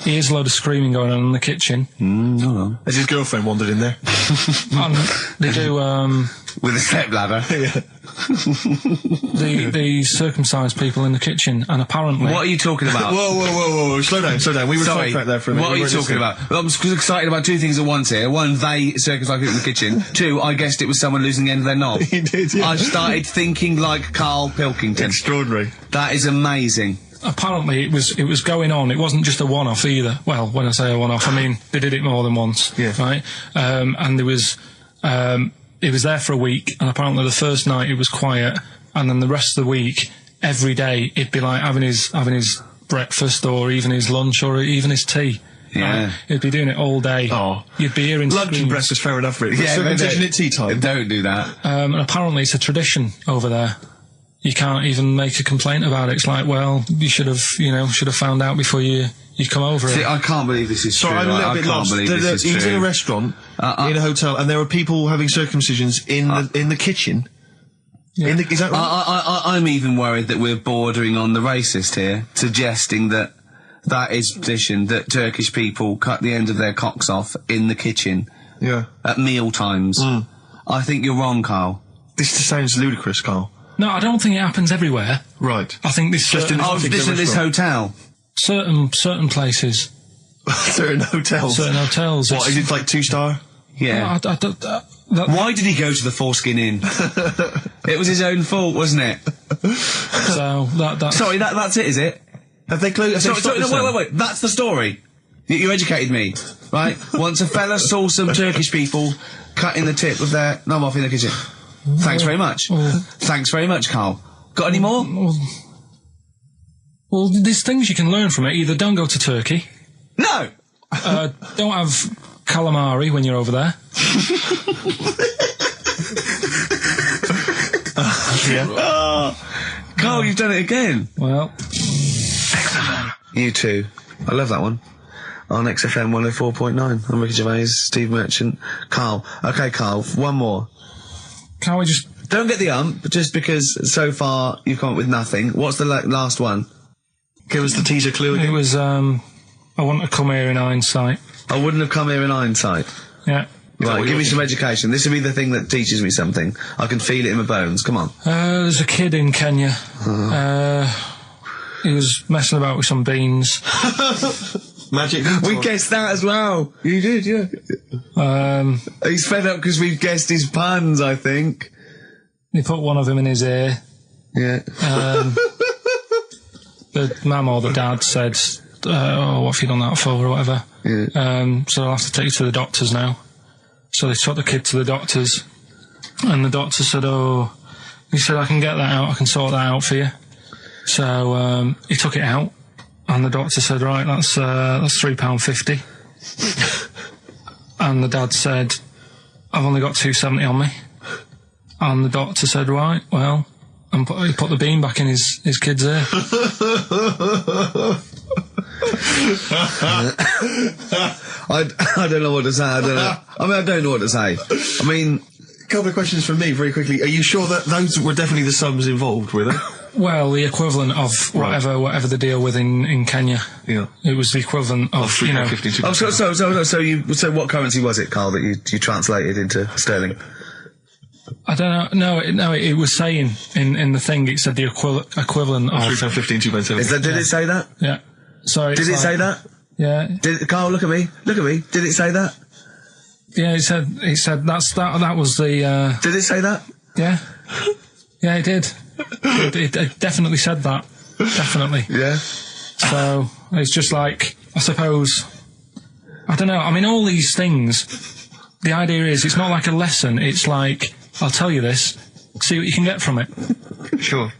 Speaker 5: He hears a load of screaming going on in the kitchen.
Speaker 8: No.
Speaker 2: Has his girlfriend wandered in there?
Speaker 5: They do,
Speaker 8: with a stepladder.
Speaker 5: Yeah. the circumcised people in the kitchen, and apparently...
Speaker 8: What are you talking about?
Speaker 2: Whoa. Slow down. We were sidetracked there for a minute.
Speaker 8: What are you talking about? I'm excited about two things at once here. One, they circumcised people in the kitchen. Two, I guessed it was someone losing the end of their knob.
Speaker 2: He did, yeah.
Speaker 8: I started thinking like Karl Pilkington.
Speaker 2: Extraordinary.
Speaker 8: That is amazing.
Speaker 5: Apparently it was going on. It wasn't just a one-off either. Well, when I say a one-off, I mean they did it more than once.
Speaker 2: Yeah.
Speaker 5: Right? And there was... it was there for a week, and apparently the first night it was quiet, and then the rest of the week, every day, it'd be like having his breakfast, or even his lunch, or even his tea.
Speaker 8: Yeah.
Speaker 5: He'd be doing it all day.
Speaker 2: Oh.
Speaker 5: You'd be hearing
Speaker 2: lunch
Speaker 5: screams.
Speaker 2: and breakfast, fair enough, really.
Speaker 8: Yeah,
Speaker 2: circumcision at tea time.
Speaker 8: Don't do that.
Speaker 5: And apparently it's a tradition over there. You can't even make a complaint about it. It's like, well, you should have found out before you come over.
Speaker 8: See, I can't believe this is true.
Speaker 2: I'm a little bit lost. He was in a restaurant, in a hotel, and there were people having circumcisions in the kitchen.
Speaker 5: Yeah.
Speaker 2: Is that right?
Speaker 8: I'm even worried that we're bordering on the racist here, suggesting that is position that Turkish people cut the end of their cocks off in the kitchen.
Speaker 2: Yeah.
Speaker 8: At meal times. I think you're wrong, Karl.
Speaker 2: This just sounds ludicrous, Karl.
Speaker 5: No, I don't think it happens everywhere.
Speaker 2: Right.
Speaker 5: I think this
Speaker 2: just in
Speaker 8: this hotel.
Speaker 5: Certain places.
Speaker 2: Certain hotels.
Speaker 5: What,
Speaker 2: is it like 2-star?
Speaker 8: Yeah. Why did he go to the Foreskin Inn? It was his own fault, wasn't it?
Speaker 5: So
Speaker 8: Sorry, that's it, is it?
Speaker 2: Have they closed?
Speaker 8: Wait. That's the story. You educated me, right? Once a fella saw some Turkish people cutting the tip of their knob off in the kitchen. Thanks very much. Thanks very much, Karl. Got any more?
Speaker 5: Well, there's things you can learn from it. Either don't go to Turkey.
Speaker 8: No!
Speaker 5: Don't have calamari when you're over there.
Speaker 2: Yeah.
Speaker 8: Carl, you've done it again.
Speaker 5: Well.
Speaker 8: You too. I love that one. On XFM 104.9. I'm Ricky Gervais, Steve Merchant, Karl. Okay, Karl, one more.
Speaker 5: Can't we just...
Speaker 8: Don't get the just because so far you've come up with nothing. What's the last one?
Speaker 2: Give us the teaser clue again.
Speaker 5: It was, I want to come here in hindsight.
Speaker 8: I wouldn't have come here in hindsight.
Speaker 5: Yeah.
Speaker 8: Right, give me some education. This will be the thing that teaches me something. I can feel it in my bones. Come on.
Speaker 5: There's a kid in Kenya. He was messing about with some beans.
Speaker 2: Magic.
Speaker 8: We guessed that as well. You did, yeah. He's fed up because we've guessed his puns, I think.
Speaker 5: He put one of them in his ear.
Speaker 8: Yeah.
Speaker 5: The mum or the dad said, what have you done that for, or whatever.
Speaker 8: Yeah.
Speaker 5: So I'll have to take you to the doctors now. So they took the kid to the doctors, and the doctor said, he said, I can get that out, I can sort that out for you. So, he took it out, and the doctor said, right, that's £3.50. And the dad said, I've only got £2.70 on me. And the doctor said, right, well, and he put the bean back in his kid's ear.
Speaker 8: I don't know what to say. I don't know what to say. I mean,
Speaker 2: a couple of questions from me very quickly. Are you sure that those were definitely the sums involved, were they?
Speaker 5: Well, the equivalent of whatever the deal with in Kenya.
Speaker 2: Yeah.
Speaker 5: It was the equivalent of,
Speaker 8: So what currency was it, Karl, that you translated into sterling?
Speaker 5: I don't know. No, it was saying in the thing, it said the equivalent of
Speaker 2: £3.15, £2.70.
Speaker 8: Did it say that?
Speaker 5: Yeah. So
Speaker 8: did it say that?
Speaker 5: Yeah.
Speaker 8: Karl, look at me. Did it say that?
Speaker 5: Yeah, it said that was the
Speaker 8: Did it say that?
Speaker 5: Yeah. Yeah, it did. It definitely said that. Definitely.
Speaker 8: Yeah.
Speaker 5: So it's just like, I suppose, I don't know, I mean, all these things, the idea is it's not like a lesson, it's like, I'll tell you this, see what you can get from it.
Speaker 2: Sure.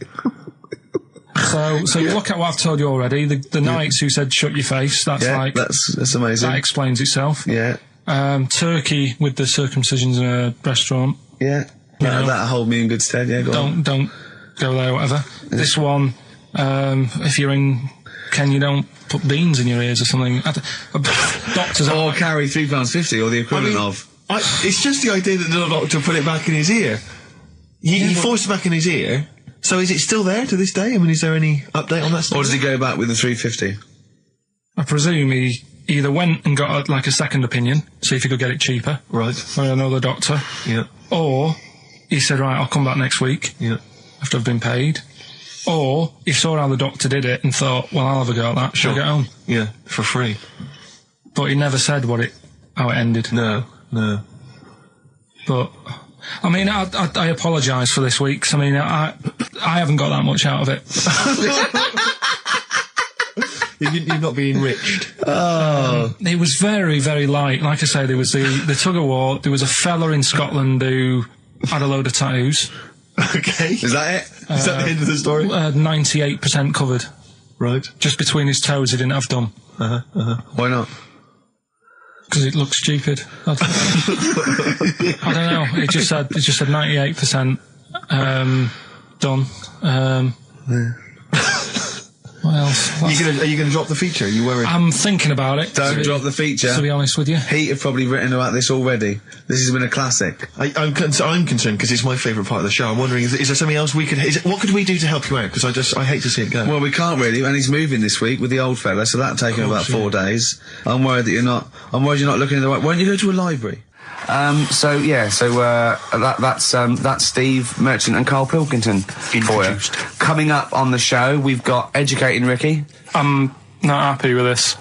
Speaker 5: So you look at what I've told you already, the knights who said shut your face, that's
Speaker 8: amazing.
Speaker 5: That explains itself.
Speaker 8: Yeah.
Speaker 5: Turkey with the circumcisions in a restaurant.
Speaker 8: Yeah. That'll hold me in good stead, yeah, go on.
Speaker 5: Don't go there, whatever. Yeah. This one, if you're in Kenya, don't put beans in your ears or something. Doctors
Speaker 8: or carry £3.50 or the equivalent of.
Speaker 2: It's just the idea that the doctor put it back in his ear. He forced it back in his ear. So is it still there to this day? I mean, is there any update on that stuff?
Speaker 8: Or does he go back with the £3.50?
Speaker 5: I presume he either went and got a second opinion, see if he could get it cheaper.
Speaker 2: Right.
Speaker 5: Or another doctor.
Speaker 2: Yeah.
Speaker 5: Or he said, right, I'll come back next week.
Speaker 2: Yeah.
Speaker 5: After I've been paid. Or he saw how the doctor did it and thought, well, I'll have a go at that. Sure. I'll get home.
Speaker 2: Yeah, for free.
Speaker 5: But he never said how it ended.
Speaker 2: No.
Speaker 5: But, I mean, I apologise for this week. I mean, I haven't got that much out of it.
Speaker 2: You've not been enriched.
Speaker 5: It was very, very light. Like I say, there was the tug of war. There was a fella in Scotland who had a load of tattoos.
Speaker 2: Okay.
Speaker 8: Is that it?
Speaker 2: Is that the end of the story?
Speaker 5: 98% covered.
Speaker 2: Right.
Speaker 5: Just between his toes, he didn't have done.
Speaker 8: Why not?
Speaker 5: Because it looked stupid. I don't know. It just said 98% done. What else?
Speaker 2: Are you going to drop the feature? Are you worried?
Speaker 5: I'm thinking about it.
Speaker 8: Don't drop the feature.
Speaker 5: To be honest with you.
Speaker 8: Heat have probably written about this already. This has been a classic.
Speaker 2: I'm concerned because it's my favourite part of the show. I'm wondering, is there something else we could... what could we do to help you out? Because I hate to see it go.
Speaker 8: Well, we can't really, and he's moving this week with the old fella, so that'll take him about 4 days. I'm worried you're not looking in the right... Why don't you go to a library? That's Steve Merchant and Karl Pilkington for you. Coming up on the show, we've got Educating Ricky.
Speaker 5: I'm not happy with this.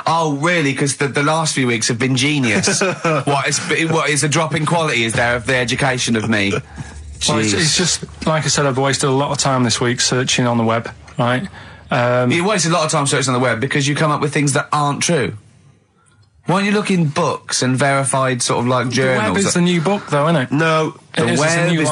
Speaker 8: Oh, really? Because the last few weeks have been genius. What is a drop in quality, is there, of the education of me?
Speaker 5: Well, it's just, like I said, I've wasted a lot of time this week searching on the web, right?
Speaker 8: You wasted a lot of time searching on the web because you come up with things that aren't true. Why don't you look in books and verified sort of like journals?
Speaker 5: The web is the new book, though, isn't it?
Speaker 8: No, the web is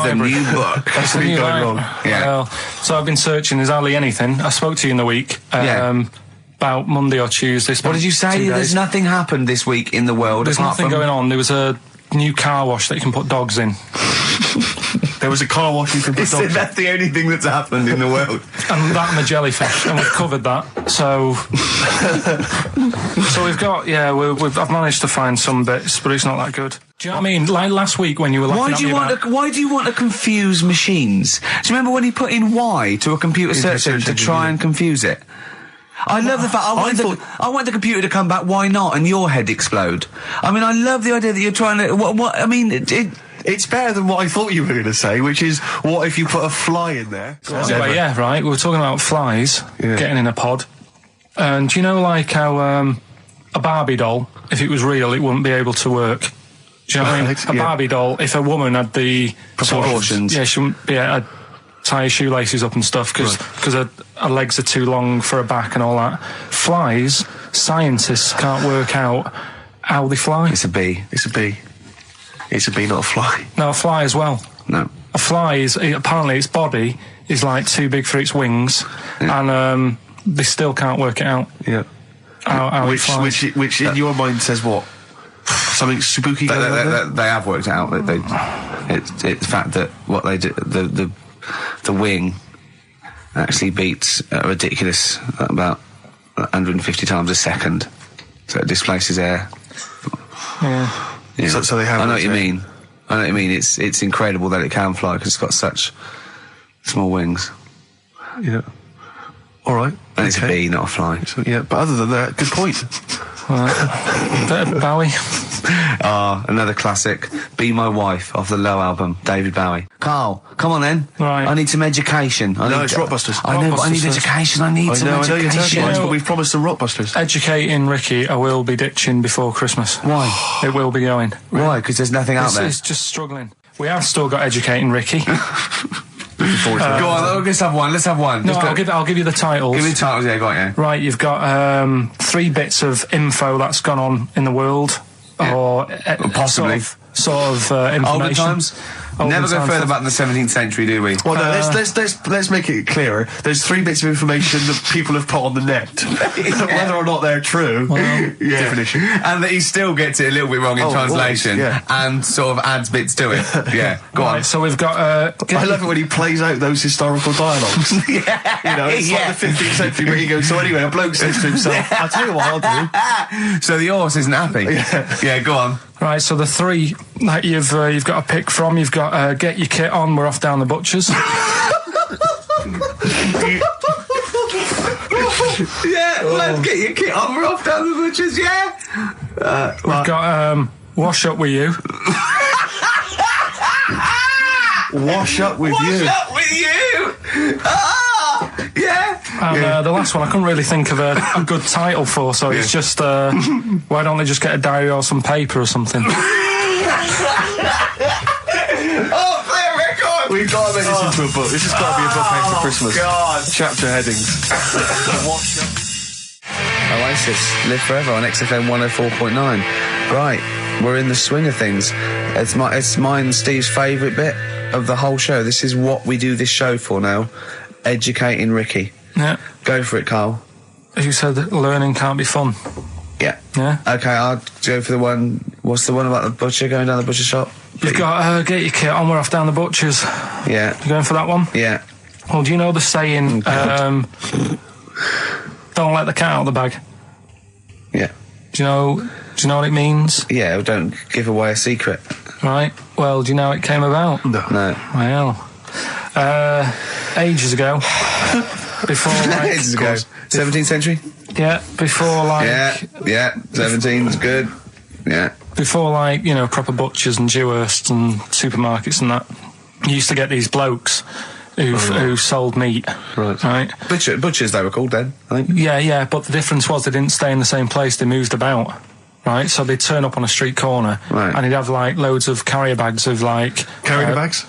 Speaker 8: the new book.
Speaker 5: That's the new wrong. Yeah. Well, so I've been searching. There's hardly anything. I spoke to you in the week. About Monday or Tuesday.
Speaker 8: What did you say? There's nothing happened this week in the world.
Speaker 5: There's nothing going on. There was a new car wash that you can put dogs in.
Speaker 2: There was a car wash you can put dogs in.
Speaker 8: That's the only thing that's happened in the world.
Speaker 5: And that and the jellyfish, and we've covered that. So, so we've got, I've managed to find some bits, but it's not that good. Do you know what I mean? Like last week when you were
Speaker 8: Why do you want to confuse machines? Do you remember when he put in Y to a computer search engine to try and confuse it? I love the fact I want the computer to come back. Why not? And your head explode. I mean, I love the idea that you're trying to. What? I mean,
Speaker 2: it's better than what I thought you were going to say, which is what if you put a fly in there?
Speaker 5: Anyway, yeah, right. We were talking about flies getting in a pod, and do you know, like how a Barbie doll, if it was real, it wouldn't be able to work. Do you know what I mean? A Barbie doll, if a woman had the
Speaker 8: proportions,
Speaker 5: she wouldn't be able to tie her shoelaces up and stuff because her legs are too long for her back and all that. Flies, scientists can't work out how they fly.
Speaker 8: It's a bee.
Speaker 2: It's a bee. It's a bee, not a fly.
Speaker 5: No, a fly as well.
Speaker 8: No.
Speaker 5: A fly is, apparently its body is like too big for its wings, and they still can't work it out.
Speaker 2: Yeah.
Speaker 5: How it flies.
Speaker 2: Which in your mind says what? Something spooky going on?
Speaker 8: They have worked out that it's the fact that what they do, the wing actually beats a ridiculous about 150 times a second, so it displaces air.
Speaker 5: Yeah.
Speaker 2: So they have.
Speaker 8: I know what you mean. It's incredible that it can fly because it's got such small wings.
Speaker 2: Yeah. All right.
Speaker 8: And it's a bee, not a fly.
Speaker 2: So, yeah, but other than that, good point.
Speaker 5: Bowie.
Speaker 8: Another classic. Be My Wife off the Low album, David Bowie. Carl, come on then.
Speaker 5: Right.
Speaker 8: I need some education.
Speaker 2: It's Rockbusters.
Speaker 8: I know, but I need education. I need some education.
Speaker 2: I know, but we've promised some Rockbusters.
Speaker 5: Educating Ricky, I will be ditching before Christmas.
Speaker 8: Why?
Speaker 5: It will be going.
Speaker 8: Why? Because there's nothing out there.
Speaker 5: It's just struggling. We have still got Educating Ricky.
Speaker 8: Go on, let's have one.
Speaker 5: No, I'll give you the titles.
Speaker 8: Give me the titles, yeah, got it, yeah.
Speaker 5: Right, you've got 3 bits of info that's gone on in the world, or
Speaker 8: possibly
Speaker 5: sort of information.
Speaker 8: Older times. Never go further back than the 17th century, do we?
Speaker 2: Well, no, let's make it clearer. There's 3 bits of information that people have put on the net. Whether or not they're true, different issue.
Speaker 8: And that he still gets it a little bit wrong in translation, and sort of adds bits to it. Yeah, go on.
Speaker 5: So we've got...
Speaker 2: I love it when he plays out those historical dialogues. It's like the 15th century where he goes, so anyway, a bloke says to himself, I'll tell you what I'll do.
Speaker 8: So the horse isn't happy. Yeah, go on.
Speaker 5: Right, so the 3 that you've got to pick from, you've got Get Your Kit On, We're Off Down the Butchers.
Speaker 8: Let's get your kit on, we're off down the butchers,
Speaker 5: We've got Wash Up With You.
Speaker 2: Wash Up With You.
Speaker 8: Wash Up With You!
Speaker 5: And the last one I couldn't really think of a good title for, so it's just why don't they just get a diary or some paper or something?
Speaker 2: We've got to make this into a book. This has got to be a book made for Christmas.
Speaker 8: God.
Speaker 2: Chapter headings.
Speaker 8: Oasis, Live Forever on XFM 104.9. Right, we're in the swing of things. It's mine and Steve's favourite bit of the whole show. This is what we do this show for now. Educating Ricky.
Speaker 5: Yeah.
Speaker 8: Go for it, Karl.
Speaker 5: You said that learning can't be fun.
Speaker 8: Yeah.
Speaker 5: Yeah?
Speaker 8: Okay, I'll go for the one... What's the one about the butcher, going down the butcher shop?
Speaker 5: You've got Get Your Kit On, We're Off Down the Butchers.
Speaker 8: Yeah.
Speaker 5: You going for that one?
Speaker 8: Yeah.
Speaker 5: Well, do you know the saying, don't let the cat out of the bag?
Speaker 8: Yeah.
Speaker 5: Do you know what it means?
Speaker 8: Yeah, don't give away a secret.
Speaker 5: Right. Well, do you know how it came about?
Speaker 8: No.
Speaker 5: Well, ages ago. Before, like...
Speaker 8: ages ago. 17th century?
Speaker 5: Yeah, before, like...
Speaker 8: Yeah, 17's good. Yeah.
Speaker 5: Before, like, proper butchers and Dewhursts and supermarkets and that, you used to get these blokes who sold meat. Right.
Speaker 8: Butchers, they were called then, I think.
Speaker 5: Yeah, but the difference was they didn't stay in the same place, they moved about. Right, so they'd turn up on a street corner, and he'd have, like, loads of carrier bags of, like...
Speaker 2: Carrier bags?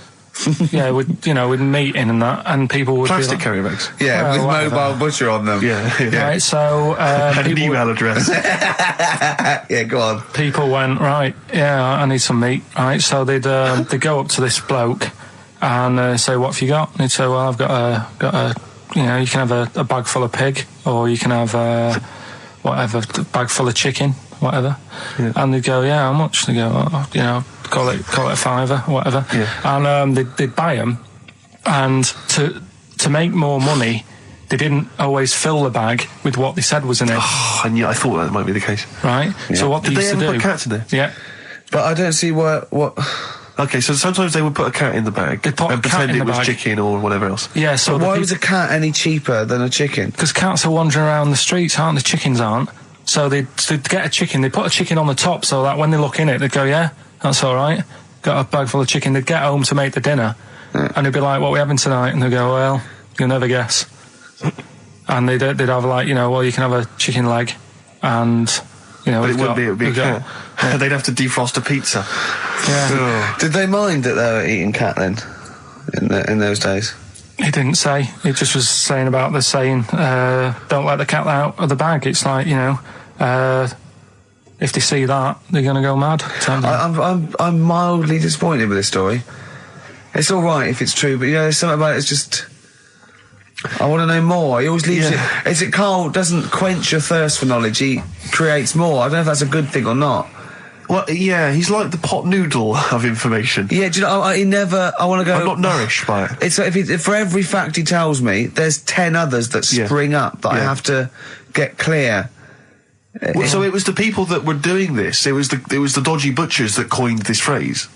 Speaker 5: Yeah, with meat in and that, and people would
Speaker 2: plastic
Speaker 5: be like,
Speaker 2: carrier bags.
Speaker 8: Yeah, with mobile butcher on them.
Speaker 2: Yeah.
Speaker 5: Right, so
Speaker 2: and an email address.
Speaker 8: Yeah, go on.
Speaker 5: People went, right, yeah, I need some meat. Right, so they'd go up to this bloke and say, what have you got? And he'd say, well, I've got a you can have a bag full of pig, or you can have a bag full of chicken, whatever. Yeah. And they'd go, yeah, how much? They go, call it a fiver, or whatever.
Speaker 2: Yeah.
Speaker 5: And they'd buy them, and to make more money, they didn't always fill the bag with what they said was in it.
Speaker 2: Oh, I thought that might be the case.
Speaker 5: Right?
Speaker 2: Yeah.
Speaker 5: So what
Speaker 2: did
Speaker 5: they
Speaker 2: they
Speaker 5: used
Speaker 2: ever
Speaker 5: to do...
Speaker 2: put cats in there?
Speaker 5: Yeah.
Speaker 8: But I don't see what...
Speaker 2: Okay, so sometimes they would put a cat in the bag
Speaker 5: They'd put
Speaker 2: and
Speaker 5: a cat
Speaker 2: pretend
Speaker 5: in
Speaker 2: it
Speaker 5: the
Speaker 2: was
Speaker 5: bag.
Speaker 2: chicken or whatever else.
Speaker 5: Yeah, so...
Speaker 8: Why was a cat any cheaper than a chicken?
Speaker 5: Because cats are wandering around the streets, aren't they? Chickens aren't. So they'd get a chicken, they put a chicken on the top so that when they look in it, they'd go, yeah, that's all right. Got a bag full of chicken. They'd get home to make the dinner, and they'd be like, what are we having tonight? And they'd go, well, you'll never guess. And they'd have like, well, you can have a chicken leg, and,
Speaker 2: But it would be a cat. Yeah. They'd have to defrost a pizza.
Speaker 5: Yeah.
Speaker 8: Did they mind that they were eating cat then, in those days?
Speaker 5: He didn't say. He just was saying about the saying, don't let the cat out of the bag. It's like, if they see that, they're going to go mad.
Speaker 8: I'm mildly disappointed with this story. It's all right if it's true, but there's something about it. It's just, I want to know more. He always leaves it. Is it Karl doesn't quench your thirst for knowledge? He creates more. I don't know if that's a good thing or not.
Speaker 2: Well, yeah, he's like the pot noodle of information.
Speaker 8: Yeah, do you know? He never. I want to go.
Speaker 2: I'm not nourished by it.
Speaker 8: It's like if for every fact he tells me, there's 10 others that spring up that I have to get clear.
Speaker 2: Well, so it was the people that were doing this. It was the dodgy butchers that coined this phrase.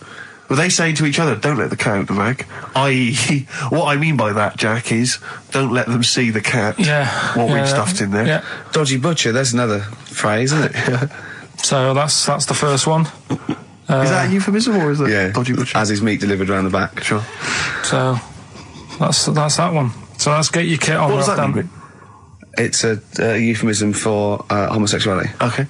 Speaker 2: Were they saying to each other, "Don't let the cat out the bag"? I.e., what I mean by that, Jack, is don't let them see the cat.
Speaker 5: Yeah.
Speaker 2: What we've stuffed in there.
Speaker 5: Yeah.
Speaker 8: Dodgy butcher. There's another phrase, isn't it?
Speaker 5: So that's the first one.
Speaker 2: Is that a euphemism or is that dodgy butcher?
Speaker 8: As his meat delivered around the back.
Speaker 2: Sure.
Speaker 5: So that's that one. So let's get your kit on.
Speaker 2: What does that mean?
Speaker 8: It's a euphemism for homosexuality.
Speaker 2: Okay.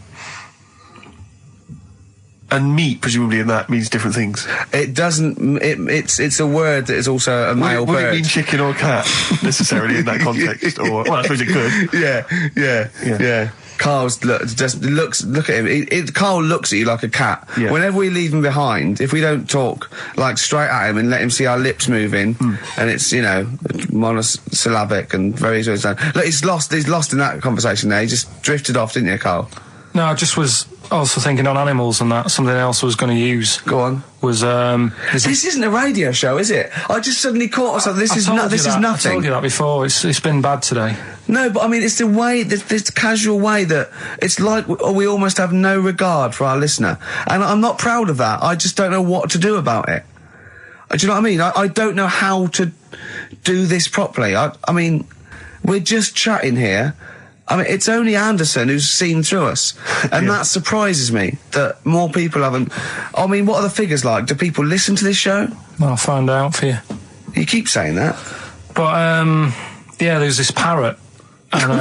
Speaker 2: And meat, presumably, in that means different things.
Speaker 8: It doesn't. It's a word that is also a male bird.
Speaker 2: Would it mean chicken or cat necessarily in that context? Or well, I suppose it could.
Speaker 8: Yeah. Karl's look at him. Karl looks at you like a cat.
Speaker 2: Yeah.
Speaker 8: Whenever we leave him behind, if we don't talk like straight at him and let him see our lips moving, and it's monosyllabic and very look, he's lost in that conversation there. He just drifted off, didn't you, Karl?
Speaker 5: No, I just was also thinking on animals and that. Something else I was going to use.
Speaker 8: Go on.
Speaker 5: Was
Speaker 8: this isn't a radio show, is it? I just suddenly caught myself. This is nothing.
Speaker 5: I told you that before. It's been bad today.
Speaker 8: No, but I mean, it's the way, this casual way that it's like we almost have no regard for our listener, and I'm not proud of that. I just don't know what to do about it. Do you know what I mean? I don't know how to do this properly. I mean, we're just chatting here. I mean, it's only Anderson who's seen through us, and that surprises me that more people haven't. I mean, what are the figures like? Do people listen to this show?
Speaker 5: I'll find out for you.
Speaker 8: You keep saying that.
Speaker 5: But, there's this parrot, and,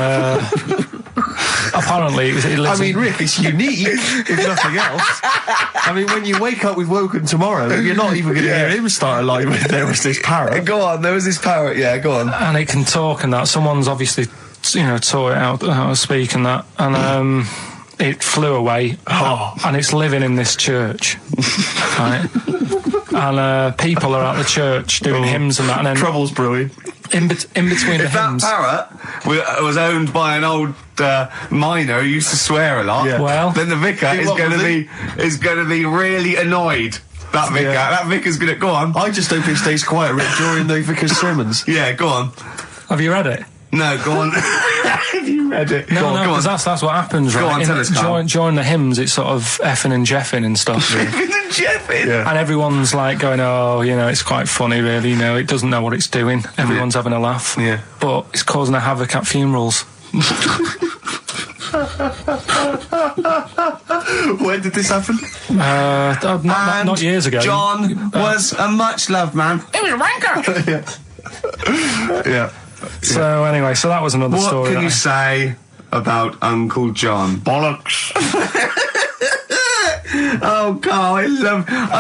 Speaker 5: apparently it lives
Speaker 2: Rick, it's unique, if nothing else. I mean, when you wake up with Woken Tomorrow, you're not even going to hear him start a line with, there was this parrot.
Speaker 8: Go on, there was this parrot, go on.
Speaker 5: And it can talk and that. Someone's obviously, taught it out how to speak and that. And, it flew away, and it's living in this church, right? And people are at the church doing hymns and that. And then
Speaker 2: trouble's brewing.
Speaker 5: In between the hymns.
Speaker 8: That parrot was owned by an old miner who used to swear a lot,
Speaker 5: well,
Speaker 8: then the vicar is going to be really annoyed. That vicar, that vicar's going to go on.
Speaker 2: I just hope it stays quiet, Rick, during the vicar's sermons.
Speaker 8: Yeah, go on.
Speaker 5: Have you read it?
Speaker 8: No, go on. Have you read it?
Speaker 5: No, because that's what happens, right?
Speaker 8: Go on, tell us, Karl.
Speaker 5: During the hymns, it's sort of effing and jeffing and stuff.
Speaker 8: Effing and jeffing?
Speaker 2: Yeah.
Speaker 5: And everyone's like going, it's quite funny, really, it doesn't know what it's doing. Everyone's having a laugh.
Speaker 2: Yeah.
Speaker 5: But it's causing a havoc at funerals.
Speaker 2: When did this happen?
Speaker 5: Not years ago.
Speaker 8: John was a much-loved man. He was a wanker!
Speaker 2: Yeah.
Speaker 5: So anyway, that was another story.
Speaker 8: What can you say about Uncle John?
Speaker 2: Bollocks.
Speaker 8: Oh, Karl, I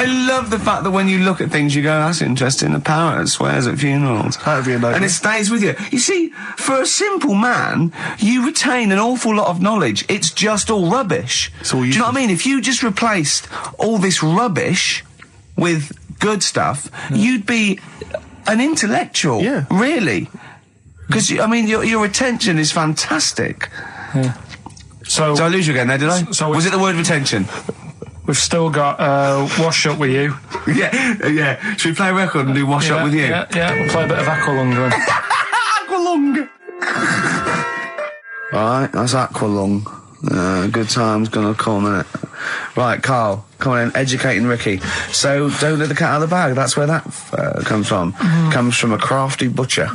Speaker 8: love the fact that when you look at things, you go, that's interesting. A parrot swears at funerals.
Speaker 2: That'd be a nightmare.
Speaker 8: And it stays with you. You see, for a simple man, you retain an awful lot of knowledge. It's just all rubbish.
Speaker 2: It's all
Speaker 8: Do you know what I mean? If you just replaced all this rubbish with good stuff, you'd be an intellectual.
Speaker 2: Yeah.
Speaker 8: Really. Because, your retention is fantastic.
Speaker 5: Yeah. So
Speaker 8: I lose you again there, did I?
Speaker 5: So
Speaker 8: was it the word retention?
Speaker 5: We've still got Wash Up With You.
Speaker 8: Yeah. Should we play a record and do Wash Up With You?
Speaker 5: Yeah, we'll play a bit of Aqualung then.
Speaker 8: Aqualung! Right, that's Aqualung. Good time's gonna come, innit? Right, Karl, come on in, educating Ricky. So, don't let the cat out of the bag, that's where that comes from. Comes from a crafty butcher.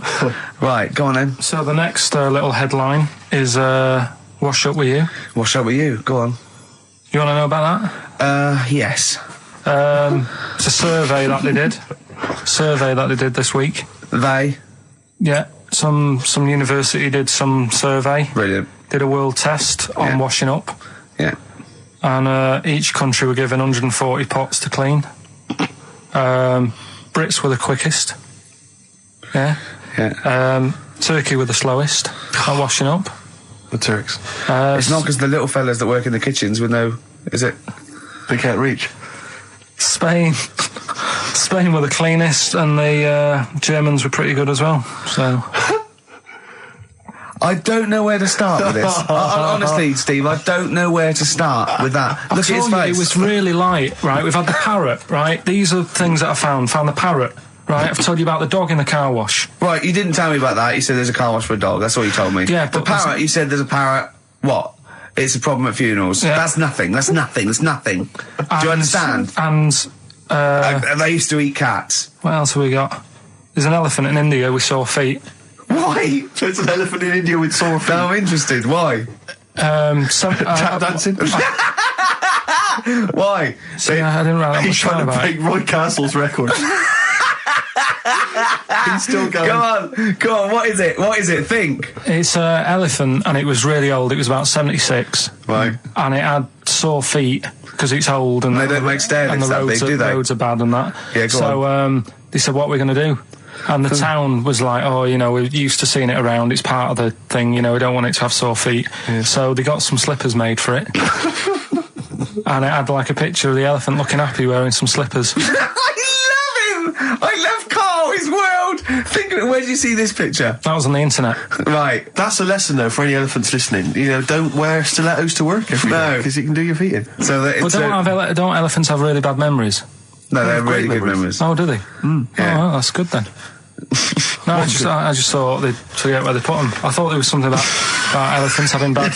Speaker 8: Right, go on then.
Speaker 5: So the next little headline is Wash Up With You.
Speaker 8: Wash Up With You, go on.
Speaker 5: You want to know about that?
Speaker 8: Yes.
Speaker 5: It's a survey that they did. This week.
Speaker 8: They?
Speaker 5: Yeah, some university did some survey.
Speaker 8: Brilliant.
Speaker 5: Did a world test on washing up.
Speaker 8: Yeah.
Speaker 5: And each country were given 140 pots to clean. Brits were the quickest. Yeah. Turkey were the slowest at washing up.
Speaker 2: The Turks.
Speaker 8: It's not because the little fellas that work in the kitchens with no... Is it?
Speaker 2: They can't reach.
Speaker 5: Spain were the cleanest, and the Germans were pretty good as well. So...
Speaker 8: I don't know where to start with this. Honestly, Steve, I don't know where to start with that. Look at his face.
Speaker 5: It was really light, right? We've had the parrot, right? These are things that I found. Found the parrot, right? I've told you about the dog in the car wash.
Speaker 8: Right, you didn't tell me about that. You said there's a car wash for a dog. That's all you told me.
Speaker 5: Yeah,
Speaker 8: the
Speaker 5: but
Speaker 8: parrot, you said there's a parrot. What? It's a problem at funerals.
Speaker 5: Yeah.
Speaker 8: That's nothing. Do you understand?
Speaker 5: And
Speaker 8: they used to eat cats.
Speaker 5: What else have we got? There's an elephant in India with sore feet.
Speaker 8: Why?
Speaker 2: So it's an elephant in India with sore feet.
Speaker 8: I'm interested. Why?
Speaker 2: Tap dancing.
Speaker 8: Why?
Speaker 5: I didn't write that
Speaker 2: He's
Speaker 5: much
Speaker 2: trying to
Speaker 5: about
Speaker 2: break Roy Castle's record. He's still going.
Speaker 8: Go on. What is it? Think.
Speaker 5: It's an elephant, and it was really old. It was about 76.
Speaker 8: Right.
Speaker 5: And it had sore feet because it's old, and
Speaker 8: they don't make stair lifts that big, do they?
Speaker 5: Roads are bad and that.
Speaker 8: Yeah, go on.
Speaker 5: So they said, "What are we going to do?" And the town was like, "Oh, we're used to seeing it around. It's part of the thing. We don't want it to have sore feet." Yeah. So they got some slippers made for it. And it had like a picture of the elephant looking happy wearing some slippers.
Speaker 8: I love him! I love Karl, his world! Where did you see this picture?
Speaker 5: That was on the internet.
Speaker 8: Right.
Speaker 2: That's a lesson, though, for any elephants listening. Don't wear stilettos to work every day, because it can do your feet in.
Speaker 8: So that
Speaker 5: but don't elephants have really bad memories?
Speaker 8: No, they have really good memories.
Speaker 5: Oh, do they?
Speaker 8: Yeah.
Speaker 5: Oh, well, that's good then. No, I just thought they'd forget where they put them. I thought there was something about elephants having bad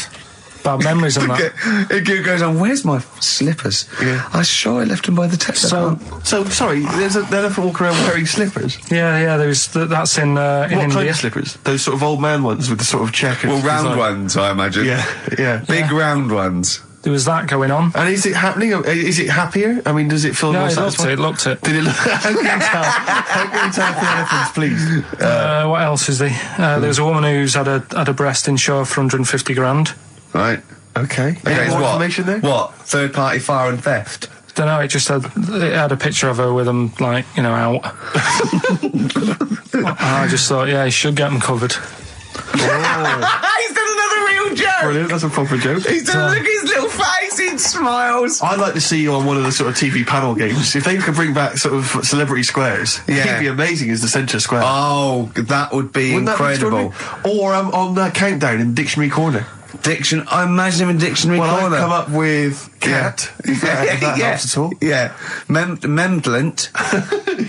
Speaker 5: memories and that.
Speaker 8: It goes on, where's my slippers? Yeah. I'm sure I left them by the test.
Speaker 2: So sorry, there's an elephant walking around wearing slippers?
Speaker 5: Yeah, that's in India.
Speaker 2: What kind of slippers? Those sort of old man ones with the sort of check.
Speaker 8: Well, round ones, I imagine.
Speaker 2: Yeah.
Speaker 8: Big round ones.
Speaker 5: There was that going on.
Speaker 2: And is it happening? Is it happier? I mean, does it feel more satisfying?
Speaker 5: It looked it.
Speaker 2: Did it look? How can you tell for elephants, please?
Speaker 5: What else is there? There was a woman who's had a breast insured for 150 grand.
Speaker 8: Right.
Speaker 2: Okay. Any more information there?
Speaker 8: What? Third party fire and theft?
Speaker 5: Don't know. It just had a picture of her with them out. I just thought, you should get them covered.
Speaker 8: He's done another real joke.
Speaker 2: Brilliant, that's a proper joke.
Speaker 8: He's done look at his little face, he smiles.
Speaker 2: I'd like to see you on one of the sort of TV panel games. If they could bring back sort of celebrity squares, it'd be amazing as the centre square.
Speaker 8: Oh, that would be incredible.
Speaker 2: Or on Countdown in Dictionary Corner.
Speaker 8: I imagine him in Dictionary Corner.
Speaker 2: I've come up with cat. If that helps at all.
Speaker 8: Yeah. Memblent.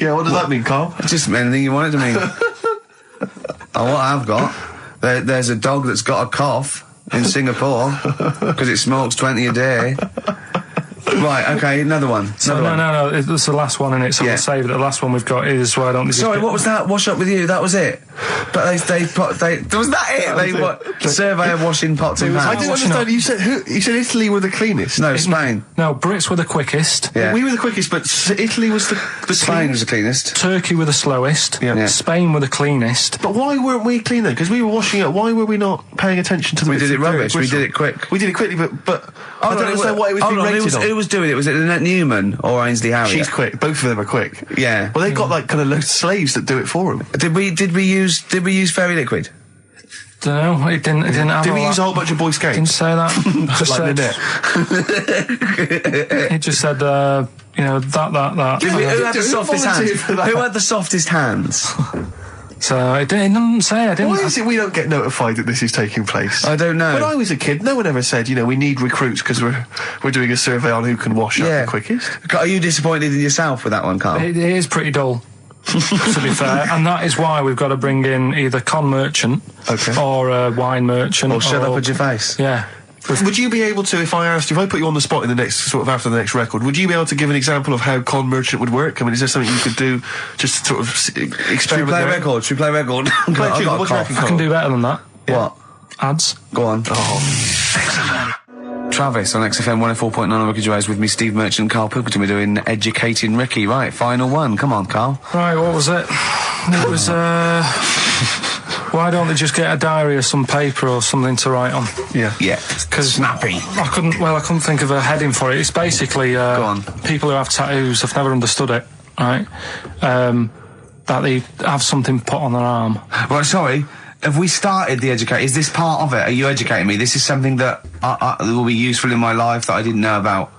Speaker 2: Yeah, what does that mean, Karl?
Speaker 8: Just anything you want it to mean. What I've got, there's a dog that's got a cough in Singapore because it smokes 20 a day. Right, okay, another one.
Speaker 5: No, it's the last one in it, so we'll save it. The last one we've got is why don't they
Speaker 8: Sorry, what was that? Wash Up With You, that was it? But was that it? Survey of washing pots and pans.
Speaker 2: I didn't understand, you said Italy were the cleanest?
Speaker 8: No, Spain.
Speaker 5: No, Brits were the quickest.
Speaker 8: Yeah.
Speaker 2: We were the quickest, but Italy was the
Speaker 8: Spain was the cleanest.
Speaker 5: Turkey were the slowest. Yeah. Spain were the cleanest.
Speaker 2: But why weren't we clean then? Because we were washing up. Why were we not paying attention to the...
Speaker 8: We did it rubbish, we did it quick.
Speaker 2: We did it quickly, but I don't understand what it was being rated on.
Speaker 8: Who was doing it? Was it Annette Newman or Ainsley Harriott?
Speaker 2: She's quick. Both of them are quick.
Speaker 8: Yeah.
Speaker 2: Well, they've got like kind of loads of slaves that do it for them.
Speaker 8: Did we use fairy liquid?
Speaker 5: Don't know. It didn't have.
Speaker 2: Did we use a whole bunch of Boy Scouts?
Speaker 5: Didn't say that.
Speaker 2: Just like Lynette.
Speaker 5: It just said that.
Speaker 8: Who had the softest hands? Who had the softest hands?
Speaker 5: So it didn't say. I didn't.
Speaker 2: Why is it we don't get notified that this is taking place?
Speaker 8: I don't know.
Speaker 2: When I was a kid, no one ever said, we need recruits because we're doing a survey on who can wash up the quickest.
Speaker 8: Are you disappointed in yourself with that one, Karl?
Speaker 5: It is pretty dull, to be fair, and that is why we've got to bring in either con merchant or a wine merchant.
Speaker 8: Or shut up at your face.
Speaker 5: Yeah.
Speaker 2: Would you be able to, if I put you on the spot in the next, after the next record, would you be able to give an example of how con merchant would work? I mean, is there something you could do just to sort of experiment?
Speaker 8: Should we play record?
Speaker 5: I can do better than that.
Speaker 8: Yeah. What?
Speaker 5: Ads.
Speaker 8: Go on. Travis on XFM 104.9 on Ricky Gervais with me, Steve Merchant, Karl Pilkington. We're doing Educating Ricky. Right, final one. Come on, Karl.
Speaker 5: Right, what was it? It was, why don't they just get a diary or some paper or something to write on?
Speaker 8: Yeah.
Speaker 5: Because
Speaker 8: snappy.
Speaker 5: I couldn't think of a heading for it. It's basically
Speaker 8: Go on.
Speaker 5: people who have tattoos. I've never understood it. Right, that they have something put on their arm.
Speaker 8: Right, sorry. Have we started the educate? Is this part of it? Are you educating me? This is something that will be useful in my life that I didn't know about.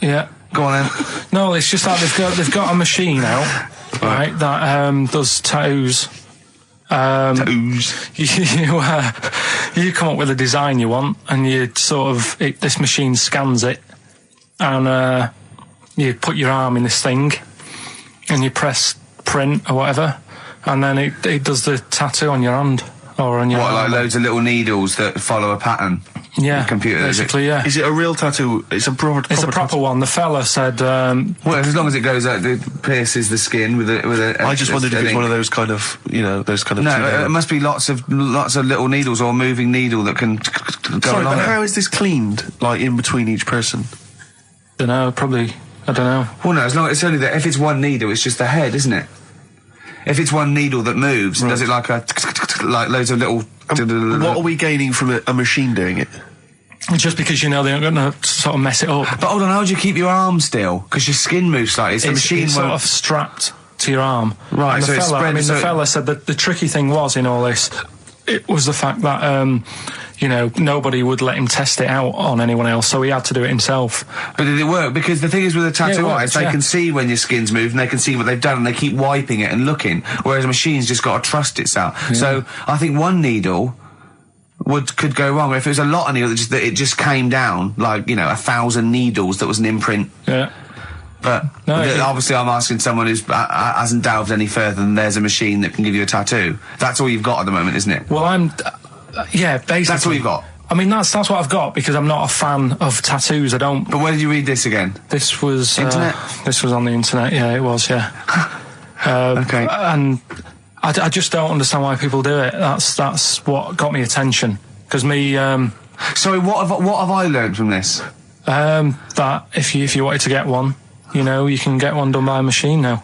Speaker 5: Yeah.
Speaker 8: Go on then.
Speaker 5: No, it's just that they've got a machine out, right, that does tattoos.
Speaker 8: Tattoos.
Speaker 5: You come up with a design you want, and you this machine scans it, and you put your arm in this thing, and you press print or whatever, and then it does the tattoo on your hand or on your arm.
Speaker 8: Like loads of little needles that follow a pattern?
Speaker 5: Yeah,
Speaker 8: the computer,
Speaker 5: basically, yeah.
Speaker 2: Is it a real tattoo? It's a proper
Speaker 5: one. The fella said...
Speaker 8: well, as long as it goes out, it pierces the skin with a
Speaker 2: I just wondered if it's one of those kind of, those kind of...
Speaker 8: No, it must be lots of little needles or a moving needle that can go
Speaker 2: Sorry,
Speaker 8: along.
Speaker 2: but how is this cleaned, like, in between each person?
Speaker 5: I don't know.
Speaker 8: Well, no, as long as it's only that. If it's one needle, it's just the head, isn't it? If it's one needle that moves, and does it like loads of little...
Speaker 2: What are we gaining from a machine doing it?
Speaker 5: Just because they aren't going to sort of mess it up.
Speaker 8: But hold on, how do you keep your arm still? Because your skin moves slightly, so the machine
Speaker 5: it's
Speaker 8: won't...
Speaker 5: sort of strapped to your arm.
Speaker 8: Right, so it's spread...
Speaker 5: the fella said that the tricky thing was in all this, it was the fact that, nobody would let him test it out on anyone else, so he had to do it himself.
Speaker 8: But did it work? Because the thing is with a tattoo artist, they can see when your skin's moved, and they can see what they've done, and they keep wiping it and looking, whereas a machine's just got to trust itself. Yeah. So I think one needle... could go wrong if it was a lot of needles that it just came down like 1,000 needles that was an imprint.
Speaker 5: Yeah.
Speaker 8: But obviously I'm asking someone who hasn't delved any further than there's a machine that can give you a tattoo. That's all you've got at the moment, isn't it?
Speaker 5: Well, basically.
Speaker 8: That's all you've got.
Speaker 5: I mean, that's what I've got because I'm not a fan of tattoos. I don't.
Speaker 8: But where did you read this again?
Speaker 5: This was
Speaker 8: internet.
Speaker 5: This was on the internet. Yeah, it was. Yeah.
Speaker 8: Okay.
Speaker 5: And I just don't understand why people do it. That's what got me attention. Because me...
Speaker 8: Sorry, what have I learned from this?
Speaker 5: That if you wanted to get one, you can get one done by a machine now.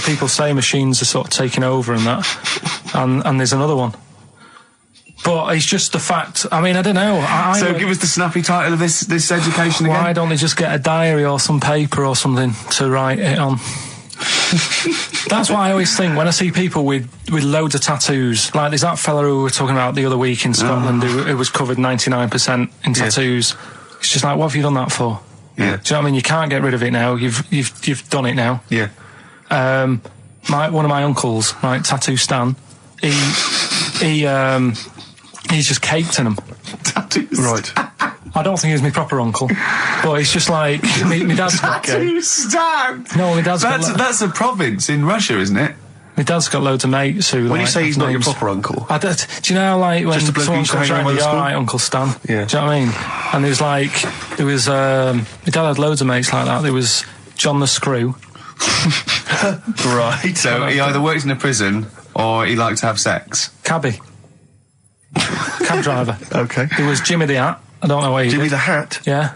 Speaker 5: People say machines are sort of taking over and that. And there's another one. But it's just the fact... I mean, I don't know.
Speaker 8: So give us the snappy title of this education again.
Speaker 5: Why don't they just get a diary or some paper or something to write it on? That's what I always think when I see people with loads of tattoos. Like there's that fella who we were talking about the other week in Scotland who was covered 99% in tattoos. It's just like, what have you done that for?
Speaker 8: Yeah.
Speaker 5: Do you know what I mean? You can't get rid of it now. You've done it now.
Speaker 8: Yeah.
Speaker 5: One of my uncles, right, Tattoo Stan, he's just caked in them.
Speaker 8: Tattoos.
Speaker 2: Right.
Speaker 5: I don't think he's my proper uncle, but it's just like my dad's got...
Speaker 8: Tattoo Stan!
Speaker 5: No, my dad's got...
Speaker 8: That's a province in Russia, isn't it?
Speaker 5: My dad's got loads of mates who...
Speaker 2: When you say he's not your proper uncle...
Speaker 5: do you know, like, when someone comes around, you're alright, Uncle Stan?
Speaker 2: Yeah.
Speaker 5: Do you know what I mean? And there was, my dad had loads of mates like that. There was John the Screw.
Speaker 8: Right. So he either works in a prison, or he likes to have sex.
Speaker 5: Cabbie. Cab driver.
Speaker 2: Okay.
Speaker 5: There was Jimmy the Hat. I don't know why he
Speaker 2: Jimmy
Speaker 5: did.
Speaker 2: the Hat?
Speaker 5: Yeah.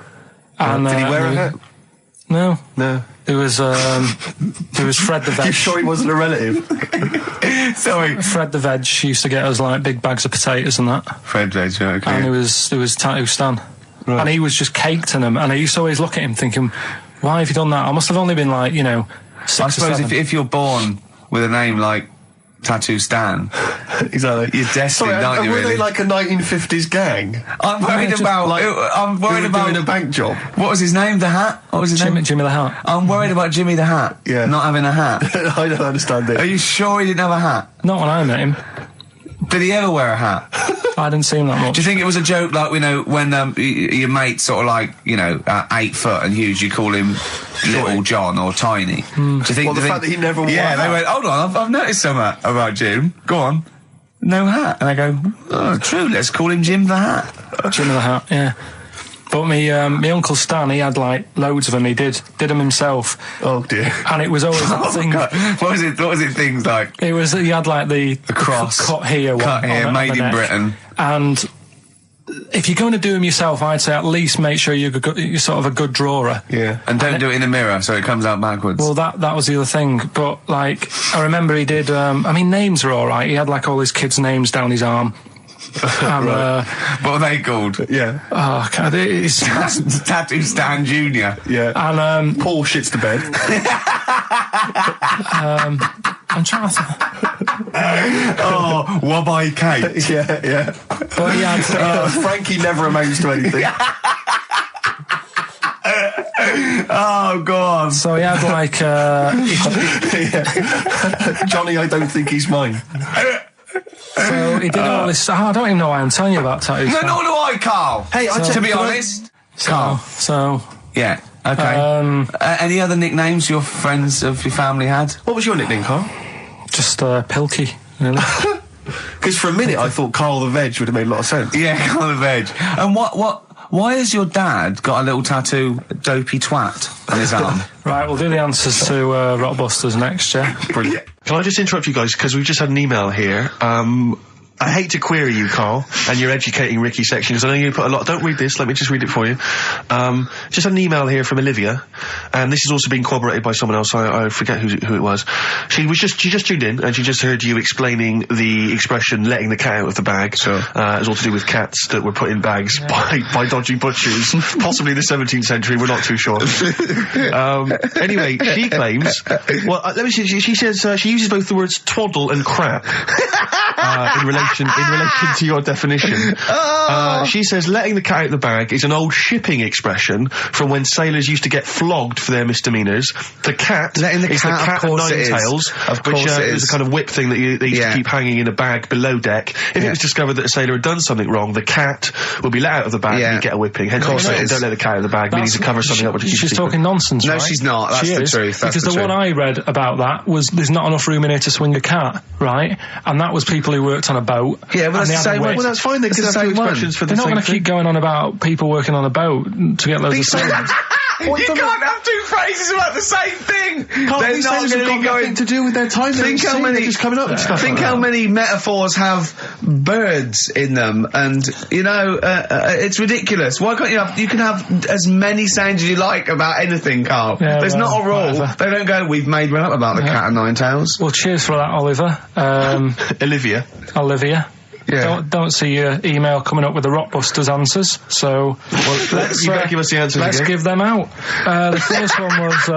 Speaker 5: And,
Speaker 2: did he wear a hat?
Speaker 5: No.
Speaker 2: No.
Speaker 5: There was Fred the Veg.
Speaker 2: You sure he wasn't a relative?
Speaker 8: Sorry.
Speaker 5: Fred the Veg used to get us like big bags of potatoes and that.
Speaker 8: Fred Veg, okay.
Speaker 5: And there was Tattoo Stan. Right. And he was just caked in them. And I used to always look at him thinking, why have you done that? I must have only been like, 6
Speaker 8: I suppose
Speaker 5: or 7.
Speaker 8: if you're born with a name like
Speaker 1: tattoo stan.
Speaker 2: Exactly.
Speaker 1: You're destined, aren't you,
Speaker 2: were
Speaker 1: really?
Speaker 2: they like a 1950s gang?
Speaker 1: I'm worried about... I'm worried about...
Speaker 2: doing a bank job.
Speaker 1: What was his name? The Hat? What was his name?
Speaker 5: Jimmy the Hat.
Speaker 1: I'm worried about Jimmy the Hat.
Speaker 2: Yeah.
Speaker 1: Not having a hat.
Speaker 2: I don't understand it.
Speaker 1: Are you sure he didn't have a hat?
Speaker 5: Not when I met him.
Speaker 1: Did he ever wear a hat?
Speaker 5: I didn't see him that much.
Speaker 1: Do you think it was a joke, like, you know, when your mate's sort of like, you know, 8 foot and huge, you call him Little John or Tiny? Do you think...
Speaker 2: Well, the fact that he never wore a hat.
Speaker 1: Yeah, they went, hold on, I've noticed something about Jim. Go on. No hat. And I go, oh, true, let's call him Jim the Hat.
Speaker 5: Jim the Hat, yeah. But me Uncle Stan, he had like loads of them. He did them himself.
Speaker 2: Oh dear!
Speaker 5: And it was always that thing.
Speaker 1: God. What was it? Things like
Speaker 5: it was. He had like the
Speaker 1: cross
Speaker 5: cut here,
Speaker 1: made in Britain.
Speaker 5: And if you're going to do them yourself, I'd say at least make sure you're sort of a good drawer.
Speaker 2: Yeah.
Speaker 1: And don't do it in the mirror so it comes out backwards.
Speaker 5: Well, that was the other thing. But like, I remember he did. I mean, names are all right. He had like all his kids' names down his arm. And,
Speaker 1: what are they called?
Speaker 2: Yeah.
Speaker 5: Oh, God, it's
Speaker 1: Tattoo Stan Jr.
Speaker 2: Yeah.
Speaker 5: And
Speaker 2: Paul shits the bed.
Speaker 5: I'm trying to.
Speaker 1: Oh, Wabbai Kate.
Speaker 2: Yeah.
Speaker 5: But yeah,
Speaker 2: Frankie never amounts to anything.
Speaker 1: Oh, God.
Speaker 5: So he had like.
Speaker 2: Johnny, I don't think he's mine.
Speaker 5: So he did all this. I don't even know why I'm telling you about tattoos.
Speaker 1: No, nor do I, Carl.
Speaker 2: Hey,
Speaker 1: to be honest, Carl.
Speaker 5: So
Speaker 1: yeah, okay. Any other nicknames your friends of your family had?
Speaker 2: What was your nickname, Carl?
Speaker 5: Just Pilky, really.
Speaker 2: Because for a minute I thought Karl the Veg would have made a lot of sense.
Speaker 1: Yeah, Karl the Veg. And why has your dad got a little tattoo, dopey twat, on his arm?
Speaker 5: Right, we'll do the answers to Rockbusters next, yeah?
Speaker 2: Brilliant. Can I just interrupt you guys, because we've just had an email here. I hate to query you, Karl, and your educating Ricky section, because I know you put a lot... Don't read this, let me just read it for you. Just had an email here from Olivia, and this has also been corroborated by someone else, I forget who it was. She just tuned in, and she just heard you explaining the expression, letting the cat out of the bag.
Speaker 1: Sure.
Speaker 2: It's all to do with cats that were put in bags by dodgy butchers, possibly the 17th century, we're not too sure. Anyway, she claims... Well, let me see, she says she uses both the words twaddle and crap in relation to your definition. She says letting the cat out of the bag is an old shipping expression from when sailors used to get flogged for their misdemeanours. The cat is the cat of nine tails, which is a kind of whip thing that they used to keep hanging in a bag below deck. If it was discovered that a sailor had done something wrong, the cat would be let out of the bag and you'd get a whipping. Hence, don't let the cat out of the bag, meaning to cover something up.
Speaker 5: She's talking nonsense, right?
Speaker 1: No, she's not. That's the truth.
Speaker 5: Because the one I read about that was there's not enough room in here to swing a cat, right? And that was people who worked on a boat.
Speaker 1: Yeah, well, that's the same one.
Speaker 2: Well, that's fine. They could have two expressions for the
Speaker 5: They're
Speaker 2: same
Speaker 5: not going to keep going on about people working on a boat to get loads of things.
Speaker 1: You can't have two phrases about the same thing. They're not going to be going
Speaker 2: to do with their time.
Speaker 1: Think how many
Speaker 2: just coming up with stuff.
Speaker 1: Think how many metaphors have birds in them, and you know it's ridiculous. Why can't you can have as many sounds as you like about anything, Karl?
Speaker 5: Yeah,
Speaker 1: there's not a rule.
Speaker 5: Whatever.
Speaker 1: They don't go. We've made one up about the cat of nine tails.
Speaker 5: Well, cheers for that, Oliver.
Speaker 2: Olivia.
Speaker 5: Yeah. Don't see your email coming up with the Rockbusters answers, so
Speaker 2: you better give us the answers
Speaker 5: let's
Speaker 2: again.
Speaker 5: give them out. The first one was